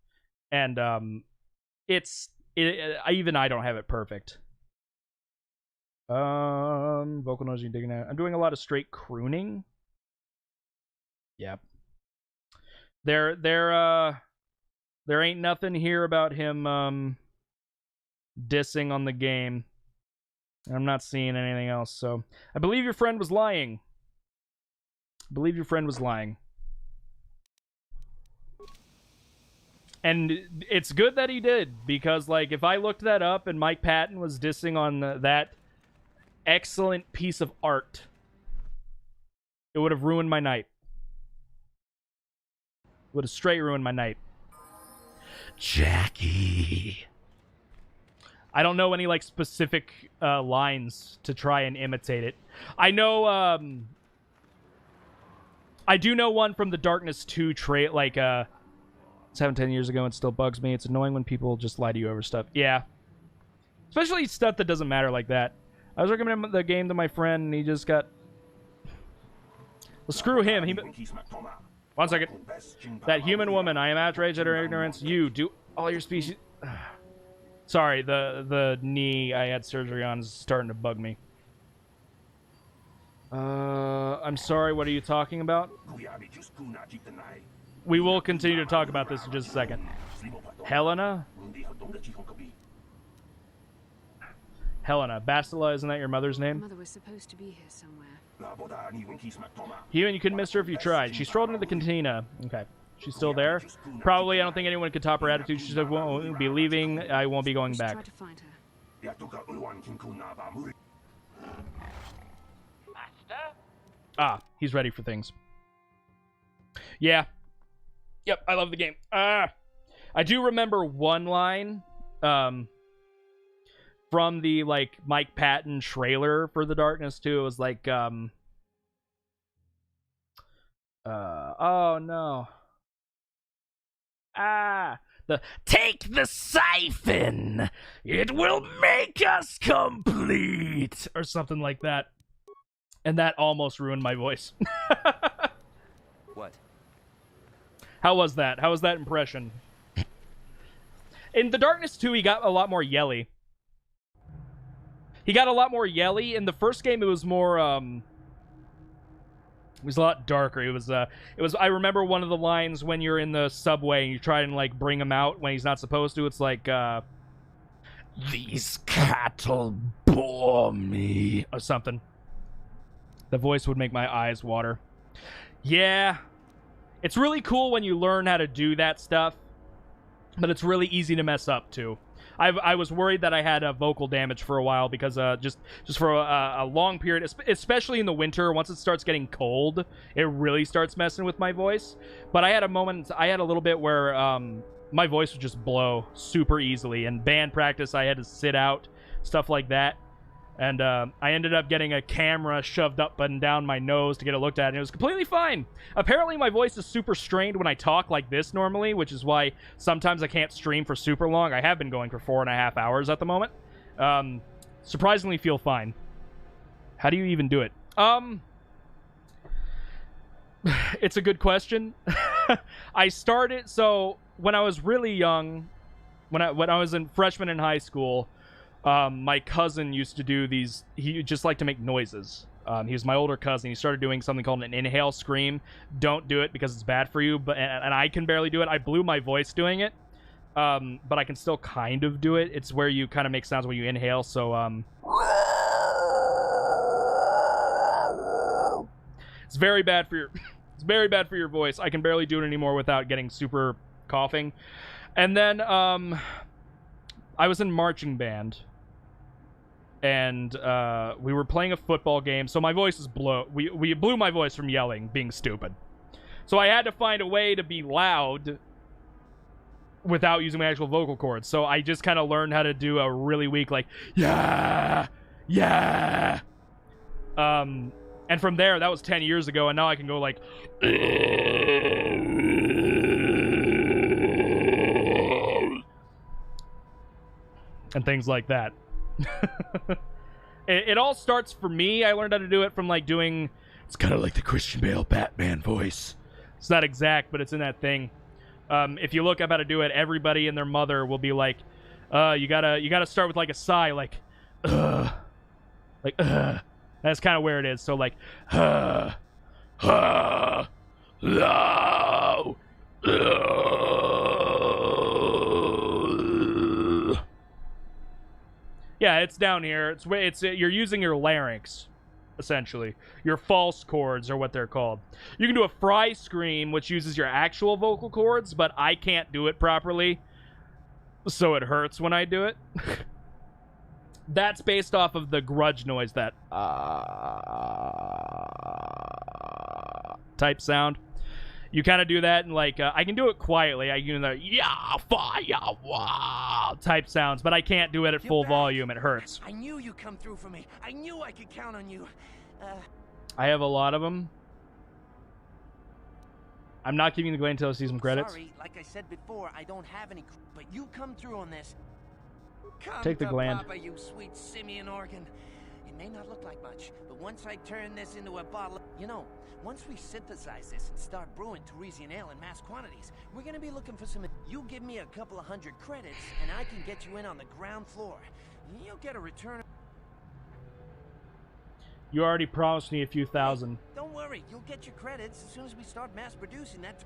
And even I don't have it perfect. Vocal noise you're digging at. I'm doing a lot of straight crooning. Yep. There ain't nothing here about him dissing on the game. I'm not seeing anything else, so I believe your friend was lying. And it's good that he did, because, like, if I looked that up and Mike Patton was dissing on that excellent piece of art, it would have ruined my night. Would have straight ruined my night. Jackie. I don't know any like specific lines to try and imitate it. I know I do know one from the Darkness 2 trait, like 7-10 years ago, and still bugs me. It's annoying when people just lie to you over stuff. Yeah. Especially stuff that doesn't matter like that. I was recommending the game to my friend, and he just got... Well, screw him. He... 1 second. That human woman, I am outraged at her ignorance. You, do all your species... Sorry, the knee I had surgery on is starting to bug me. I'm sorry, what are you talking about? We will continue to talk about this in just a second. Helena? Helena. Bastila, isn't that your mother's name? Mother was supposed to be here somewhere. Human, you couldn't miss her if you tried. She strolled into the cantina. Okay. She's still there? Probably. I don't think anyone could top her attitude. She said, won't be leaving. I won't be going back. Try to find her. Ah, he's ready for things. Yeah. Yep, I love the game. I do remember one line from the, like, Mike Patton trailer for The Darkness 2. It was like, oh, no. Take the siphon! It will make us complete! Or something like that. And that almost ruined my voice. What? How was that? How was that impression? In The Darkness 2, he got a lot more yelly. He got a lot more yelly. In the first game, it was more, it was a lot darker. It was, I remember one of the lines when you're in the subway and you try and, like, bring him out when he's not supposed to. It's like, these cattle bore me. Or something. The voice would make my eyes water. Yeah. It's really cool when you learn how to do that stuff. But it's really easy to mess up, too. I was worried that I had vocal damage for a while because just for a long period, especially in the winter, once it starts getting cold, it really starts messing with my voice. But I had a little bit where my voice would just blow super easily. And band practice, I had to sit out, stuff like that. And I ended up getting a camera shoved up and down my nose to get it looked at, and it was completely fine. Apparently, my voice is super strained when I talk like this normally, which is why sometimes I can't stream for super long. I have been going for 4.5 hours at the moment. Surprisingly feel fine. How do you even do it? It's a good question. I started, so when I was really young, when I was a freshman in high school, my cousin used to do these, he just liked to make noises. He was my older cousin. He started doing something called an inhale scream. Don't do it because it's bad for you, but and I can barely do it. I blew my voice doing it, but I can still kind of do it. It's where you kind of make sounds when you inhale, so, it's very bad for your, it's very bad for your voice. I can barely do it anymore without getting super coughing. And then, I was in marching band. And we were playing a football game, so my voice is we blew my voice from yelling, being stupid. So I had to find a way to be loud without using my actual vocal cords. So I just kind of learned how to do a really weak, like, yeah, yeah. And from there, that was 10 years ago, and now I can go like, and things like that. It all starts for me. I learned how to do it from, like, doing... It's kind of like the Christian Bale Batman voice. It's not exact, but it's in that thing. If you look up how to do it, everybody and their mother will be like, you gotta start with, like, a sigh, like, That's kind of where it is. So, like, yeah, it's down here. It's you're using your larynx, essentially. Your false chords are what they're called. You can do a fry scream, which uses your actual vocal cords, but I can't do it properly, so it hurts when I do it. That's based off of the grudge noise, that type sound. You kind of do that, and, like, I can do it quietly. I can do the yeah, fire, wow. type sounds, but I can't do it at full volume. It hurts. I knew you'd come through for me. I knew I could count on you. I have a lot of them. I'm not giving the Glenn until I see some credits. Sorry, like I said before, I don't have any, but you come through on this. Come Take the gland. Papa, you sweet simian organ. It may not look like much, but once I turn this into a bottle, once we synthesize this and start brewing Teresian ale in mass quantities, we're gonna be looking for some. You give me a couple of 100 credits, and I can get you in on the ground floor. You'll get a return. You already promised me a few thousand. Don't worry, you'll get your credits as soon as we start mass producing that.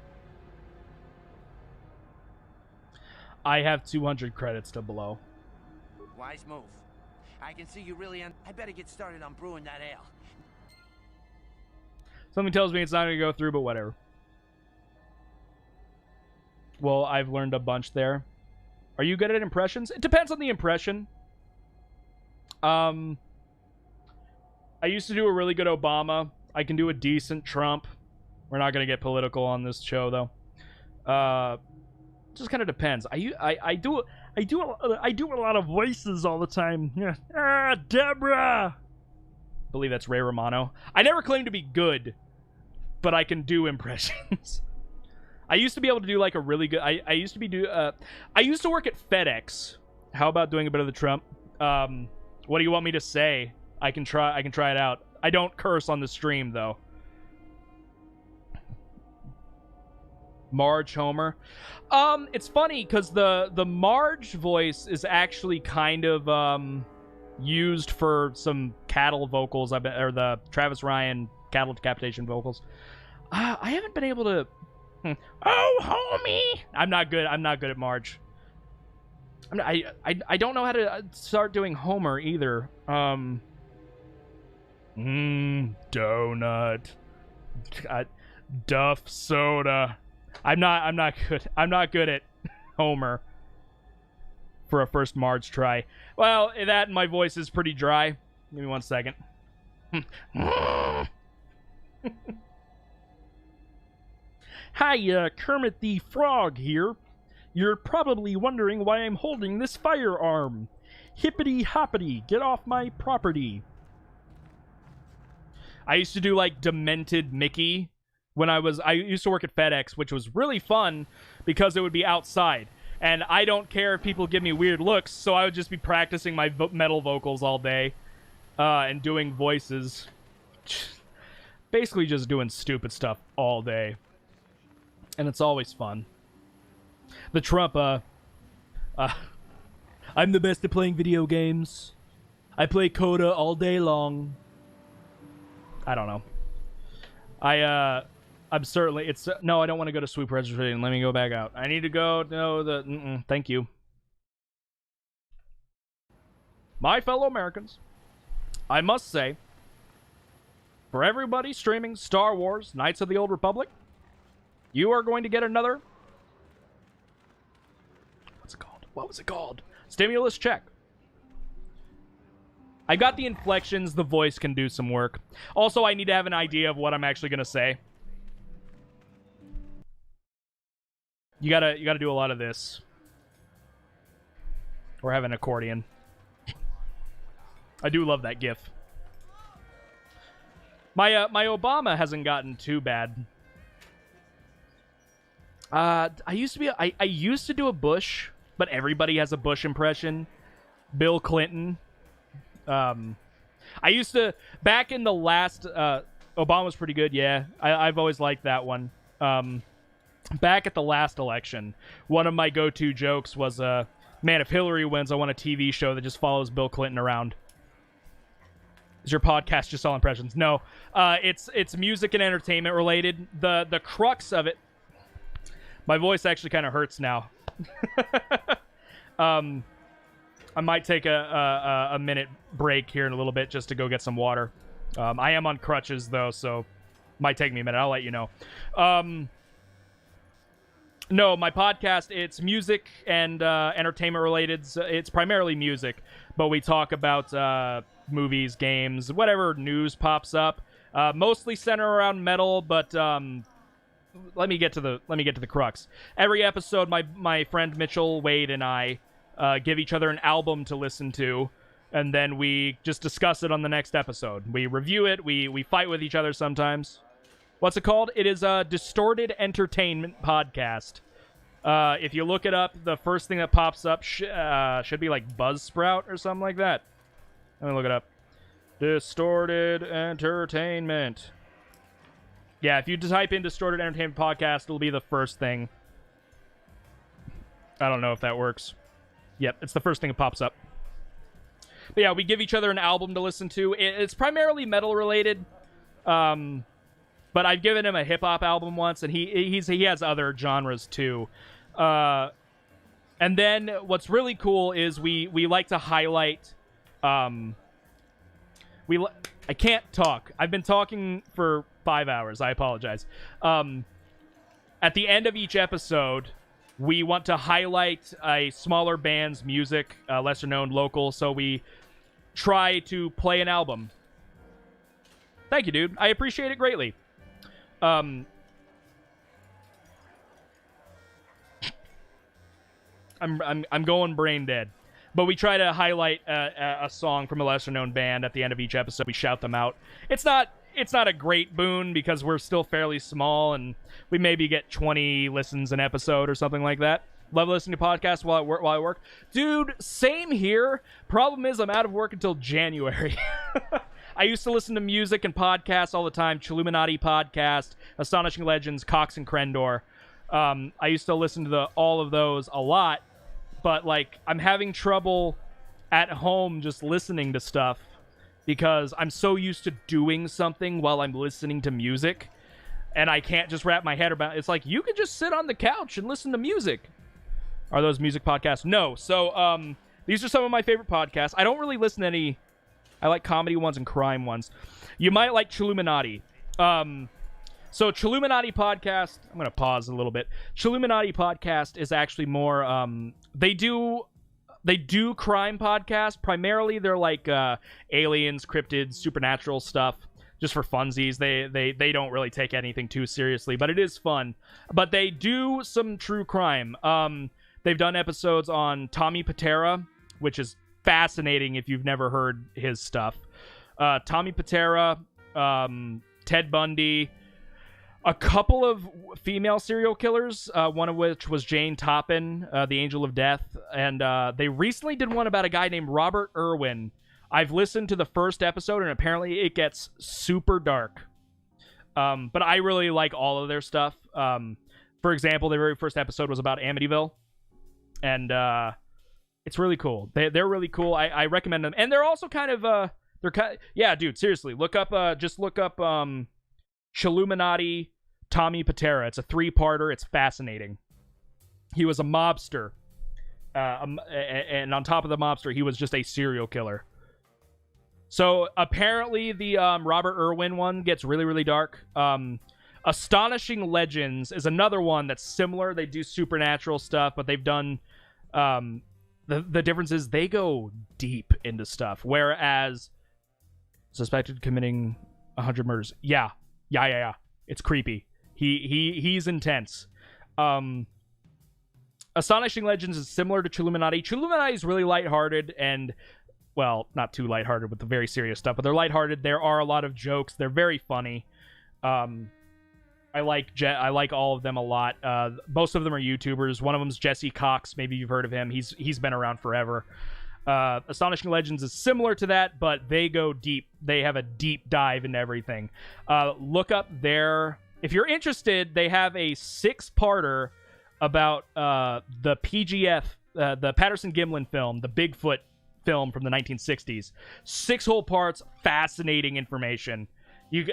I have 200 credits to blow. Wise move. I can see you really I better get started on brewing that ale. Something tells me it's not going to go through, but whatever. Well, I've learned a bunch there. Are you good at impressions? It depends on the impression. I used to do a really good Obama. I can do a decent Trump. We're not going to get political on this show, though. Just kind of depends. I do a lot of voices all the time. Yeah. Deborah. I believe that's Ray Romano. I never claimed to be good, but I can do impressions. I used to be able to do like a really good. I used to work at FedEx. How about doing a bit of the Trump? What do you want me to say? I can try it out. I don't curse on the stream though. Marge Homer. It's funny because the Marge voice is actually kind of used for some cattle vocals. Or the Travis Ryan cattle decapitation vocals. I haven't been able to. Oh, homie! I'm not good at Marge. I don't know how to start doing Homer either. Donut. Duff soda. I'm not good at Homer for a first Marge try. Well, that and my voice is pretty dry. Give me 1 second. Hi, Kermit the Frog here. You're probably wondering why I'm holding this firearm. Hippity hoppity, get off my property. I used to do like Demented Mickey when I used to work at FedEx, which was really fun because it would be outside. And I don't care if people give me weird looks, so I would just be practicing my metal vocals all day and doing voices. Basically just doing stupid stuff all day. And it's always fun. The Trump, I'm the best at playing video games. I play KOTOR all day long. I don't know. I'm certainly, no, I don't want to go to sweep registration. Let me go back out. I need to go, no, thank you. My fellow Americans, I must say, for everybody streaming Star Wars Knights of the Old Republic, you are going to get another, what was it called? Stimulus check. I got the inflections, the voice can do some work. Also, I need to have an idea of what I'm actually going to say. You gotta do a lot of this. Or have an accordion. I do love that gif. My Obama hasn't gotten too bad. I used to do a Bush, but everybody has a Bush impression. Bill Clinton. I used to, back in the last, Obama's pretty good, yeah. I've always liked that one. Back at the last election, one of my go-to jokes was, man, if Hillary wins, I want a TV show that just follows Bill Clinton around. Is your podcast just all impressions? No. It's music and entertainment related. The crux of it, my voice actually kind of hurts now. I might take a minute break here in a little bit just to go get some water. I am on crutches, though, so might take me a minute. I'll let you know. No, my podcast, it's music and entertainment related. So it's primarily music, but we talk about movies, games, whatever news pops up. Mostly center around metal, but let me get to the crux. Every episode, my friend Mitchell Wade and I give each other an album to listen to, and then we just discuss it on the next episode. We review it. We fight with each other sometimes. What's it called? It is a Distorted Entertainment Podcast. If you look it up, the first thing that pops up should be like Buzzsprout or something like that. Let me look it up. Distorted Entertainment. Yeah, if you type in Distorted Entertainment Podcast, it'll be the first thing. I don't know if that works. Yep, it's the first thing that pops up. But yeah, we give each other an album to listen to. It's primarily metal related. But I've given him a hip-hop album once, and he has other genres too. And then what's really cool is we like to highlight... I can't talk. I've been talking for 5 hours. I apologize. At the end of each episode, we want to highlight a smaller band's music, lesser-known, local, so we try to play an album. Thank you, dude. I appreciate it greatly. I'm going brain dead. But we try to highlight a song from a lesser-known band at the end of each episode. We shout them out. It's not a great boon because we're still fairly small, and we maybe get 20 listens an episode or something like that. Love listening to podcasts while I work. Dude, same here. Problem is I'm out of work until January. I used to listen to music and podcasts all the time. Chilluminati podcast, Astonishing Legends, Cox and Crendor. I used to listen to all of those a lot. But, like, I'm having trouble at home just listening to stuff because I'm so used to doing something while I'm listening to music, and I can't just wrap my head around it. It's like, you could just sit on the couch and listen to music. Are those music podcasts? No. So, these are some of my favorite podcasts. I don't really listen to any... I like comedy ones and crime ones. You might like Chilluminati. So Chilluminati podcast, I'm going to pause a little bit. Chilluminati podcast is actually more, they do crime podcasts. Primarily they're like aliens, cryptids, supernatural stuff, just for funsies. They don't really take anything too seriously, but it is fun. But they do some true crime. They've done episodes on Tommy Patera, which is fascinating if you've never heard his stuff. Tommy Patera, Ted Bundy, a couple of female serial killers, one of which was Jane Toppin, the Angel of Death, and they recently did one about a guy named Robert Irwin. I've listened to the first episode, and apparently it gets super dark. But I really like all of their stuff. For example, the very first episode was about Amityville, and it's really cool. They're really cool. I recommend them, and they're also kind of yeah, dude. Seriously, look up Chilluminati, Tommy Patera. It's a 3-parter. It's fascinating. He was a mobster. And on top of the mobster, he was just a serial killer. So apparently the Robert Irwin one gets really, really dark. Astonishing Legends is another one that's similar. They do supernatural stuff, but they've done... the difference is they go deep into stuff. Whereas suspected committing 100 murders. Yeah. It's creepy. He's intense. Astonishing Legends is similar to Chilluminati. Chilluminati is really lighthearted and, well, not too lighthearted with the very serious stuff, but they're lighthearted. There are a lot of jokes. They're very funny. I like all of them a lot. Most of them are YouTubers. One of them is Jesse Cox. Maybe you've heard of him. He's been around forever. Astonishing Legends is similar to that, but they go deep. They have a deep dive into everything. Look up their... If you're interested, they have a 6-parter about the PGF, the Patterson-Gimlin film, the Bigfoot film from the 1960s. 6 whole parts, fascinating information.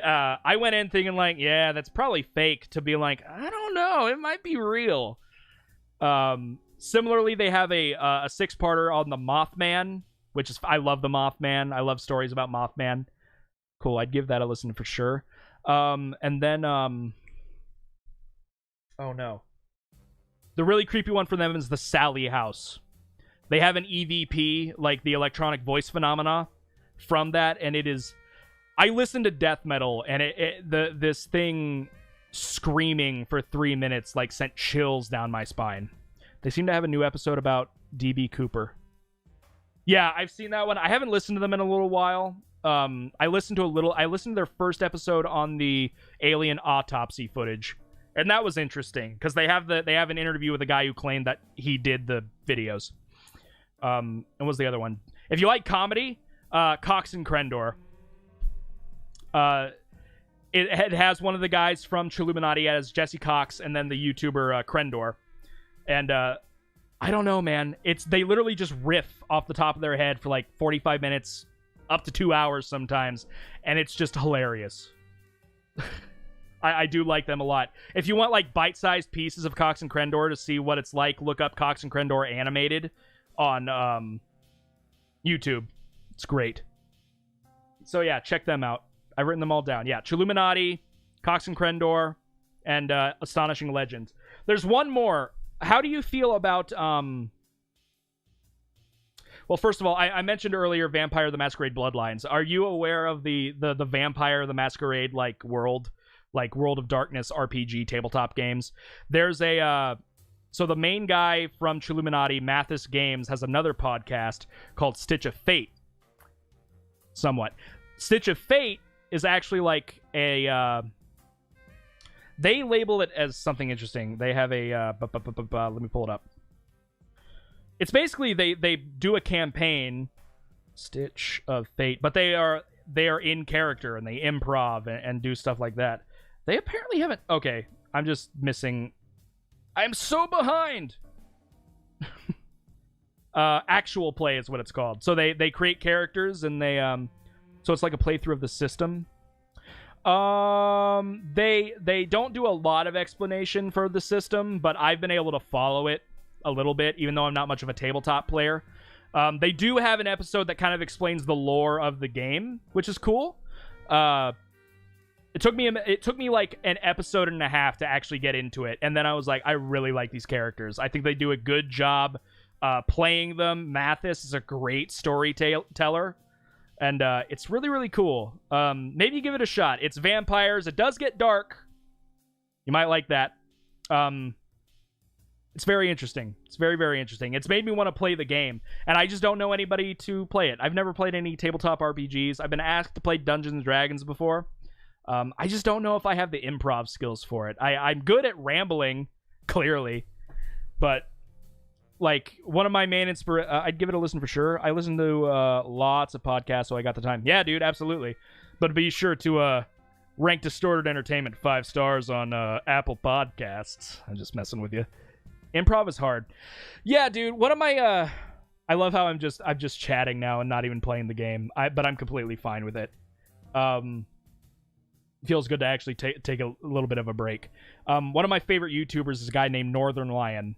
I went in thinking like, yeah, that's probably fake, to be like, I don't know, it might be real. Similarly, they have a 6-parter on the Mothman, which is... I love the Mothman. I love stories about Mothman. Cool, I'd give that a listen for sure. And then, oh no. The really creepy one for them is the Sally House. They have an EVP, like the electronic voice phenomena, from that, and it is... I listened to death metal, and this thing screaming for 3 minutes like sent chills down my spine. They seem to have a new episode about DB Cooper. Yeah, I've seen that one. I haven't listened to them in a little while. I listened to their first episode on the alien autopsy footage, and that was interesting because they have an interview with a guy who claimed that he did the videos. And what was the other one? If you like comedy, Cox and Crendor. It has one of the guys from Chilluminati as Jesse Cox, and then the YouTuber Crendor. And I don't know, man. They literally just riff off the top of their head for like 45 minutes, up to 2 hours sometimes, and it's just hilarious. I do like them a lot. If you want like bite-sized pieces of Cox and Crendor to see what it's like, look up Cox and Crendor animated on YouTube. It's great. So yeah, check them out. I've written them all down. Yeah, Chilluminati, Cox and Crendor, and Astonishing Legends. There's one more. How do you feel about... Well, first of all, I mentioned earlier Vampire the Masquerade Bloodlines. Are you aware of the Vampire the Masquerade world of Darkness RPG tabletop games? There's a... So the main guy from Chilluminati, Mathis Games, has another podcast called Stitch of Fate. Somewhat. Stitch of Fate is actually like a... They label it as something interesting. They have a... let me pull it up. It's basically they do a campaign, Stitch of Fate, but they are in character and they improv and do stuff like that. They apparently haven't... Okay, I'm just missing... I'm so behind! Actual play is what it's called. So they create characters and they... So it's like a playthrough of the system. They don't do a lot of explanation for the system, but I've been able to follow it a little bit, even though I'm not much of a tabletop player. They do have an episode that kind of explains the lore of the game, which is cool. It took me like an episode and a half to actually get into it, and then I was like, I really like these characters. I think they do a good job playing them. Mathis is a great storyteller. And it's really, really cool. Maybe give it a shot. It's vampires. It does get dark. You might like that. It's very interesting. It's very, very interesting. It's made me want to play the game. And I just don't know anybody to play it. I've never played any tabletop RPGs. I've been asked to play Dungeons & Dragons before. I just don't know if I have the improv skills for it. I'm good at rambling, clearly. But... like, one of my main I'd give it a listen for sure. I listen to lots of podcasts, so I got the time. Yeah, dude, absolutely. But be sure to rank Distorted Entertainment 5 stars on Apple Podcasts. I'm just messing with you. Improv is hard. Yeah, dude, one of my... I love how I'm just chatting now and not even playing the game. But I'm completely fine with it. Feels good to actually take a little bit of a break. One of my favorite YouTubers is a guy named Northern Lion.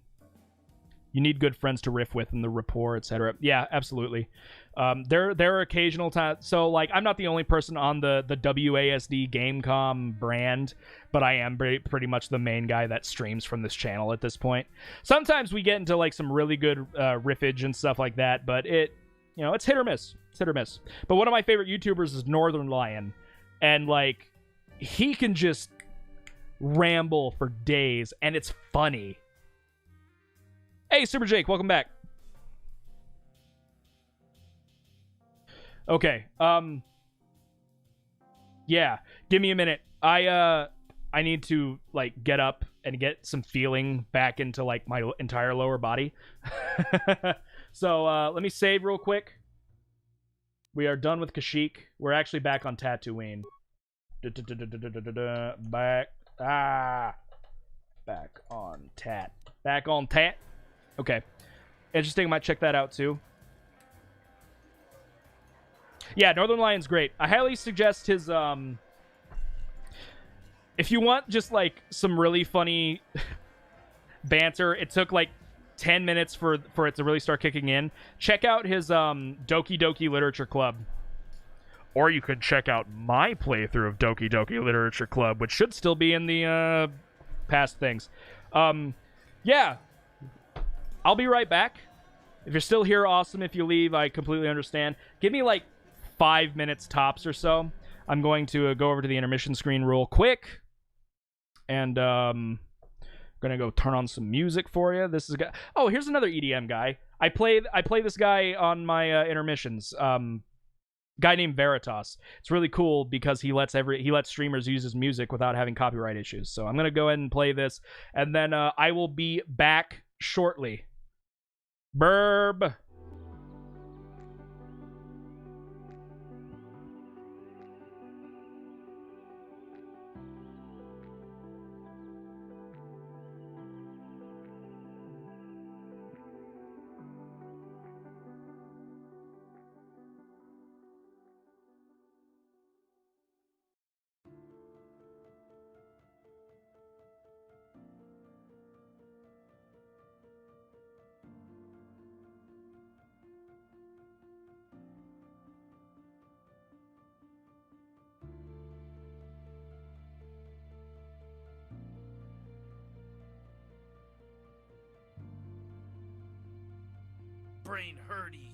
You need good friends to riff with in the rapport, etc. Yeah, absolutely. There are occasional times... So, like, I'm not the only person on the WASD Gamecom brand, but I am pretty much the main guy that streams from this channel at this point. Sometimes we get into, like, some really good riffage and stuff like that, but it's hit or miss. It's hit or miss. But one of my favorite YouTubers is Northern Lion, and, like, he can just ramble for days, and it's funny. Hey, Super Jake, welcome back. Okay, yeah, give me a minute. I need to, like, get up and get some feeling back into, like, my entire lower body. So, let me save real quick. We are done with Kashyyyk. We're actually back on Tatooine. Back on Tat. Back on Tat. Okay. Interesting. Might check that out, too. Yeah, Northern Lion's great. I highly suggest his, if you want just, like, some really funny banter, it took, like, 10 minutes for it to really start kicking in. Check out his, Doki Doki Literature Club. Or you could check out my playthrough of Doki Doki Literature Club, which should still be in the, past things. Yeah. I'll be right back. If you're still here, awesome. If you leave, I completely understand. Give me like 5 minutes tops or so. I'm going to go over to the intermission screen real quick. And I'm going to go turn on some music for you. This is... Oh, here's another EDM guy. I play this guy on my intermissions. Guy named Veritas. It's really cool because he lets streamers use his music without having copyright issues. So I'm gonna go ahead and play this, and then I will be back shortly. Burb. Brain hurty.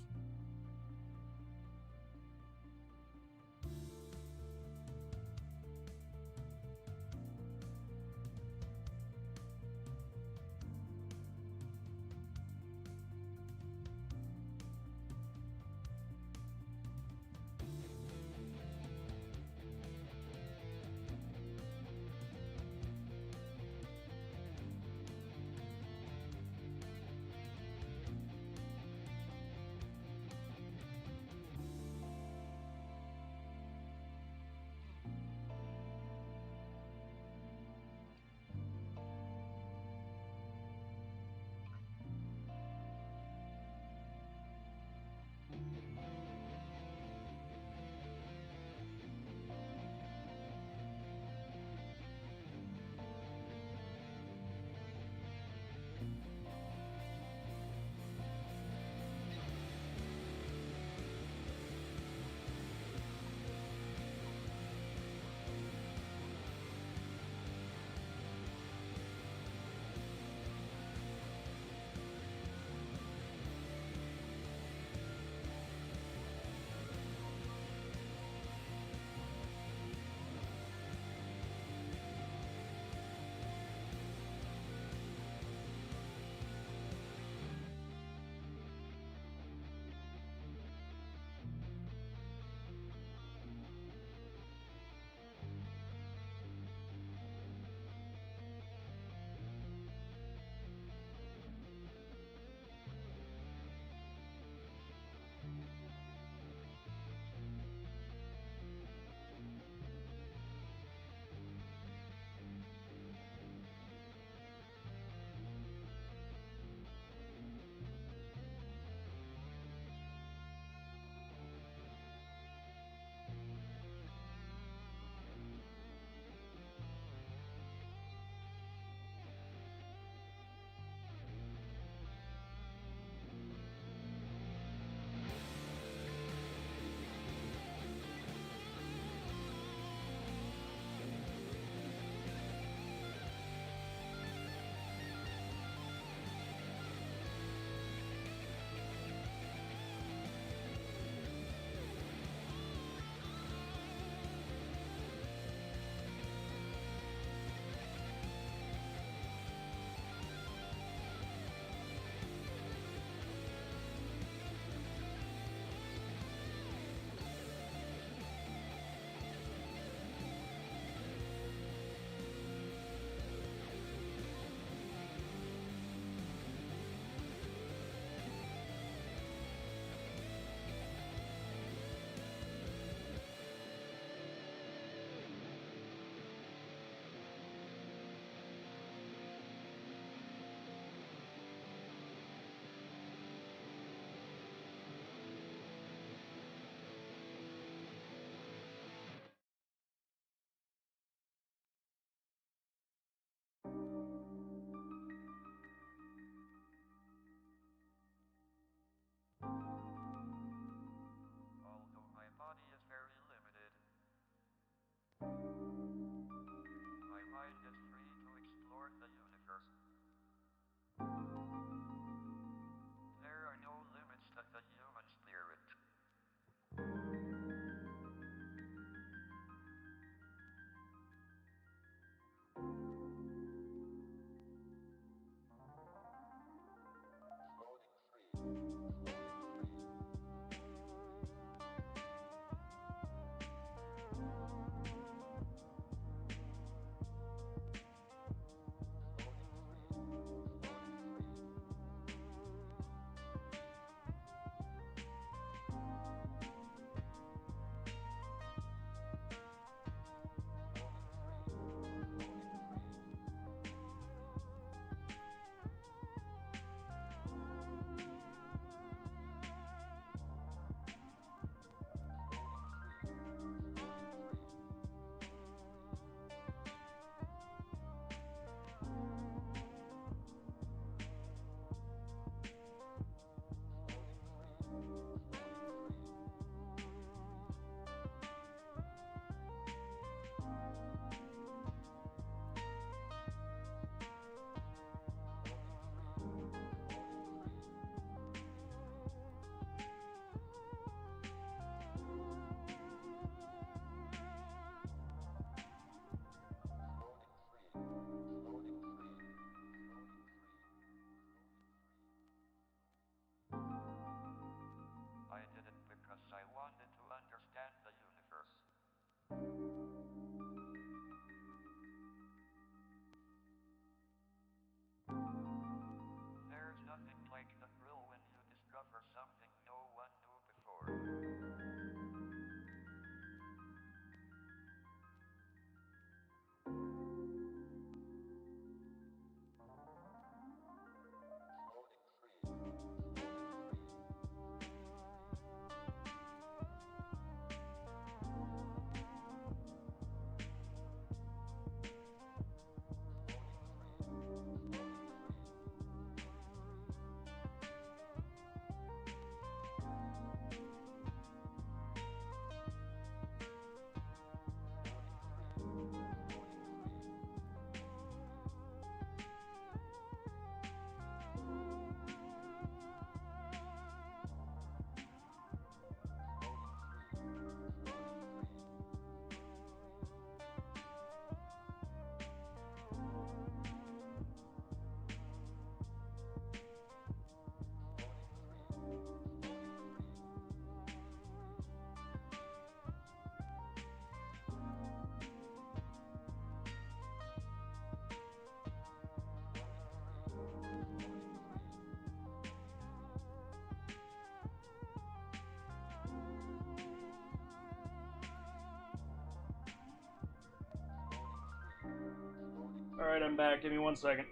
Alright, I'm back. Give me 1 second.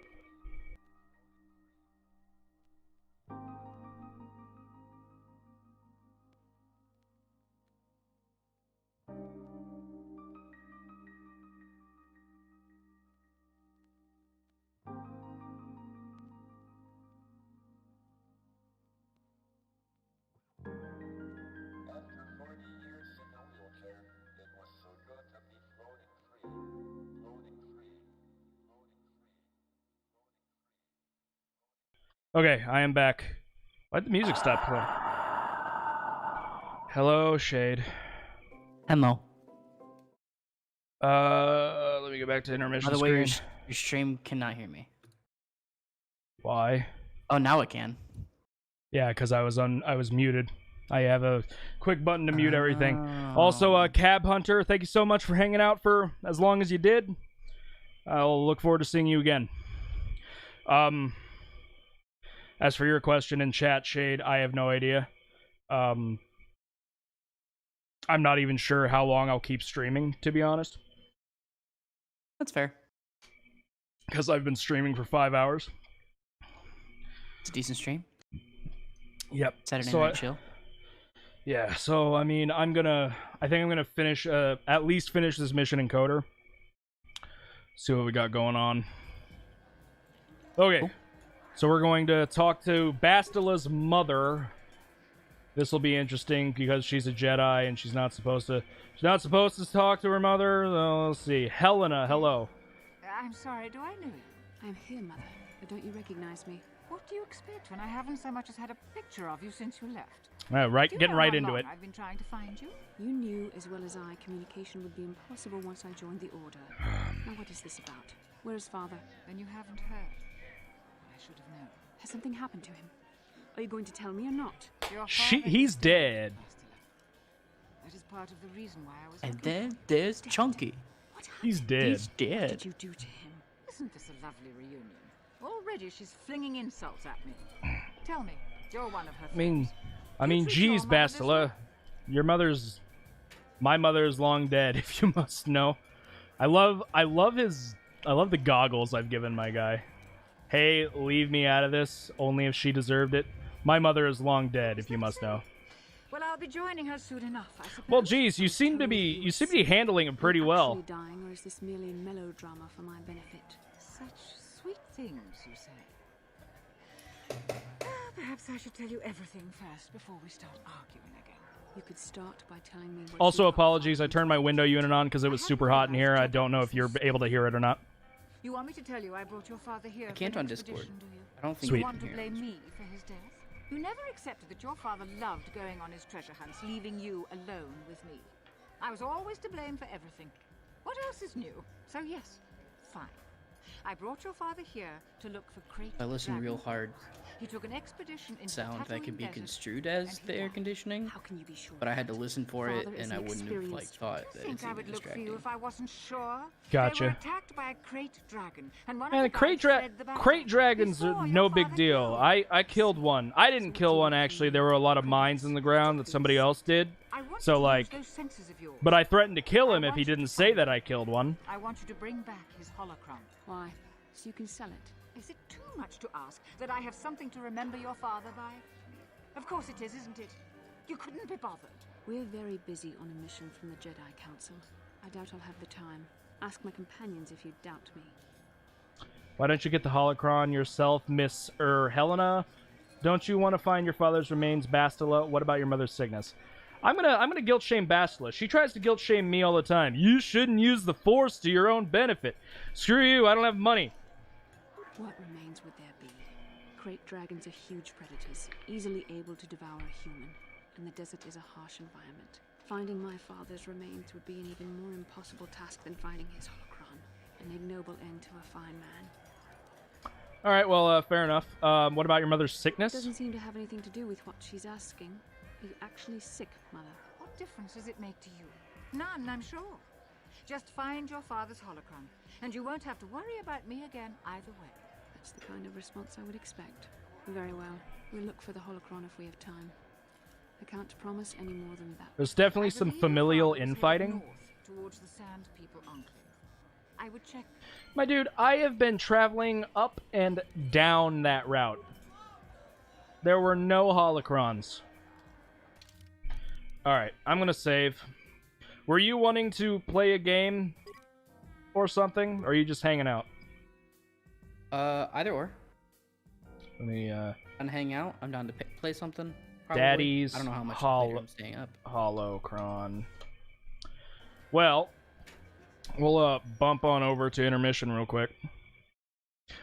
Okay, I am back. Why'd the music stop playing? Hello, Shade. Hello. Let me go back to intermission By the way, your screen. stream cannot hear me. Why? Oh, now it can. Yeah, because I was muted. I have a quick button to mute everything. Also, Cab Hunter, thank you so much for hanging out for as long as you did. I'll look forward to seeing you again. As for your question in chat, Shade, I have no idea. I'm not even sure how long I'll keep streaming, to be honest. That's fair. Because I've been streaming for 5 hours. It's a decent stream. Yep. Saturday So night chill. Yeah, so, I mean, I think I'm gonna finish, at least finish this mission in KOTOR. See what we got going on. Okay. Cool. So we're going to talk to Bastila's mother. This will be interesting because she's a Jedi and she's not supposed to talk to her mother. Let's see. Helena, hello. I'm sorry, do I know you? I'm here, Mother. But don't you recognize me? What do you expect when I haven't so much as had a picture of you since you left? Getting right into it. I've been trying to find you. You knew as well as I communication would be impossible once I joined the Order. Now what is this about? Where is Father? Then you haven't heard. I should have known. Has something happened to him? Are you going to tell me or not? He's dead. That is part of the reason why I was. And then there's Chunky. He's dead. He's dead. What did you do to him? Isn't this a lovely reunion? Already she's flinging insults at me. Tell me, you're one of her friends. I mean, geez, Bastila, my mother's long dead. If you must know, I love the goggles I've given my guy. Hey, leave me out of this. Only if she deserved it. My mother is long dead. If you must know. Well, I'll be joining her soon enough, I suppose. Well, geez, you seem to be handling it pretty well. Dying, or is this merely melodrama for my benefit? Such sweet things, you say. Perhaps I should tell you everything first before we start arguing again. You could start by telling me what Also, apologies. I turned my window unit on because it was super hot in here. I don't know if you're able to hear it or not. You want me to tell you I brought your father here? I can't on Discord. I don't think you you want can to hear blame me for his death? You never accepted that your father loved going on his treasure hunts, leaving you alone with me. I was always to blame for everything. What else is new? So yes, fine. I brought your father here to look for great I listen real hard. He took an expedition into Sound that could be desert, construed as the air conditioning. How can you be sure? But I had to listen for it, and I wouldn't have thought that it's I even would look for distracting. you if I wasn't sure. Gotcha. They were attacked by a crate dragon, and one And of the crate dragons are no big deal. I killed one. I didn't kill one actually. There were a lot of mines in the ground that somebody else did. So like, but I threatened to kill him if he didn't say that I killed one. I want you to bring back his holocron. Why? So you can sell it. Is it too much to ask that I have something to remember your father by? Of course it is, isn't it? You couldn't be bothered. We're very busy on a mission from the Jedi Council. I doubt I'll have the time. Ask my companions if you doubt me. Why don't you get the holocron yourself, Miss Helena? Don't you want to find your father's remains, Bastila? What about your mother's sickness? I'm gonna guilt shame Bastila. She tries to guilt shame me all the time. You shouldn't use the Force to your own benefit. Screw you, I don't have money. What remains would there be? Great dragons are huge predators, easily able to devour a human, and the desert is a harsh environment. Finding my father's remains would be an even more impossible task than finding his holocron, an ignoble end to a fine man. Alright, well, fair enough. What about your mother's sickness? Doesn't seem to have anything to do with what she's asking. Are you actually sick, Mother? What difference does it make to you? None, I'm sure. Just find your father's holocron, and you won't have to worry about me again either way. That's the kind of response I would expect. Very well. We'll look for the holocron if we have time. I can't promise any more than that. There's definitely some familial infighting. Towards the Sand People Enclave. I would check. My dude, I have been traveling up and down that route. There were no holocrons. Alright, I'm gonna save. Were you wanting to play a game or something? Or are you just hanging out? Either or. Let me, I'm hang out. I'm down to play something. Probably. Daddy's I don't know how much later I'm staying up. holocron. Well, we'll bump on over to intermission real quick.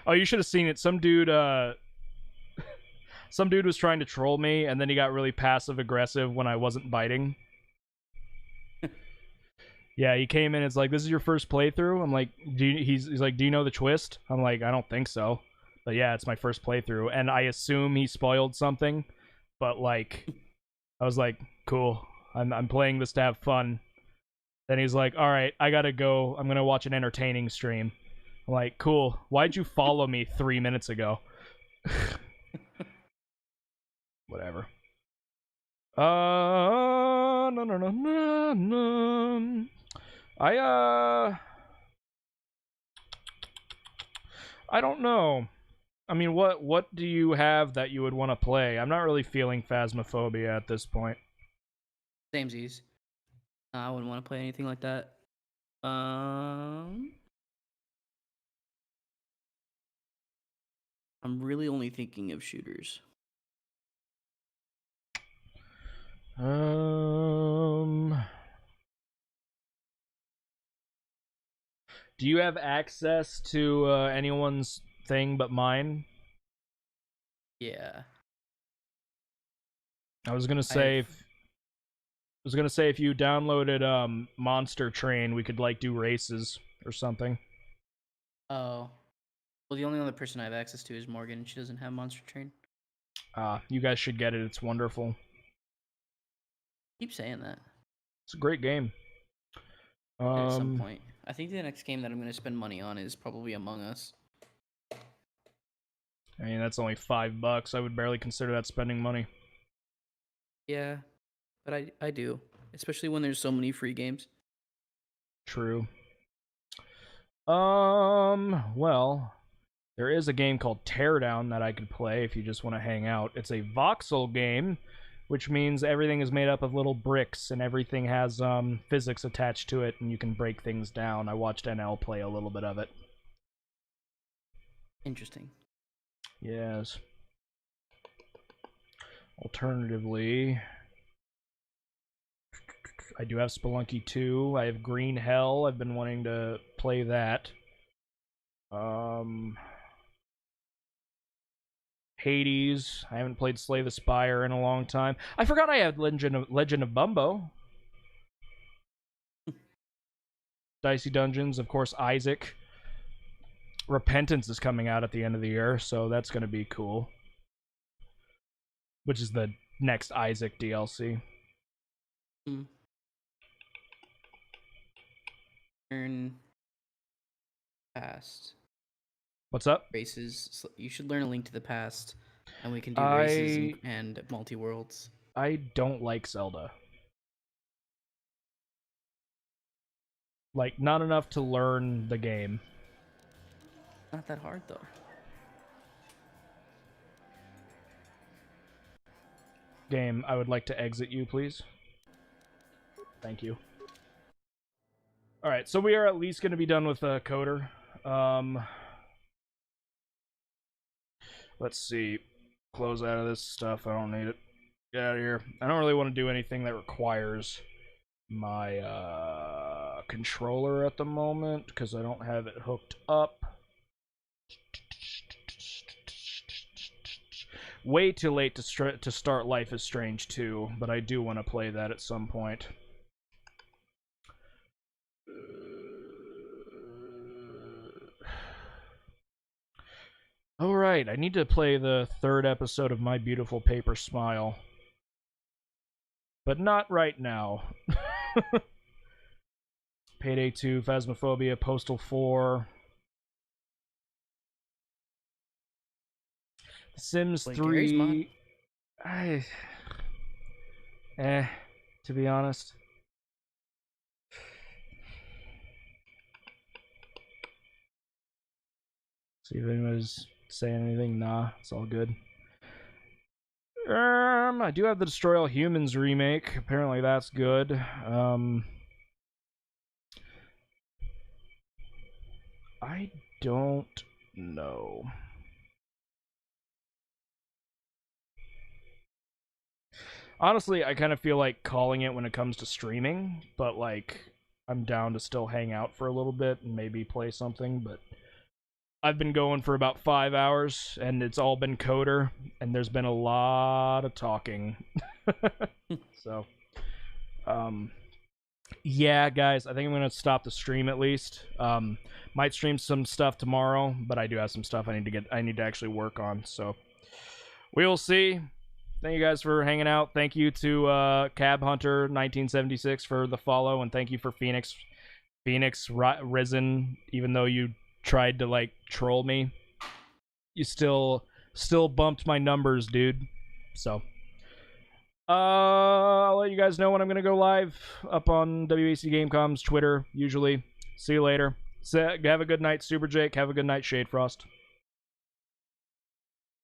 Oh, you should have seen it. Some dude was trying to troll me, and then he got really passive aggressive when I wasn't biting. Yeah, he came in. It's like, this is your first playthrough. I'm like, he's like, do you know the twist? I'm like, I don't think so. But yeah, it's my first playthrough, and I assume he spoiled something. But like, I was like, cool. I'm playing this to have fun. Then he's like, all right, I gotta go. I'm gonna watch an entertaining stream. I'm like, cool. Why'd you follow me 3 minutes ago? Whatever. No. I don't know. I mean, what do you have that you would want to play? I'm not really feeling Phasmophobia at this point. Samesies. I wouldn't want to play anything like that. I'm really only thinking of shooters. Do you have access to anyone's thing but mine? Yeah. I was gonna say if you downloaded Monster Train, we could like do races or something. Oh. Well, the only other person I have access to is Morgan, and she doesn't have Monster Train. You guys should get it. It's wonderful. Keep saying that. It's a great game. At some point. I think the next game that I'm going to spend money on is probably Among Us. I mean, that's only $5. I would barely consider that spending money. Yeah, but I do. Especially when there's so many free games. True. Well, there is a game called Teardown that I could play if you just want to hang out. It's a voxel game, which means everything is made up of little bricks and everything has physics attached to it, and you can break things down. I watched NL play a little bit of it. Interesting. Yes. Alternatively, I do have Spelunky 2. I have Green Hell. I've been wanting to play that. Hades. I haven't played Slay the Spire in a long time. I forgot I had Legend of Bumbo. Dicey Dungeons, of course, Isaac. Repentance is coming out at the end of the year, so that's going to be cool. Which is the next Isaac DLC. Learn past. What's up? Races. You should learn A Link to the Past, and we can do races and multi-worlds. I don't like Zelda. Like, not enough to learn the game. Not that hard, though. Game, I would like to exit you, please. Thank you. Alright, so we are at least going to be done with KOTOR. Let's see. Close out of this stuff. I don't need it. Get out of here. I don't really want to do anything that requires my controller at the moment, because I don't have it hooked up. Way too late to start Life is Strange 2, but I do want to play that at some point. Alright, I need to play the 3rd episode of My Beautiful Paper Smile. But not right now. Payday 2, Phasmophobia, Postal 4... Sims 3... to be honest. See if anybody's saying anything. Nah, it's all good. I do have the Destroy All Humans remake. Apparently that's good. I don't know. Honestly, I kind of feel like calling it when it comes to streaming, but like I'm down to still hang out for a little bit and maybe play something, but I've been going for about 5 hours and it's all been KOTOR and there's been a lot of talking. So, yeah, guys, I think I'm going to stop the stream at least. Might stream some stuff tomorrow, but I do have some stuff I need to actually work on, so we will see. Thank you guys for hanging out. Thank you to Cab Hunter 1976 for the follow, and thank you for Phoenix Risen. Even though you tried to like troll me, you still bumped my numbers, dude. So I'll let you guys know when I'm gonna go live up on WASD Gamecom's Twitter. Usually, see you later. Have a good night, Super Jake. Have a good night, Shade Frost.